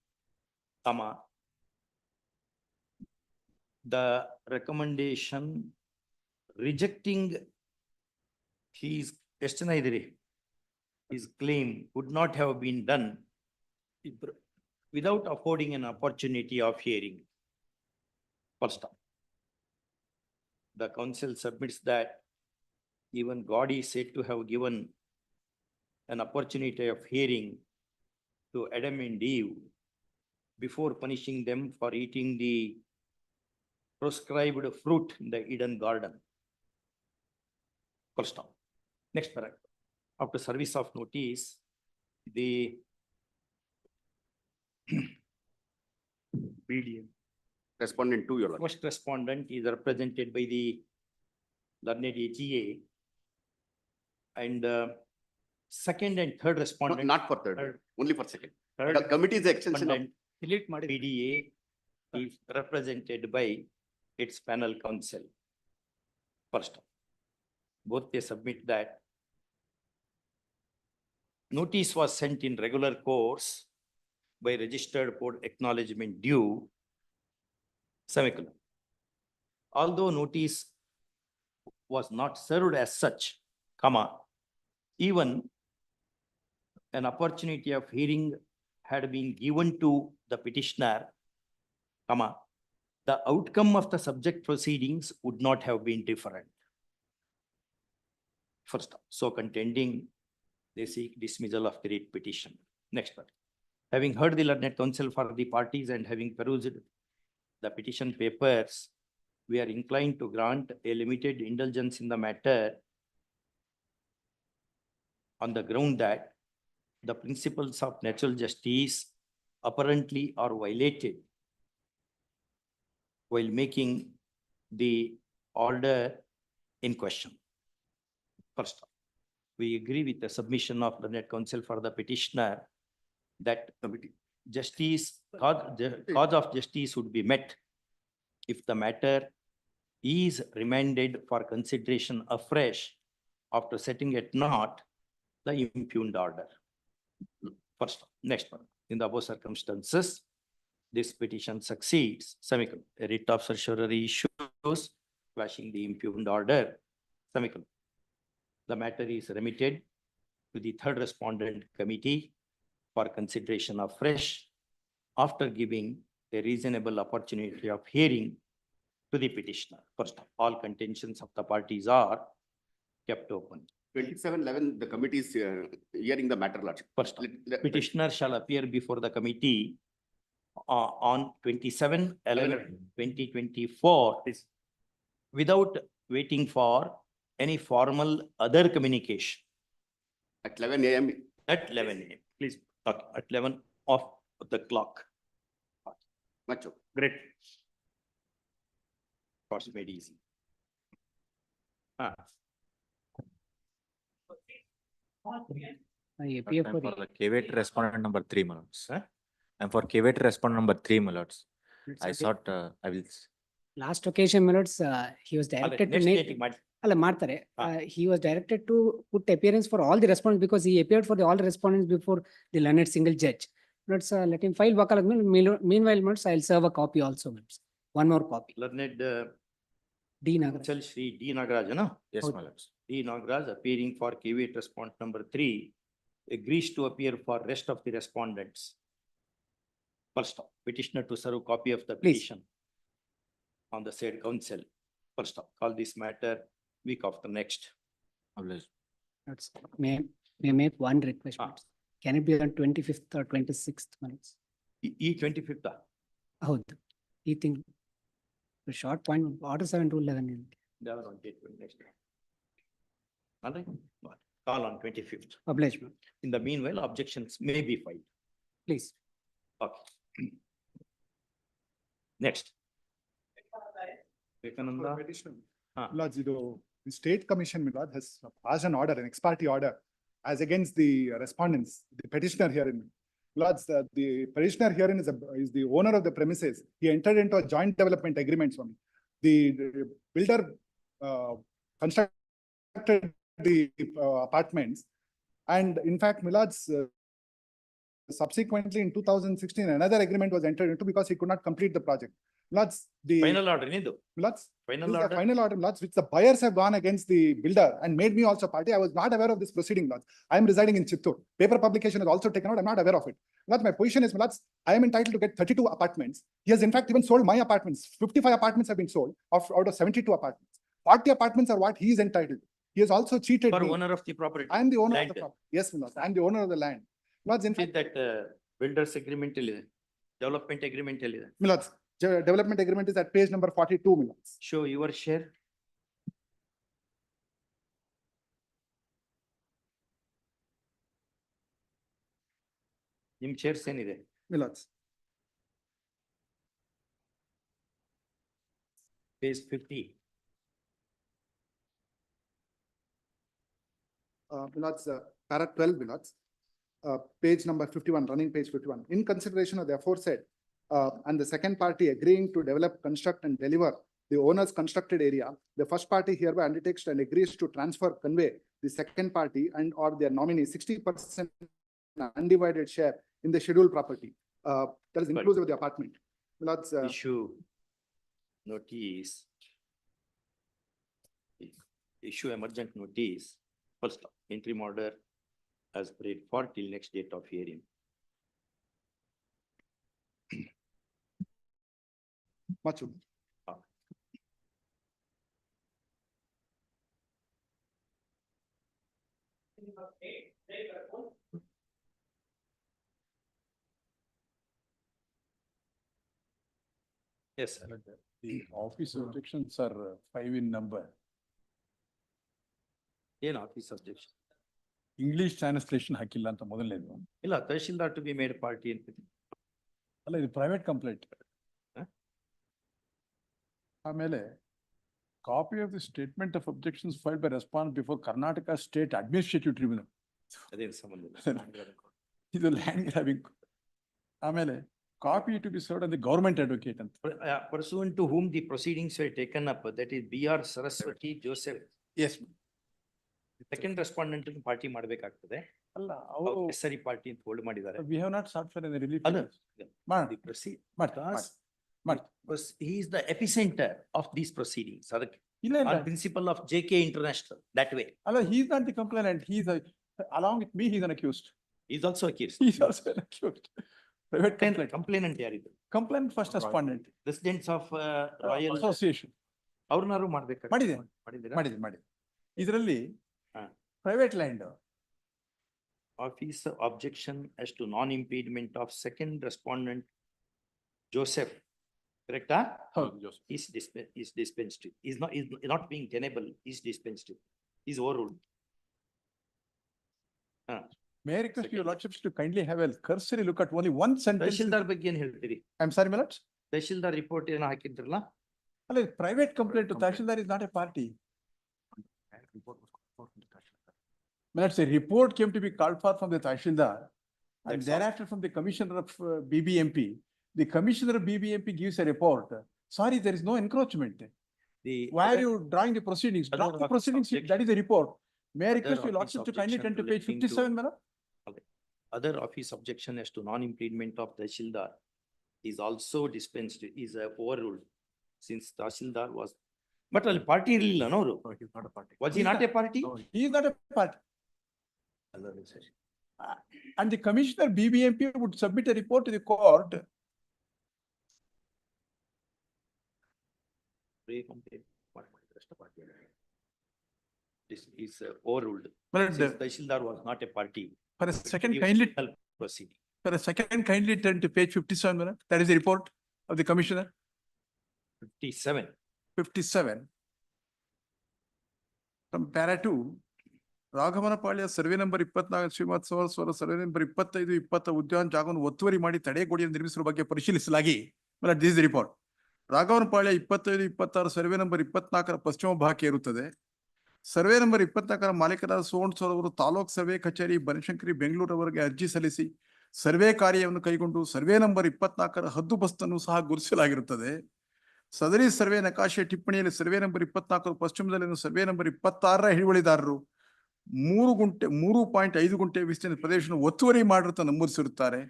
the recommendation rejecting his claim would not have been done without affording an opportunity of hearing. First up, the counsel submits that even God is said to have given an opportunity of hearing to Adam and Eve before punishing them for eating the proscribed fruit in the Eden garden. First up. Next paragraph. After service of notice, the BDM. Respondent to your. First respondent is represented by the learned AGA, and second and third respondent. Not for third, only for second. Third The committee is the extension of. PDA is represented by its panel counsel. First, both they submit that notice was sent in regular course by registered for acknowledgement due, semicolon. Although notice was not served as such, comma, even an opportunity of hearing had been given to the petitioner, comma, the outcome of the subject proceedings would not have been different. First, so contending, they seek dismissal of the writ petition. Next one. Having heard the learned counsel for the parties and having perused the petition papers, we are inclined to grant a limited indulgence in the matter on the ground that the principles of natural justice apparently are violated while making the order in question. First, we agree with the submission of learned counsel for the petitioner that cause of justice would be met if the matter is remanded for consideration afresh after setting at naught the impugned order. First, next one. In the above circumstances, this petition succeeds, semicolon. A writ of certiorari issues quashing the impugned order, semicolon. The matter is remitted to the third respondent committee for consideration afresh after giving a reasonable opportunity of hearing to the petitioner. First, all contentions of the parties are kept open. 2711, the committee is hearing the matter, Lordship. First, petitioner shall appear before the committee on 27/11/2024 without waiting for any formal other communication. At 11 a.m. At 11 a.m. Please talk at 11 of the clock. Much okay. Great. Was made easy. I'm for the caveat respondent number 3, my lords. I'm for caveat respondent number 3, my lords. I thought I will. Last occasion, my lords, he was directed to he was directed to put appearance for all the respondents because he appeared for all the respondents before the learned single judge. Let's let him file. Meanwhile, I'll serve a copy also. One more copy. Learned D. Nagaraj. Shri D. Nagaraj, no? Yes, my lords. D. Nagaraj appearing for caveat respondent number 3 agrees to appear for rest of the respondents. First, petitioner to serve copy of the petition on the said council. First, call this matter week after next. May I make one request? Can it be on 25th or 26th? E 25th. Oh, you think the short point order 7 to 11. They are on date next. All right. Call on 25th. Obligement, In the meanwhile, objections may be filed. please. Okay. Next. Vivekananda. Lords, the State Commission, my lord, has passed an order, an ex parte order, as against the respondents, the petitioner herein. Lords, the petitioner herein is the owner of the premises. He entered into a joint development agreement, Swami. The builder constructed the apartments, and in fact, my lords, subsequently in 2016, another agreement was entered into because he could not complete the project. Lords, the Final order, Nidu. Lords, Final this is the order. final order, Lords, which the buyers have gone against the builder and made me also party. I was not aware of this proceeding, Lords. I am residing in Chittoor. Paper publication is also taken out. I'm not aware of it. Lords, my position is, Lords, I am entitled to get 32 apartments. He has in fact even sold my apartments. 55 apartments have been sold out of 72 apartments. 40 apartments are what he is entitled to. He has also cheated For me. owner of the property. I am the owner of land. the property. Yes, my lord. I am the owner of the land. Lords, in fact, That builder's agreement, development agreement. my lords, development agreement is at page number 42, my lords. Show your share. ನಿಮ್ shares ಏನಿದೆ? My lords. Page 50. My lords, para 12, my lords. Page number 51, running page 51. In consideration of the aforesaid, and the second party agreeing to develop, construct and deliver the owner's constructed area, the first party hereby undertakes and agrees to transfer, convey the second party and or their nominee 60% undivided share in the scheduled property. That is inclusive of the apartment. My lords, Issue notice. Issue emergent notice. First, interim order as prayed for till next date of hearing. much. Yes, sir. The office objections are 5 in number. ಏನು office objection? English translation ಹಾಕಿಲ್ಲ ಅಂತ ಮೊದಲನೇದು. ಇಲ್ಲ, tahsildar to be made party ಅಂತ. ಅಲ್ಲ, ಇದು private complaint. ಆಮೇಲೆ copy of the statement of objections filed by respondents before Karnataka state administrative tribunal. ಅದೇನು ಸಂಬಂಧ ಇಲ್ಲ. ಇದು ಲ್ಯಾಂಡ್ ಗ್ರಾಬಿಂಗ್. ಆಮೇಲೆ copy to be served on the government advocate ಅಂತ. Pursuant to whom the proceedings were taken up, that is B.R. Saraswati Joseph. Yes. Second respondent party ಮಾಡಬೇಕಾಗ್ತದೆ. ಅಲ್ಲ, ಅವರು ಸರಿ ಪಾರ್ಟಿ ಅಂತ ಹೋಲ್ಡ್ ಮಾಡಿದ್ದಾರೆ. We have not sought for any relief. ಅಲ್ಲ, ಮಾಡಿ ಮಾಡಿ. He is the epicenter of these proceedings. ಅದಕ್ಕೆ ಇಲ್ಲ ಇಲ್ಲ. on principle of JK International, that way. ಅಲ್ಲ, he is not the complainant. He is along with me, he is an accused. He is also accused. He is also an accused. Private complaint. Complainant ಯಾರಿದು? Complainant first respondent. Residents of Royal Association. ಅವ್ರನ್ನಾರು ಮಾಡ್ಬೇಕು. ಮಾಡಿದೆ. ಇದರಲ್ಲಿ ಹಾ. Private land. Office objection as to non-impediment of second respondent Joseph. Correct? ಹೌದು, Joseph. Is dispensed. Is not being tenable. Is dispensed. Is overruled. May I request your lordships to kindly have a cursory look at only one sentence. Tahsildar ಬಗ್ಗೆ ಏನ್ ಹೇಳ್ತೀರಿ? I am sorry, my lords. Tahsildar report ಏನೋ ಹಾಕಿದ್ರಲ್ಲ? ಅಲ್ಲ, private complaint to Tahsildar is not a party. My lords, a report came to be called for from the Tahsildar and That's thereafter from the commissioner of BBMP. The commissioner of BBMP gives a report. Sorry, there is no encroachment. Why are you drawing the proceedings? Draw the proceedings, that is a report. May I request your lordship to kindly turn to page 57, madam? Other office objection as to non-impediment of Tahsildar is also dispensed, is overruled, since Tahsildar was. But ಅಲ್ಲಿ party ಇರಲಿಲ್ಲ ನೋರು. Was he not a party? No, he is not a party. And the commissioner BBMP would submit a report to the court. This is overruled. But Since Tahsildar was not a party. for a second, kindly, Proceeding. for a second, kindly turn to page 57, madam. That is the report of the commissioner. 57. 57. From para 2, Raghavanapalya survey number 24 Srinivasa survey number 25, 20 ಉದ್ಯಾನ ಜಾಗವನ್ನು ಒತ್ತುವರಿ ಮಾಡಿ ತಡೆಗೋಡೆಯನ್ನು ನಿರ್ಮಿಸುವ ಬಗ್ಗೆ ಪರಿಶೀಲಿಸಲಾಗಿ this report. Raghavanapalya 25, 26 survey number 24 ಪಶ್ಚಿಮ ಭಾಗಕ್ಕೆ ಇರುತ್ತದೆ. ಸರ್ವೆ ನಂಬರ್ 24 ಮಾಲೀಕರಾದ ಸೋಣಸೋರ್ ತಾಲೂಕ್ ಸರ್ವೆ ಕಚೇರಿ ಬನಶಂಕರಿ ಬೆಂಗಳೂರವರೆಗೆ ಅರ್ಜಿ ಸಲ್ಲಿಸಿ ಸರ್ವೆ ಕಾರ್ಯವನ್ನು ಕೈಗೊಂಡು ಸರ್ವೆ ನಂಬರ್ 24 ಹದ್ದುಬಸ್ತನ್ನು ಸಹ ಗುರುತಿಸಲಾಗಿರುತ್ತದೆ. ಸದರಿ ಸರ್ವೆ ನಕಾಶೆ ಟಿಪ್ಪಣಿಯಲ್ಲಿ ಸರ್ವೆ ನಂಬರ್ 24 ಪಶ್ಚಿಮದಲ್ಲಿ ಸರ್ವೆ ನಂಬರ್ 26 ಹಿಡುವಳಿದಾರರು 3.5 ಗುಂಟೆ ವಿಸ್ತೀರ್ಣ ಪ್ರದೇಶವನ್ನು ಒತ್ತುವರಿ ಮಾಡಿರುತ್ತ ನಮೂದಿಸಿರುತ್ತಾರೆ.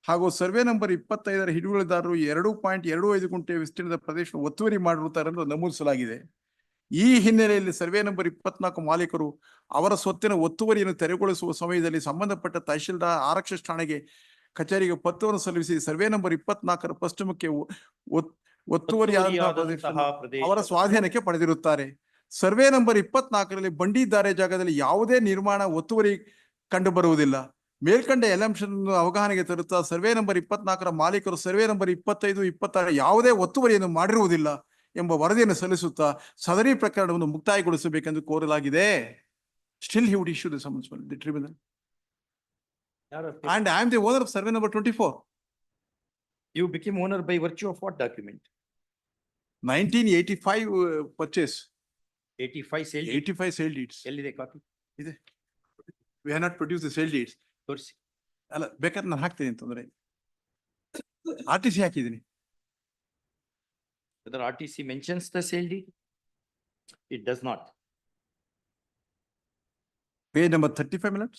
ಹಾಗೂ ಸರ್ವೆ ನಂಬರ್ 25 ಹಿಡುವಳಿದಾರರು 2.25 ಗುಂಟೆ ವಿಸ್ತೀರ್ಣದ ಪ್ರದೇಶವನ್ನು ಒತ್ತುವರಿ ಮಾಡಿರುತ್ತಾರೆ ಎಂದು ನಮೂದಿಸಲಾಗಿದೆ. ಈ ಹಿನ್ನೆಲೆಯಲ್ಲಿ ಸರ್ವೆ ನಂಬರ್ 24 ಮಾಲೀಕರು ಅವರ ಸ್ವತ್ತಿನ ಒತ್ತುವರಿಯನ್ನು ತೆರವುಗೊಳಿಸುವ ಸಮಯದಲ್ಲಿ ಸಂಬಂಧಪಟ್ಟ ತಹಶೀಲ್ದಾರ್ ಆರಕ್ಷಕ ಠಾಣೆಗೆ ಕಚೇರಿಗೆ ಪತ್ರವನ್ನು ಸಲ್ಲಿಸಿ ಸರ್ವೆ ನಂಬರ್ 24 ಪಶ್ಚಿಮಕ್ಕೆ ಒತ್ತುವರಿಯಾದಂತಹ ಅವರ ಸ್ವಾಧೀನಕ್ಕೆ ಪಡೆದಿರುತ್ತಾರೆ. ಸರ್ವೆ ನಂಬರ್ 24ರಲ್ಲಿ ಬಂಡಿದ್ದಾರೆ ಜಾಗದಲ್ಲಿ ಯಾವುದೇ ನಿರ್ಮಾಣ ಒತ್ತುವರಿ ಕಂಡು ಬರುವುದಿಲ್ಲ. ಮೇಲ್ಕಂಡ ಎಲ್ಲ ಅಂಶವನ್ನು ಅವಗಾಹನೆಗೆ ತರುತ್ತಾ ಸರ್ವೆ ನಂಬರ್ 24ರ ಮಾಲೀಕರು ಸರ್ವೆ ನಂಬರ್ 25, 26 ಯಾವುದೇ ಒತ್ತುವರಿಯನ್ನು ಮಾಡಿರುವುದಿಲ್ಲ ಎಂಬ ವರದಿಯನ್ನು ಸಲ್ಲಿಸುತ್ತಾ ಸದರಿ ಪ್ರಕರಣವನ್ನು ಮುಕ್ತಾಯಗೊಳಿಸಬೇಕೆಂದು ಕೋರಲಾಗಿದೆ. Still he would issue the summons for the tribunal. And I am the owner of survey number 24. You became owner by virtue of what document? 1985 purchase. 85 sale. 85 sale deeds. Ellide copy? Ide. We have not produced the sale deeds. ತೋರಿಸಿ. ಅಲ್ಲ ಬೇಕಾದ್ರೆ ನಾನು ಹಾಕ್ತೀನಿ ಅಂತಂದ್ರೆ RTC ಹಾಕಿದ್ದೀನಿ. Whether RTC mentions the sale deed? It does not. Page number 35 minutes.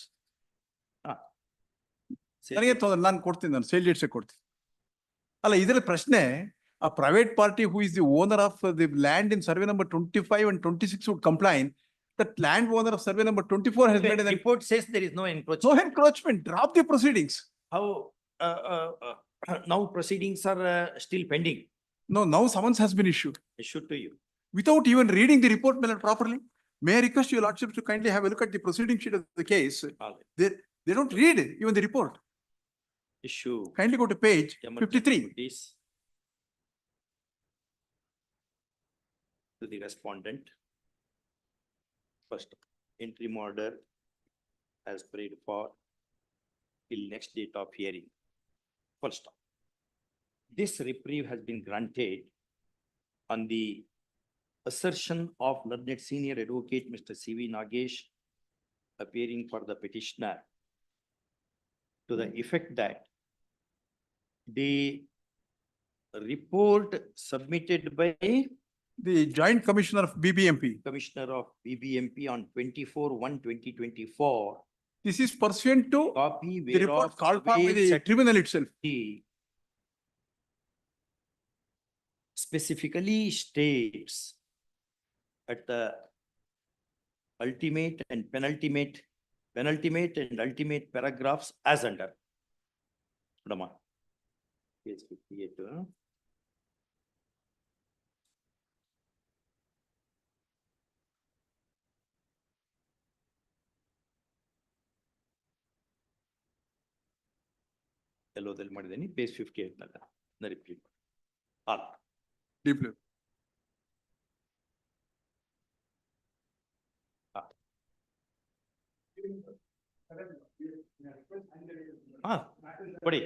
Sale ನನಗೆ ತೊಂದರೆ ನಾನು ಕೊಡ್ತೀನಿ, ನಾನು ಸೇಲ್ ಡೇಟ್ಸ್ ಕೊಡ್ತೀನಿ. ಅಲ್ಲ ಇದರ ಪ್ರಶ್ನೆ, a private party who is the owner of the land in survey number 25 and 26 would complain that land owner of survey number 24 has made The an report says there is no encroachment. no encroachment. Drop the proceedings. How, now proceedings are still pending. No, now summons has been issued Issued to you. without even reading the report properly. May I request your lordship to kindly have a look at the proceeding sheet of the case. All right. They don't read even the report. Issue. Kindly go to page 53. Notice to the respondent. First, interim order as prayed for till next date of hearing. Full stop. This reprieve has been granted on the assertion of learned senior advocate Mr. C.V. Nagesh appearing for the petitioner to the effect that the report submitted by The Joint Commissioner of BBMP. Commissioner of BBMP on 24/1/2024. This is pursuant to Copy the report whereof called for by the awaits tribunal itself. he specifically states at the ultimate and penultimate and ultimate paragraphs as under. Madam, page 58. ಎಲ್ಲೋದಲ್ಲಿ ಮಾಡಿದ್ದೀನಿ page 58 ನಲ್ಲಿ repeat. Deeply. ಕೊಡಿ.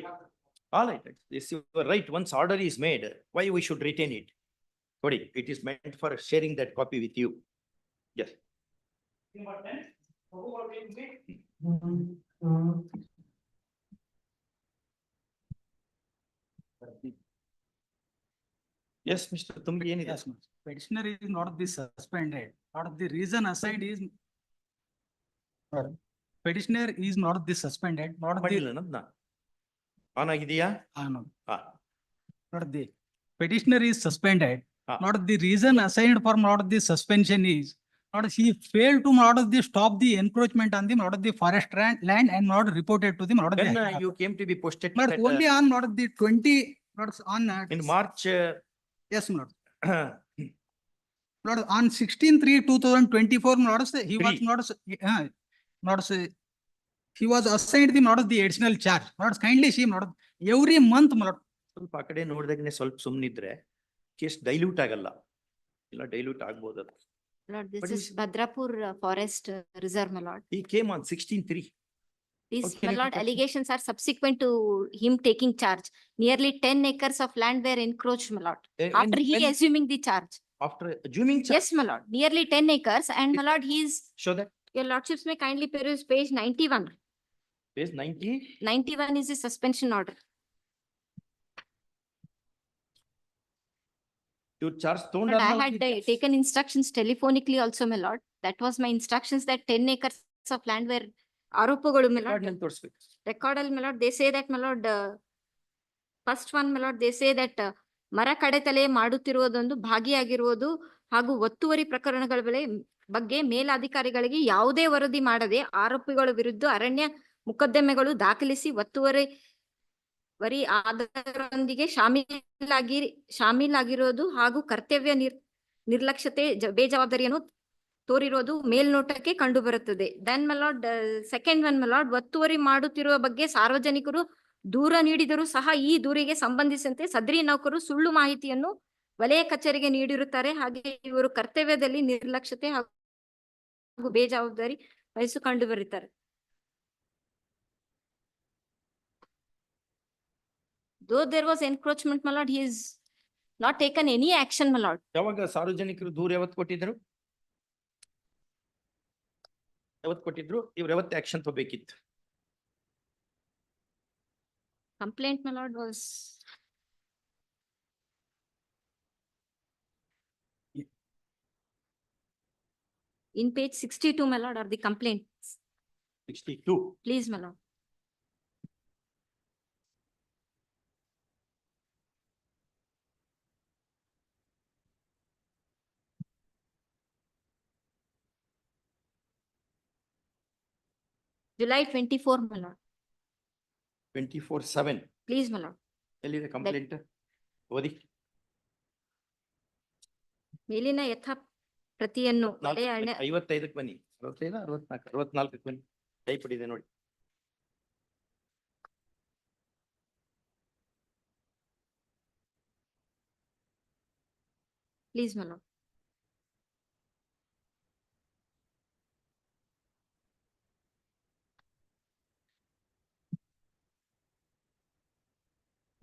All right, this is your right. Once order is made, why we should retain it? ಕೊಡಿ. It is meant for sharing that copy with you. Yes. Yes, Mr. Tumbi, ಏನಿದೆ? Petitioner is not the suspended, not the reason assigned is. Petitioner is not the suspended, not the. ಮಾಡಿಲ್ಲ ನಮ್ನ. On ಆಗಿದೆಯಾ? No. ಹಾ. Not the petitioner is suspended, Ah. not the reason assigned for not the suspension is. Not he failed to not the stop the encroachment on the not the forest land and not reported to the not the. When you came to be posted. But at, only on not the 20, not on. In March. Yes, Lord. Lord, on 16/3/2024, Lord, he was not he was assigned the not the additional charge. Lord, kindly see, Lord, every month, Lord. ಸ್ವಲ್ಪ ಆ ಕಡೆ ನೋಡಿದಾಗನೆ ಸ್ವಲ್ಪ ಸುಮ್ಮನಿದ್ರೆ case dilute ಆಗಲ್ಲ. ಇಲ್ಲ dilute ಆಗ್ಬೋದು ಅದು. Lord, What this is- is Bhadrapur Forest Reserve, my lord. He came on 16/3. These, Okay, my let me lord, touch it. allegations are subsequent to him taking charge. Nearly 10 acres of land were encroached, my lord, after he assuming the charge. After assuming charge. Yes, my lord, nearly 10 acres, and my lord, he's, Show that your lordships may kindly peruse page 91. page 90. 91 is the suspension order. You charge Lord, I had taken instructions telephonically also, my lord. That was my instructions that 10 acres of land were ಆರೋಪಗಳು, my lord. ತೋರಿಸ್ಬೇಕು. Record, my lord, they say that, my lord, first one, my lord, they say that ಮರ ಕಡೆತಲೆ ಮಾಡುತ್ತಿರುವುದೊಂದು ಭಾಗಿಯಾಗಿರುವುದು ಹಾಗೂ ಒತ್ತುವರಿ ಪ್ರಕರಣಗಳ ಬಗ್ಗೆ ಮೇಲಾಧಿಕಾರಿಗಳಿಗೆ ಯಾವುದೇ ವರದಿ ಮಾಡದೆ ಆರೋಪಿಗಳ ವಿರುದ್ಧ ಅರಣ್ಯ ಮೊಕದ್ದಮೆಗಳು ದಾಖಲಿಸಿ ಒತ್ತುವರಿ ಆಧಾರದೊಂದಿಗೆ ಶಾಮೀಲಾಗಿರೋದು ಹಾಗೂ ಕರ್ತವ್ಯ ನಿರ್ಲಕ್ಷ್ಯತೆ ಬೇಜವಾಬ್ದಾರಿಯನ್ನು ತೋರಿರೋದು ಮೇಲ್ನೋಟಕ್ಕೆ ಕಂಡು ಬರುತ್ತದೆ. Then my lord, second one my lord, ಒತ್ತುವರಿ ಮಾಡುತ್ತಿರುವ ಬಗ್ಗೆ ಸಾರ್ವಜನಿಕರು ದೂರ ನೀಡಿದರೂ ಸಹ ಈ ದೂರಿಗೆ ಸಂಬಂಧಿಸಿದಂತೆ ಸದರಿ ನೌಕರು ಸುಳ್ಳು ಮಾಹಿತಿಯನ್ನು ವಲಯ ಕಚೇರಿಗೆ ನೀಡಿರುತ್ತಾರೆ. ಹಾಗೆ ಇವರು ಕರ್ತವ್ಯದಲ್ಲಿ ನಿರ್ಲಕ್ಷ್ಯತೆ ಹಾಗೂ ಬೇಜವಾಬ್ದಾರಿ ವಹಿಸು ಕಂಡು ಬರುತ್ತಾರೆ. Though there was encroachment, my lord, he is not taken any action, my lord. ಯಾವಾಗ ಸಾರ್ವಜನಿಕರು ದೂರ ಯಾವತ್ತು ಕೊಟ್ಟಿದ್ರು? ಯಾವತ್ತು ಕೊಟ್ಟಿದ್ರು? ಇವ್ರು ಯಾವತ್ತು action ತಗೋಬೇಕಿತ್ತು? Complaint, my lord, was in page 62, my lord, are the complaints. 62. Please, my lord. July 24, my lord. 24/7. Please, my lord. ಎಲ್ಲಿದೆ ಕಂಪ್ಲೇಂಟ್? ಓದಿ. ಮೇಲಿನ ಯಥಾ ಪ್ರತಿಯನ್ನು 55ಕ್ಕೆ ಬನ್ನಿ. 65, 64, 64ಕ್ಕೆ ಬನ್ನಿ. ಟೈಪ್ ಇದೆ ನೋಡಿ. Please, my lord.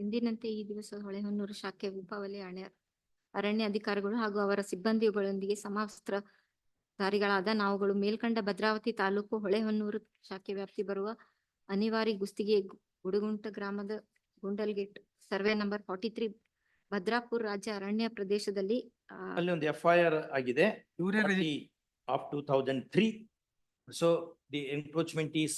ಎಂದಿನಂತೆ ಈ ದಿವಸ ಹೊಳೆಹೊನ್ನೂರು ಶಾಖೆ ಉಪವಲಯ ಅರಣ್ಯ ಅಧಿಕಾರಿಗಳು ಹಾಗೂ ಅವರ ಸಿಬ್ಬಂದಿಗಳೊಂದಿಗೆ ಸಮವಸ್ತ್ರಧಾರಿಗಳಾದ ನಾವುಗಳು ಮೇಲ್ಕಂಡ ಭದ್ರಾವತಿ ತಾಲೂಕು ಹೊಳೆಹೊನ್ನೂರು ಶಾಖೆ ವ್ಯಾಪ್ತಿ ಬರುವ ಅನಿವಾರಿ ಗುಸ್ತಿಗೆ ಗುಡುಗುಂಟ ಗ್ರಾಮದ ಗುಂಡಲ್ಗೇಟ್ ಸರ್ವೆ ನಂಬರ್ 43 ಭದ್ರಾಪುರ ರಾಜ್ಯ ಅರಣ್ಯ ಪ್ರದೇಶದಲ್ಲಿ ಅಲ್ಲಿ ಒಂದು FIR ಆಗಿದೆ of 2003. So the encroachment is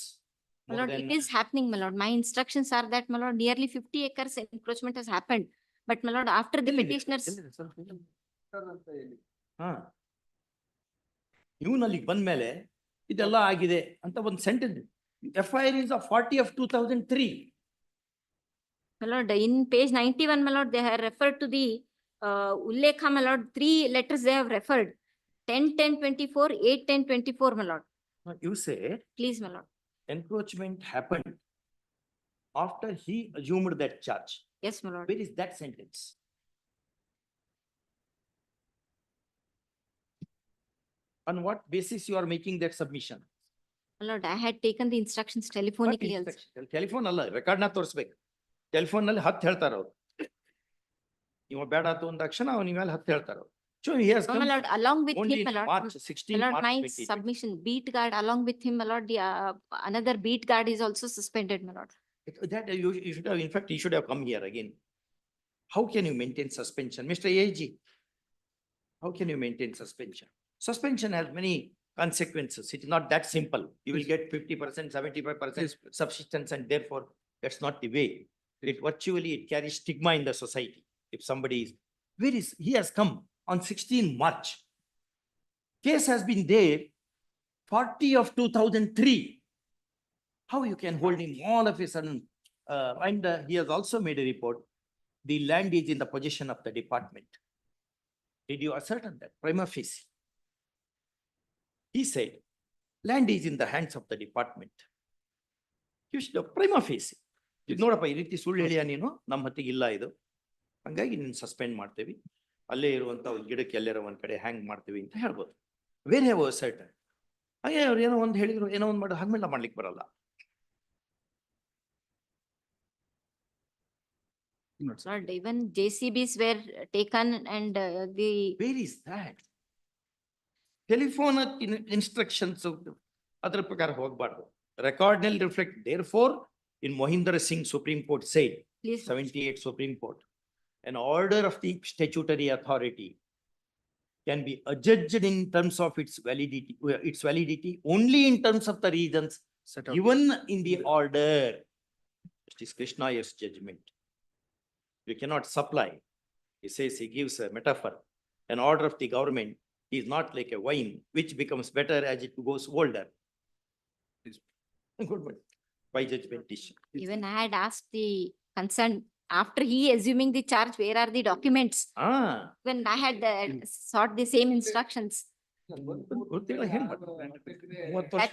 my lord, it is happening, my lord. My instructions are that, my lord, nearly 50 acres encroachment has happened. But my lord, after the petitioners, ಇವನಲ್ಲಿ ಬಂದ್ಮೇಲೆ ಇದೆಲ್ಲ ಆಗಿದೆ ಅಂತ ಒಂದು sentence. FIR is of 40 of 2003. my lord, in page 91, my lord, they have referred to the Ullekha, my lord, 3 letters they have referred. 10/10/24, 8/10/24, my lord. You say Please, my lord. encroachment happened after he assumed that charge. Yes, my lord. Where is that sentence? On what basis you are making that submission? My lord, I had taken the instructions telephonically also. Telephone ಅಲ್ಲ, record ನ ತೋರಿಸ್ಬೇಕು. Telephone ನಲ್ಲಿ 10 ಹೇಳ್ತಾರ ಅವ್ರು. ಇವ ಬೇಡ ಆತು ಅಂದ ತಕ್ಷಣ ಅವ್ನ ಮೇಲೆ 10 ಹೇಳ್ತಾರ ಅವ್ರು. So he has No, come my lord, along with only him, my in lord. March 16, My lord, March my 20. submission, beat guard along with him, my lord, the another beat guard is also suspended, my lord. That you should have, in fact, he should have come here again. How can you maintain suspension? Mr. AG, how can you maintain suspension? Suspension has many consequences. It is not that simple. You will get 50%, 75% subsistence, and therefore that's not the way. It virtually, it carries stigma in the society. If somebody is, he has come on 16 March. Case has been there 40 of 2003. How you can hold him all of a sudden? And he has also made a report. The land is in the possession of the department. Did you ascertain that? Prima facie. He said, land is in the hands of the department. You should have prima facie. ನೋಡಪ್ಪ, ಈ ರೀತಿ ಸುಳ್ಳು ಹೇಳಿಯ ನೀನು, ನಮ್ಮ ಹತ್ತಿಗೆ ಇಲ್ಲ ಇದು, ಹಂಗಾಗಿ ನೀನು ಸಸ್ಪೆಂಡ್ ಮಾಡ್ತೇವಿ, ಅಲ್ಲೇ ಇರುವಂತ ಗಿಡಕ್ಕೆ ಎಲ್ಲರ ಒಂದ್ ಕಡೆ ಹ್ಯಾಂಗ್ ಮಾಡ್ತೀವಿ ಅಂತ ಹೇಳ್ಬೋದು. ವೇರ್ ಹ್ಯಾವ್ ಸೆಟ್ ಹಾಗೆ ಅವ್ರು ಏನೋ ಒಂದು ಹೇಳಿದ್ರು, ಏನೋ ಒಂದು ಮಾಡಿ ಹಂಗೆಲ್ಲ ಮಾಡ್ಲಿಕ್ಕೆ ಬರಲ್ಲ. Lord, even JCBs were taken and the Where is that? Telephone instructions ಅದರ ಪ್ರಕಾರ ಹೋಗ್ಬಾರ್ದು. Record ನಲ್ಲಿ reflect. Therefore, in Mohinder Singh Supreme Court said, please 78 Supreme Court, an order of the statutory authority can be adjudged in terms of its validity only in terms of the reasons given in the order. Justice Krishnayer's judgment. You cannot supply. He says, he gives a metaphor. An order of the government is not like a wine which becomes better as it goes older. Good one. By judgment issue. even I had asked the concerned, after he assuming the charge, where are the documents? When I had sought the same instructions, that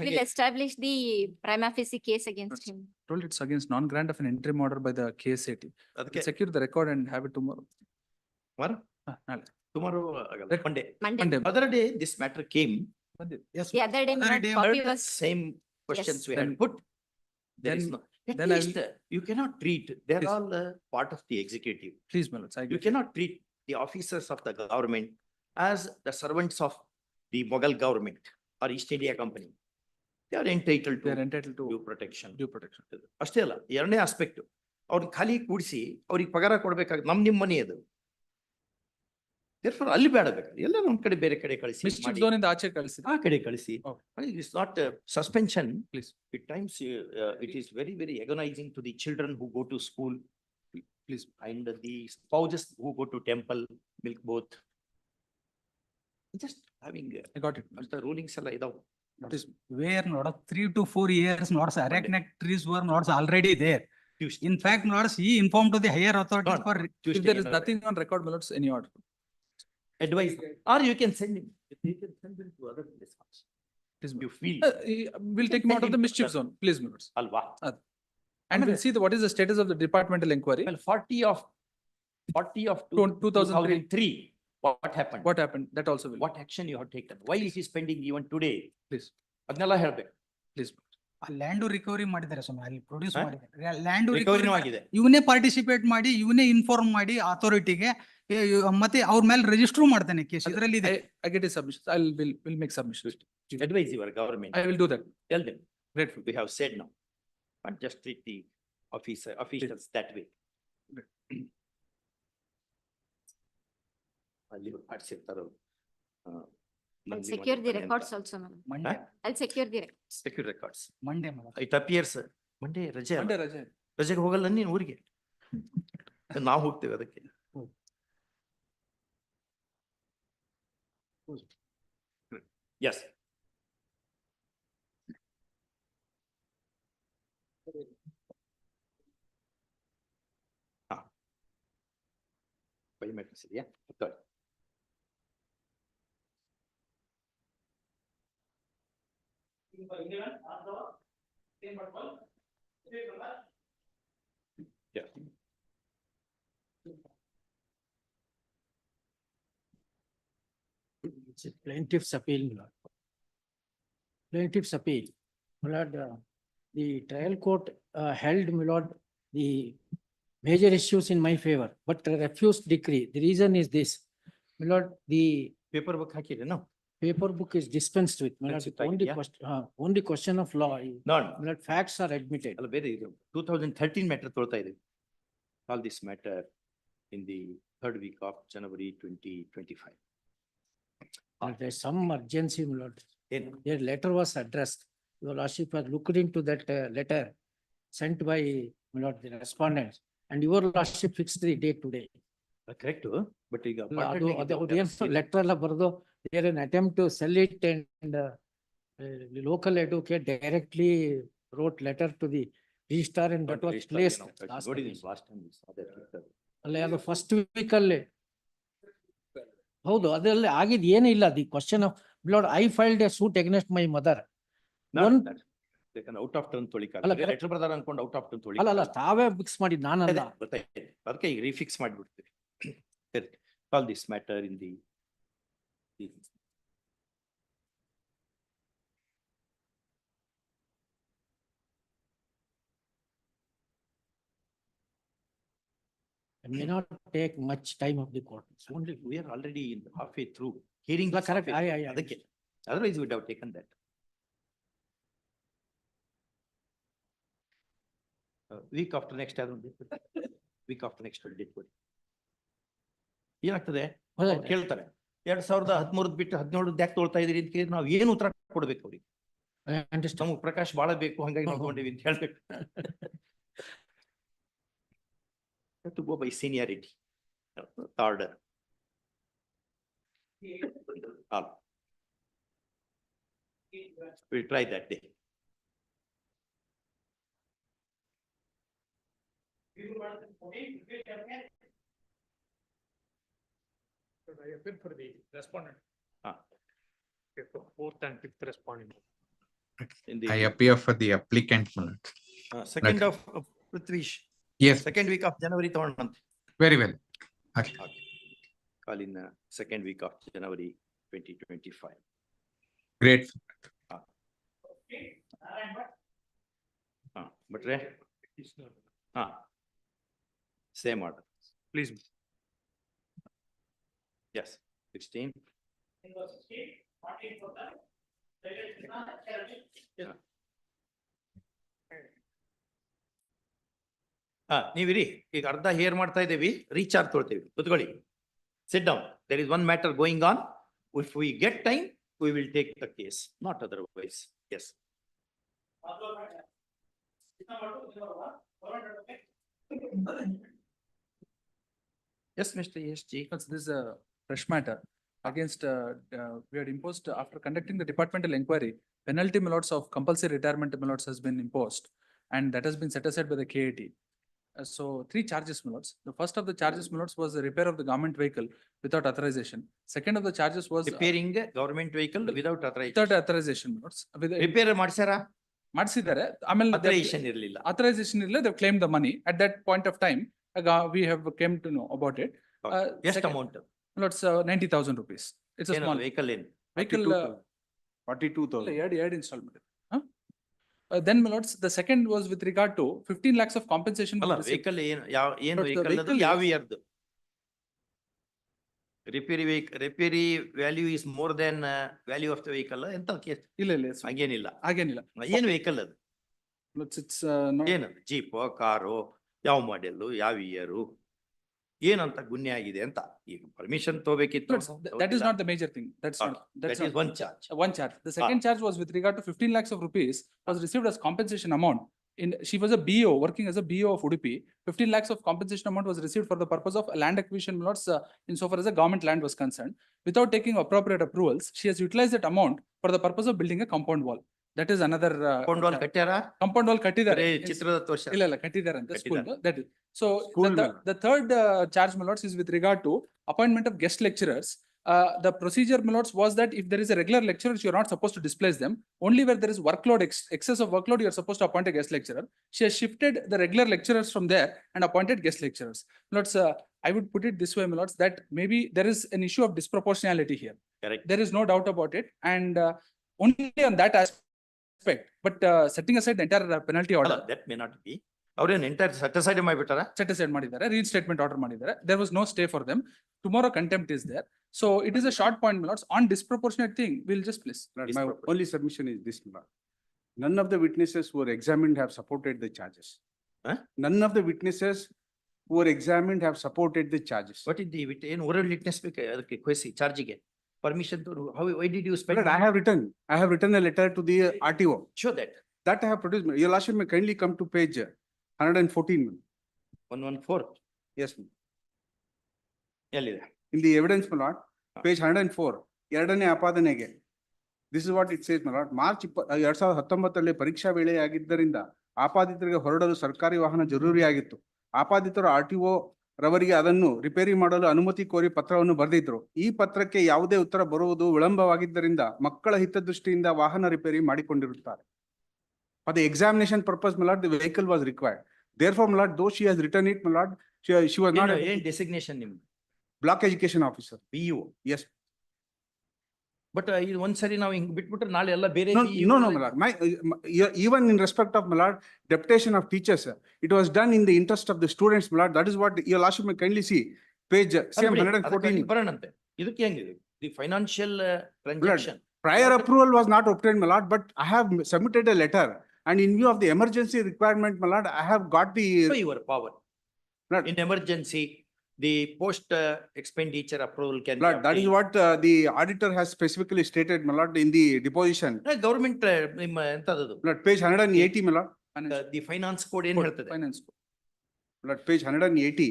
will establish the prima facie case against him. Told it's against non-grant of an interim order by the KSAT. Secure the record and have it tomorrow. Tomorrow, Monday. Monday. Other day, this matter came. Yes. The other day, my copy was. Same questions Yes. we had put. There is Then- no, at then I least you cannot treat, they are Please. all part of the executive. Please, my lords, I You get it. cannot treat the officers of the government as the servants of the Mughal government or East India Company. They are entitled They are to entitled to due protection. due protection. ಅಷ್ಟೇ ಅಲ್ಲ, ಎರಡನೇ aspect, ಅವ್ರನ್ನ ಖಾಲಿ ಕೂಡಿಸಿ ಅವ್ರಿಗೆ ಪಗಾರ ಕೊಡ್ಬೇಕಾಗ ನಿಮ್ಮ ಮನೆ ಅದು. Therefore, ಅಲ್ಲಿ ಬೇಡ ಬೇಕಾದ್ರೆ ಎಲ್ಲ ಒಂದ್ ಕಡೆ ಬೇರೆ ಕಡೆ ಕಳಿಸಿ Mischief ಮಾಡಿ. zone ಇಂದ ಆಚೆ ಕಳಿಸಿದ. ಆ ಕಡೆ ಕಳಿಸಿ. Okay. It's not suspension. Please. At times, it is very, very agonizing to the children who go to school. Please. And the spouses who go to temple, milk both. Just having. I got it. The rulings ಎಲ್ಲ ಇದಾವೆ. Please. Where not 3 to 4 years, not arachnic trees were not already there. Tuesday. In fact, not he informed to the higher authorities Not for, if Tuesday, there is no. nothing on record, my lords, any order. Advise, or you can send him. You can send him to other places. Please, You feel. We'll take him out of the mischief zone, please, my lords. Alva. And we'll see what is the status of the departmental inquiry. Well, 40 of 2003. What happened? What happened? That also will. What action you have taken? Why it is pending even today? Please, ಅದನ್ನೆಲ್ಲ ಹೇಳ್ಬೇಕು. please. Land recovery ಮಾಡಿದ್ದಾರೆ ಸ್ವಾಮಿ, ಅಲ್ಲಿ produce ಹಾ? ಮಾಡಿದ್ದಾರೆ. Land Recovery ಆಗಿದೆ. ಇವನೇ participate ಮಾಡಿ, ಇವನೇ ಇನ್ಫಾರ್ಮ್ ಮಾಡಿ ಅಥಾರಿಟಿಗೆ, ಮತ್ತೆ ಅವ್ರ ಮೇಲೆ ರಿಜಿಸ್ಟರ್ ಮಾಡ್ತಾನೆ ಕೇಸ್. ಇದರಲ್ಲಿ ಇದೆ. I get his submission. We'll make submissions. Advise your government. I will do that. Tell them. Grateful. We have said now. But just treat the officials that way. ಅಲ್ಲಿ ಆಡ್ಸಿರ್ತಾರೋ. I'll secure the records also, ma'am. Monday I'll secure the records. Secure records. Monday It appears, Monday ರಜೆ ಅಲ್ಲ. Monday ರಜೆ. ರಜೆಗೆ ಹೋಗಲ್ಲ ನೀನು ಊರಿಗೆ. ನಾವು ಹೋಗ್ತೇವೆ ಅದಕ್ಕೆ. Yes. Biometrics ಇದೆಯಾ? Good. Yeah. It's a plaintiff's appeal, my lord. Plaintiff's appeal. My lord, the trial court held, my lord, the major issues in my favor, but refused decree. The reason is this. My lord, the Paper book ಹಾಕಿದೆ ನಾವು. paper book is dispensed with. My lord, That's it, it's only yeah. only question of law. Non. My lord, facts are admitted. ಅಲ್ಲ ಬೇರೆ ಇದು 2013 matter ತೊಳ್ತಾ ಇದೆ. All this matter in the third week of January 2025. There's some urgency, my lord. ಏನು? Their letter was addressed. Your lordship has looked into that letter sent by, my lord, the respondents, and your lordship fixed the date today. Correct, but ಈಗ ಅದು ಏನು letter ಎಲ್ಲ ಬರೆದು, there an attempt to sell it, and the local advocate directly wrote letter to the registrar, and that was placed. Last time ಅಲ್ಲ ಅದು first week ಅಲ್ಲಿ. ಹೌದು, ಅದರಲ್ಲಿ ಆಗಿದ್ ಏನೂ ಇಲ್ಲ. The question of blood, I filed a suit against my mother. Out of turn ತೊಳಿಕ ಅಲ್ಲ, ಲೆಟರ್ ಬರ್ದಾರ ಅನ್ಕೊಂಡು ಔಟ್ ಆಫ್ ಟರ್ನ್ ತೊಳಿ. ಅಲ್ಲ ತಾವೇ ಫಿಕ್ಸ್ ಮಾಡಿದ್, ನಾನಲ್ಲ. ಗೊತ್ತಾಯ್ತು, ಅದಕ್ಕೆ ಈಗ ರಿಫಿಕ್ಸ್ ಮಾಡಿಬಿಡ್ತೀವಿ. All this matter in the It may not take much time of the court. It's only, we are already in halfway through. Hearing. Yeah, correct. I- ಅದಕ್ಕೆ. Otherwise, we would have taken that. Week after next, week after next, date ಕೊಡಿ. ಏನಾಗ್ತದೆ? ಅವ್ರು ಕೇಳ್ತಾರೆ 2013 ಬಿಟ್ಟು 17 ಯಾಕೆ ತೊಳ್ತಾ ಇದೀರಿ ಅಂತ ಕೇಳಿದ್ರೆ ನಾವು ಏನು ಉತ್ತರ ಕೊಡ್ಬೇಕು ಅವ್ರಿಗೆ? ನಮಗೆ ಪ್ರಕಾಶ್ ಬಾಳ ಬೇಕು ಹಂಗಾಗಿ ನಾವು ತಗೊಂಡಿವಿ ಅಂತ ಹೇಳ್ಬೇಕು. To go by seniority, order. All. We'll try that day. I appeal for the respondent. Ah. Fourth and fifth respondent. In the I appear for the applicant, my lord. second of Prithvish. Yes, Second week of January ತಗೊಂಡಂತೆ. very well. Okay. Call in second week of January 2025. Great. But same order. Please. Yes, 16. ನೀವಿರಿ ಈಗ ಅರ್ಧ hair ಮಾಡ್ತಾ ಇದ್ದೀವಿ, recharge ತೊಳ್ತೀವಿ, ಕುತ್ಕೊಳ್ಳಿ. Sit down. There is one matter going on. If we get time, we will take the case, not otherwise. Yes. Yes, Mr. ESG. This is a fresh matter against, we had imposed after conducting the departmental inquiry, penalty milots of compulsory retirement milots has been imposed, and that has been set aside by the KAT. So 3 charges milots. The first of the charges milots was the repair of the government vehicle without authorization. Second of the charges was Repairing government vehicle without authorization. without authorization milots. Repair ಮಾಡ್ಸಾರಾ? ಮಾಡಿಸಿದ್ದಾರೆ. ಆಮೇಲೆ Authorization ಇರಲಿಲ್ಲ. authorization ಇರಲಿಲ್ಲ. They claimed the money at that point of time. We have came to know about it. ಎಷ್ಟು amount? Milots 90,000 rupees. It's a small vehicle ಏನು? vehicle. 42,000. Add installment. Then milots, the second was with regard to 15 lakhs of compensation. ಅಲ್ಲ vehicle ಏನು But the vehicle ಅದು vehicle ಯಾವ is- yearದು? Repairy value is more than value of the vehicle ಎಂತ case? ಇಲ್ಲ ಇಲ್ಲ ಹಾಗೇನಿಲ್ಲ. ಹಾಗೇನಿಲ್ಲ. ಏನು vehicle ಅದು? It's not. ಏನದು? ಜೀಪೋ, ಕಾರು, ಯಾವ ಮಾಡೆಲ್, ಯಾವ ಇಯರು, ಏನಂತ ಗುನ್ನೆ ಆಗಿದೆ ಅಂತ ಈಗ permission ತಗೋಬೇಕಿತ್ತು. That is not the major thing. That's not. That is one charge. One charge. The second charge was with regard to 15 lakhs of rupees was received as compensation amount. She was a BO, working as a BO of Udupi. 15 lakhs of compensation amount was received for the purpose of land acquisition milots insofar as the government land was concerned. Without taking appropriate approvals, she has utilized that amount for the purpose of building a compound wall. That is another. Compound wall ಕಟ್ಟ್ಯಾರಾ? Compound wall ಕಟ್ಟಿದ್ದಾರೆ. ಚಿತ್ರದ ತೋರ್ಸ. ಇಲ್ಲ ಕಟ್ಟಿದ್ದಾರೆ ಅಂತ school. That is. So School the third charge milots is with regard to appointment of guest lecturers. The procedure milots was that if there is a regular lecturer, you are not supposed to displace them. Only where there is workload, excess of workload, you are supposed to appoint a guest lecturer. She has shifted the regular lecturers from there and appointed guest lecturers. Milots, I would put it this way, milots, that maybe there is an issue of disproportionality here. Correct. There is no doubt about it, and only on that aspect. But setting aside the entire penalty order. That may not be. ಅವ್ರೇನು entire set aside ಮಾಡಿಬಿಟ್ಟಾರ? Set aside ಮಾಡಿದ್ದಾರೆ, reinstatement order ಮಾಡಿದ್ದಾರೆ. There was no stay for them. Tomorrow contempt is there. So it is a short point, my lords. On disproportionate thing, we'll just place. My only submission is this, my lord. None of the witnesses who were examined have supported the charges. None of the witnesses who were examined have supported the charges. What is the ಏನು oral witness ಬೇಕು ಅದಕ್ಕೆ ಕೊಯ್ಸಿ ಚಾರ್ಜಿಗೆ permission why did you spend? But I have written a letter to the RTO. Show that. That I have produced. Your lordship may kindly come to page 114. 114. Yes, ma'am. ಎಲ್ಲಿದೆ? In the evidence, my lord, page 104, ಎರಡನೇ ಆಪಾದನೆಗೆ. This is what it says, my lord. March 2019 ಪರೀಕ್ಷಾ ವೇಳೆಯಾಗಿದ್ದರಿಂದ ಆಪಾದಿತರಿಗೆ ಹೊರಡಲು ಸರ್ಕಾರಿ ವಾಹನ ಜರೂರಿಯಾಗಿತ್ತು. ಆಪಾದಿತರು RTO ರವರಿಗೆ ಅದನ್ನು repair ಮಾಡಲು ಅನುಮತಿ ಕೋರಿ ಪತ್ರವನ್ನು ಬರೆದಿದ್ರು. ಈ ಪತ್ರಕ್ಕೆ ಯಾವುದೇ ಉತ್ತರ ಬರುವುದು ವಿಳಂಬವಾಗಿದ್ದರಿಂದ ಮಕ್ಕಳ ಹಿತದೃಷ್ಟಿಯಿಂದ ವಾಹನ repair ಮಾಡಿಕೊಂಡಿರುತ್ತಾರೆ. For the examination purpose, my lord, the vehicle was required. Therefore, my lord, though she has written it, my lord, she was not. ಏನ್ ಡೆಸಿಗ್ನೇಷನ್ ನಿಮ್ದು? Block education officer. PU. Yes. But ಇದು ಒಂದ್ಸರಿ ನಾವು ಹಿಂಗ್ ಬಿಟ್ಬಿಟ್ರೆ ನಾಳೆ ಎಲ್ಲ ಬೇರೆ. No, my lord. Even in respect of, my lord, deputation of teachers, it was done in the interest of the students, my lord. That is what your lordship may kindly see. Page same 114. ಬರೋಣಂತೆ. ಇದಕ್ಕೆ ಹೆಂಗಿದೆ? The financial transaction. Prior approval was not obtained, my lord, but I have submitted a letter. And in view of the emergency requirement, my lord, I have got the. So your power. Lord. In emergency, the post expenditure approval can be Lord, that is obtained. what the auditor has specifically stated, my lord, in the deposition. Government ನಿಮ್ಮ ಎಂತದದು? Lord, page 180, my lord. The finance code ಏನ್ ಹೇಳ್ತದೆ? Finance code. Lord, page 180.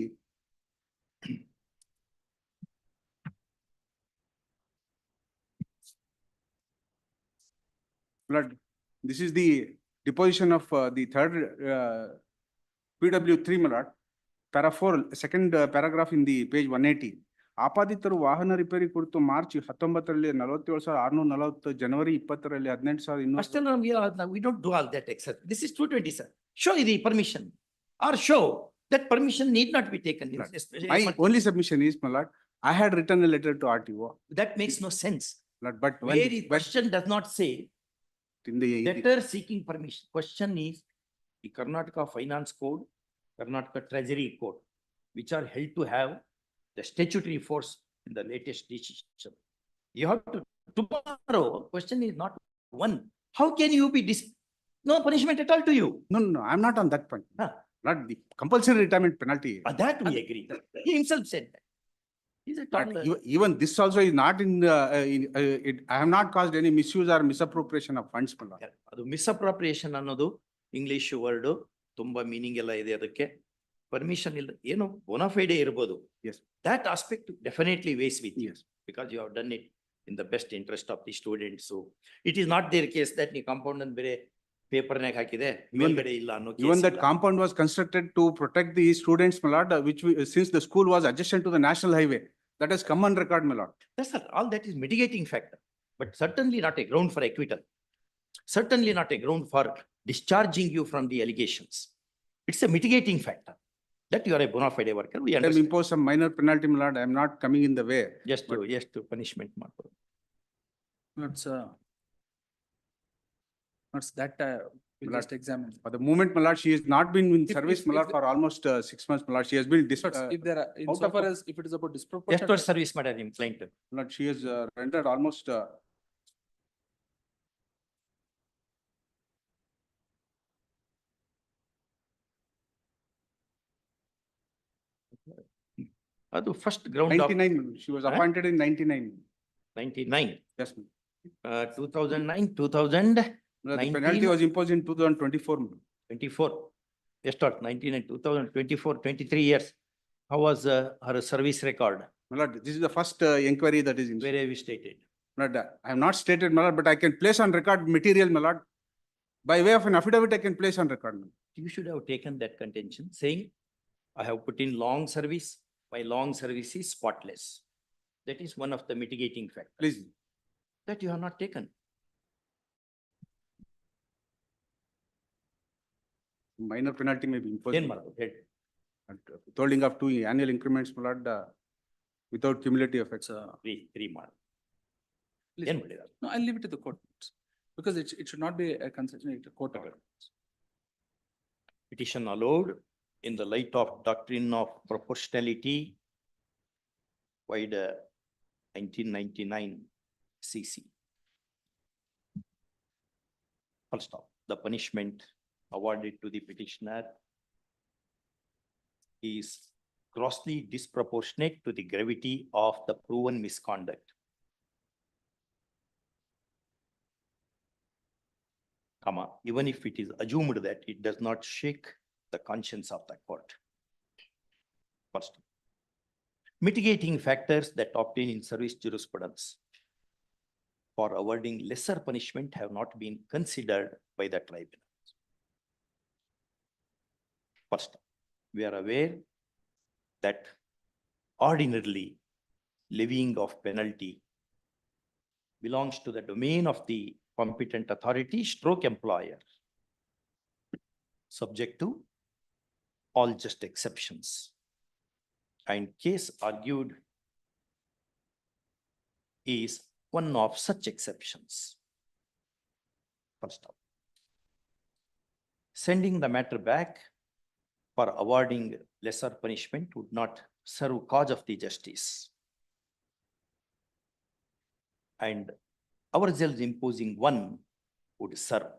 Lord, this is the deposition of the third PW3, my lord. Para 4, second paragraph in the page 180. ಆಪಾದಿತರು ವಾಹನ repair ಕುರಿತು March 19ರಲ್ಲಿ 47,640, ಜನವರಿ 20ರಲ್ಲಿ 18,200. ಅಷ್ಟೆಲ್ಲ ನಮ್ಗೆ we don't do all that except this is 220, sir. Show the permission or show that permission need not be taken. My only submission is, my lord, I had written a letter to RTO. That makes no sense. Lord, but when Where the question does not say in the letter seeking permission. Question is the Karnataka Finance Code, Karnataka Treasury Code, which are held to have the statutory force in the latest decision. You have to, tomorrow, question is not one. How can you be no punishment at all to you? No, I'm not on that point. Huh. Not the compulsory retirement penalty. That we agree. He himself said that. He's a But toddler. even this also is not in, I have not caused any misuse or misappropriation of funds, my lord. ಅದು ಮಿಸ್ಅಪ್ರಾಪ್ರಿಯೇಷನ್ ಅನ್ನೋದು English word, ತುಂಬಾ meaning ಎಲ್ಲ ಇದೆ ಅದಕ್ಕೆ. Permission ಇಲ್ಲ, ಏನು ಬೋನಾಫೈಡೆ ಇರ್ಬೋದು. Yes. That aspect definitely weighs with you. Yes. Because you have done it in the best interest of the students. So it is not their case that ನೀವು compound ಅನ್ನು ಬೇರೆ ಪೇಪರ್ ನಾಗ ಹಾಕಿದೆ ಮೇಲ್ಗಡೆ ಇಲ್ಲ ಅನ್ನೋ Even that compound was constructed to protect the students, my lord, since the school was adjacent to the national highway. That has come on record, my lord. That's all that is mitigating factor, but certainly not a ground for acquittal. Certainly not a ground for discharging you from the allegations. It's a mitigating factor that you are a bona fide worker. We Let them understand. impose some minor penalty, my lord. I am not coming in the way. Just to punishment ಮಾಡ್ಬೋದು. That's that, we'll just examine. For the moment, my lord, she has not been in service, my lord, for almost 6 months, my lord. She has been If there are, out of- insofar as if it is about ಎಷ್ಟು disproportionate. ವರ್ಷ service ಮಾಡ್ಯಾರ ನಿಮ್ client? my lord, she has rendered almost ಅದು first ground 99. She was appointed in 99. 99. Yes, ma'am. 2009, 2000. The penalty was imposed in 2024. ma'am. 24. Yes, start 99, 2024, 23 years. How was her service record? My lord, this is the first inquiry that is in. Where have you stated? My lord, I have not stated, my lord, but I can place on record material, my lord. By way of an affidavit, I can place on record. my lord. You should have taken that contention saying, I have put in long service. My long service is spotless. That is one of the mitigating factors. Please. That you have not taken. Minor penalty may be imposed. ಏನ್ ಮಾಡ್ಬೋದು ಹೇಳಿ? Withholding of 2 annual increments, my lord, without cumulative effects. Three ಮಾಡಿ. Please. ಏನ್ ಮಾಡಿದಾರೆ? No, I'll leave it to the court. Because it should not be a concession, it's a court order. Petition allowed in the light of doctrine of proportionality vide 1999 CC. Full stop. The punishment awarded to the petitioner is grossly disproportionate to the gravity of the proven misconduct. Comma, even if it is assumed that it does not shake the conscience of the court. First, mitigating factors that obtain in service jurisprudence for awarding lesser punishment have not been considered by the tribunal. First, we are aware that ordinarily levying of penalty belongs to the domain of the competent authority stroke employer, subject to all just exceptions. And case argued is one of such exceptions. First off, sending the matter back for awarding lesser punishment would not serve cause of the justice. And ourselves imposing one would serve.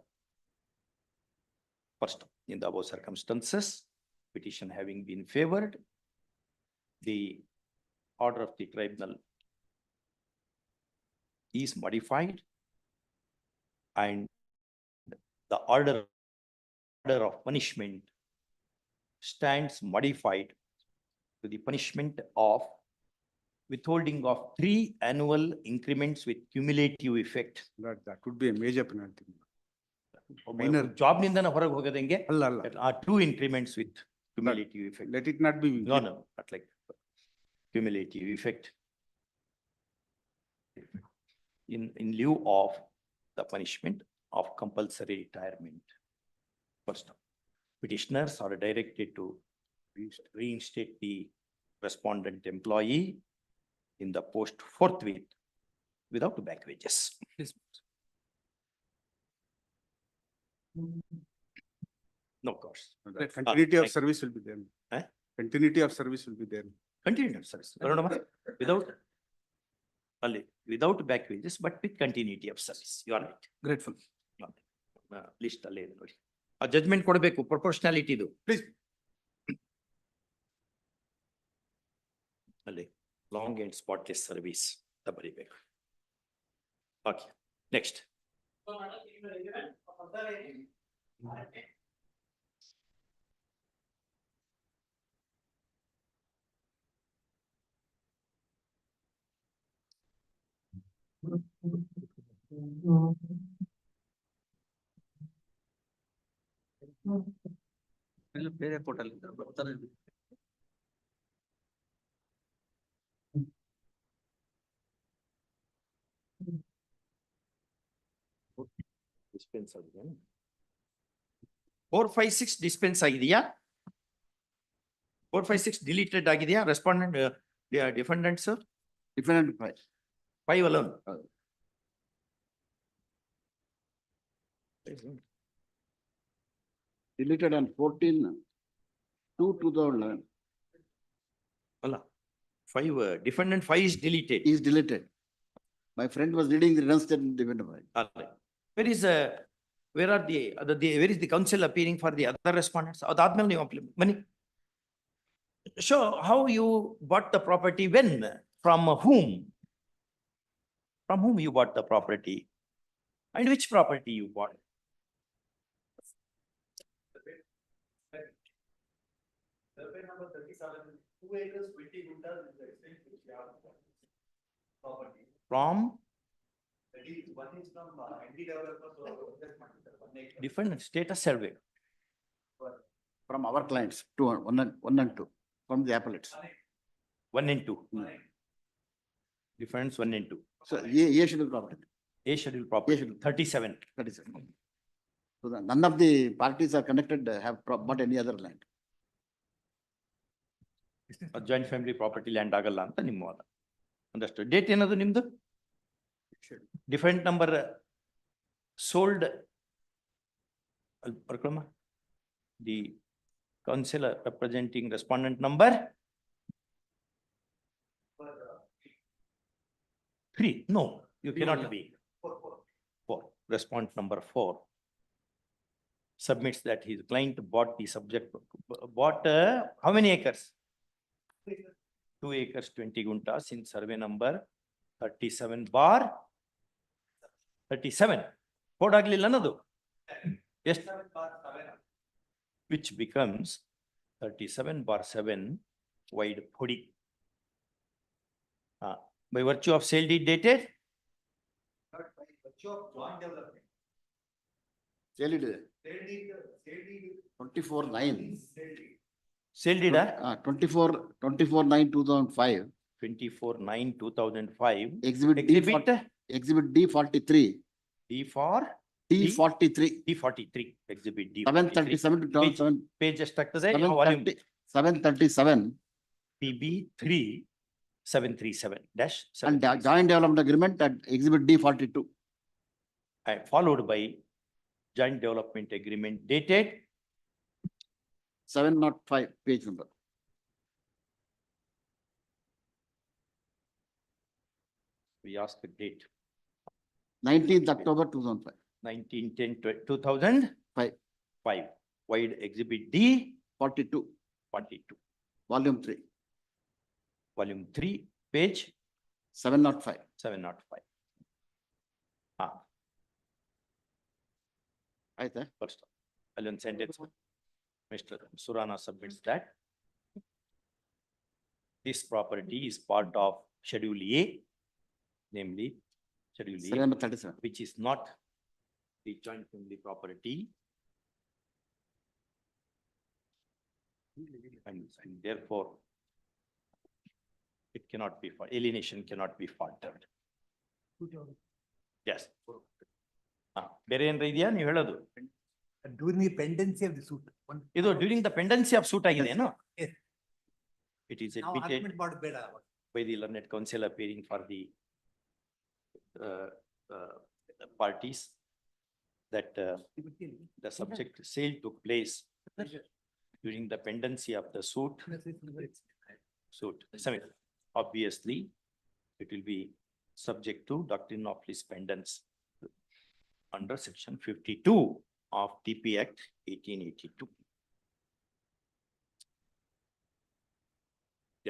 First, in the above circumstances, petition having been favored, the order of the tribunal is modified and the order of punishment stands modified to the punishment of withholding of 3 annual increments with cumulative effect. That would be a major penalty. Minor. Job nindana ಹೊರಗೆ ಹೋಗದಂಗೆ ಅಲ್ಲ ಅಲ್ಲ. 2 increments with cumulative effect. Let it not be. No, not like cumulative effect. In lieu of the punishment of compulsory retirement. First, petitioners are directed to reinstate the respondent employee in the post forthwith without back wages. Please. No cost. Continuity of service will be there. Eh? Continuity of service will be there. Continuity of service. Without back wages, but with continuity of service. You are right. Grateful. List ಅಲ್ಲೇ ಇದೆ ನೋಡಿ. ಆ judgment ಕೊಡಬೇಕು proportionality ಇದು. Please. ಅಲ್ಲಿ long and spotless service ಅಂತ ಬರೀಬೇಕು. Okay next. ಬೇರೆ ಪೋರ್ಟಲ್ ಬರ್ತಾರೆ. ಡಿಸ್ಪೆನ್ಸ್ ಆಗಿದೆ 456 ಡಿಸ್ಪೆನ್ಸ್ ಆಗಿದೆಯಾ? 456 ಡಿಲೀಟೆಡ್ ಆಗಿದೆಯಾ? Respondent defendants Different 5 alone. Deleted on 14/2/2011. ಅಲ್ಲ 5 defendant 5 is deleted. Is deleted. My friend was reading the return statement defendant. Where is where are where is the counsel appearing for the other respondents? ಅದಾದ್ಮೇಲೆ ನೀವು ಬನ್ನಿ. Show how you bought the property, when, from whom? From whom you bought the property? And which property you bought? Survey number 37, 2 acres, 20 gunters is the extent which we have property. From? One is from ND developers or different status survey. From our clients, 1 and 2, from the appellates. 1 and 2. Difference 1 and 2. So, A schedule property. A schedule property, 37. 37. So none of the parties are connected, have bought any other land. Joint family property land ಆಗಲ್ಲ ಅಂತ ನಿಮ್ಮ ವಾದ. Understood. Date ಏನದು ನಿಮ್ದು? Different number sold. The counsel representing respondent number 3. No, you cannot be. 4. Respondent number 4 submits that his client bought the subject, bought how many acres? 2 acres, 20 guntas in survey number 37/37. Code ಆಗ್ಲಿಲ್ಲ ಅನ್ನೋದು. Yes. Which becomes 37/7 wide body. By virtue of sale deed dated? By virtue of joint development. Sale deed. 24/9. Sale deed? 24/9/2005. 24/9/2005. Exhibit D 43. D for? D43. D43. Exhibit D. 737 to 7. Page ಎಷ್ಟಾಗ್ತದೆ? 737. PB 3. 737 And joint development agreement at exhibit D 42. followed by joint development agreement dated 705 page number. we asked the date 19th October 2005. 19/10/2005. Wide exhibit D 42. 42. Volume 3. Volume 3, page 705. 705. Aitha? First, I'll send it. Mr. Surana submits that this property is part of Schedule A, namely Schedule Serial A, number 37. which is not the joint family property. And therefore, it cannot be, alienation cannot be faltered. Yes. ಬೇರೆ ಏನ್ರ ಇದೆಯಾ ನೀವು ಹೇಳೋದು? During the pendency of the suit. ಇದು during the pendency of suit ಆಗಿದೆ ಏನು? Yes. It is ನಾವು admitted argument ಮಾಡೋದು ಬೇಡ ಅವಾಗ. by the learned counsel appearing for the parties that the subject sale took place during the pendency of the suit. Obviously, it will be subject to doctrine of lis pendens under section 52 of TP Act 1882.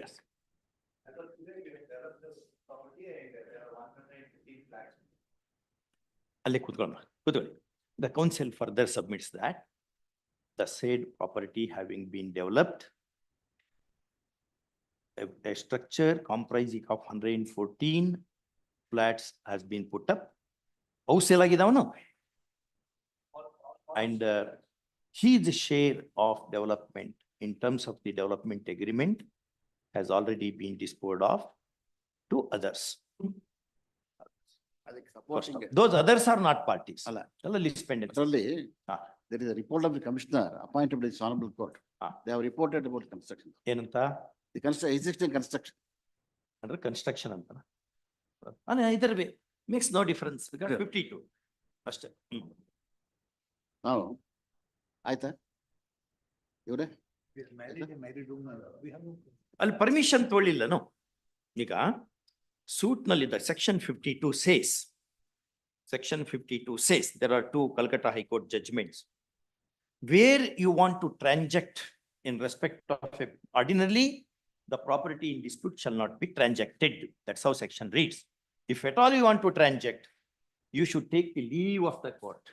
Yes. ಅಲ್ಲೇ ಕೂತ್ಕೊಳ್ಳಿ. The council further submits that the said property having been developed, a structure comprising of 114 flats has been put up. House sale agidavano. And his share of development in terms of the development agreement has already been disposed of to others. Those others are not parties. There is a report of the commissioner appointed by the honorable court. They have reported about construction. Enanta? The existing construction. Under construction anta. Either way, makes no difference because 52. First. Now, Aitha? Yure? ಅಲ್ಲಿ permission ತೊಗೊಳ್ಳಿಲ್ಲನು. ಈಗ suit nalli the section 52 says, there are two Calcutta High Court judgments where you want to transact in respect of ordinarily the property in dispute shall not be transacted. That's how section reads. If at all you want to transact, you should take the leave of the court.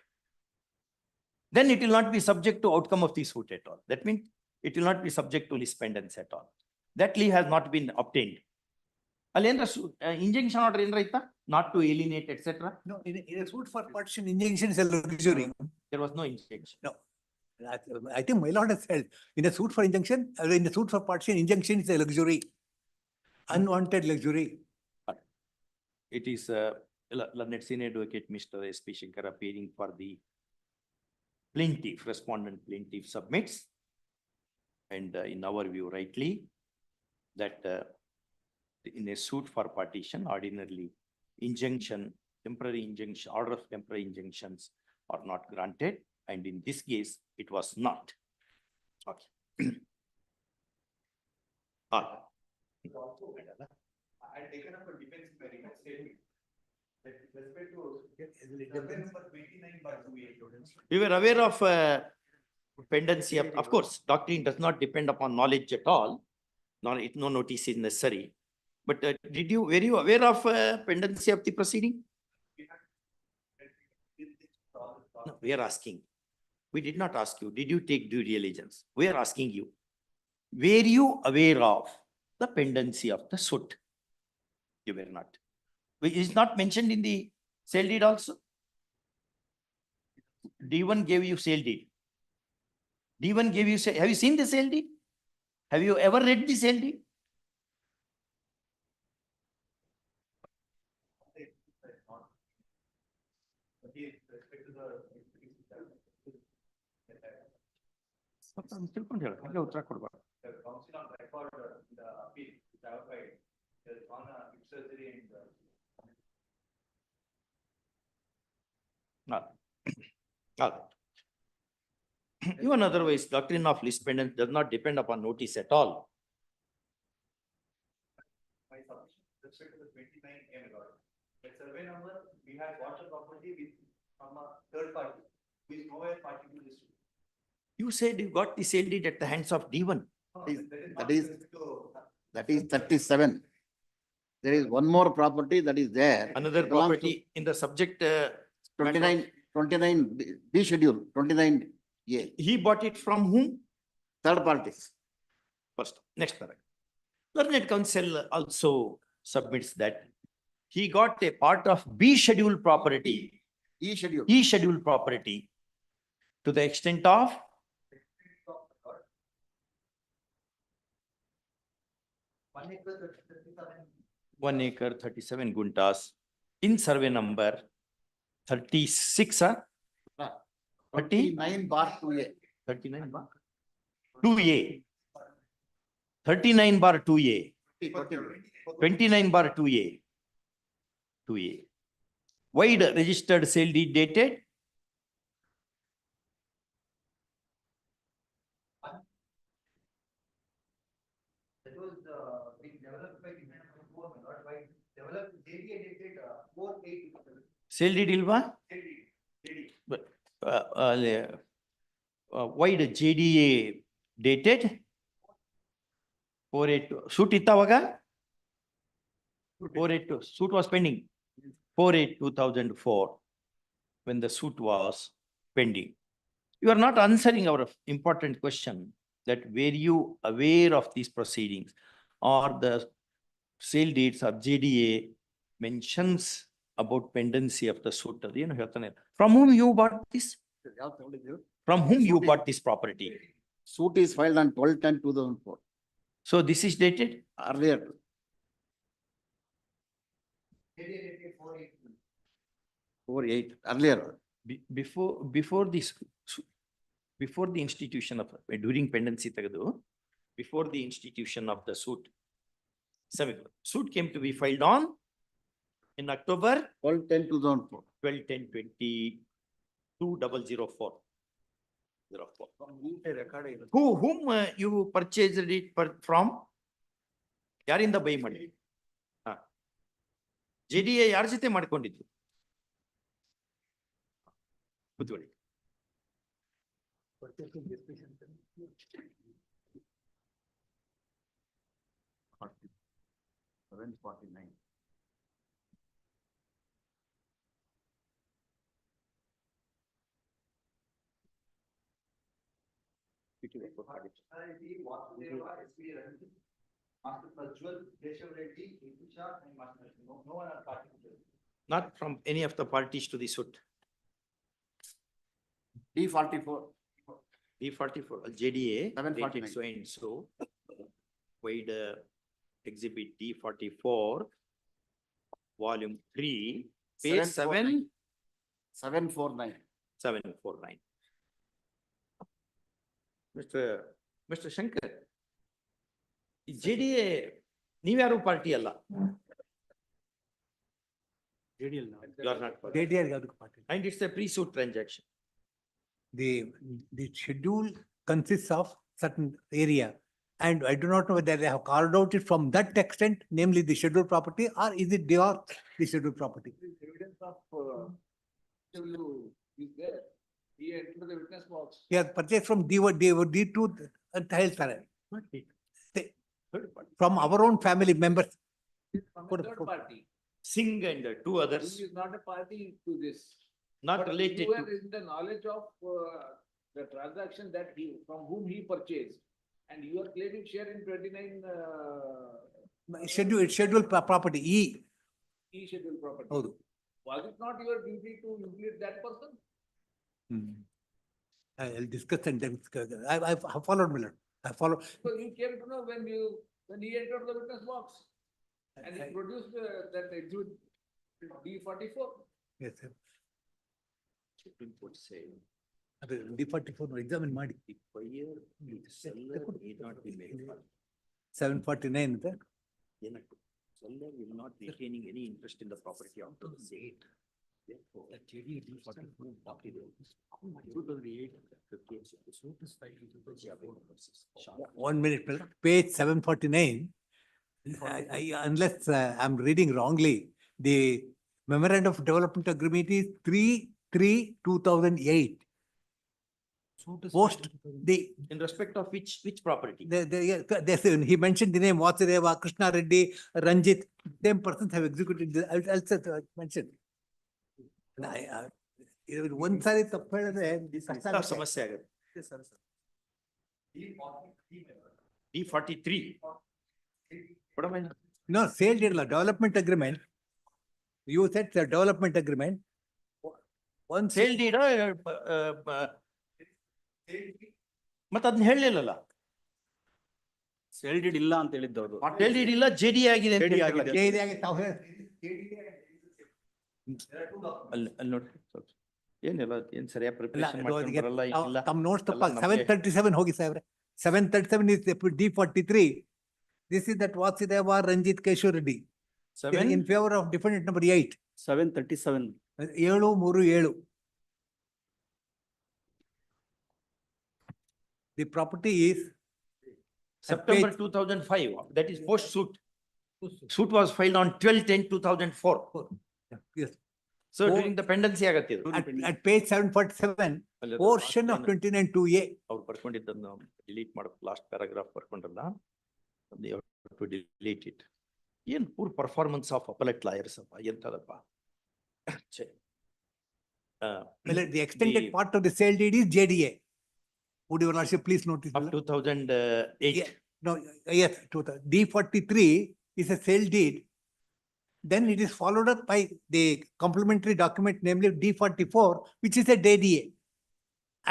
Then it will not be subject to outcome of the suit at all. That means it will not be subject to lis pendens at all. That leave has not been obtained. Injunction order not to alienate, etc. No, in a suit for partition, injunction is a luxury. There was no injunction. No. I think my lord has said, in a suit for injunction, in a suit for partition, injunction is a luxury. Unwanted luxury. It is learned senior advocate Mr. S.P. Shankar appearing for the plaintiff, respondent plaintiff submits. And in our view, rightly, that in a suit for partition, ordinarily injunction, temporary injunction, order of temporary injunctions are not granted. And in this case, it was not. Okay. I taken up a defense in my remote statement. With respect to number 29/2. We were aware of pendency of course, doctrine does not depend upon knowledge at all. No notice is necessary. But were you aware of pendency of the proceeding? No, we are asking. We did not ask you. Did you take due diligence? We are asking you. Were you aware of the pendency of the suit? You were not. It is not mentioned in the sale deed also. D1 gave you sale deed. D1 gave you sale. Have you seen the sale deed? Have you ever read the sale deed? Even otherwise, doctrine of list pendants does not depend upon notice at all. Survey number, we have bought a property with from a third party, who is nowhere party to this. You said you got the sale deed at the hands of D1. That is 37. There is one more property that is there. Another belongs to property in the subject. 29 B schedule, 29 A, He bought it from whom? third parties. First, next paragraph. Learned counsel also submits that he got a part of B schedule property, E schedule. E schedule property to the extent of 1 acre 37 guntas in survey number 36, 39 bar 2A. 39 bar 2A. 39 bar 2A. 29 bar 2A. 2A. Wide registered sale deed dated. That was being developed by developed JDA dated 4/8. Sale deed ilva? But, wide JDA dated 4/8. Suit ittavaga? 4/8. Suit was pending. 4/8/2004, when the suit was pending. You are not answering our important question that were you aware of these proceedings or the sale dates of JDA mentions about pendency of the suit. From whom you bought this? From whom you bought this property? Suit is filed on 12/10/2004. So this is dated? Earlier. JDA dated 4/8. 4/8, earlier. Before this, before the institution of, during pendency tagadu, before the institution of the suit, suit came to be filed on in October 12/10/2004. 12/10/2004. Whom you purchased it from? Yarinda buy ಮಾಡಿ? JDA ಯಾರ ಜೊತೆ ಮಾಡ್ಕೊಂಡಿದ್ದು? ಕೂತ್ಕೊಳ್ಳಿ. Not from any of the parties to the suit. D44. D44, JDA. 749. dated so and so. Wide exhibit D44, volume 3, page 749. 749. Mr. Shankar, JDA, ನೀವ್ಯಾರು party ಅಲ್ಲ? JDL. You are not party. JDL ಯಾವ್ದಕ್ಕೂ party ಇಲ್ಲ. And it's a pre-suit transaction. The schedule consists of certain area. And I do not know whether they have carved out it from that extent, namely the scheduled property, or is it they are the scheduled property? Evidence of is there. He entered the witness box. He has purchased from D2 ಅಂತ ಹೇಳ್ತಾರೆ. From our own family members. From a third party. Singh and two others, Who is not a party to this. not But related you are to. in the knowledge of the transaction that he, from whom he purchased. And you are claiming share in 29 Scheduled property, scheduled property. ಹೌದು. Was it not your duty to implicate that person? I'll discuss and then I followed Miller. I followed. Because you came to know when he entered the witness box. And he produced that exhibit D44. Yes, sir. Supreme Court say, ಅದು D44 examine ಮಾಡಿ. the buyer, the seller need not be made. 749 ಅಂತ. ಏನಕ್ಕೆ? Seller will not retaining any interest in the property of the said. Therefore, the JD D44 property. 2008, the case of the suit is filed with the above. 1 minute, page 749. Unless I'm reading wrongly, the memorandum of development agreement is 3/3/2008. Post the, In respect of which property? he mentioned the name Vasudeva, Krishna Reddy, Ranjit, same persons have executed, I'll mention. ಒಂದ್ಸಾರಿ ತಪ್ಪು ಹೇಳಿದ್ರೆ ಕಷ್ಟ ಆಗುತ್ತೆ. ಸಮಸ್ಯೆ ಆಗುತ್ತೆ. D43. No, sale deed, development agreement. You said the development agreement. One sale deed ಮತ್ತೆ ಅದನ್ನ ಹೇಳಲಿಲ್ಲಲ್ಲ. Sale deed ಇಲ್ಲ ಅಂತ ಹೇಳಿದ್ದವ್ರು. ಸೇಲ್ ಡೀಡ್ ಇಲ್ಲ, JD ಆಗಿದೆ ಅಂತ ಅಲ್ಲಿ ನೋಡಿ. ಏನಿಲ್ಲ, ಏನ್ ಸರಿಯಾಗಿ ಪ್ರಿಪರೇಷನ್ ಮಾಡ್ಕೊಂಡು ಬರಲ್ಲ ಇಲ್ಲ. ತಮ್ಮ ನೋಟ್ಸ್ ತಪ್ಪ 737 ಹೋಗಿ ಸಾಹೇಬ್ರೆ. 737 is D43. This is that Vasudeva, Ranjit, Keshur Reddy. In favor of defendant number 8. 737. 737. The property is September 2005. That is post suit. Suit was filed on 12/10/2004. Yes. So during the pendency ಆಗತ್ತೆ ಇದು. At page 747, portion of 29(2)(a. ಅವ್ರು ಬರ್ಕೊಂಡಿದ್ದನ್ನು delete ಮಾಡೋ last paragraph ಬರ್ಕೊಂಡ್ರಲ್ಲ, they have to delete it. ಏನ್ poor performance of appellate lawyers ಅಪ್ಪ, ಎಂತದಪ್ಪ. The extended part of the sale deed is JDA. Would your lordship please notice? Of 2008. No, yes, D43 is a sale deed. Then it is followed up by the complementary document, namely D44, which is a DDA.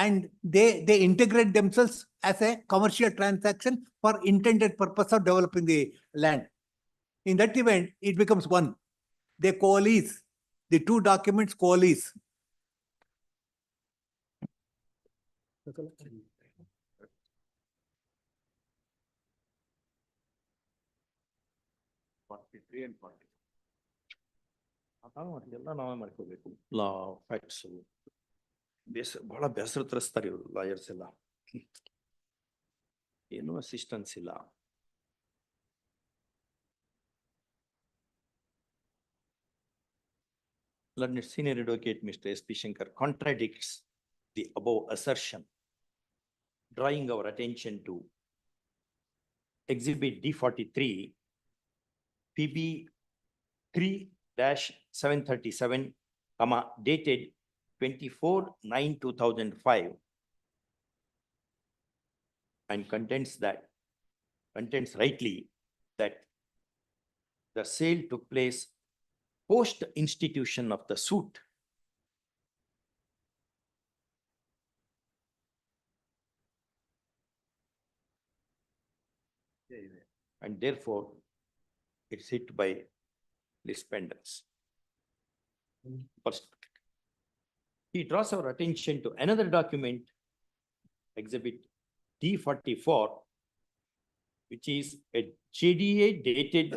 And they integrate themselves as a commercial transaction for intended purpose of developing the land. In that event, it becomes one. They coalesce. The two documents coalesce. ಎಲ್ಲ ನಾವೇ ಮಾಡ್ಕೋಬೇಕು. ಲಾ facts ಬಹಳ ಬೇಸರ ತರಿಸ್ತಾರೆ ಇವರು lawyers ಎಲ್ಲ. ಏನು assistance ಇಲ್ಲ. Learned senior advocate Mr. S.P. Shankar contradicts the above assertion, drawing our attention to Exhibit D43, PB 3-737, dated 24/9/2005, and contends rightly that the sale took place post institution of the suit. And therefore, it's hit by lispendence. First, he draws our attention to another document, Exhibit D44, which is a JDA dated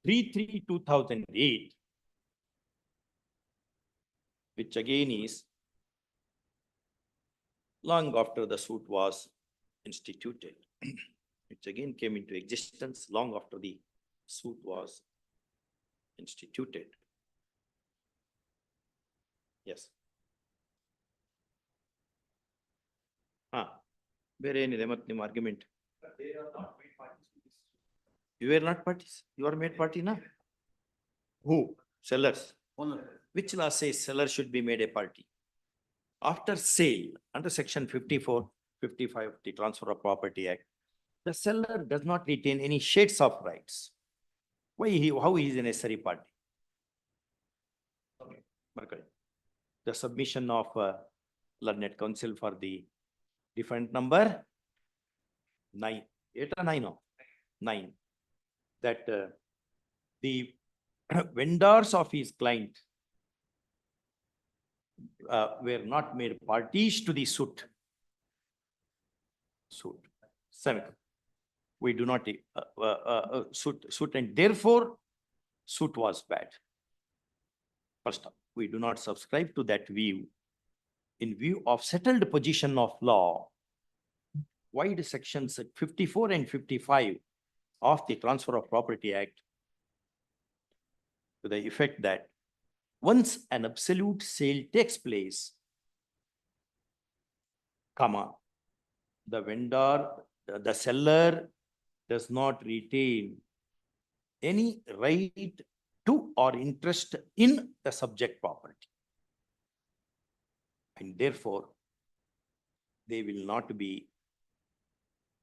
3/3/2008, which again is long after the suit was instituted. Which again came into existence long after the suit was instituted. Yes. ಬೇರೆ ಏನಿದೆ ಮತ್ತೆ ನಿಮ್ಮ argument? You were not parties. You are made party na? Who? Sellers. Which law says seller should be made a party? After sale, under section 54, 55 of the Transfer of Property Act, the seller does not retain any shades of rights. How he is a necessary party? Okay, the submission of learned counsel for the defendant number 9, 8 or 9, 9, that the vendors of his client were not made parties to the suit. We do not suit, and therefore suit was bad. First up, we do not subscribe to that view. In view of settled position of law, wide sections 54 and 55 of the Transfer of Property Act to the effect that once an absolute sale takes place, comma, the vendor, the seller does not retain any right to or interest in the subject property. And therefore, they will not be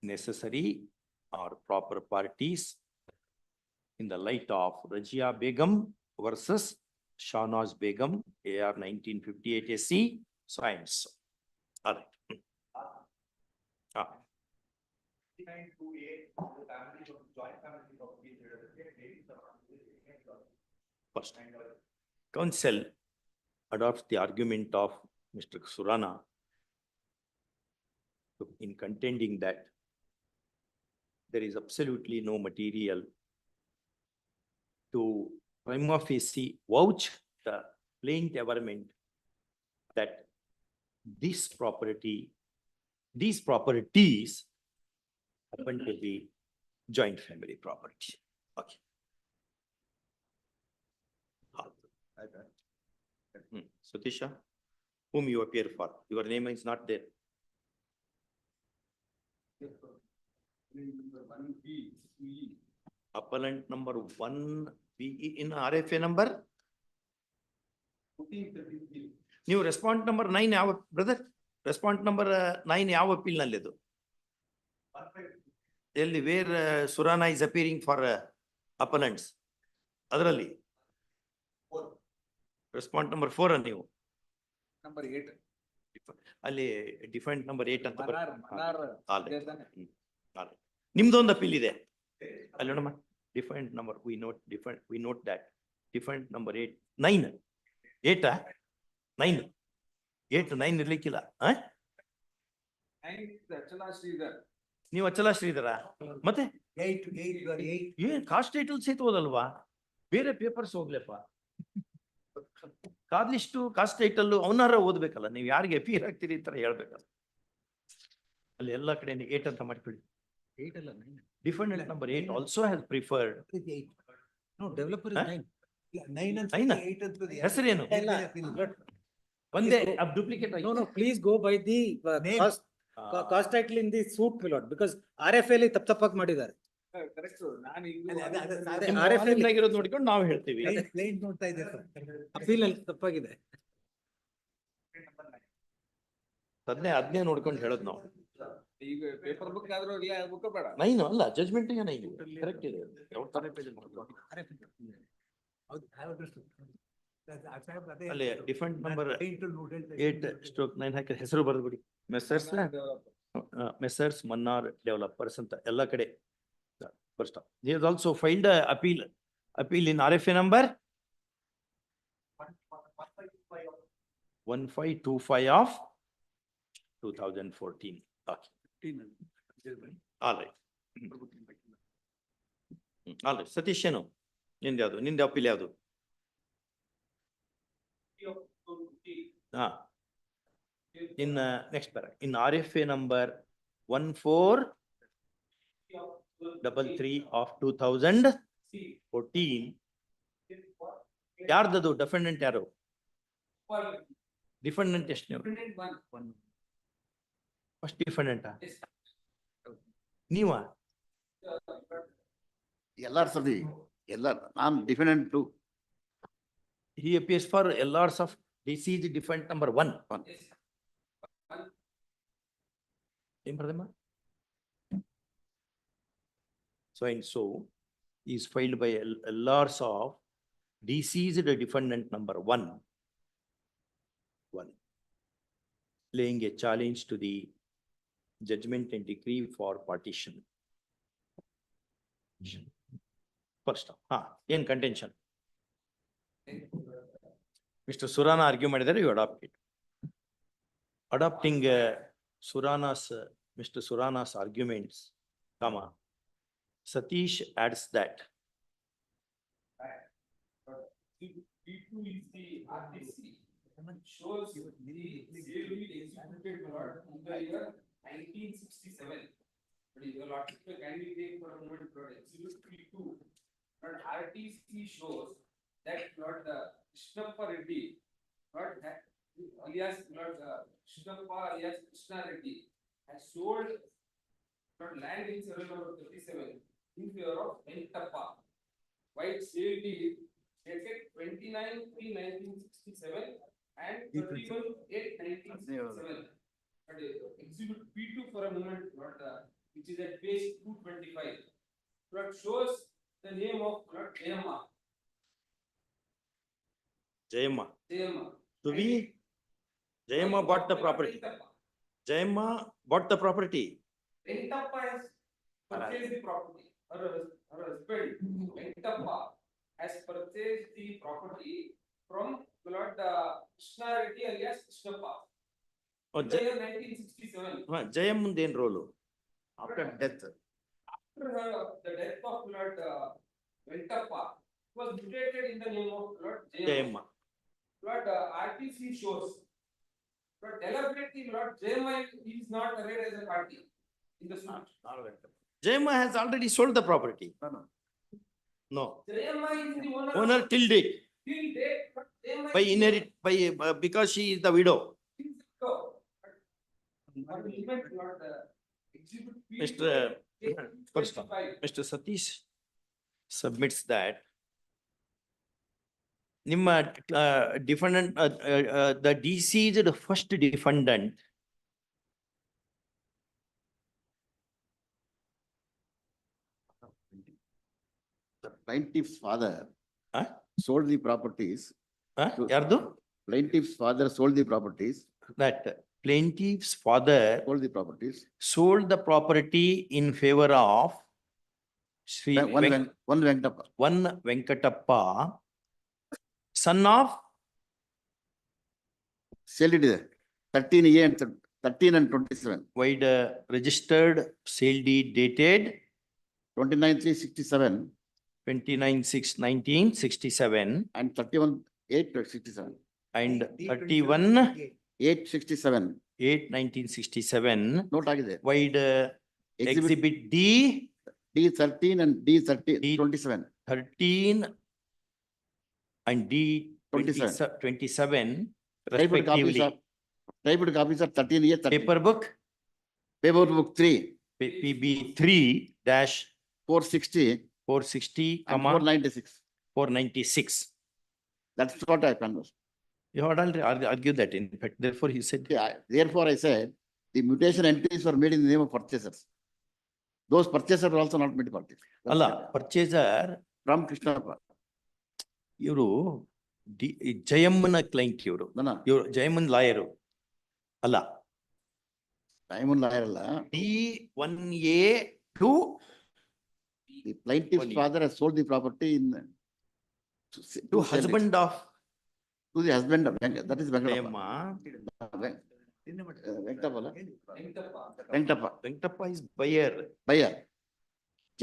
necessary or proper parties in the light of Rajia Begum versus Shahnaz Begum, AR 1958 SC, so and so. All right. First, counsel adopts the argument of Mr. Surana in contending that there is absolutely no material to prima facie vouch the plaintiff averment that this property, these properties happen to be joint family property. Okay. Satisha, whom you appear for, your name is not there. Appellant number 1 BE in RFA number. ನೀವು respond number 9 ಯಾವ brother? Respond number 9 ಯಾವ appeal ನಲ್ಲಿ ಅದು? ಎಲ್ಲಿ where Surana is appearing for appellants ಅದರಲ್ಲಿ respond number 4 ನೀವು Number 8. ಅಲ್ಲಿ ಡಿಫೆಂಟ್ number 8 ಅಂತ ನಿಮ್ದೊಂದು ಅಪೀಲ್ ಇದೆ ಅಲ್ಲಿ ನೋಡಮ್ಮ. ಡಿಫೆಂಟ್ number V note that ಡಿಫೆಂಟ್ number 8 9 8 9 8 9 ಇರ್ಲಿಕ್ಕಿಲ್ಲ. ನೀವು ಅಚಲ ಶ್ರೀಧರ ಮತ್ತೆ ಏನ್ ಕಾಸ್ಟ್ ಟೈಟಲ್ ಸಹಿತ ಓದಲ್ವಾ? ಬೇರೆ ಪೇಪರ್ಸ್ ಹೋಗ್ಲಪ್ಪ. ಕಾದ್ಲಿಷ್ಟು ಕಾಸ್ಟ್ ಟೈಟಲ್ ಅವನಾರ ಓದ್ಬೇಕಲ್ಲ, ನೀವು ಯಾರಿಗೆ ಅಪೀರ್ ಆಗ್ತೀರಿ ಈ ತರ ಹೇಳ್ಬೇಕಲ್ಲ. ಅಲ್ಲಿ ಎಲ್ಲ ಕಡೆ 8 ಅಂತ ಮಾಡ್ಕೊಳ್ಳಿ. Defendant number 8 also has preferred. No, developer is 9. 9 and 8 ಅಂತ ಹೆಸರೇನು? ಒಂದೇ duplicate. No, please go by the cost title in the suit, my lord, because RFA ಅಲ್ಲಿ ತಪ್ಪಾಗಿ ಮಾಡಿದ್ದಾರೆ. RFA ನೋಡ್ಕೊಂಡು ನಾವು ಹೇಳ್ತೀವಿ ನೋಡ್ತಾ ಇದೆ ಅಪೀಲ್ ಅಲ್ಲಿ ತಪ್ಪಾಗಿದೆ. ಅದನ್ನೇ ನೋಡ್ಕೊಂಡು ಹೇಳೋದು ನಾವು. ಈಗ ಪೇಪರ್ ಬುಕ್ ಆದ್ರೂ ಇಲ್ಲ ಬುಕ್ ಬೇಡ. 9 ಅಲ್ಲ ಜಜ್ಮೆಂಟ್ ಗೆ 9 ಕರೆಕ್ಟ್ ಇದೆ. ಅಲ್ಲಿ ಡಿಫೆಂಟ್ ನಂಬರ್ 8/9 ಹಾಕಿ ಹೆಸರು ಬರೆದ್ಬಿಡಿ. ಮೆಸರ್ಸ್ ಮನ್ನಾರ್ ಡೆವಲಪರ್ಸ್ ಅಂತ ಎಲ್ಲ ಕಡೆ. First up, he has also filed a appeal in RFA number 1525 of 2014. Okay. All right. All right. Satish, ಏನು ನಿಂದೆ ಅದು? ನಿಂದೆ ಅಪೀಲ್ ಯಾವುದು? In next paragraph, in RFA number 1433 of 2014, ಯಾರ್ದದು ಡೆಫೆಂಡೆಂಟ್ ಯಾರು? ಡಿಫೆಂಡೆಂಟ್ ಎಷ್ಟು? ಫಸ್ಟ್ ಡಿಫೆಂಡೆಂಟ್ ನೀವ? LRs of the LR. I'm defendant too. He appears for LRs of deceased defendant number 1. ಏನ್ ಬರ್ದಮ್ಮ? So and so is filed by LRs of deceased defendant number 1, laying a challenge to the judgment and decree for partition. First, in contention, Mr. Surana argue ಮಾಡಿದರೆ you adopt it. Adopting Mr. Surana's arguments, Satish adds that P2 is the RTC. Shows the sale deed executed in the year 1967. But if your lordship kindly take for a moment exhibit P2, but RTC shows that Lord Krishnappa Reddy, Lord alias Lord Krishnappa alias Krishna Reddy has sold Lord land in serial number 37 in favor of Venkatappa. White sale deed dated 29/3/1967 and 31/8/1967. But exhibit P2 for a moment, Lord, which is at page 225. Lord shows the name of Lord Jayamma. Jayamma. Jayamma. To be, Jayamma bought the property. Venkatappa. Jayamma bought the property. Venkatappa has purchased the property. Her husband, Venkatappa, has purchased the property from Lord Krishna Reddy alias Krishnappa. Oh, In the year 1967. Jayamma then role after death. After the death of Lord Venkatappa, was mutated in the name of Lord Jayamma. Jayamma. Lord RTC shows, but deliberately Lord Jayamma is not arrayed as a party in the suit. Jayamma has already sold the property. No. Jayamma is the owner. Owner till date. Till date, but Jayamma By is inherit, by, because she is the widow. Go. But the event, Lord, exhibit P2 Mr. First, 25. Mr. Satish submits that ನಿಮ್ಮ defendant, the deceased first defendant The plaintiff's father Huh? sold the properties. ಯಾರ್ದು? Plaintiff's father sold the properties, That plaintiff's father sold the properties. sold the property in favor of Sri One Venkatappa. one Venkatappa, son of Sale deed 13A and 13 and 27. wide registered sale deed dated 29/3/67 29/6/1967 and 31/8/67. and 31/8/1967 Note ಆಗಿದೆ. wide exhibit D D13 and D13 27. 13 and D 27 respectively. Typed copies are 13A. Paper book Paper book 3, PB 3 dash 460 460 and comma 496. 496. That's what I conversed. You had already argued that in fact, therefore he said. Yeah, therefore I said, the mutation entries were made in the name of purchasers. Those purchasers are also not made parties. That's ಅಲ್ಲ it. purchaser From Krishnappa. ಇವರು ಜಯಮ್ಮನ client ಇವರು No. ಇವರು ಜಯಮ್ಮನ್ lawyer ಅಲ್ಲ Diamond lawyer ಅಲ್ಲ. D1A2 The plaintiff's father has sold the property in to husband of to the husband of that is Jayamma. Venkatappa. Venkatappa is buyer. Buyer.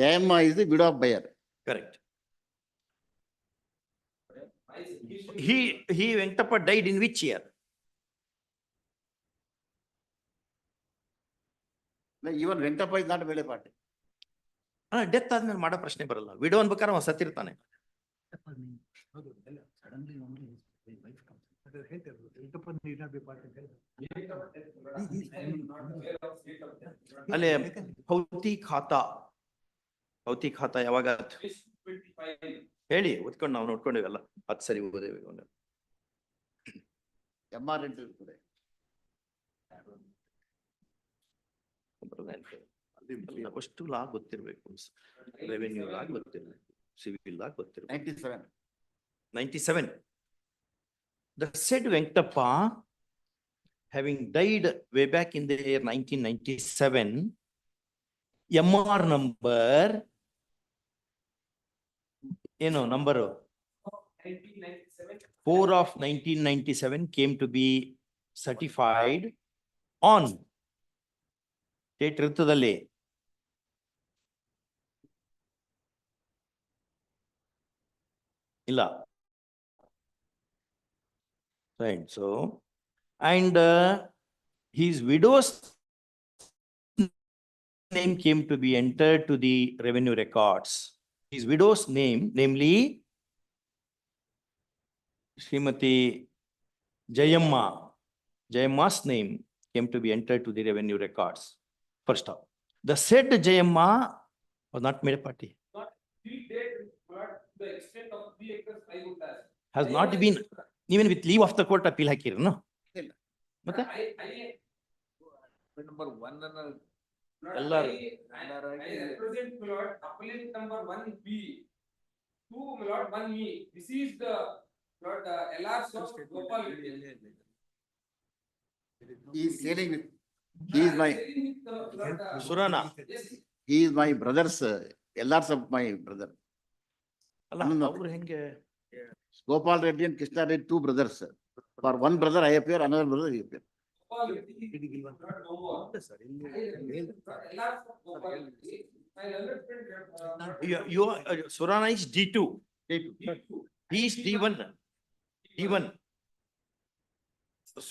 Jayamma is the widow of buyer. Correct. He Venkatappa died in which year? Even Venkatappa is not a valid party. Death ಆದ್ಮೇಲೆ ಮಾಡೋ ಪ್ರಶ್ನೆ ಬರಲ್ಲ. Widow ಅನ್ಬೇಕಾದ್ರೆ ಅವ ಸತ್ತಿರ್ತಾನೆ. ಅಲ್ಲೇ ಭೌತಿ ಖಾತಾ ಯಾವಾಗ ಹೇಳಿ ಓದ್ಕೊಂಡು ನಾವು ನೋಡ್ಕೊಂಡಿವಲ್ಲ ಹತ್ತು ಸರಿ ಓದೇವಿ. MR ಇರ್ತದೆ. ಅಷ್ಟು ಲಾ ಗೊತ್ತಿರ್ಬೇಕು, ರೆವೆನ್ಯೂ ಲಾ ಗೊತ್ತಿರ್ಬೇಕು, ಸಿವಿಲ್ ಲಾ ಗೊತ್ತಿರ್ಬೇಕು. 97. The said Venkatappa, having died way back in the year 1997, MR number, number 4 of 1997 came to be certified on date ಇರ್ತದಲ್ಲಿ ಇಲ್ಲ Right, so, and his widow's name came to be entered to the revenue records. His widow's name, namely Srimati Jayamma. Jayamma's name came to be entered to the revenue records. First off, the said Jayamma was not made a party. The extent of 3 acres I would have. Has not been, even with leave of the court appeal hakir, no? ಮತ್ತೆ Number 1 and ಎಲ್ಲರೂ. I represent Milord, appellant number 1B. 2 Milord, 1E. This is the Milord, LRs of Gopal Reddy. He is selling with, he is my, Surana. he is my brother's, LRs of my brother. ಅಲ್ಲ ಅವ್ರು ಹೆಂಗೆ Gopal Reddy and Krishna Reddy, 2 brothers. For one brother I appear, another brother he appear. Gopal Reddy. LRs of Gopal Reddy. My represent, you Surana is D2. He is D1. D1.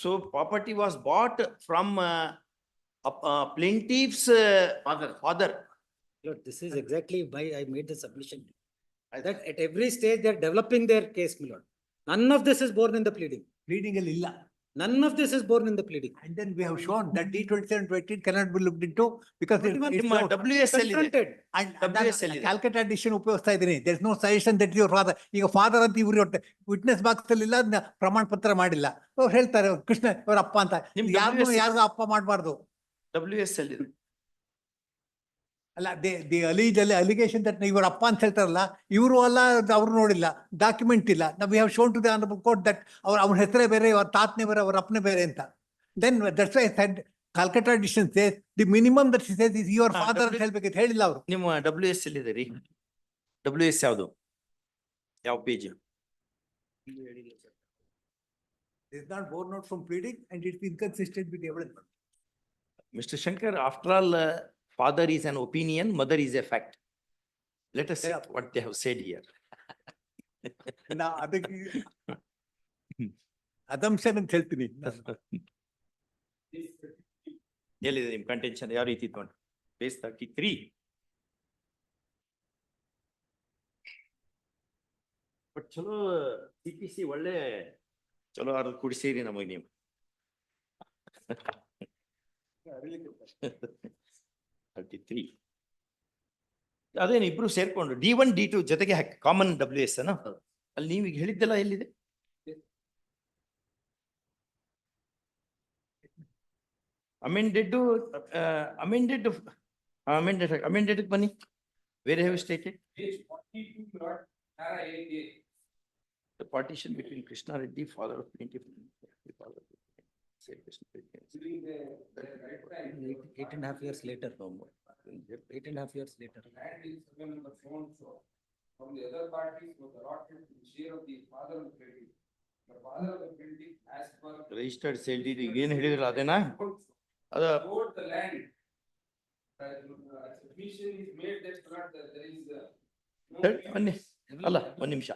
So property was bought from plaintiff's father. Lord, this is exactly why I made the submission. That at every stage they are developing their case, my lord. None of this is born in the pleading. Pleading illa. None of this is born in the pleading. And then we have shown that D27-28 cannot be looked into because it's ನಿಮ್ಮ WSL ಇದೆ. Confronted. and WSL ಇದೆ. calculated addition ಉಪಯೋಗಿಸ್ತಾ ಇದೀನಿ. There is no suggestion that your father, ಈಗ father ಅಂತ ಇವ್ರು witness box ಅಲ್ಲಿ ಇಲ್ಲ, ಅದನ್ನ ಪ್ರಮಾಣ ಪತ್ರ ಮಾಡಿಲ್ಲ. ಅವ್ರು ಹೇಳ್ತಾರೆ ಕೃಷ್ಣ ಅವ್ರ ಅಪ್ಪ ಅಂತ. ನಿಮ್ ಯಾರಿಗೂ WSL ಯಾರಿಗೂ ಅಪ್ಪ ಮಾಡಬಾರ್ದು. WSL ಇದೆ. ಅಲ್ಲ ಅಲಿಗೇಶನ್ ದಟ್ ಇವ್ರ ಅಪ್ಪ ಅಂತ ಹೇಳ್ತಾರಲ್ಲ, ಇವರು ಅಲ್ಲ, ಅವ್ರು ನೋಡಿಲ್ಲ, ಡಾಕ್ಯುಮೆಂಟ್ ಇಲ್ಲ. ನಾವು have shown to the honourable court that ಅವ್ರ ಹೆಸರೇ ಬೇರೆ, ಅವ್ರ ತಾತನೇ ಬೇರೆ, ಅವ್ರ ಅಪ್ಪನೇ ಬೇರೆ ಅಂತ. Then that's why I said Calcutta edition says the minimum that she says is your father ಅಂತ ಹೇಳ್ಬೇಕಿತ್ತು, ಹೇಳಿಲ್ಲ ಅವರು. ನಿಮ್ಮ WSL ಇದೆ ರೀ. WS ಯಾವುದು? ಯಾವ page? It is not borne out from pleading and it is inconsistent with evidence. Mr. Shankar, after all, father is an opinion, mother is a fact. Let us see what they have said here. ನಾ ಅದಕ್ಕೆ ಅದಂಶನ್ ಅಂತ ಹೇಳ್ತೀನಿ. ಎಲ್ಲಿದೆ ನಿಮ್ contention? ಯಾವ ರೀತಿ ಇತ್ತು? Page 33. But ಚಲೋ CPC ಒಳ್ಳೆ ಚಲೋ ಅರ್ಧ ಕುಡಿಸಿರಿ ನಮಗೆ ನೀವು. 33. ಅದೇನು ಇಬ್ರು ಸೇರ್ಕೊಂಡು D1 D2 ಜೊತೆಗೆ ಕಾಮನ್ WS ಅನ್ನ ಅಲ್ಲಿ ನೀವೀಗ ಹೇಳಿದ್ದೆಲ್ಲ ಎಲ್ಲಿದೆ? ಅಮೆಂಡೆಡ್ ಬನ್ನಿ. Where have you stated? Page 42, Milord, para A. The partition between Krishna Reddy, father of plaintiff. During the right time. 8.5 years later, no more. 8.5 years later. Land is given number shown, so from the other parties was allotted to the share of the father of the plaintiff. The father of the plaintiff as per. Registered sale deed ಏನು ಹೇಳಿದ್ರಲ್ಲ ಅದೇನಾ? ಅದ Wrote the land. Submission is made that there is no. ಅಲ್ಲ ಒಂದ್ ನಿಮಿಷ.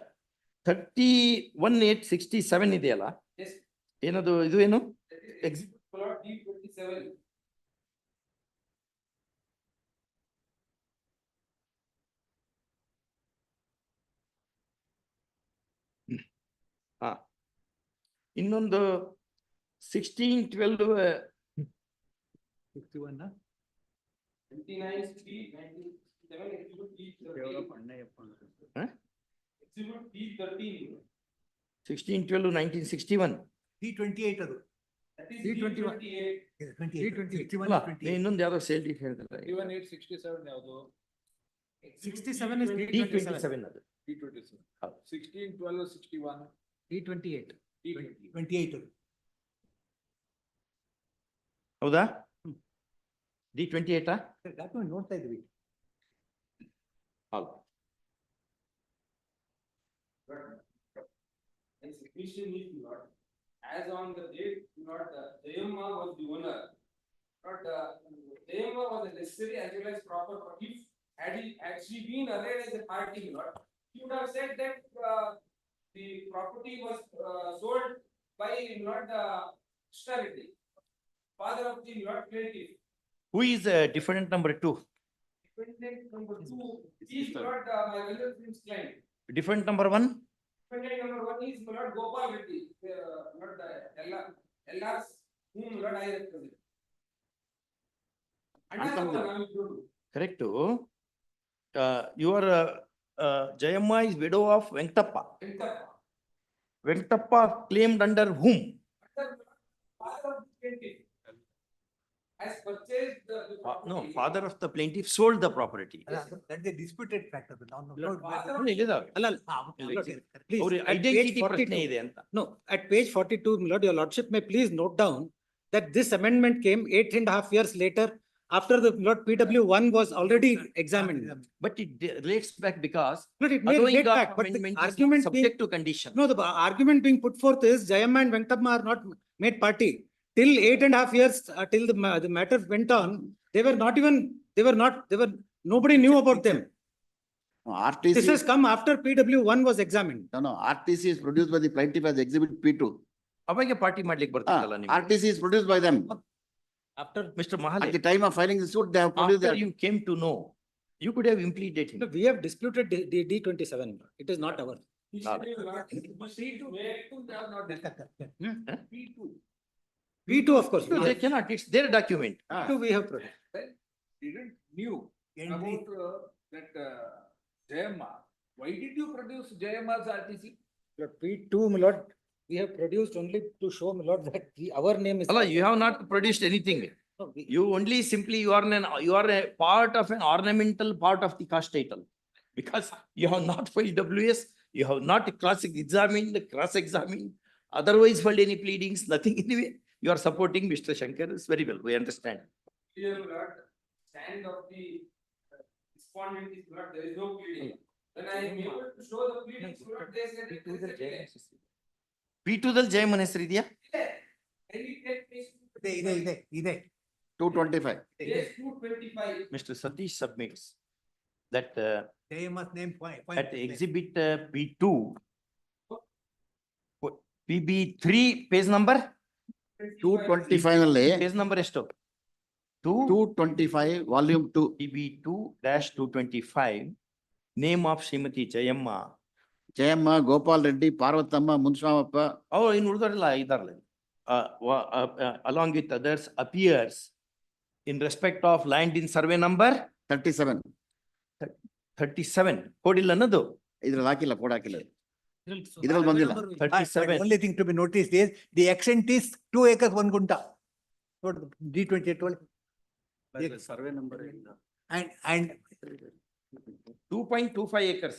31,867 ಇದೆಯಲ್ಲ, Yes. ಏನದು ಇದು ಏನು? Plot D27. ಹಾ, ಇನ್ನೊಂದು 1612 61 29 60 1967 exhibit D13. Exhibit D13. 1612 1961. D28 ಅದು. That is D21. D28. ಅಲ್ಲ, ಇನ್ನೊಂದು ಯಾವ್ದೋ ಸೇಲ್ ಡೀಟ್ ಹೇಳಿದ್ರೆ 21,867 ಯಾವುದು? 67 is D27 ಅದು. D27. ಹೌದು. 16, 12, 61. D28. D28 ಅದು. ಹೌದಾ? D28 ಡಾಕ್ಯುಮೆಂಟ್ ನೋಡ್ತಾ ಇದ್ವಿ. ಹೌದು. And submission is not, as on the date, not Jayamma was the owner. Not Jayamma was a necessary as well as proper. If had she been arrayed as a party, not, she would have said that the property was sold by Lord Krishnareddy, father of the Lord plaintiff. Who is defendant number 2? Defendant number 2 is Lord my well friend's client. Defendant number 1? Defendant number 1 is Lord Gopal Reddy, Lord LR's whom Lord I represent. Correct. Your Jayamma is widow of Venkatappa. Venkatappa claimed under whom? Father of the plaintiff has purchased the No, property. father of the plaintiff sold the property. That's a disputed factor. ಅವ್ರ identity ಪ್ರಶ್ನೆ ಇದೆ ಅಂತ. No, at page 42, my lord, your lordship may please note down that this amendment came 8.5 years later after the Lord PW1 was already examined. But it relates back because Lord, it may allowing relate of back, but the amendment is argument subject being, to condition. no, the argument being put forth is Jayamma and Venkatappa are not made party. Till 8.5 years, till the matter went on, they were nobody knew about them. No, RTC. This has come after PW1 was examined. No, RTC is produced by the plaintiff as exhibit P2. ಅವಾಗ party ಮಾಡ್ಲಿಕ್ಕೆ ಬರ್ತಿತ್ತಲ್ಲ ನೀವು. RTC is produced by them. After Mr. At Mahale, the time of filing the suit, they have produced after that. you came to know, you could have implemented him. No, we have disputed the D27. It is not our. P2, of course. No, they cannot, it's their document. P2 we have produced. Didn't knew about that Jayamma. Why did you produce Jayamma's RTC? P2, my lord, we have produced only to show, my lord, that our name is. Allah, you have not produced anything. No, You only simply, you are a part of an ornamental part of the cost title. Because you have not filed WS, you have not cross-examined, otherwise filed any pleadings, nothing anyway. You are supporting Mr. Shankar, is very well, we understand. Here, my lord, stand of the respondent is not, there is no pleading. When I am able to show the pleadings, my lord, they said it is a claim. P2 ದಲ್ಲಿ ಜಯಮನ್ ಹೆಸರು ಇದೆಯಾ? Can we take page ಇದೆ. 225. Page 225. Mr. Satish submits that Jayamma's name at exhibit P2, PB3 page number? 225 ನಲ್ಲಿ Page number ಎಷ್ಟು? 225 volume 2. PB2-225, name of Srimati Jayamma. Jayamma, Gopal Reddy, Parvathamma, ಮುನ್ಸ್ವಾಮಪ್ಪ. ಅವ್ರು ಇನ್ನು ಉಳಿದವರೆಲ್ಲ ಇದಾರಲ್ಲ. Along with others appears in respect of land in survey number 37. 37. ಕೊಡಿಲ್ಲ ಅನ್ನೋದು. ಇದ್ರಲ್ಲಿ ಹಾಕಿಲ್ಲ, code ಹಾಕಿಲ್ಲ. ಇದ್ರಲ್ಲಿ ಬಂದಿಲ್ಲ. 37. Only thing to be noticed is the extent is 2 acres 1 gunta. D28 survey number and 2.25 acres.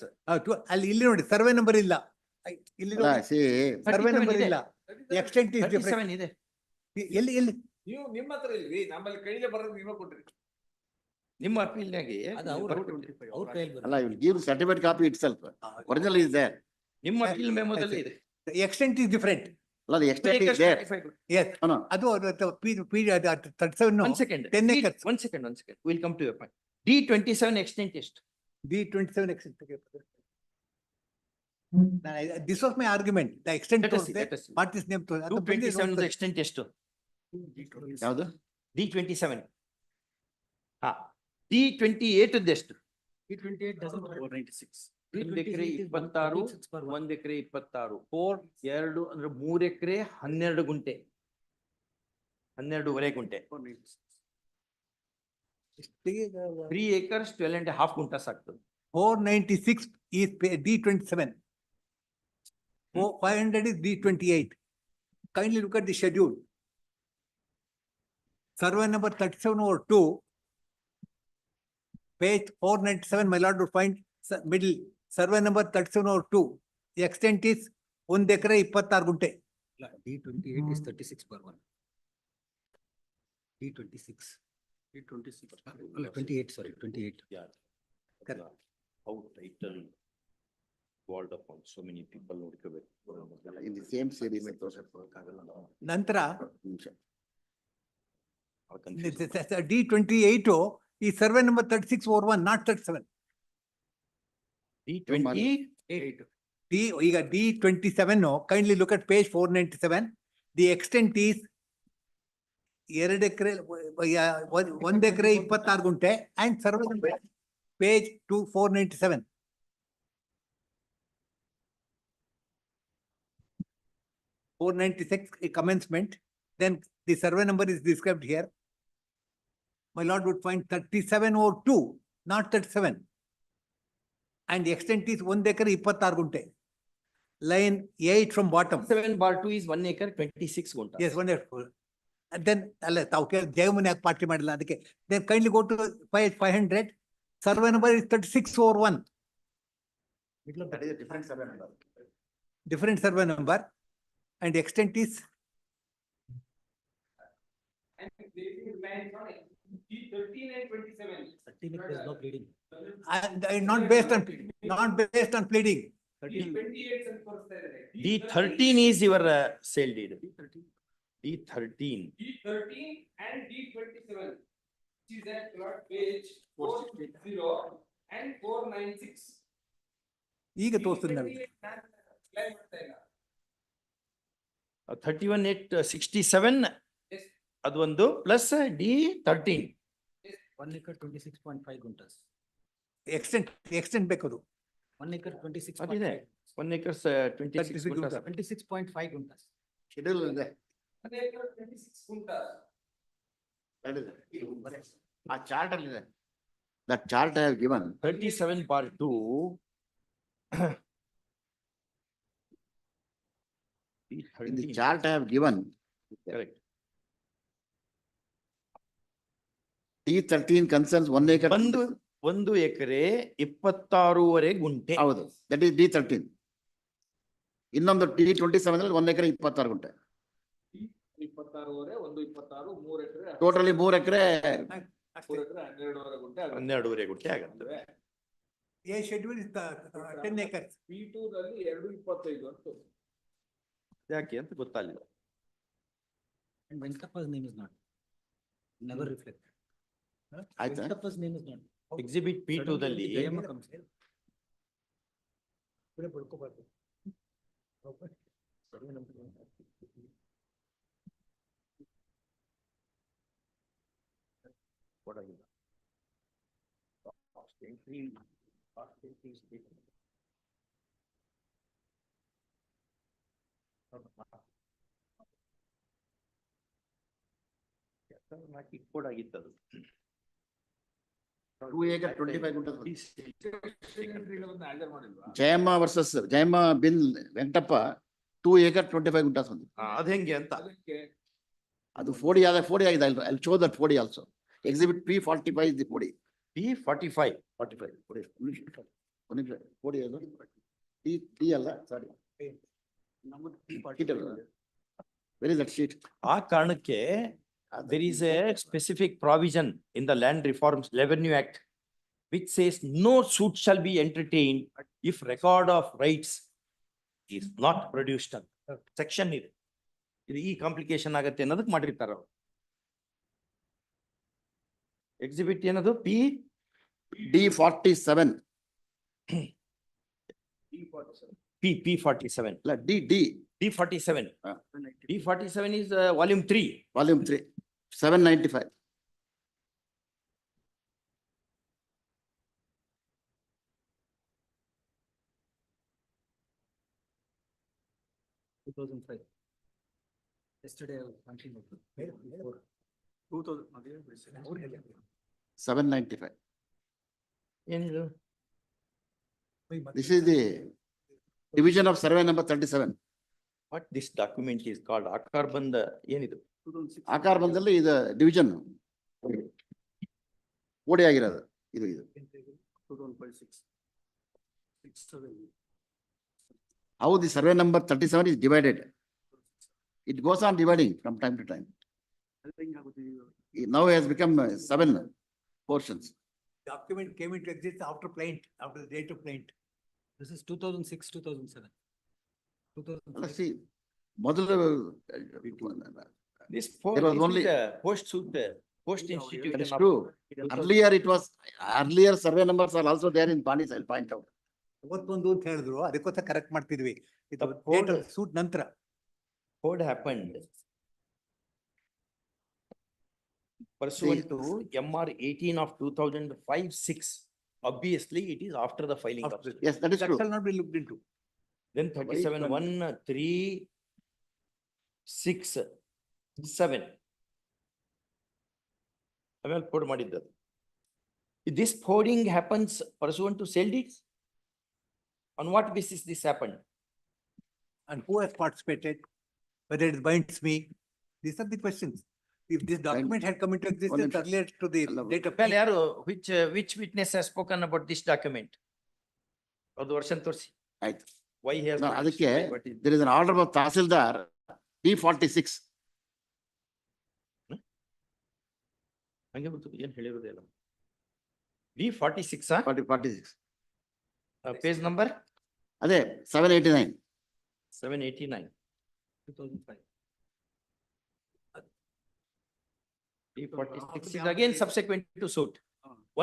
ಅಲ್ಲಿ ಇಲ್ಲಿ ನೋಡಿ ಸರ್ವೆ ನಂಬರ್ ಇಲ್ಲ. ಇಲ್ಲಿ ಸರ್ವೆ 37 ನಂಬರ್ ಇದೆ. ಇಲ್ಲ. Extent is different. 37 ಇದೆ. ಎಲ್ಲಿ ನೀವು ನಿಮ್ಮ ಹತ್ರ ಇಲ್ರಿ, ನಮ್ಮಲ್ಲಿ ಕೈಲೇ ಬರೋದು ನೀವೇ ಕೊಟ್ರಿ. ನಿಮ್ಮ ಅಪೀಲ್ನಾಗೆ ಅಲ್ಲ, you give certificate copy itself. Original is there. ನಿಮ್ಮ ಅಪೀಲ್ ಮೆಮೊದಲ್ಲಿ ಇದೆ. The extent is different. ಅಲ್ಲ, the extent is there. Yes. No. ಅದು 37 One second. 10 acres. One second. We'll come to your point. D27 extent ಎಷ್ಟು? D27 extent. This was my argument. The extent Let us was see, there. let us see. What is name? 227 extent ಎಷ್ಟು? ಯಾವುದು? D27. ಹಾ. D28 ಎಷ್ಟು? D28 doesn't. 496. 1 ಎಕರೆ 26, 1 ಎಕರೆ 26, 4, 2 ಅಂದ್ರೆ 3 ಎಕರೆ 12 ಗುಂಟೆ, 12.5 ಗುಂಟೆ. 3 acres 12.5 guntas ಆಗ್ತದೆ. 496 is D27. 500 is D28. Kindly look at the schedule. Survey number 37/2, page 497, my lord would find middle, survey number 37/2. The extent is 1 acre 26 gunte. D28 is 36/1. D26. D26. 28, sorry, 28. Yeah. How title walled upon so many people ನೋಡ್ಕೋಬೇಕು. In the same series. ನಂತರ ನಿಮಿಷ. D28 is survey number 36/1, not 37. D28. D27, kindly look at page 497. The extent is 2 ಎಕರೆ 1 ಎಕರೆ 26 ಗುಂಟೆ and survey number, page 497. a commencement, then the survey number is described here. My lord would find 3702, not 37. And the extent is 1 acre 26 gunte. Line 8 from bottom. 7/2 is 1 acre 26 gunta. Yes, 1 acre. And then, Jayamani party madala adike. Then kindly go to page 500. Survey number is 3601. That is a different survey number. Different survey number. And the extent is D13 and 27. There is no bleeding. and not based on pleading. D28 and for D13 is your sale deed. D13. D13 and D27. Which is at plot page 460 and 496. ಈಗ ತೋರಿಸ್ತೀನಿ ನಾನು. 31,867 Yes. ಅದು ಒಂದು plus D13. 1 acre 26.5 guntas. Extent ಬೇಕದು. 1 acre 26. ಅದಿದೆ 1 acre 26 guntas. 26.5 guntas. Schedule ಇದೆ. 1 acre 26 guntas. That is it. ಆ chart ಅಲ್ಲಿ ಇದೆ. That chart I have given. 37/2. In the chart I have given. Correct. D13 concerns 1 acre. 1 ಎಕರೆ 26 ಗುಂಟೆ. ಹೌದು, that is D13. ಇನ್ನೊಂದು D27 ಅಲ್ಲಿ 1 acre 26 ಗುಂಟೆ. 26 1 26 3 ಎಕರೆ. Totally 3 acre. 3 ಎಕರೆ 12.5 ಗುಂಟೆ. 12.5 ಗುಂಟೆ ಆಗುತ್ತೆ. A schedule is 10 acres. P2 ದಲ್ಲಿ 2.25 ಅಂತ. ಯಾಕೆ ಅಂತ ಗೊತ್ತಾಗಲಿಲ್ಲ. And Venkappa's name is not. Never reflected. ಆಯ್ತಾ? Venkappa's name is not. Exhibit P2 ದಲ್ಲಿ Jayamma comes here. ಕೋಡ್ ಆಗಿತ್ತದು. 2 acre 25 ಗುಂಟೆ. ಹ್ಯಾಂಡಲ್ ಮಾಡಿಲ್ವಾ? ಜಯಮ್ಮ ವರ್ಸಸ್ ಜಯಮ್ಮ ಬಿನ್ ವೆಂಕಟಪ್ಪ 2 acre 25 ಗುಂಟಾಸ್ ಬಂದಿದೆ. ಅದ್ ಹೆಂಗೆ ಅಂತ ಅದಕ್ಕೆ ಅದು 40 ಆಗಿದೆ. I'll show that 40 also. Exhibit P45 is the 40. P45. 45. 40 ಅದು. T ಅಲ್ಲ, sorry. Where is that sheet? ಆ ಕಾರಣಕ್ಕೆ there is a specific provision in the Land Reforms Revenue Act which says no suit shall be entertained if record of rights is not produced. Section ಇದೆ. ಇದು ಈ complication ಆಗತ್ತೆ ಅನ್ನೋದಕ್ಕೆ ಮಾಡಿರ್ತಾರ ಅವರು. Exhibit ಏನದು D47. P47. ಅಲ್ಲ, D47. D47 is volume 3. Volume 3, 795. Yesterday I was thinking of 795. ಏನಿದು? This is the division of survey number 37. What this document is called? ಆಕಾರ ಬಂದ ಏನಿದು? ಆಕಾರ ಬಂದಲ್ಲಿ ಇದು ಡಿವಿಷನ್ ಓಡಿ ಆಗಿರೋದು ಇದು. How the survey number 37 is divided? It goes on dividing from time to time. It now has become 7 portions. Document came into existence after the date of plaint. This is 2006, 2007. 2005. See, ಮೊದಲು This There was only- post suit, post that institution. is true. Earlier survey numbers are also there in Panis, I'll point out. ಅವತ್ತೊಂದು ಅಂತ ಹೇಳಿದ್ರು, ಅದಕ್ಕೋಸ್ಕರ correct ಮಾಡ್ತಿದ್ವಿ. ಇದು The code- suit ನಂತರ. What happened? Pursuant to MR 18 of 2005-6, obviously it is after the filing of. suit. Yes, that is That true. shall not be looked into. Then 37-1-3-6-7. ಆಮೇಲೆ code ಮಾಡಿದ್ದದು. This coding happens pursuant to sale deeds? On what basis this happened? And who has participated, whether it binds me, these are the questions. If this document had come into existence earlier to the date of. Well, ಯಾರು, which witness has spoken about this document? ಅದು ವರ್ಷ ತೋರಿಸಿ. ಆಯ್ತು. Why he has. No, not ಅದಕ್ಕೆ described what is- there is an order of Tahsildar P46. ಹಂಗೆ ಗೊತ್ತು, ಏನ್ ಹೇಳಿರೋದೇ ಇಲ್ಲ. B46 46. ಪೇಜ್ ನಂಬರ್ ಅದೇ 789. 789. 2005. B46 is again subsequent to suit.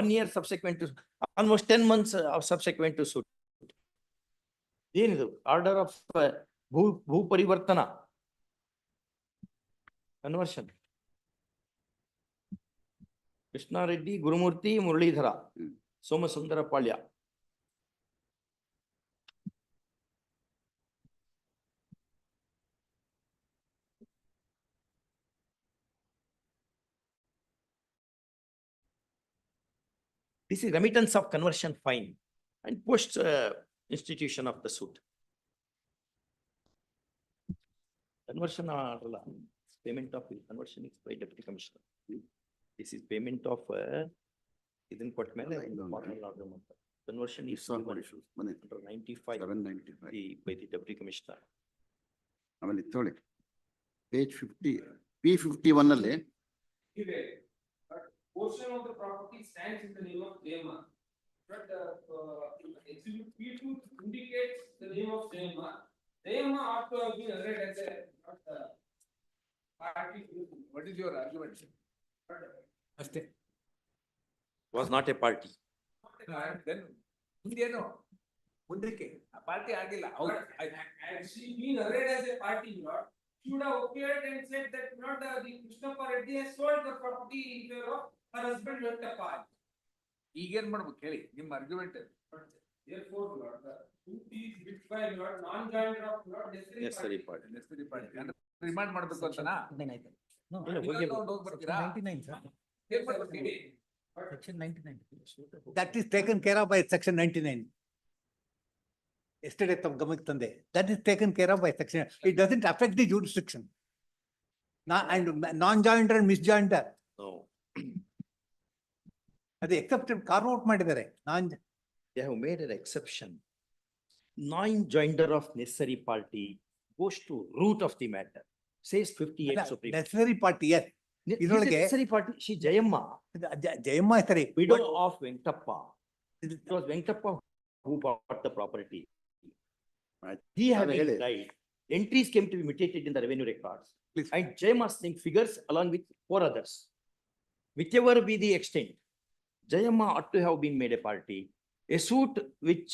1 year subsequent to, almost 10 months of subsequent to suit. ಏನಿದು order of ಭೂ ಪರಿವರ್ತನಾ conversion. Krishnareddy, Gurumurthy, Muralidhara, Somasundara Palya. This is remittance of conversion fine and post institution of the suit. Conversion ಅಲ್ಲ, payment of conversion is by deputy commissioner. This is payment of ಇದನ್ನ ಕೊಟ್ಟ ಮೇಲೆ conversion is ಮನೆ under 95 795. by the deputy commissioner. ಆಮೇಲೆ ತೊಳಿ page 50 P51 ಅಲ್ಲಿ Portion of the property stands in the name of Jayama. But exhibit P2 indicates the name of Jayama. Jayama ought to have been read as a party. What is your argument? ಅಷ್ಟೇ. Was not a party. Then ಮುಂದೇನು ಮುಂದಕ್ಕೆ ಆ party ಆಗಿಲ್ಲ. And she being read as a party, Lord, should have appeared and said that not the Krishnappa Reddy has sold the property in favor of her husband Venkappa. ಈಗೇನ್ ಮಾಡ್ಬೇಕು ಹೇಳಿ ನಿಮ್ಮ argument. Therefore, Lord, the suit is writ by Lord, non-joiner of Lord, necessary party. ನೆಸರಿ party ಅಂದ್ರೆ remand ಮಾಡ್ಬೇಕು ಅಂತನಾ? ಇಲ್ಲ, ಹೋಗಿ ಬರ್ತೀರಾ? ಏನ್ ಮಾಡ್ಬೇಕು? That is taken care of by section 99. Yesterday ತಮ್ಮ ಗಮನಕ್ಕೆ ತಂದೆ. That is taken care of by section. It doesn't affect the jurisdiction. And non-jointer and misjointer. No. ಅದು ಎಕ್ಸೆಪ್ಟೆಡ್ ಕಾರ್ವ್ ಔಟ್ ಮಾಡಿದ್ದಾರೆ. They have made an exception. Non-joinder of necessary party goes to root of the matter. Says 58 Supreme. Necessary party, yes. ಇದರೊಳಗೆ necessary party, she Jayamma, Jayamma ಸರಿ. widow of Venkappa. It was Venkappa who bought the property. He having died, entries came to be mutated in the revenue records. Please. And Jayamma's name figures along with 4 others. Whichever be the extent, Jayamma ought to have been made a party. A suit which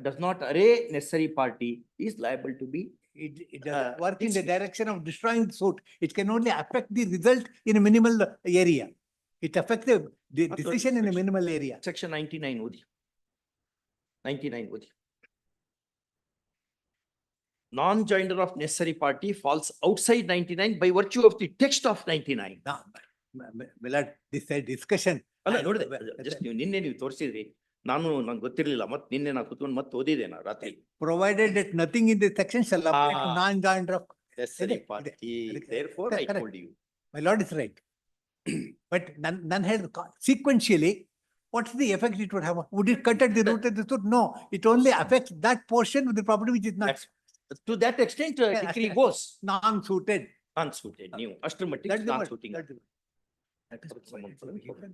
does not array necessary party is liable to be. It does work in the direction of destroying the suit. It can only affect the result in a minimal area. It affects the decision in a minimal area. Section 99 ಓದಿ. 99 ಓದಿ. Non-joinder of necessary party falls outside 99 by virtue of the text of 99. Milad, this is discussion. ಅಲ್ಲ ನೋಡಿದೆ, just ನೀವು ತೋರಿಸಿದ್ರಿ, ನಂಗೆ ಗೊತ್ತಿರ್ಲಿಲ್ಲ, ಮತ್ತೆ ನಿನ್ನೆ ನಾ ಕುತ್ಕೊಂಡು ಮತ್ತೆ ಓದಿದೆ ನಾ ರಾತ್ರಿ. Provided that nothing in this section shall apply to non-jointer of. Necessary party, therefore I Correct. told you. My lord is right. But none had sequentially, what's the effect it would have? Would it cut at the root of the suit? No, it only affects that portion of the property which is not. To that extent, decree goes. Non-suited. Non-suited, ನೀವು ಅಷ್ಟರ ಮಟ್ಟಿಗೆ That's the word. non-suiting. That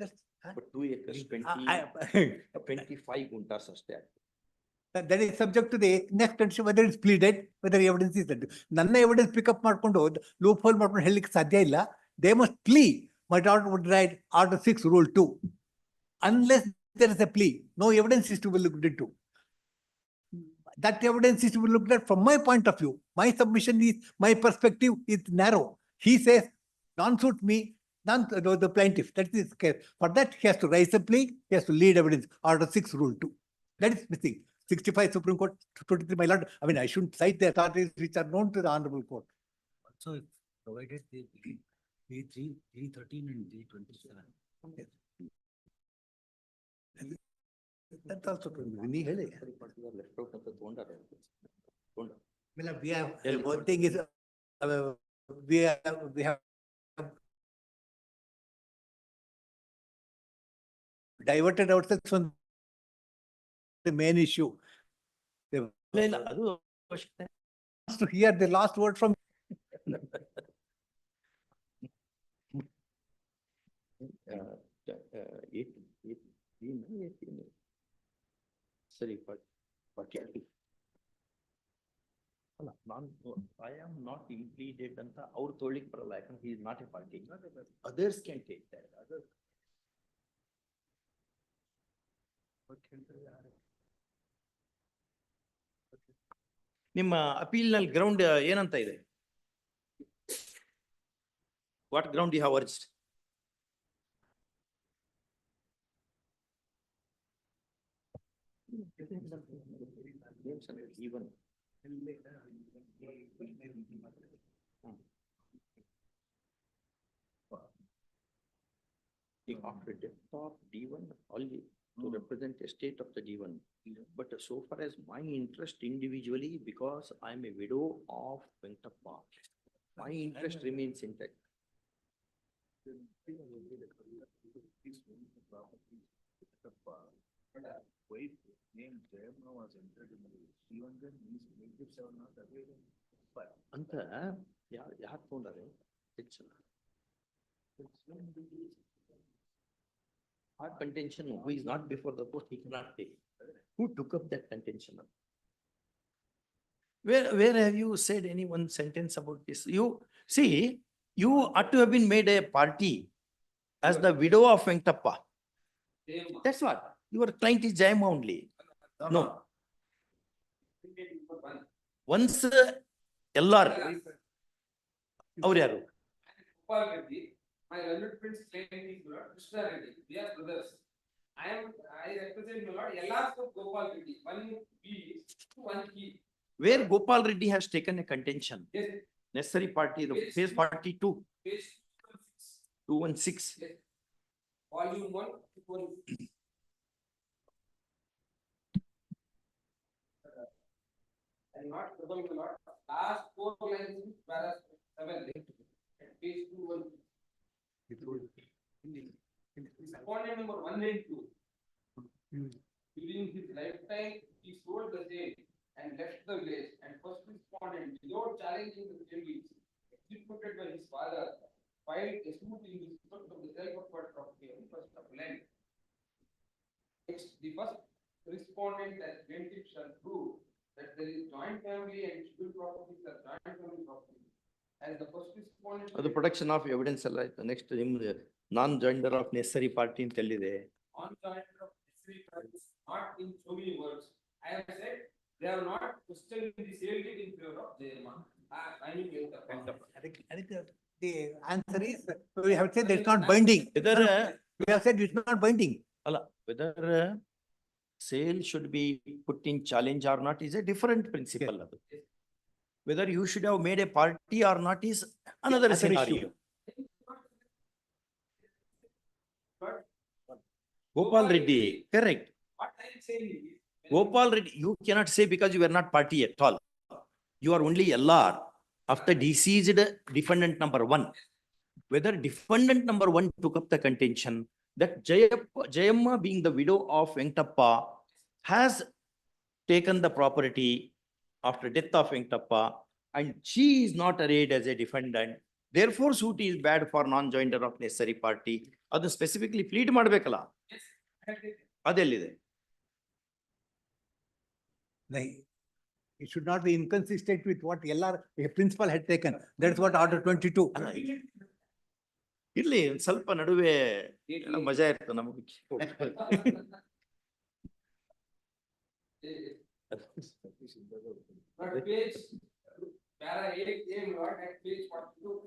is But 2 acres, 25 guntars ಅಷ್ಟೇ. That is subject to the next condition, whether it's pleaded, whether evidence is that. ನನ್ನ evidence pick up ಮಾಡ್ಕೊಂಡು loop hole ಮಾಡ್ಕೊಂಡು ಹೇಳಲಿಕ್ಕೆ ಸಾಧ್ಯ ಇಲ್ಲ. They must plea. My daughter would write Article 6, Rule 2. Unless there is a plea, no evidence is to be looked into. That evidence is to be looked at from my point of view. My submission is, my perspective is narrow. He says, non-suit me, the plaintiff. That is the case. For that, he has to raise a plea, he has to lead evidence, Order 6, Rule 2. That is missing. 65 Supreme Court, 23, my lord. I mean, I shouldn't cite the authorities which are known to the Honorable Court. So provided the G13 and G27. That's also true. We Left out of the Tonda. We have, one thing is, we have diverted ourselves from the main issue. They want to hear the last word from. Sorry, but I am not impleaded ಅಂತ ಅವ್ರು ತೊಳಿಕ್ ಬರಲ್ಲ, ಯಾಕಂದ್ರೆ he is not a party. Others can take that. Others. ನಿಮ್ಮ appeal ನಲ್ಲಿ ground ಏನಂತ ಇದೆ? What ground you have urged? Even after death of D1 only to represent the estate of the D1. But so far as my interest individually, because I am a widow of Venkatappa, my interest remains intact. ಅಂತ ಯಾರು ತಗೊಂಡಾರೆ? Our contention, who is not before the court, he cannot take. Who took up that contention? Where have you said any one sentence about this? You see, you ought to have been made a party as the widow of Venkatappa. That's what. Your client is Jayama only. No. Once LR. Our yaru? Gopal Reddy, my relevant claim is Krishna Reddy. We are brothers. I represent my lord LR for Gopal Reddy. One B, one key. Where Gopal Reddy has taken a contention. Yes. Necessary party, page 42. Page 216. Yes. Volume 1, 216. And not double my lord. Last 4 lines in paragraph 7. Page 216. Respondent number 1 and 2. During his lifetime, he sold the same and left the village, and first respondent, without challenging the sale, executed by his father, filed a suit in respect of the self-acquired property of first of land. Next, the first respondent as plaintiff shall prove that there is joint family and civil properties are joint family property. As the first respondent. The production of evidence ಅಲ್ಲ ಆಯ್ತು. Next non-joinder of necessary party ಅಂತ ಎಲ್ಲಿದೆ? Non-joinder of necessary parties, not in so many words. I have said they have not questioned the sale deed in favor of Jayama. The answer is, we have said it's not binding. Whether We have said it's not binding. ಅಲ್ಲ, whether sale should be put in challenge or not is a different principle. Whether you should have made a party or not is another scenario. Gopal Reddy, correct. What I am saying is. Gopal Reddy, you cannot say because you were not party at all. You are only LR of the deceased defendant number 1. Whether defendant number 1 took up the contention that Jayamma being the widow of Venkatappa has taken the property after death of Venkatappa and she is not arrayed as a defendant. Therefore, suit is bad for non-joinder of necessary party. Adu specifically plead ಮಾಡಬೇಕಲ್ಲ. ಅದೆಲ್ಲಿದೆ? It should not be inconsistent with what LR principal had taken. That's what order 22. ಇರ್ಲಿ, ಸ್ವಲ್ಪ ನಡುವೆ ಮಜಾ ಇರ್ತದೆ ನಮಗೆ. But page, para 8A, Lord, at page 42.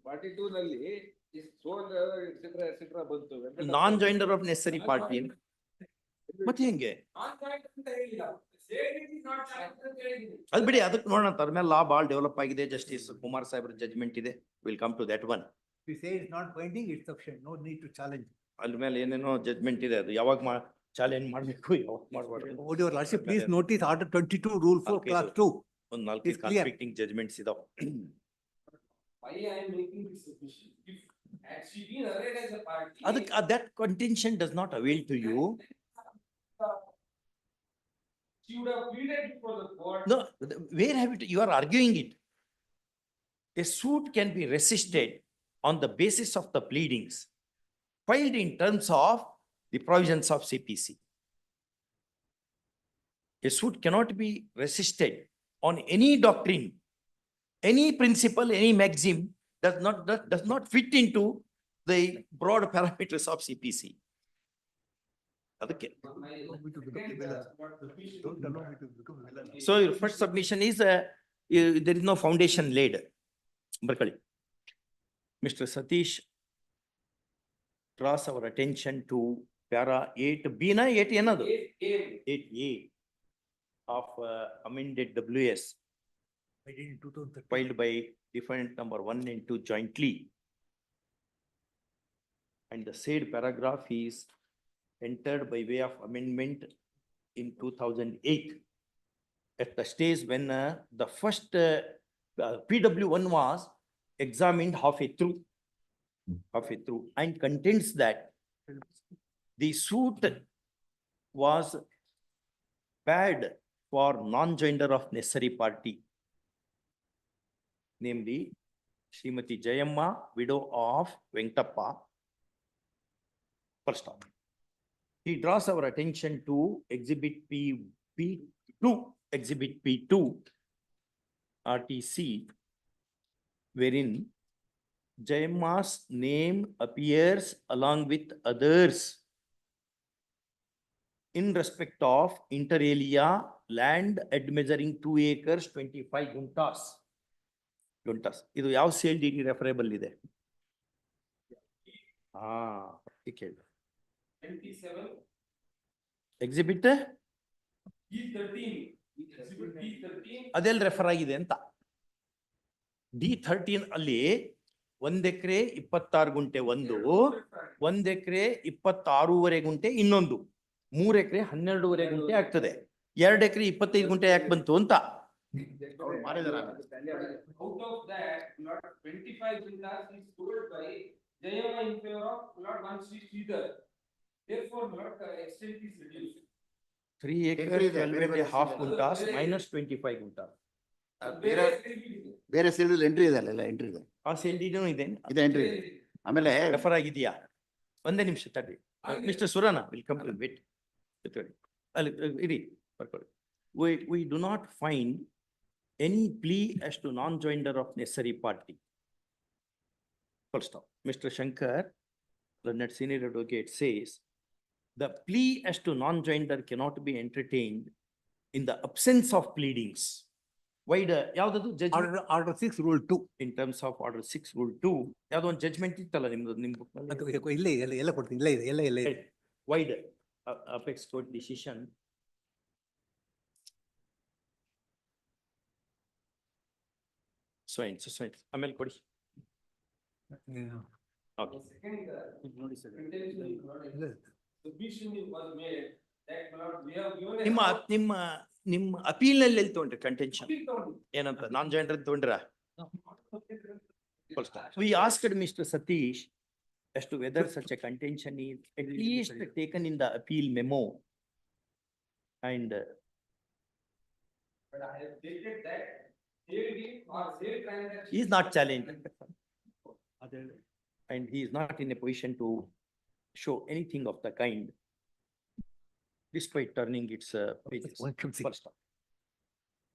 42 ನಲ್ಲಿ is sold, etc. ಬಂತು. ನಾನ್ ಜಾಯಿಂಡರ್ of ನೆಸರಿ party. ಮತ್ತೆ ಹೆಂಗೆ? Non-joint ಅಂತ ಹೇಳಿಲ್ಲ. Said it is not joint ಅಂತ ಹೇಳಿದ್ದೀನಿ. ಅದ್ ಬಿಡಿ, ಅದಕ್ಕೆ ನೋಡೋಣ. ಅದ್ರ ಮೇಲೆ ಲಾ ಬಾಳ್ ಡೆವಲಪ್ ಆಗಿದೆ. ಜಸ್ಟಿಸ್ ಕುಮಾರ್ ಸಾಹೇಬ್ರ ಜಜ್ಮೆಂಟ್ ಇದೆ. Will come to that one. We say it's not binding, it's sufficient, no need to challenge. ಅದ್ರ ಮೇಲೆ ಏನೇನೋ ಜಜ್ಮೆಂಟ್ ಇದೆ. ಅದು ಯಾವಾಗ ಚಾಲೆಂಜ್ ಮಾಡ್ಬೇಕು, ಯಾವಾಗ ಮಾಡ್ಬಾರ್ದು. Would your lordship please notice order 22 rule 4 Okay, class so- 2. ಒಂದ್ 4 It's clear. ಕಾನ್ಫ್ಲಿಕ್ಟಿಂಗ್ ಜಜ್ಮೆಂಟ್ಸ್ ಇದಾವ. Why I am making this submission? If had she been arrayed as a party. ಅದಕ್ಕೆ that contention does not avail to you. She would have pleaded before the court. No, where have it, you are arguing it. A suit can be resisted on the basis of the pleadings filed in terms of the provisions of CPC. A suit cannot be resisted on any doctrine, any principle, any maxim does not fit into the broad parameters of CPC. ಅದಕ್ಕೆ. Don't allow me to become a villain. So your first submission is, there is no foundation laid. ಬರ್ಕೊಳ್ಳಿ. Mr. Satish draws our attention to para 8B na 8 ಏನದು? 8A of amended WS I did in 2013. filed by defendant number 1 and 2 jointly. And the said paragraph is entered by way of amendment in 2008. At the stage when the first PW1 was examined halfway through, and contends that the suit was bad for non-joinder of necessary party, namely Srimati Jayamma, widow of Venkatappa. First stop. He draws our attention to exhibit P2, exhibit P2, RTC, wherein Jayamma's name appears along with others in respect of inter-alia land admeasuring 2 acres 25 guntas. ಇದು ಯಾವ sale DD ರೆಫರೇಬಲ್ ಇದೆ? ಕೇಳಿ. 27. Exhibit D13. Exhibit D13. ಅದೆಲ್ಲ refer ಆಗಿದೆ ಅಂತ. D13 ಅಲ್ಲಿ 1 ಎಕರೆ 26 ಗುಂಟೆ ಒಂದು, 1 ಎಕರೆ 26.5 ಗುಂಟೆ ಇನ್ನೊಂದು, 3 ಎಕರೆ 12.5 ಗುಂಟೆ ಆಗ್ತದೆ. 2 ಎಕರೆ 25 ಗುಂಟೆ ಯಾಕೆ ಬಂತು ಅಂತ. Out of that, Lord, 25 villas is sold by Jayamma in favor of Lord 1 Sri Sridhar. Therefore, Lord, the extent is reduced. 3 acres 12.5 guntas minus 25 guntas. ಬೇರೆ ಸೇಲ್ ಎಂಟ್ರಿ ಇದೆ ಅಲ್ಲ, ಎಂಟ್ರಿ ಇದೆ. ಆ ಸೇಲ್ ಡಿಡಿನೂ ಇದೆ. ಇದೆ ಎಂಟ್ರಿ ಇದೆ. ಆಮೇಲೆ ರೆಫರ್ ಆಗಿದೆಯಾ? ಒಂದೇ ನಿಮಿಷ ತಡ್ರಿ. Mister Surana will come to wait. ಅಲ್ಲಿ ಇರಿ ಬರ್ಕೊಳ್ಳಿ. We do not find any plea as to non-joinder of necessary party. Full stop. Mr. Shankar, the senior advocate, says the plea as to non-joinder cannot be entertained in the absence of pleadings. Why the ಯಾವ್ದದು judgment? Order 6 rule 2. In terms of order 6 rule 2, ಯಾವ್ದೋ ಒಂದು judgment ಇತ್ತಲ್ಲ ನಿಮ್ದು ನಿಮ್ book ನಲ್ಲಿ? ಇಲ್ಲೇ ಎಲ್ಲ ಕೊಡ್ತೀನಿ, ಇಲ್ಲ ಇದೆ, ಎಲ್ಲ ಇದೆ. Why the apex court decision? So ಆಮೇಲೆ ಕೊಡಿ. Yeah. Okay. Submission was made that Lord, we have given. ನಿಮ್ಮ ಅಪೀಲ್ ನಲ್ಲಿ ಎಲ್ಲಿ ತಗೊಂಡ್ರಿ ಕಂಟೆನ್ಷನ್ ಏನಂತ? ನಾನ್ ಜಾಯಿಂಡರ್ ತಗೊಂಡ್ರ? We asked Mr. Satish as to whether such a contention is at least taken in the appeal memo, and But I have stated that sale deed or sale transaction. he is not challenged. And he is not in a position to show anything of the kind, despite turning its pages. First off.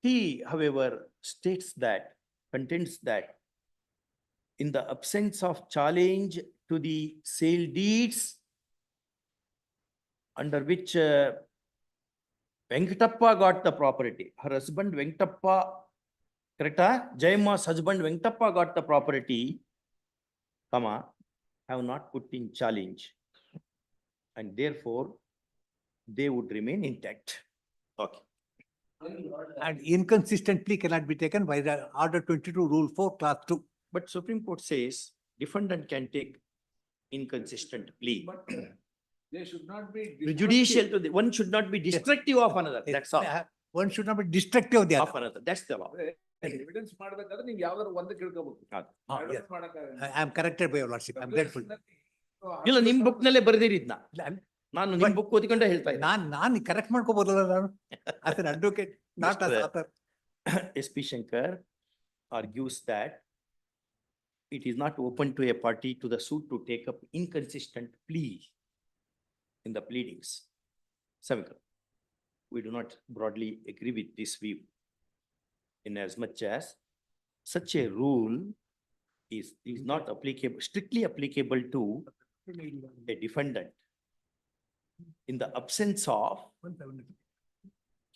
He, however, states that, contends that in the absence of challenge to the sale deeds under which Venkatappa got the property. Her husband Venkatappa, correct? Jayamma's husband Venkatappa got the property, comma, have not put in challenge. And therefore, they would remain intact. Okay. And inconsistent plea cannot be taken by the Order 22 Rule 4, Class 2. But Supreme Court says defendant can take inconsistent plea. They should not be. Prejudicial to the, one should not be destructive of another. That's all. One should not be destructive of the Of other. another. That's the law. Evidence ಮಾಡ್ಬೇಕಾದ್ರೆ ನೀವು ಯಾವ್ದಾದ್ರು ಒಂದು ಕೇಳ್ಕೋಬೇಕು. Yes. I am corrected by your lordship. I am grateful. ಇಲ್ಲ ನಿಮ್ book ನಲ್ಲೇ ಬರೆದಿರಿದ್ನ. ನಾನು ನಿಮ್ book ಓದಿಕೊಂಡೆ ಹೇಳ್ತಾ ಇದ್ದೆ. ನಾನು ಕರೆಕ್ಟ್ ಮಾಡ್ಕೋಬಹುದಲ್ಲ ನಾನು. As an advocate, not as author. SP Shankar argues that it is not open to a party to the suit to take up inconsistent plea in the pleadings. Savikar, we do not broadly agree with this view, in as much as such a rule is not applicable, strictly applicable to a defendant in the absence of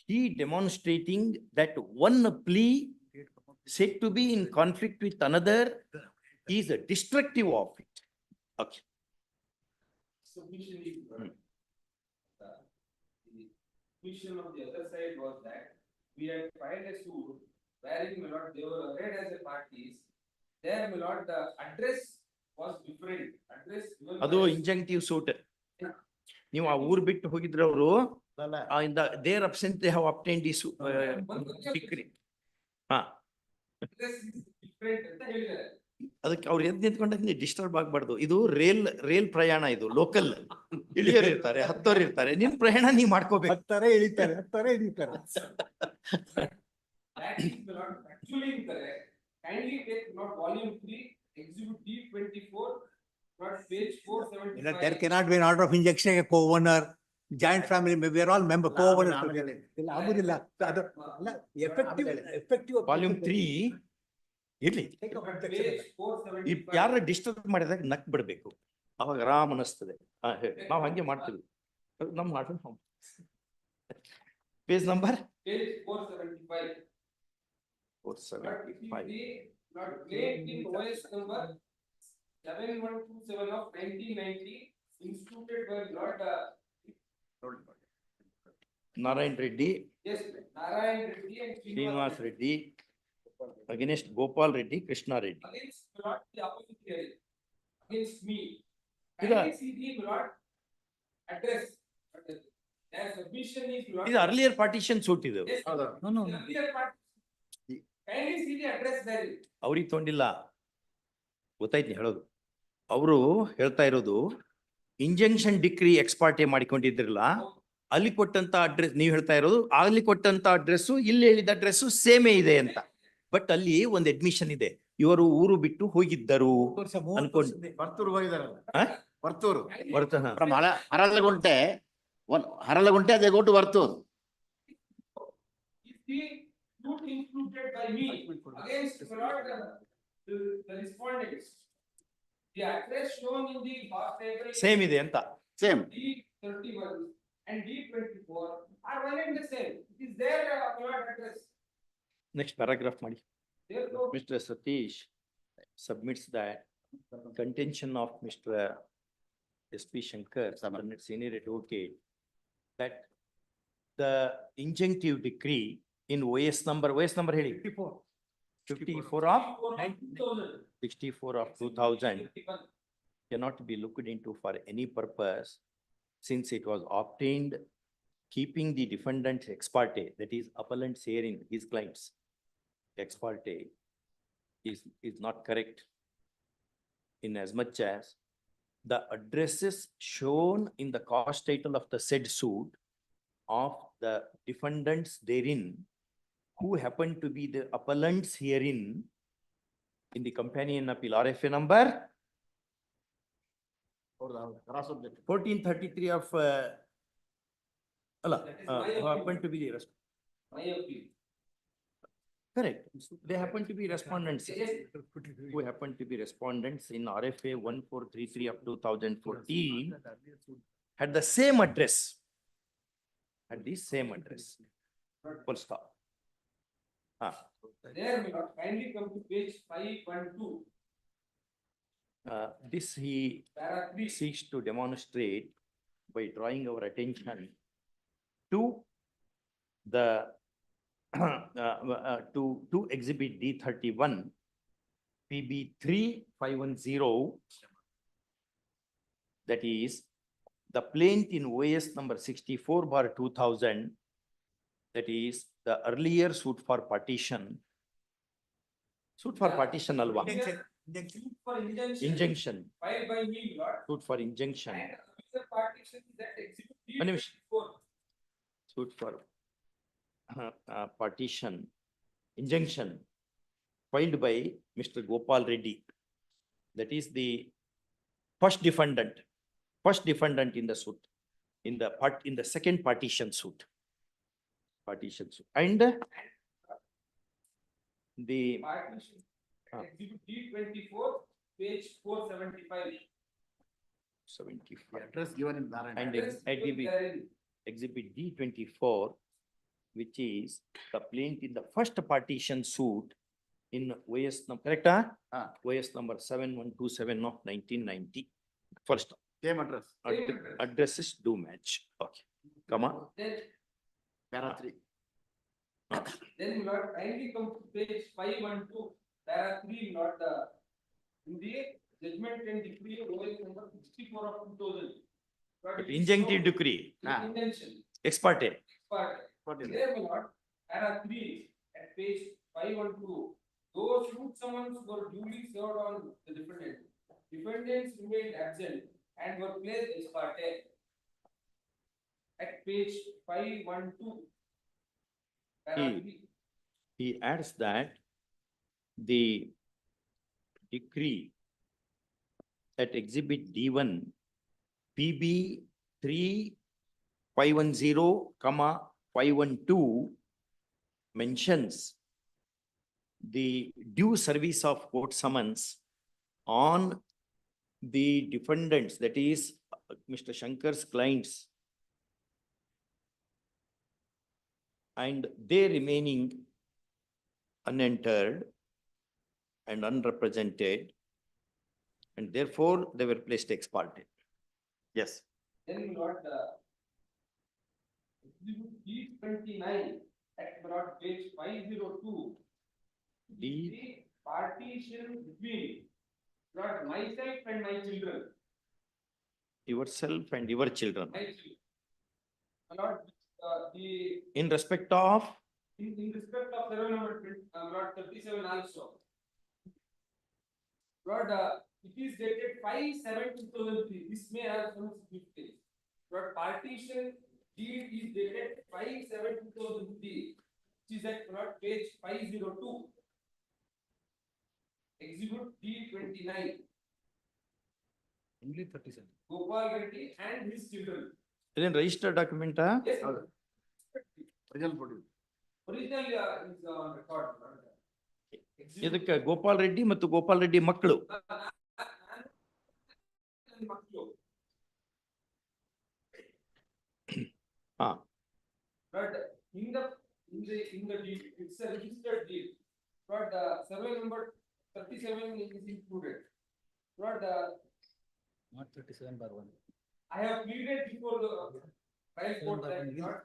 he demonstrating that one plea said to be in conflict with another is a destructive of it. Okay. Submission is the submission of the other side was that we had filed a suit wherein, my lord, they were arrayed as a parties. There, my lord, the address was different. Address given ಅದು by- injunctive suit. ನೀವು ಆ ಊರ್ ಬಿಟ್ಟು ಹೋಗಿದ್ರೆ ಅವರು in the their absence they have obtained this decree. ಹಾ, address is different ಅಂತ ಹೇಳಿದ್ದಾರೆ. ಅದಕ್ಕೆ ಅವ್ರು ಎದ್ದು ನಿಂತ್ಕೊಂಡ್ರೆ ಡಿಸ್ಟರ್ಬ್ ಆಗ್ಬಾರ್ದು. ಇದು ರೇಲ್ ಪ್ರಯಾಣ, ಇದು ಲೋಕಲ್. ಇಳಿಯೋರು ಇರ್ತಾರೆ, ಹತ್ತೋರು ಇರ್ತಾರೆ, ನಿಮ್ ಪ್ರಯಾಣ ನೀವ್ ಮಾಡ್ಕೋಬೇಕು. ಹತ್ತಾರೆ ಇಳಿತಾರೆ, ಹತ್ತಾರೆ ಇಳಿತಾರೆ. That is, my lord, actually incorrect. Kindly take note volume 3, exhibit D24, not page 475. There cannot be an order of injunction, a co-owner, joint family, we are all member, co-owners. ಇಲ್ಲ ಆಗುದಿಲ್ಲ. ಅದು ಅಲ್ಲ, effective. ವಾಲ್ಯೂಮ್ 3 ಇರ್ಲಿ. Page 475. ಯಾರ disturb ಮಾಡಿದಾಗ ನಕ್ ಬಿಡ್ಬೇಕು, ಅವಾಗ ಆರಾಮ್ ಅನಿಸ್ತದೆ. ನಾವ್ ಹಂಗೆ ಮಾಡ್ತೀವಿ. ನಮ್ ಮಾಡೋಣ. Page number Page 475. 475. Not claimed in OS number 7127 of 1990, instituted by Lord Narayan Reddy, yes, Narayan Reddy and Srinivas Reddy against Gopal Reddy, Krishna Reddy. against Lord the opposite hearing, against me. Ida- Kindly see the Lord address. Their submission is Lord. ಇದು earlier partition suit ಇದು. Yes, No, no, no. earlier part. Kindly see the address there. ಅವ್ರಿಗೆ ತೊಗೊಂಡಿಲ್ಲ, ಗೊತ್ತಾಯ್ತು ಹೇಳೋದು. ಅವರು ಹೇಳ್ತಾ ಇರೋದು injunction decree ex parte ಮಾಡಿಕೊಂಡಿದ್ರಲ್ಲ, ಅಲ್ಲಿ ಕೊಟ್ಟಂತ ಅಡ್ರೆಸ್ ನೀವು ಹೇಳ್ತಾ ಇರೋದು, ಅಲ್ಲಿ ಕೊಟ್ಟಂತ ಅಡ್ರೆಸ್ ಇಲ್ಲಿ ಹೇಳಿದ ಅಡ್ರೆಸ್ ಸೇಮೇ ಇದೆ ಅಂತ. ಬಟ್ ಅಲ್ಲಿ ಒಂದು ಅಡ್ಮಿಷನ್ ಇದೆ, ಇವರು ಊರು ಬಿಟ್ಟು ಹೋಗಿದ್ದರು ಅನ್ಕೊಂಡು. ವರ್ತೂರು ಹೋಗಿದಾರಲ್ಲ, ಹಾ? ವರ್ತೂರು. ಬರ್ತದ From Haralagunte, Haralagunte, they go to Vartur. Is the suit instituted by me against Lord the respondents. The address shown in the past table. Same ಇದೆ ಅಂತ. Same. D31 and D24 are one and the same. It is their Lord address. Next paragraph ಮಾಡಿ. Therefore, Mr. Satish submits that contention of Mr. SP Shankar, subordinate senior advocate, that the injunctive decree in OS number ಹೇಳಿ. 54 of 64 of 2000 cannot be looked into for any purpose, since it was obtained keeping the defendant's ex parte, that is appellant's hearing, his client's ex parte is not correct, in as much as the addresses shown in the cause title of the said suit of the defendants therein, who happen to be the appellants herein in the companion appeal RFA number 1433 of who happen to be the my appeal. correct. They happen to be respondents. Who happen to be respondents in RFA 1433 of 2014 had the same address. at the same address. Full stop. There, my lord, kindly come to page 512, This he para 3. seeks to demonstrate by drawing our attention to the to exhibit D31 PB 3510, that is the plaint in OS number 64/2000, that is the earlier suit for partition. Suit for partition alwa. Suit for injunction. Injunction, Filed by me, my lord. suit for injunction. And the partition is that exhibit One minute. D24. Suit for partition, injunction filed by Mr. Gopal Reddy. That is the first defendant in the suit, in the second partition suit. And the Partition. Ah. Exhibit D24, page 475. 75. Address given in Narayana. And Address given exhibit therein. exhibit D24, which is the plaint in the first partition suit in OS number, correct? OS number 7127 of 1990. First, Same address. addresses do match. Okay, come on. Then, Para 3. then, my lord, kindly come to page 512, para 3, my lord, in the judgment and decree of OS number 64 of 2000. But injunctive decree, Injunction. ex parte. But there, my lord, para 3, at page 512, those suit summons were duly served on the defendant. Defendants remained absent and were placed ex parte. At page 512. Para 3. He adds that the decree at exhibit D1 PB 3510, 512 mentions the due service of court summons on the defendants, that is Mr. Shankar's clients, and they remaining unentered and unrepresented, and therefore they were placed ex parte. Yes. Then, my lord, exhibit D29 at my lord, page 502. D- The partition between not myself and my children. Yourself and your children. My children. My lord, the In respect of, in respect of survey number 37 also. Lord, it is dated 5/7/2003. This may have some significance. Lord, partition deed is dated 5/7/2003, which is at Lord page 502. Exhibit D29. Only 37. Gopal Reddy and his children. then registered document, Yes, sir. Original photo. Original is on record. Lord. Exhibit- ಇದಕ್ಕೆ ಗೋಪಾಲ್ ರೆಡ್ಡಿ ಮತ್ತು ಗೋಪಾಲ್ ರೆಡ್ಡಿ ಮಕ್ಕಳು. ಹಾ. But in the deed, it's a registered deed. But survey number 37 is included. But Not 37/1. I have pleaded before the trial court that not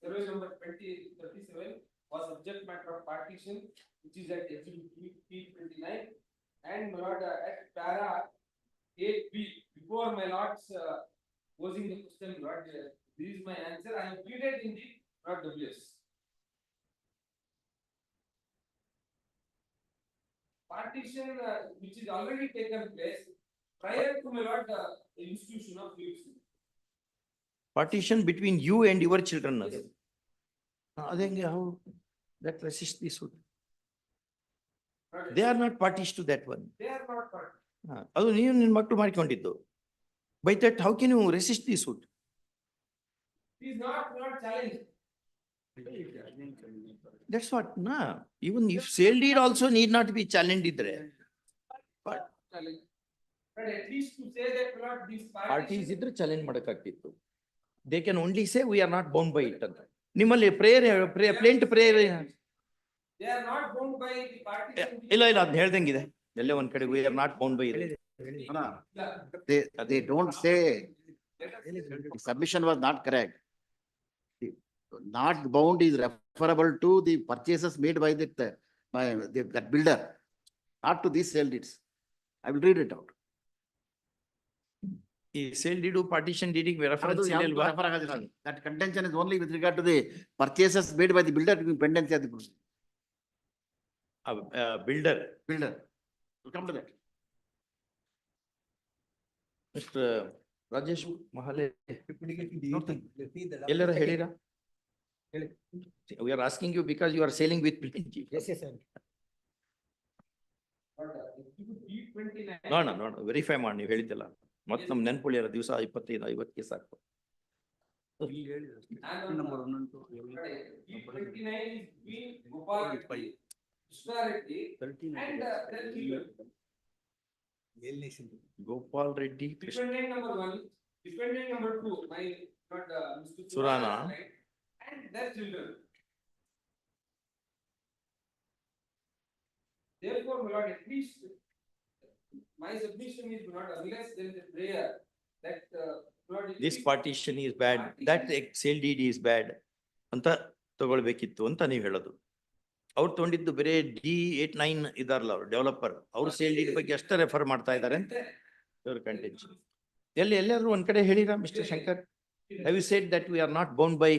survey number 37 was subject matter of partition, which is at exhibit P29. And my lord, at para 8B, before my lords posing the question, lord, this is my answer. I have pleaded in the lord WS. Partition which is already taken place prior to my lord the institution of leaves. Partition between you and your children. ಅದು. ಅದೇಂಗೆ how that resist the suit. They are not parties to that one. They are not part. ಅದು ನೀವು ನಿನ್ನ ಮಕ್ಕಳು ಮಾಡಿಕೊಂಡಿದ್ದು. By that, how can you resist the suit? It is not challenged. That's what, na. Even if sale deed also need not be challenged iದ್ರೆ. Challenge. But at least to say that not this Parties ಇದ್ರೆ challenge ಮಾಡಕ್ಕಾಗ್ತಿತ್ತು. they can only say we are not bound by it ಅಂತ. ನಿಮ್ಮಲ್ಲಿ plaint prayer They are not bound by the partition. ಇಲ್ಲ ಅದ್ ಹೇಳ್ದಂಗಿದೆ ಎಲ್ಲೇ ಒಂದ್ ಕಡೆ we are not bound by it. They don't say the submission was not correct. The Not bound is referable to the purchases made by that builder, not to these sale deeds. I will read it out. ಈ sale deed partition ಡೀಡಿಗೆ reference ಇಲ್ವಾ? That contention is only with regard to the purchases made by the builder in pendency of the builder. We'll come to that. Mister Rajesh Mahale ಎಲ್ಲರ ಹೇಳಿರಾ? We are asking you because you are selling with plain chief. Yes, sir. ನೋಡ verify ಮಾಡಿ ನೀವು ಹೇಳಿದ್ದಲ್ಲ ಮತ್ ನಮ್ ನೆನ್ಪುಳಿಯರ ದಿವಸ 25-50 case ಆಗ್ತದೆ. Number 1 and 2. E29 is being Gopal Reddy, Krishna Reddy, and Gopal Reddy, defendant number 1, defendant number 2, my not Mr. Surana. Right? And their children. Therefore, my lord, at least my submission is not unless there is a prayer that Lord, this partition is bad, that sale deed is bad ಅಂತ ತಗೊಳ್ಬೇಕಿತ್ತು ಅಂತ ನೀವು ಹೇಳೋದು. ಅವ್ರು ತಗೊಂಡಿದ್ದು ಬೇರೆ D89 ಇದಾರಲ್ಲ ಅವ್ರು developer, ಅವ್ರು ಸೇಲ್ ಡೀಡ್ ಬಗ್ಗೆ ಅಷ್ಟೇ ರೆಫರ್ ಮಾಡ್ತಾ ಇದ್ದಾರೆ ಅಂತ ಇವ್ರ ಕಂಟೆನ್ಷನ್. ಎಲ್ಲಾದ್ರೂ ಒಂದ್ ಕಡೆ ಹೇಳಿರಾ mister Shankar? Have you said that we are not bound by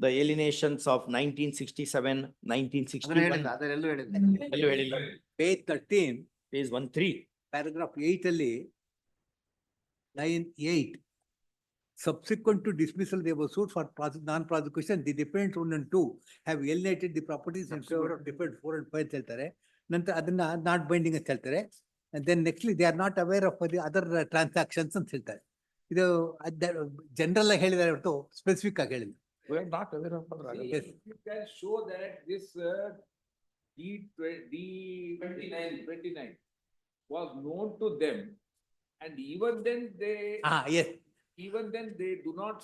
the alienations of 1967, 1961? ಎಲ್ಲೂ ಹೇಳಿಲ್ಲ. Page 13, Page 13. paragraph 8 ಅಲ್ಲಿ, line 8. Subsequent to dismissal, they were sued for non-prosecution. The defendants 1 and 2 have alienated the properties in favor of defendants 4 and 5 ಅಂತ ಹೇಳ್ತಾರೆ. ನಂತರ ಅದನ್ನ not binding ಅಂತ ಹೇಳ್ತಾರೆ. And then nextly they are not aware of the other transactions ಅಂತ ಹೇಳ್ತಾರೆ. ಇದು general ಆಗಿ ಹೇಳಿದ್ದಾರೆ ಹೊರತು ಸ್ಪೆಸಿಫಿಕ್ ಆಗಿ ಹೇಳಿಲ್ಲ. We are not aware of. Yes. You can show that this D29 was known to them, and even then Yes. even then they do not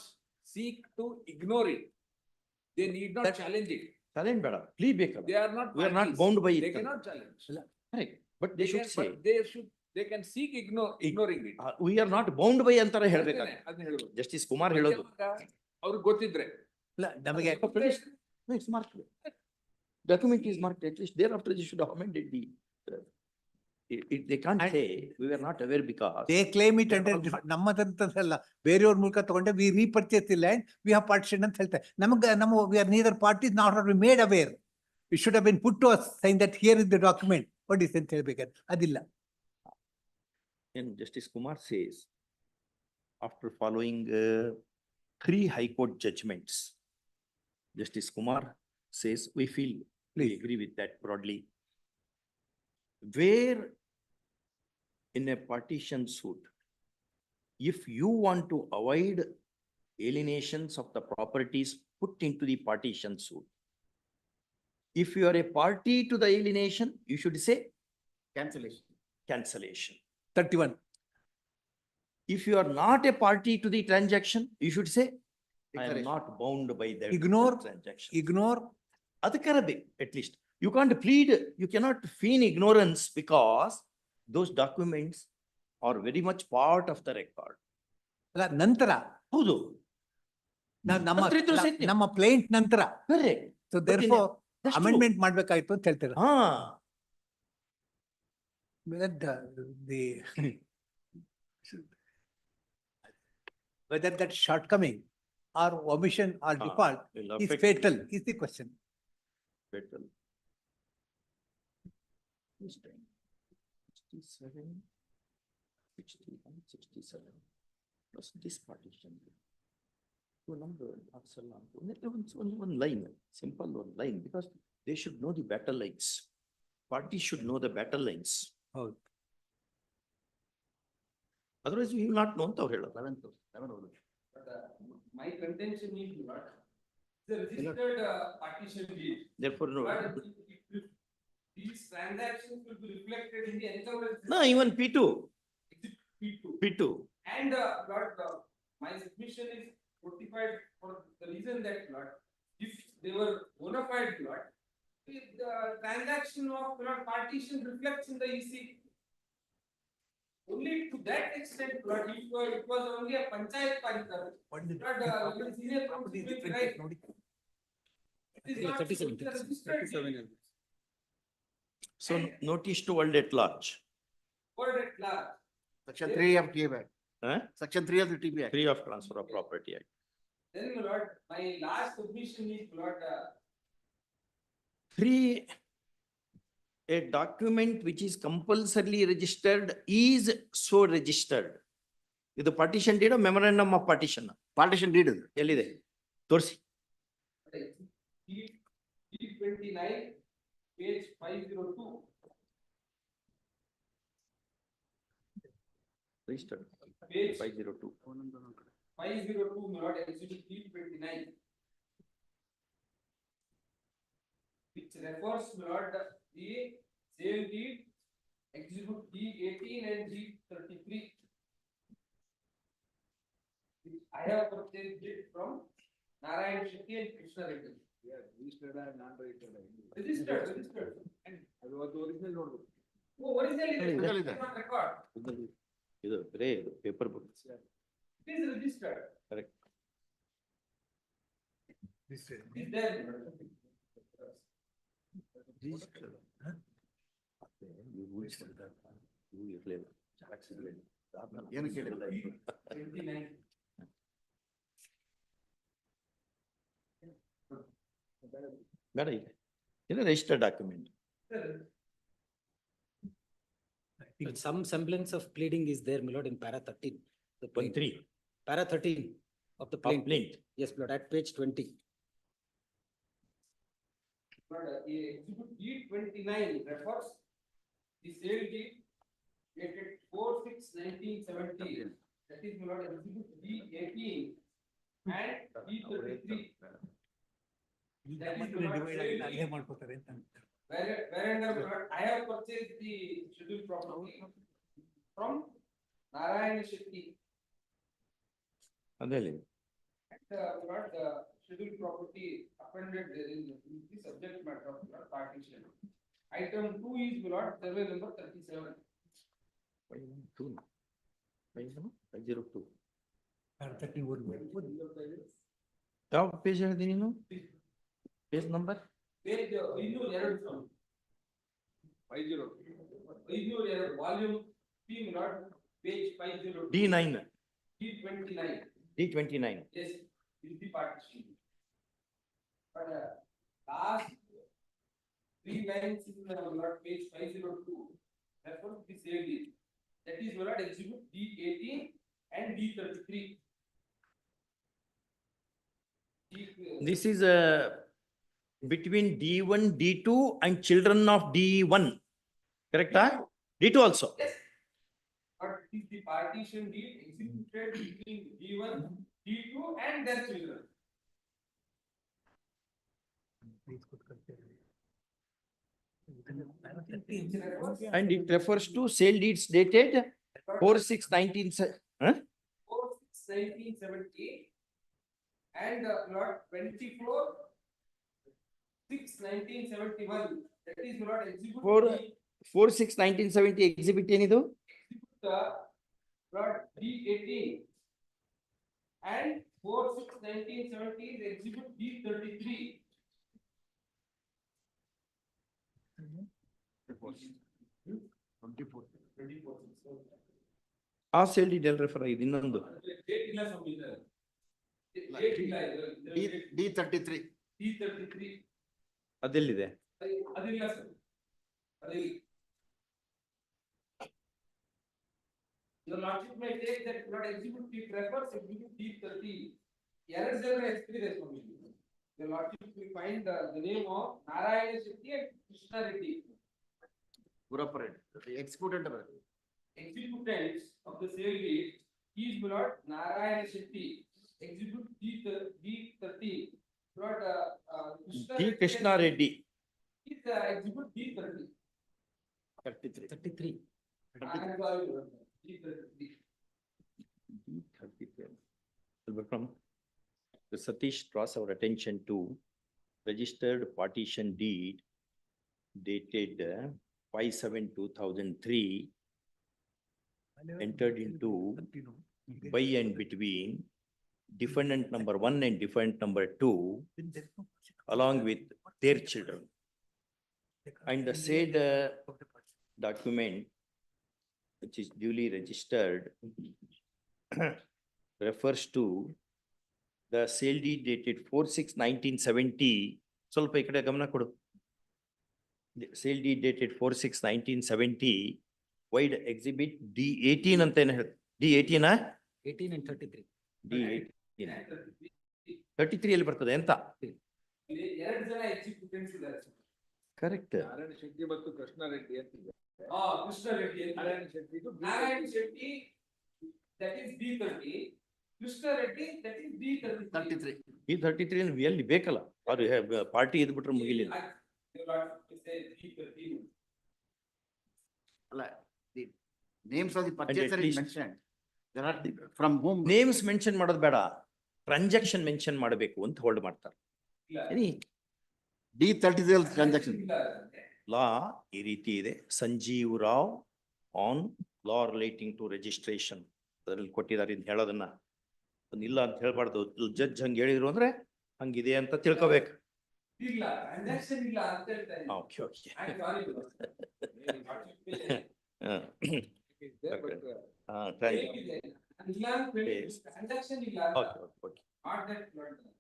seek to ignore it. They need not challenge it. Challenge ಬೇಡ, plea ಬೇಕಲ್ಲ. They are not. We are not parties. bound by it. They cannot challenge. Correct. But they should say. They can seek ignoring it. We are not bound by ಅಂತಾರೆ ಹೇಳ್ಬೇಕಾದ್ರೆ. ಅದನ್ನ ಹೇಳ್ಬೋದು. Justice Kumar ಹೇಳೋದು. ಅವ್ರಿಗೆ ಗೊತ್ತಿದ್ರೆ. ಇಲ್ಲ ನಮಗೆ It's marked. Document is marked. At least thereafter you should have amended the. They can't say we were not aware because. they claim it under ನಮ್ಮದಂತಲ್ಲ, ಬೇರೆಯವ್ರ ಮೂಲಕ ತಗೊಂಡೆ we repurchase the land, we have partition ಅಂತ ಹೇಳ್ತಾರೆ. ನಮ್ಮ we are neither parties nor are we made aware. It should have been put to us saying that here is the document. What is ಅಂತ ಹೇಳ್ಬೇಕಾದ್ರೆ ಅದಿಲ್ಲ. And Justice Kumar says, after following 3 High Court judgments, Justice Kumar says, we agree with that broadly. Where in a partition suit, if you want to avoid alienations of the properties put into the partition suit, if you are a party to the alienation, you should say cancellation. 31. If you are not a party to the transaction, you should say, I am not bound by that transaction. Ignore. Adhikarabe, at least. You can't plead, you cannot feign ignorance because those documents are very much part of the record. ಅಲ್ಲ ನಂತರ ಹೌದು. ನಮ್ಮ plaint ನಂತರ. Correct. So therefore amendment ಮಾಡ್ಬೇಕಾಯ್ತು ಅಂತ ಹೇಳ್ತಾರೆ. Whether that shortcoming or omission or default is fatal is the question. Fatal. 67, 61, 67. Plus this partition. Only one line, simple one line, because they should know the battle lines. Parties should know the battle lines. Oh. Otherwise, you will not know the ಹೇಳೋದು. my contention is not the registered partition deed. Therefore, no. But if these transactions will be reflected in the encumbrance. No, even P2. P2. P2. And my submission is 45 partition reflects in the EC. Only to that extent, but if it was only a panchayat parikar, but senior property will right. It is not 37. registered. So notice to world at large. Word at large. Section 3 of TB. Huh? Section 3 of the TB Act. 3 of Transfer of Property Act. Then, my lord, my last submission is, my lord, 3, a document which is compulsorily registered is so registered. ಇದು partition deed memorandum of partition. Partition deed. ಎಲ್ಲಿದೆ? ತೋರಿಸಿ. D29, page 502. Registered. Page 502. 502, my lord, exhibit D29. Which refers, my lord, the sale deed, exhibit D18 and D33. Which I have purchased it from Narayan Shetty and Krishna Reddy. Registered and non-registered. Registered. ಅದು original ನೋಡ್ಬೇಕು. Oh, original is Original it? ಇದೆ. Not record. ಇದು ಬರೇ ಇದು paper book. It is registered. Correct. Is there? ಏನು ಕೇಳಿಲ್ಲ. 29. ಬೇಡ ಇದೆ. ಇದು registered document. Some semblance of pleading is there, my lord, in para 13. The plaint. 3 Para 13 of the plaint. complaint. Yes, my lord, at page 20. But exhibit D29 refers the sale deed dated 4/6/1970. That is, my lord, exhibit D18 and D33. That is, my lord, sale deed. Wherein, my lord, I have purchased the scheduled property from Narayan Shetty. ಅದೇಲಿ. And, my lord, the scheduled property appended therein is the subject matter of the partition. Item 2 is, my lord, survey number 37. 502. 502. ಯಾವ page ಹೇಳಿದೆ ನೀನು? Page number? Page 502. 502, volume 3, my lord, page 502. D9. D29. D29. Yes, is the partition. But last 3 lines in the page 502, that was the sale deed. That is, my lord, exhibit D18 and D33. This is between D1, D2 and children of D1. Correct? D2 also. Yes. But it is the partition deed executed between D1, D2 and their children. And it refers to sale deeds dated 4/6/19. 4/6/1970 and lot 24/6/1971. That is not exhibit. 4/6/1970 exhibit ಏನಿದು? Lot D18 and 4/6/1970 is exhibit D33. ಆ sale deed ಎಲ್ಲಿ refer ಆಗಿದೆ ಇನ್ನೊಂದು? D33. D33. ಅದೆಲ್ಲಿದೆ? ಅದಿಲ್ಲ sir. ಅದಿಲ್ಲ. Your lordship may take that not exhibit T refers exhibit D30. Errors are experience only. Your lordship will find the name of Narayan Shetty and Krishna Reddy. Purapare. Executed. Executants of the sale deed is Lord Narayan Shetty. Exhibit D30. Lord D. Krishna Reddy. Is exhibit D30. 33. 33. D33. From the Satish draws our attention to registered partition deed dated 5/7/2003 entered into by and between defendant number 1 and defendant number 2 along with their children. And the said document, which is duly registered, refers to the sale deed dated 4/6/1970. ಸ್ವಲ್ಪ ಈ ಕಡೆ ಗಮನ ಕೊಡು. The sale deed dated 4/6/1970, wide exhibit D18 ಅಂತ ಏನು ಹೇಳಿ, D18 18 and 33. D18 33 ಎಲ್ಲಿ ಬರ್ತದೆ ಅಂತ? ಇಲ್ಲಿ 2 ಜನ ಎಕ್ಸಿಕ್ಯೂಟೆಂಟ್ಸ್ ಇದ್ದಾರೆ. ಕರೆಕ್ಟ್. ನಾರಾಯಣ ಶೆಟ್ಟಿ ಮತ್ತು ಕೃಷ್ಣ ರೆಡ್ಡಿ ಅಂತಿದೆ. Krishna Reddy Narayana Shetty that is D30, Krishna Reddy that is D33. ಈ 33 ಎಲ್ಲಿ ಬೇಕಲ್ಲ, ಅವ್ರು ಪಾರ್ಟಿ ಇದ್ ಬಿಟ್ರೆ ಮುಗಿಲಿಲ್ಲ. The names of the purchaser at is least- mentioned. There are from whom. Names mention ಮಾಡೋದು ಬೇಡ, ಟ್ರಾನ್ಸಾಕ್ಷನ್ ಮೆನ್ಷನ್ ಮಾಡಬೇಕು ಅಂತ ಹೋಲ್ಡ್ ಮಾಡ್ತಾರೆ. D33 transaction. ಲಾ ಈ ರೀತಿ ಇದೆ. Sanjeev Rao on law relating to registration ಅದ್ರಲ್ಲಿ ಕೊಟ್ಟಿದ್ದಾರೆ. ಇದು ಹೇಳೋದನ್ನ ಇಲ್ಲ ಅಂತ ಹೇಳ್ಬಾರ್ದು. ಜಡ್ಜ್ ಹಂಗ ಹೇಳಿದ್ರು ಅಂದ್ರೆ ಹಂಗಿದೆ ಅಂತ ತಿಳ್ಕೊಬೇಕು. ಇಲ್ಲ ಟ್ರಾನ್ಸಾಕ್ಷನ್ ಇಲ್ಲ ಅಂತ ಹೇಳ್ತಾ ಇದ್ದೀನಿ. Okay okay. I'm sorry. ಹೇಗಿದೆ? ಇಲ್ಲ ಅಂತ ಹೇಳಿ ಟ್ರಾನ್ಸಾಕ್ಷನ್ ಇಲ್ಲ ಅಂತ. Okay okay. Not that not that.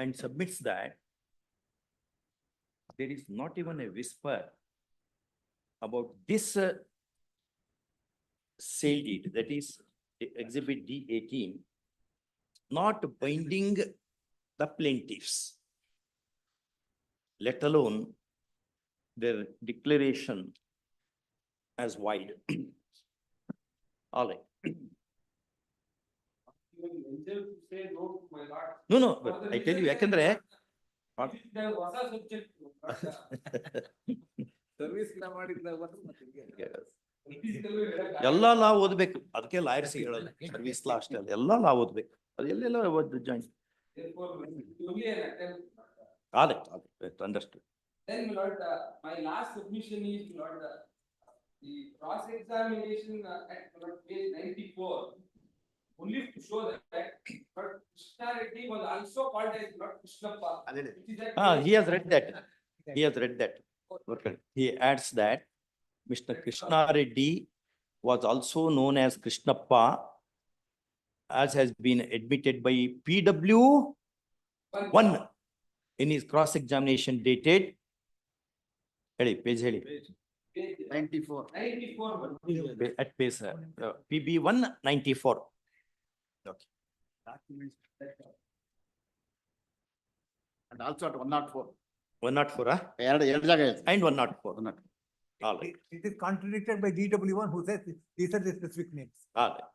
And submits that there is not even a whisper about this sale deed, that is exhibit D18, not binding the plaintiffs, let alone their declaration as wide. All right. Even angel to say no to my lord. No, but I tell you, ಯಾಕಂದ್ರೆ ಹೊಸ subject service ಮಾಡಿದ್ದ ಎಲ್ಲಾ ಲಾ ಓದ್ಬೇಕು. ಅದಕ್ಕೆ lawyers ಹೇಳಲ್ಲ service ಲಾ ಅಷ್ಟೇ ಅಲ್ಲ, ಎಲ್ಲಾ ಲಾ ಓದ್ಬೇಕು. ಅದು ಎಲ್ಲೆಲ್ಲ ಓದ್ join. Understood. Then my lord, my last submission is lord, the cross examination at page 94 only to show that but Krishna Reddy was also called as Lord Krishnappa. He has read that. He has read that. Okay. He adds that Mr. Krishna Reddy was also known as Krishnappa, as has been admitted by PW1 in his cross-examination dated. Heli, page heli. 94. 94. At page PB1 94. Okay. And also at 104. 104, ಎರಡು ಜಾಗ ಇದೆ. and 104. All right. It is contradicted by DW1 who says these are the specific names. All right.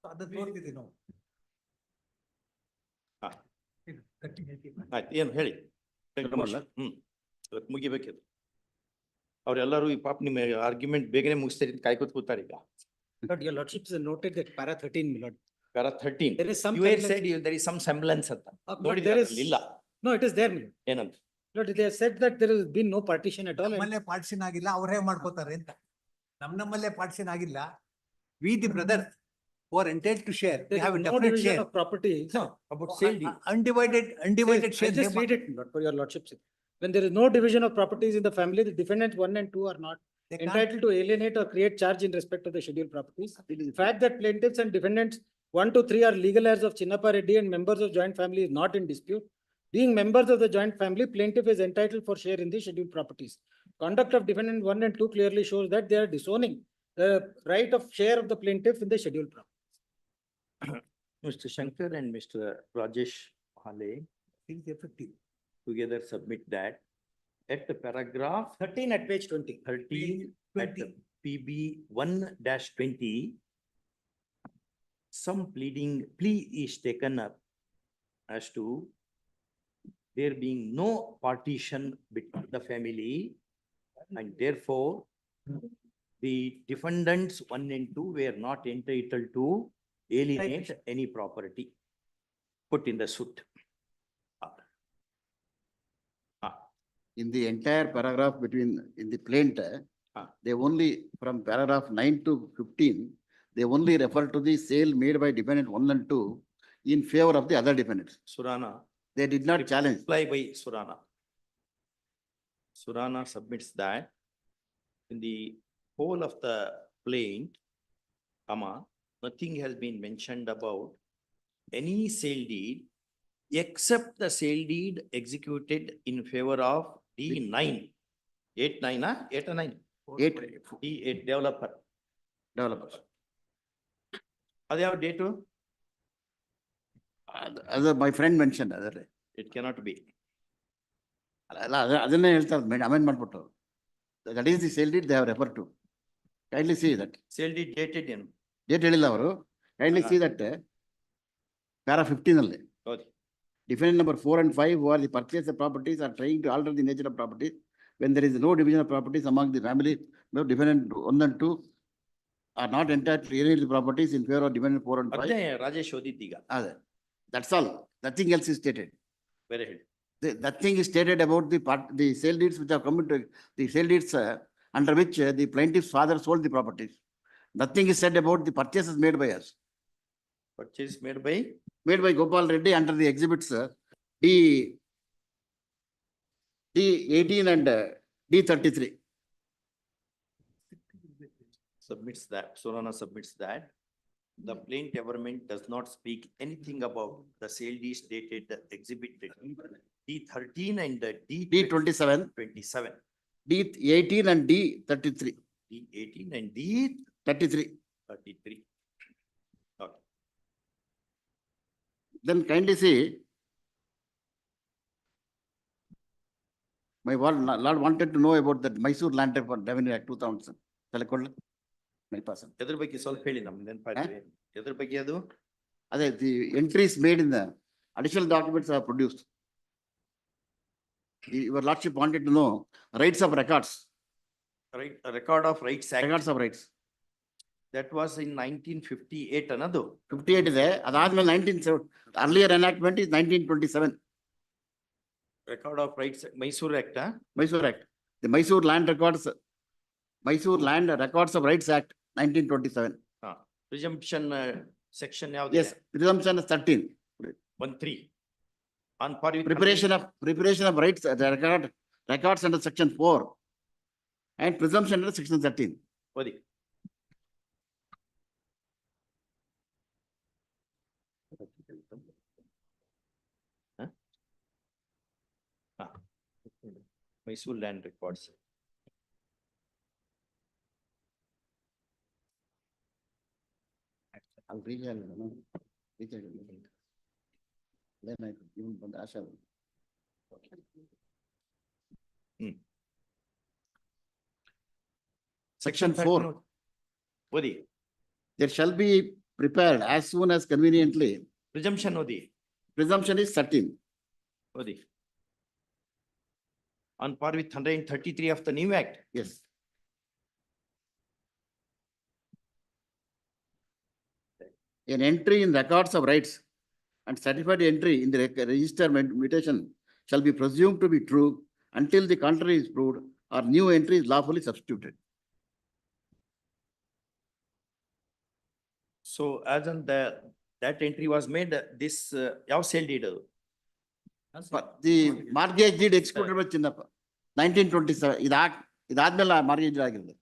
So other source is no. ಆಯ್ತು, ಏನು ಹೇಳಿ. ಇವತ್ತು ಮುಗಿಬೇಕಿದೆ. ಅವ್ರೆಲ್ಲರೂ ಈ ಪಾಪ ನಿಮ್ಮ ಆರ್ಗ್ಯುಮೆಂಟ್ ಬೇಗನೆ ಮುಗಿಸ್ತಾರೆ ಅಂತ ಕಾಯ್ಕೊತ್ ಕೂತಾರೆ ಈಗ. But your lordship has noted that para 13, my lord. Para 13. There is some. You had said there is some semblance ಅಂತ. But there is. ಇಲ್ಲ. No, it is there, my lord. ಏನಂತ? Lord, they have said that there has been no partition at all. and- ನಮ್ಮಲ್ಲೇ partition ಆಗಿಲ್ಲ, ಅವರೇ ಮಾಡ್ಕೋತಾರೆ ಅಂತ. ನಮ್ಮಲ್ಲೇ partition ಆಗಿಲ್ಲ. We the brothers who are entitled to share, There we have a is no definite division share. of property. No, about sale deed. Undivided I share. just read it, my lord, for your lordship. When there is no division of properties in the family, the defendants 1 and 2 are not They can't- entitled to alienate or create charge in respect of the scheduled properties. The fact that plaintiffs and defendants 1 to 3 are legal heirs of Chinnappa Reddy and members of joint family is not in dispute. Being members of the joint family, plaintiff is entitled for share in the scheduled properties. Conduct of defendant 1 and 2 clearly shows that they are disowning the right of share of the plaintiff in the scheduled property. Mr. Shankar and Mr. Rajesh Hale It is effective. together submit that at the paragraph 13 at page 20. 13 at 20. PB 1-20, some plea is taken up as to there being no partition between the family, and therefore the defendants 1 and 2 were not entitled to alienate any property put in the suit. in the entire paragraph in the plaintiff, they only, from paragraph 9 to 15, they only refer to the sale made by defendant 1 and 2 in favor of the other defendants. Surana. They did not challenge. Reply by Surana. Surana submits that in the whole of the plaint, nothing has been mentioned about any sale deed except the sale deed executed in favor of D9. 8, 9, 8 or 9? 8 D8 developer. developers. Are they have date? As my friend mentioned, It cannot be. ಅದನ್ನೇ ಹೇಳ್ತಾರೆ amend ಮಾಡ್ಬಿಟ್ಟು. That is the sale deed they have referred to. Kindly see that. Sale deed dated in. Date ಹೇಳಿಲ್ಲ ಅವರು. Kindly see that para 15 ಅಲ್ಲಿ. Defendant number 4 and 5 who are the purchase of properties are trying to alter the nature of properties when there is no division of properties among the family. No, defendant 1 and 2 are not entitled to any of the properties in favor of defendant 4 and 5. ಅದೇ Rajesh ಓದಿದ್ದೀಗ. That's all. Nothing else is stated. Very good. Nothing is stated about the sale deeds which have come into the sale deeds under which the plaintiff's father sold the properties. Nothing is said about the purchases made by us. Purchase made by? Made by Gopal Reddy under the exhibits D18 and D33. Submits that, Surana submits that. The plaintiff government does not speak anything about the sale deeds dated exhibit D13 and D27. 27. D18 and D33. D18 and D33. 33. Okay. Then kindly see, my lord wanted to know about that Mysore Land Revenue Act 2000. ಎದ್ರ ಬಗ್ಗೆ ಸ್ವಲ್ಪ ಹೇಳಿ ನಮ್ಗೆ ನೆನಪಾಯ್ತು. ಎದ್ರ ಬಗ್ಗೆ ಅದು? ಅದೇ the entries made in the additional documents are produced. Your lordship wanted to know rights of records. Right, record of rights act. Records of rights. That was in 1958 ಅನ್ನೋದು. 58 ಇದೆ. ಅದಾದ್ಮೇಲೆ 1970 earlier enactment is 1927. Record of rights, Mysore Act. Mysore Act. The Mysore Land Records of Rights Act 1927. Presumption section ಯಾವ್ದು? Yes, presumption is 13. 13. On par with Preparation of rights, the records under section 4 and presumption under section 13. ಓದಿ. Mysore Land Records. I'll read it. Then I even from the Asha. Section 4. ಓದಿ. There shall be prepared as soon as conveniently. Presumption ಓದಿ. Presumption is 13. ಓದಿ. On par with 133 of the new act. Yes. An entry in records of rights and certified entry in the register mutation shall be presumed to be true until the contrary is proved or new entry is lawfully substituted. So as on that entry was made, this ಯಾವ sale deed ಅದು? But the mortgage deed executed by Chinnappa, 1927, ಇದಾದ್ಮೇಲೆ mortgage ಆಗಿರೋದು.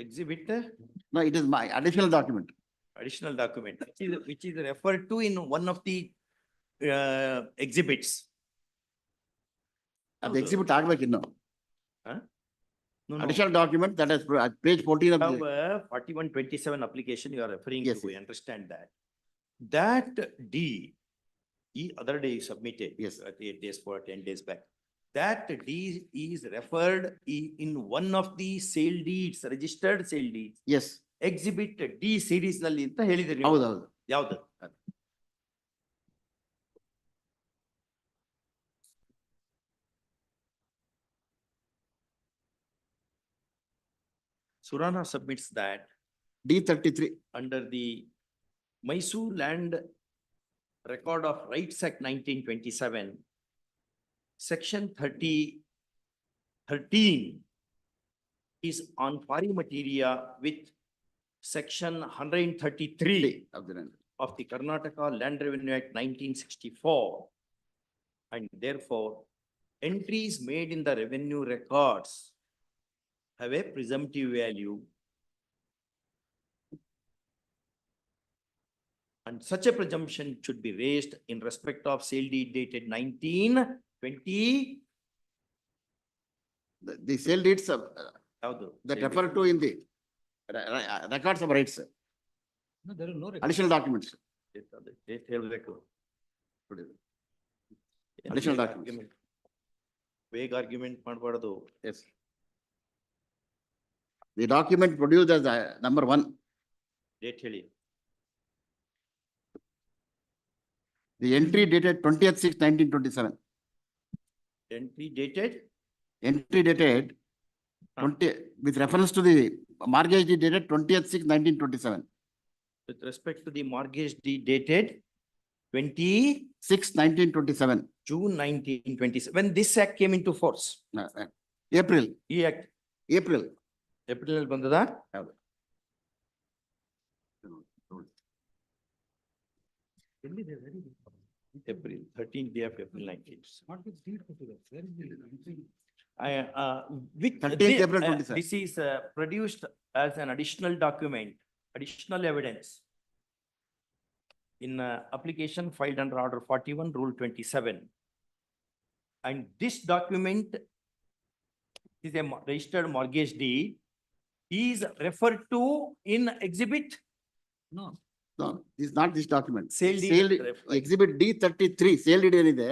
Exhibit? No, it is my additional document. Additional document, which is referred to in one of the exhibits. The exhibit ಆಗ್ಬೇಕು ಇನ್ನು. No, no. Additional document that is page 14 of Have the. 4127 application you are referring Yes, to, I yes. understand that. That D, other day you submitted. Yes. 8 days for 10 days back. That D is referred in one of the sale deeds, registered sale deeds. Yes, Exhibit D series ನಲ್ಲಿ ಅಂತ ಹೇಳಿದ್ರಿ. ಹೌದು ಹೌದು. ಯಾವ್ದು? Surana submits that D33. under the Mysore Land Record of Rights Act 1927, Section 13 is on foreign materia with section 133 of the land. of the Karnataka Land Revenue Act 1964. And therefore, entries made in the revenue records have a presumptive value. And such a presumption should be raised in respect of sale deed dated 1920. The sale deeds Yaudu? that Sale refer deed. to in the records of rights, No, there are no records. additional documents. Date ಹೇಳ್ಬೇಕು. Additional documents. Vague argument ಮಾಡಬಾರದು. Yes. The document produced as number 1. Date ಹೇಳಿ. The entry dated 20th/6/1927. Entry dated Entry dated 20 with reference to the mortgage deed dated 20th/6/1927. with respect to the mortgage deed dated 20 6/1927. June 1927. When this act came into force. April. ಈ act April. April ಅಲ್ಲಿ ಬಂದದಾ? ಹೌದು. April 13th day of April 19. With 13th April 27. this is produced as an additional document, additional evidence in application filed under order 41, rule 27. And this document is a registered mortgage deed, is referred to in exhibit. No. No, this is not this document. Sale deed. Exhibit D33, sale deed ಏನಿದೆ,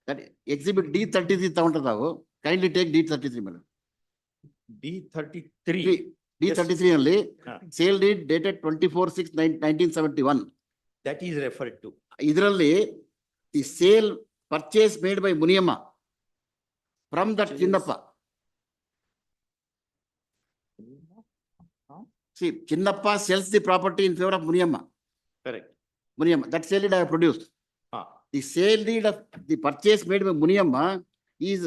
that exhibit D33 ತಗೊಂಡಿದ್ದಾವು, kindly take D33 madam. D33. D33 ನಲ್ಲಿ ಹಾ. sale deed dated 24/6/1971. That is referred to. ಇದರಲ್ಲಿ the sale purchase made by Muniamma from that Chinnappa. See, Chinnappa sells the property in favor of Muniamma. Correct. Muniamma, that sale deed I have produced. The sale deed of the purchase made by Muniamma is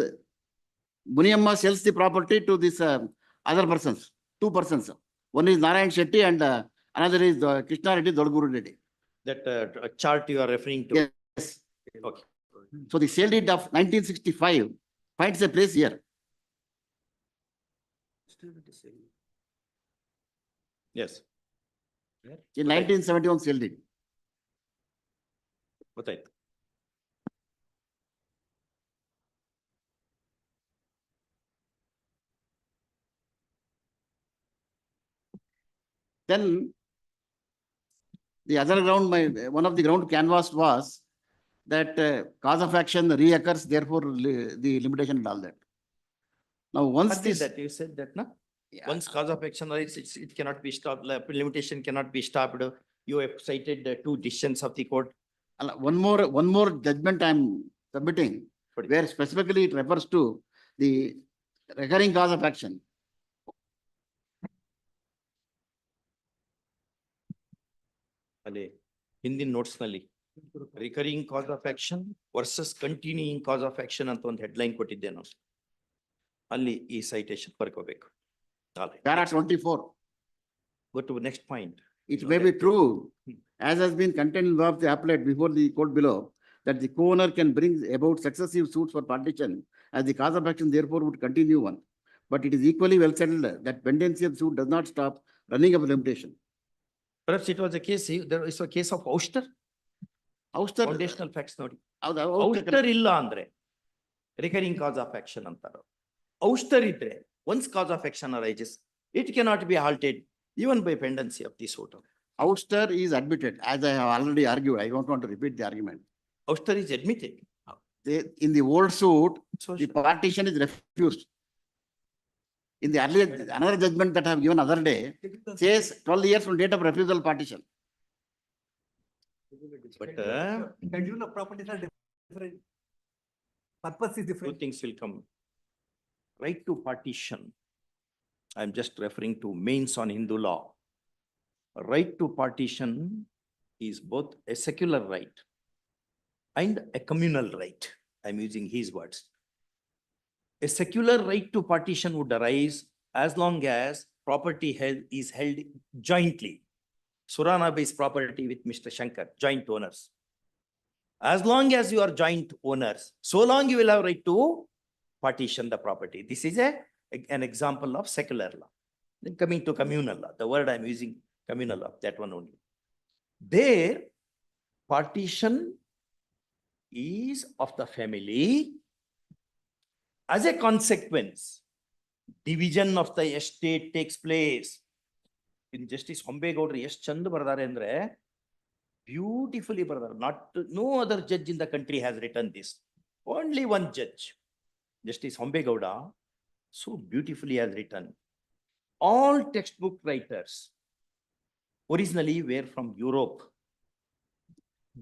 Muniamma sells the property to this other persons, 2 persons. One is Narayan Shetty and another is Krishna Reddy Dodguru Reddy. That chart you are referring to. Yes. Okay. So the sale deed of 1965 finds a place here. Yes. In 1971 sale deed. ಗೊತ್ತಾಯ್ತು. Then the other ground, one of the ground canvassed was that cause of action reoccurs, therefore the limitation and all that. Now, once What is this. that you said that, no? Yeah. Once cause of action arises, it cannot be stopped, limitation cannot be stopped. You have cited the 2 decisions of the court. One more judgment I am submitting, where specifically it refers to the recurring cause of action. ಅಲ್ಲಿ ಹಿಂದಿನ notes ನಲ್ಲಿ recurring cause of action versus continuing cause of action ಅಂತ ಒಂದು headline ಕೊಟ್ಟಿದ್ದೆ ನಾನು. ಅಲ್ಲಿ ಈ citation ಬರ್ಕೋಬೇಕು. Para 24. Go to next point. It may be true, as has been contained in law of the appellate before the court below, that the co-owner can bring about successive suits for partition, as the cause of action therefore would continue one. But it is equally well settled that pendency of suit does not stop running of limitation. Perhaps it was a case, there is a case of ouster. Ouster. Foundational facts ನೋಡಿ. ouster ouster ಇಲ್ಲ ಅಂದ್ರೆ recurring cause of action ಅಂತಾರೆ. ouster ಇದ್ರೆ once cause of action arises, it cannot be halted even by pendency of the suit. ouster is admitted, as I have already argued. I don't want to repeat the argument. Ouster is admitted. In the old suit, So the partition is refused. In the earlier, another judgment that I have given other day says 12 years from date of refusal partition. but Schedule of properties are different. Purpose is two different. things will come. Right to partition. I am just referring to mains on Hindu law. Right to partition is both a secular right and a communal right. I am using his words. a secular right to partition would arise as long as property is held jointly. Surana-based property with Mr. Shankar, joint owners. As long as you are joint owners, so long you will have right to partition the property. This is an example of secular law. Then coming to communal law, the word I'm using, communal law, that one only. There, partition is of the family. As a consequence, division of the estate takes place. In Justice Hombegaudri, ಎಷ್ಟು ಚಂದ ಬರೆದಾರೆ ಅಂದ್ರೆ beautifully ಬರೆದಾರೆ. No other judge in the country has written this. Only one judge, Justice Hombegauda, so beautifully has written. All textbook writers originally were from Europe.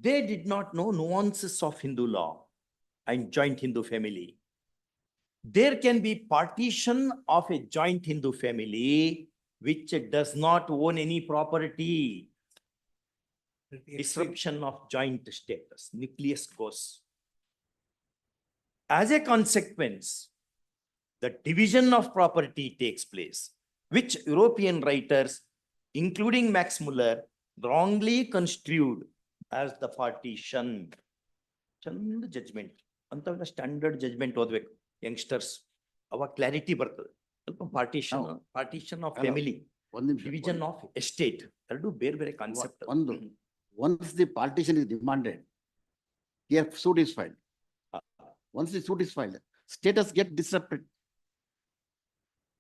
They did not know nuances of Hindu law and joint Hindu family. There can be partition of a joint Hindu family which does not own any property. Disruption of joint status, nucleus goes. As a consequence, the division of property takes place, which European writers, including Max Muller, wrongly construed as the partition. Chand judgment. Anta standard judgment odbeku. Youngsters, our clarity bರ್ತದೆ. Partition of family, division of estate. Eradu ಬೇರೆ ಬೇರೆ concept. Once the partition is demanded, here suit is filed. Once the suit is filed, status get disrupted.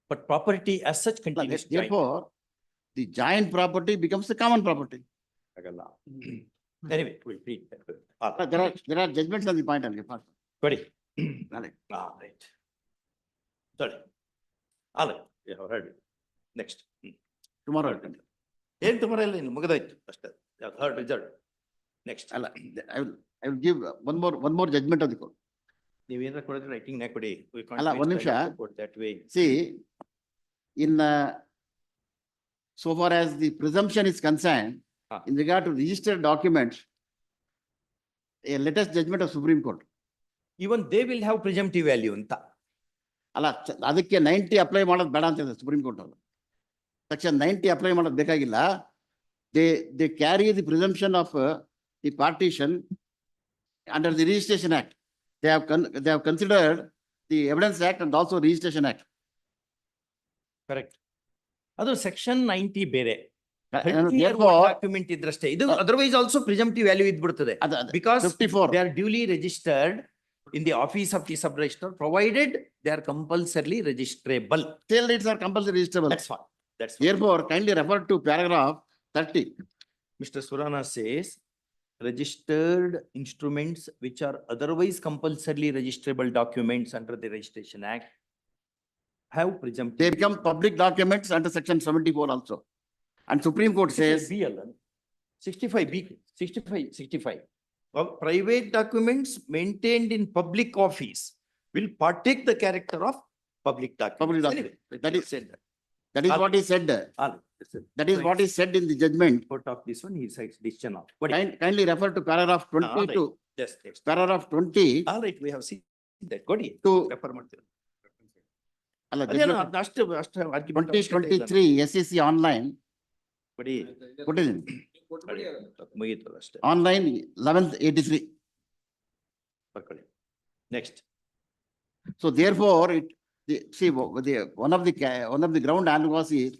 But property as such continues. Therefore, the joint property becomes the common property. Anyway, we'll read that. There are judgments on the point of view. Ready? Right. Right. Sorry. All right. Yeah, heard it. Next. Tomorrow. Tomorrow in ಮುಗಿದೋಯ್ತು ಅಷ್ಟೇ. Third result. Next. I will give one more judgment of the court. ನೀವೇನಾರ ಕೊಡಿದ್ರೆ writing ನ ಕೊಡಿ. We can't ಅಲ್ಲ, ಒಂದ್ waste ನಿಮಿಷ. time to put that way. See, in so far as the presumption is concerned, in regard to registered documents, a latest judgment of Supreme Court. Even they will have presumptive value ಅಂತ. ಅಲ್ಲ, ಅದಕ್ಕೆ 90 apply ಮಾಡೋದು ಬೇಡ ಅಂತ ಇದೆ supreme court ಅವರು. Section 90 apply ಮಾಡೋದು ಬೇಕಾಗಿಲ್ಲ. They carry the presumption of the partition under the Registration Act. They have considered the Evidence Act and also Registration Act. Correct. ಅದು ಸೆಕ್ಷನ್ 90 ಬೇರೆ. Therefore, ಡಾಕ್ಯುಮೆಂಟ್ ಇದ್ರಷ್ಟೇ. ಇದು ಅದರ್ವೈಸ್ ಆಲ್ಸೋ ಪ್ರಿಸಂಪ್ಟಿವ್ ವ್ಯಾಲ್ಯೂ ಇದ್ಬಿಡ್ತದೆ. Because 54. they are duly registered in the office of the sub-registrar, provided they are compulsorily registrable. Sale deeds are compulsory registrable. That's fine. That's fine. Therefore, kindly refer to paragraph 30. Mr. Surana says, registered instruments which are otherwise compulsorily registrable documents under the Registration Act have presumptive. They become public documents under section 74 also. And Supreme Court says, 65B, 65. Well, private documents maintained in public office will partake the character of public documents. Public document. Anyway, That is said that. That is what he said. That is what is said in the judgment. Court of this one, he cites decision of. But Kindly refer to paragraph 22. yes, yes. Paragraph 20. All right, we have seen that. Go ahead. To Refer ಮಾಡ್ತೀವಿ. ಅಲ್ಲ, ಅದೇನೋ ಅಷ್ಟು argument 2023 SEC online. ಕೊಡಿ. ಕೊಟ್ಟಿದ್ದೀನಿ. ಮುಗೀತು ಅಷ್ಟೇ. Online 1183. ಬರ್ಕೊಳ್ಳಿ. Next. So therefore, one of the ground analysis is,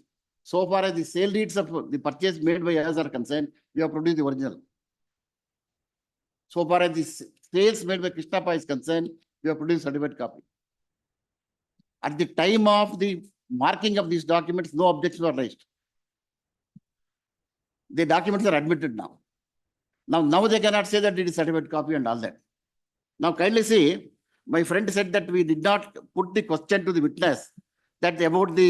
so far as the sale deeds of the purchase made by us are concerned, we have produced the original. So far as the sales made by Krishnappa is concerned, we have produced certified copy. At the time of the marking of these documents, no objections were raised. The documents are admitted now. Now they cannot say that it is certified copy and all that. Now kindly see, my friend said that we did not put the question to the witness that about the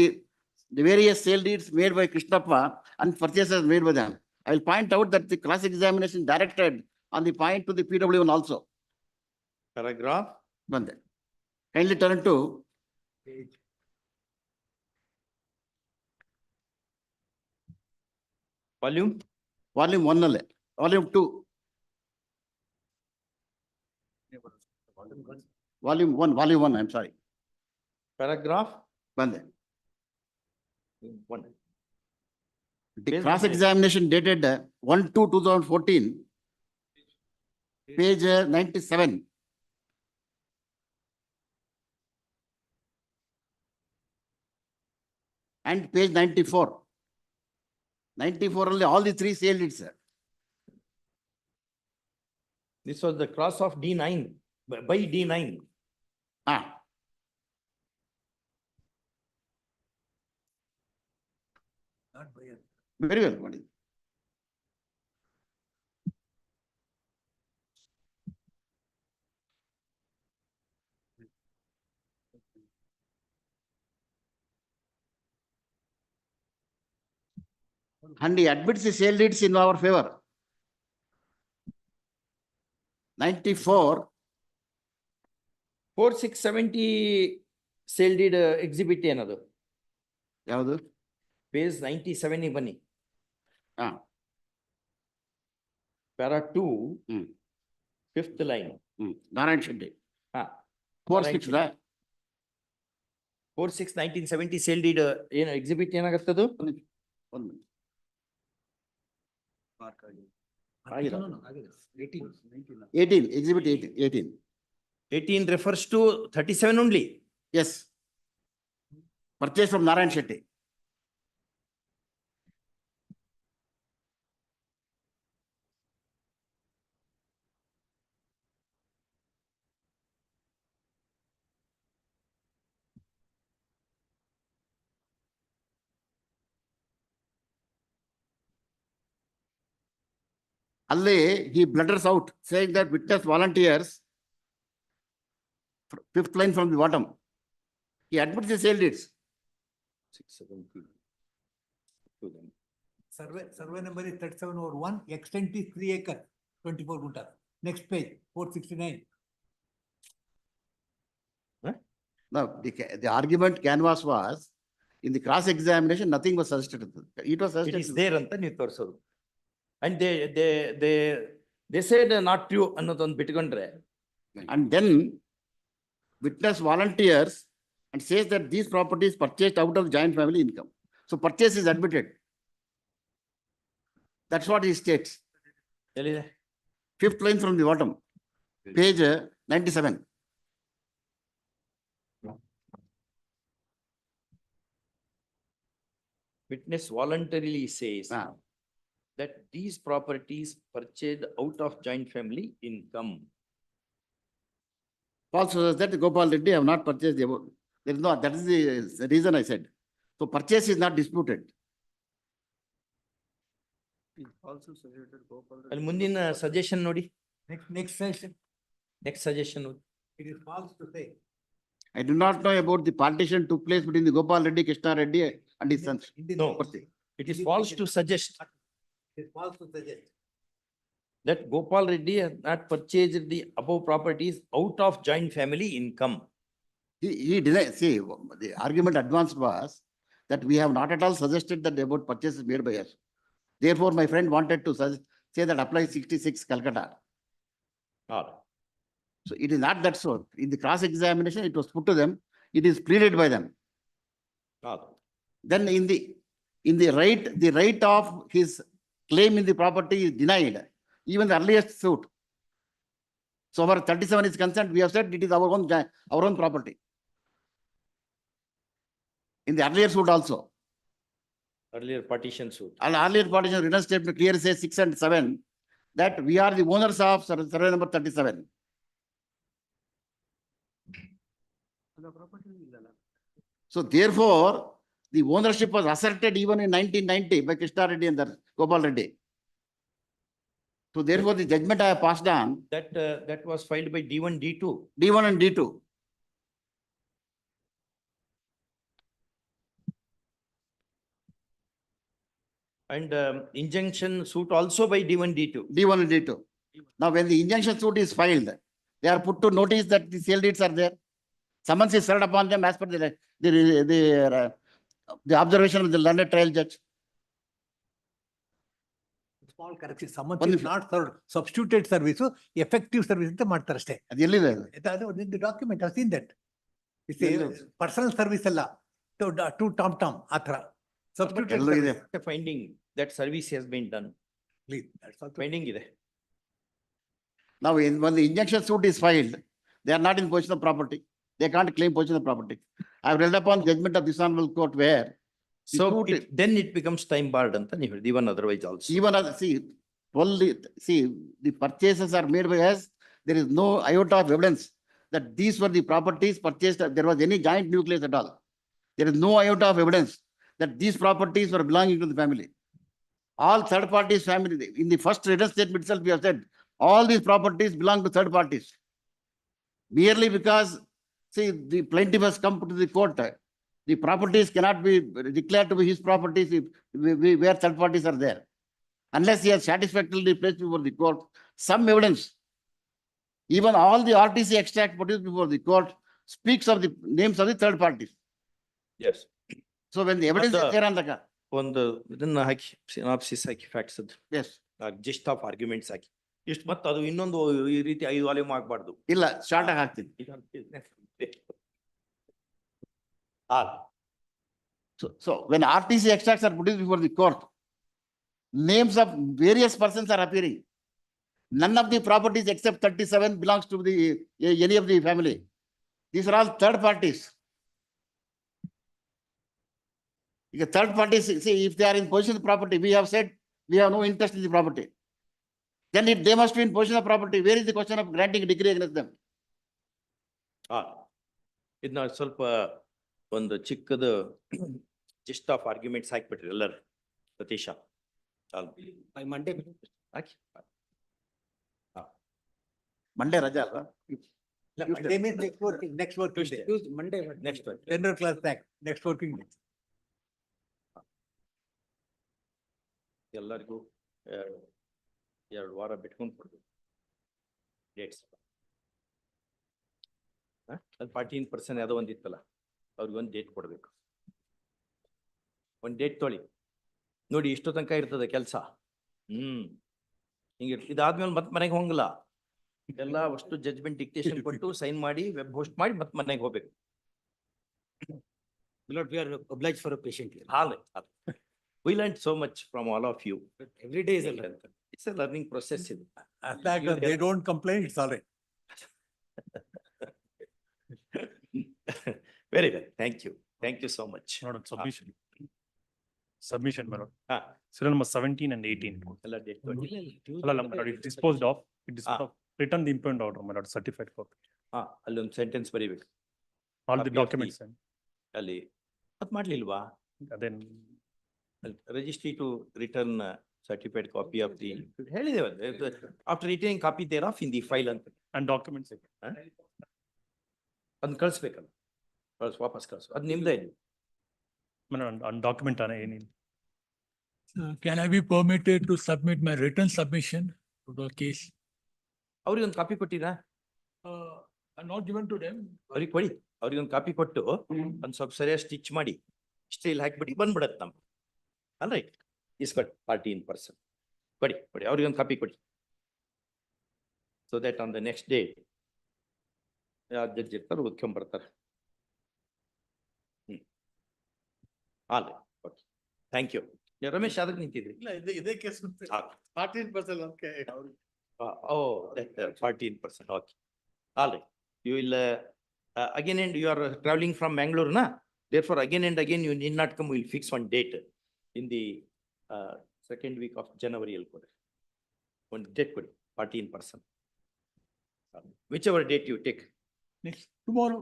various sale deeds made by Krishnappa and purchases made by them. I will point out that the cross-examination directed on the point to the PW1 also. Paragraph. One there. Kindly turn to Volume 1 alle, volume 2. Volume 1, I'm sorry. Paragraph ಬಂದೆ. 1. The Page cross number. examination dated 1/2/2014, page 97. And page 94. 94 only all the three sealed it, sir. This was the cross of D9, by D9. Ah. Very well, what is? And he admits the sale deeds in our favor. 94. 4670 sale deed exhibit ಏನದು? ಯಾವುದು? Page 97 ಗೆ ಬನ್ನಿ. ಹಾ. Para 2, ಹ್ಮ್. 5th line. Narayan Shetty. ಹಾ. 46 46 1970 sale deed ಏನು exhibit ಏನಾಗತ್ತದು? ಒಂದು minute. 18, exhibit 18. 18 refers to 37 only. Yes. Purchase from Narayan Shetty. Alle, he blutters out saying that witness volunteers, 5th line from the bottom. He admits the sale deeds. 670. Survey number is 37/1, extent is 3 acres, 24 gunta. Next page, 469. Now, the argument canvas was, in the cross examination, nothing was suggested. It was It suggested. is there ಅಂತ ನೀವು ತೋರಿಸೋದು. And they said not true ಅನ್ನೋದೊಂದು ಬಿಟ್ಕೊಂಡ್ರೆ. And then witness volunteers and says that these properties purchased out of joint family income. So purchase is admitted. That's what he states. ಎಲ್ಲಿದೆ? 5th line from the bottom, page 97. Witness voluntarily says Ah. that these properties purchased out of joint family income. Also says that Gopal Reddy have not purchased the above. There is no, that is the reason I said. So purchase is not disputed. ಅಲ್ಲಿ ಮುಂದಿನ suggestion ನೋಡಿ. Next session, next suggestion ನೋಡಿ. it is false to say. I do not know about the partition took place between the Gopal Reddy, Krishna Reddy and his sons. No, it is false to suggest It is false to suggest. that Gopal Reddy has not purchased the above properties out of joint family income. He denied, see, the argument advanced was that we have not at all suggested that about purchases made by us. Therefore, my friend wanted to say that apply 66 Calcutta. So it is not that so. In the cross examination, it was put to them, it is pleaded by them. Then in the right of his claim in the property is denied, even the earliest suit. So for 37 is concerned, we have said it is our own property. In the earlier suit also. Earlier partition suit. Earlier partition written statement clearly says 6 and 7 that we are the owners of survey number 37. So therefore, the ownership was asserted even in 1990 by Krishna Reddy and Gopal Reddy. So therefore, the judgment I have passed on. That was filed by D1, D2. D1 and D2. And injunction suit also by D1, D2. D1 and D2. Now, when the injunction suit is filed, they are put to notice that the sale deeds are there. Summons is served upon them as per the observation of the learned trial judge. Small correction, summons is not served, substituted service, effective service ಅಂತ ಮಾಡ್ತಾರೆ ಅಷ್ಟೇ. ಅದು ಎಲ್ಲಿದೆ? The document, I've seen that. It's a personal service alla to Tom a thara. Substituted ಎಲ್ಲೂ ಇದೆ. service. Finding that service has been done. Please, that's also. Finding ಇದೆ. Now, when the injunction suit is filed, they are not in possession of property. They can't claim possession of property. I've read upon judgment of this honorable court where the So suit- then it becomes time barred ಅಂತ ನೀವು ಹೇಳಿದ್ರಿ, even otherwise also. even other, the purchases are made by us. There is no iota of evidence that these were the properties purchased. There was any joint nucleus at all. There is no iota of evidence that these properties were belonging to the family. All third parties family. In the first written statement itself, we have said all these properties belong to third parties. Merely because, the plaintiff has come to the court, the properties cannot be declared to be his properties if where third parties are there. Unless he has satisfactorily placed before the court some evidence. Even all the RTC extract produced before the court speaks of the names of the third parties. Yes. So when the evidence is there on the car, ಒಂದು ಇದನ್ನ ಹಾಕಿ synopsis ಹಾಕಿ facts yes, gist of arguments ಹಾಕಿ ಇಷ್ಟು ಮತ್ತೆ ಅದು ಇನ್ನೊಂದು ಈ ರೀತಿ 5 ವಾಲ್ಯೂಮ್ ಆಗ್ಬಾರ್ದು. illa short ಆಗಿ ಹಾಕ್ತೀನಿ. So when RTC extracts are produced before the court, names of various persons are appearing. None of the properties except 37 belongs to any of the family. These are all third parties. Third parties, if they are in possession of the property, we have said we have no interest in the property. Then they must be in possession of property. Where is the question of granting a decree against them? ಇದನ್ನ ಸ್ವಲ್ಪ ಒಂದು ಚಿಕ್ಕದ gist of arguments ಹಾಕ್ಬಿಟ್ರಿ ಎಲ್ಲರೂ Satish By Monday. Hockey. Monday ರಜಾ ಅಲ್ವಾ? They mean next working day. Tuesday, Monday. Next General class act, next working day. ಎಲ್ಲರಿಗೂ 2 ವಾರ ಬಿಟ್ಕೊಂಡು ಕೊಡ್ಬೇಕು ಡೇಟ್ಸ್. ಅದು 14% ಯಾವುದೋ ಒಂದಿತ್ತಲ್ಲ, ಅವ್ರಿಗೊಂದು ಡೇಟ್ ಕೊಡ್ಬೇಕು. ಒಂದು ಡೇಟ್ ತೊಳಿ ನೋಡಿ, ಇಷ್ಟು ತನಕ ಇರ್ತದೆ ಕೆಲಸ. ಹಿಂಗೆ ಇದಾದ್ಮೇಲೆ ಮತ್ತೆ ಮನೆಗೆ ಹೋಗಲ್ಲ. ಎಲ್ಲ ಅಷ್ಟು ಜಜ್ಮೆಂಟ್ ಡಿಕ್ಟೇಷನ್ ಕೊಟ್ಟು ಸೈನ್ ಮಾಡಿ ವೆಬ್ ಹೋಸ್ಟ್ ಮಾಡಿ ಮತ್ತೆ ಮನೆಗೆ ಹೋಗ್ಬೇಕು. We are obliged for a patient. We learned so much from all of you. Every day is a learn. It's a learning process. As long as they don't complain, it's all right. Very well. Thank you. Thank you so much. Submission. Submission, madam. Ah, Serial number 17 and 18. ಎಲ್ಲ date ಕೊಡಿ. It's disposed of. It is return the impound order, my lord, certified copy. ಅಲ್ಲೊಂದು sentence ಬರೀಬೇಕು All the Copy of documents. ಅಲ್ಲಿ. ಮತ್ ಮಾಡ್ಲಿಲ್ವಾ? Then Registry to return certified copy of the ಹೇಳಿದೇವೆ. After retaining copy thereof in the file ಅಂತ. and documents. ಅದನ್ನ ಕಳಿಸ್ಬೇಕಲ್ಲ, ವಾಪಸ್ ಕಳಿಸು. ಅದು ನಿಮ್ದೇ. On document on any. Can I be permitted to submit my written submission to the case? ಅವ್ರಿಗೆ ಒಂದು copy ಕೊಟ್ಟಿರಾ? I'm not given to them. ಅವ್ರಿಗೆ ಕೊಡಿ. ಅವ್ರಿಗೆ ಒಂದು ಕಾಪಿ ಕೊಟ್ಟು ಒಂದು ಸ್ವಲ್ಪ ಸರಿಯಾಗಿ ಸ್ಟಿಚ್ ಮಾಡಿ ಸ್ಟೀಲ್ ಹಾಕಿಬಿಟ್ಟು ಬಂದ್ಬಿಡತ್ತೆ ನಮ್ಗೆ. ಅಲ್ ರೈಟ್, ಇಸ್ಕೊಡಿ ಪಾರ್ಟಿ ಇನ್ ಪರ್ಸನ್ ಕೊಡಿ ಅವ್ರಿಗೆ ಒಂದು ಕಾಪಿ ಕೊಡಿ. So that on the next day ಯಾರು ಜಡ್ಜ್ ಇರ್ತಾರೆ ಓದ್ಕೊಂಡ್ಬರ್ತಾರೆ. Okay, thank you. ರಮೇಶ್ ಅದಕ್ಕೆ ನಿಂತಿದ್ರಿ? ಇದೇ case 14%. Okay. Oh, that 14%. Okay. All right. You will again, and you are traveling from Bangalore, na? Therefore, again and again, you need not come. We will fix one date in the second week of January. One date, 14%. Whichever date you take. Next, tomorrow.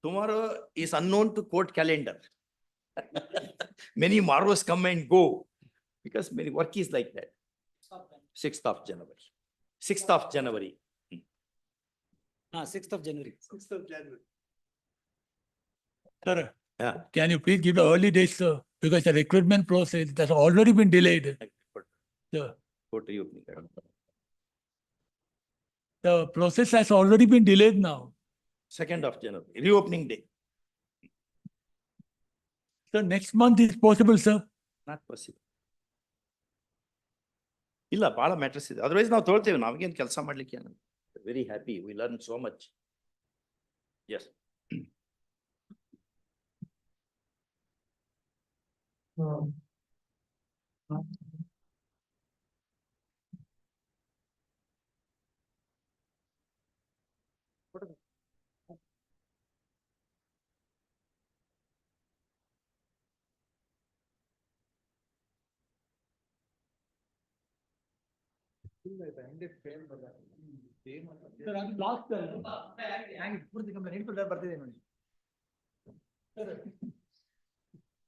Tomorrow is unknown to court calendar. Many morrows come and go because many work is like that. 6th of January. 6th of January. 6th of January. 6th of January. Sir, Yeah. can you please give the early dates, sir? Because the recruitment process has already been delayed. Sir, Court reopening. the process has already been delayed now. 2nd of January, reopening day. Sir, next month is possible, sir. Not possible. ಇಲ್ಲ ಬಹಳ matters ಇದೆ. Otherwise ನಾವು ತೊಳ್ತೇವೆ, ನಾವೇನು ಕೆಲಸ ಮಾಡ್ಲಿಕ್ಕೆ. Very happy, we learn so much. Yes.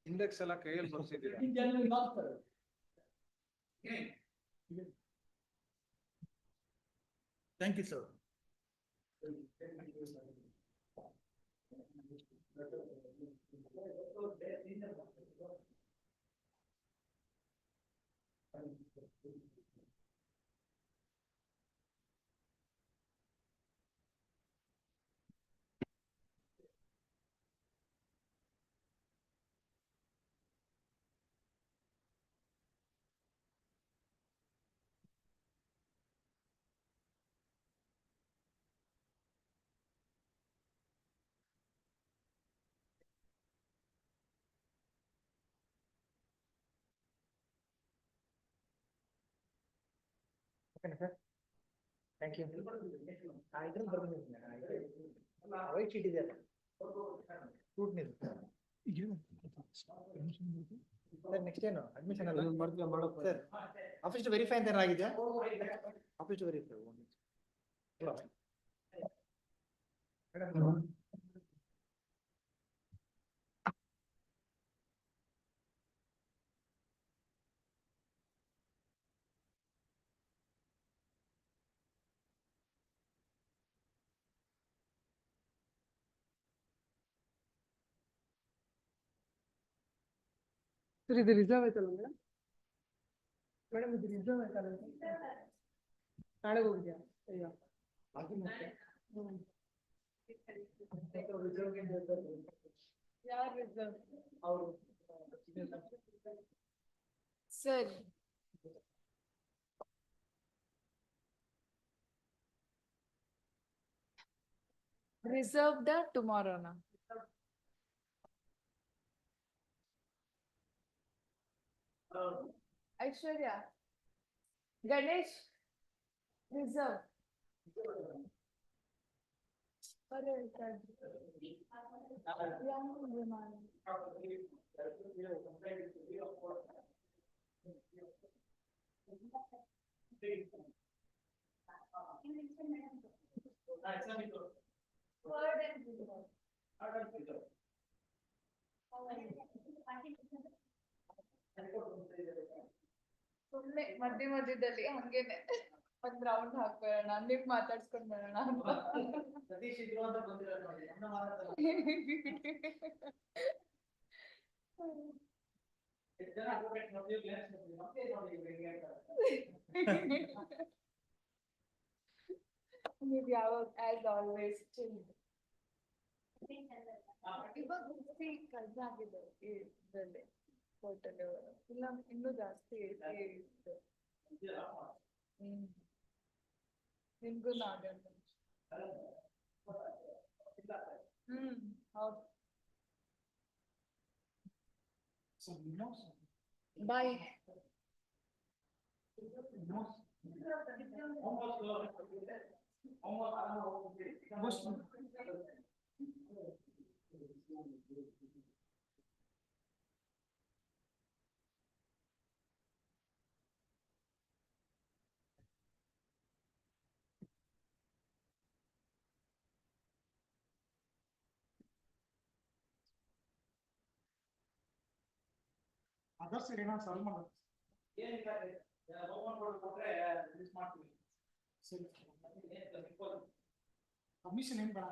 Index ಎಲ್ಲ ಕೈಯಲ್ಲಿ ಬರ್ಸಿದ್ದೀರಾ? Thank you, sir. Thank you. White sheet ಇದೆ. Scrutiny. Sir, next ಏನು? Admission ಅಲ್ಲ? Sir, office to verify ಅಂತ ಏನಾಗಿದೆ? Office to verify. ಸರ್ ಇದು ರಿಸರ್ವ್ ಆಯ್ತಲ್ಲ ಮೇಡಮ್ ಇದು ರಿಸರ್ವ್ ಆಯ್ತಲ್ಲ ನಾಳೆ ಹೋಗಿದ್ಯಾ ಅಯ್ಯೋ ಯಾರು ರಿಸರ್ವ್ ಅವರು ಸರ್ ರಿಸರ್ವ್ಡ್ ಟುಮಾರೋನಾ ಐಶ್ವರ್ಯ ಗಣೇಶ್ ರಿಸರ್ವ್ ಅರೆ ಸುಮ್ನೆ ಮಧ್ಯದಲ್ಲಿ ಹಂಗೇನೆ ಒಂದ್ ರೌಂಡ್ ಹಾಕ್ಬೇಡ ನಿಮ್ ಮಾತಾಡ್ಸ್ಕೊಂಡ್ ಬರೋಣ ನೀವ್ ಯಾವಾಗ ಆಸ್ ಆಲ್ವೇಸ್ ಇವಾಗ ಕಡಿಮೆ ಆಗಿದೆ ಇದ್ರಲ್ಲಿ ಹೋಟೆಲ್ ಇಲ್ಲ ಇನ್ನೂ ಜಾಸ್ತಿ ಇತ್ತು ನಿಮ್ಗೂ ಆಗಲ್ಲ ಹೌದು ಬಾಯ್ ಅದರ್ಸ್ ಏನೋ ಸಾಲ್ವ್ ಮಾಡೋದು ಕಮಿಷನ್ ಏನ್ ಬೇಡ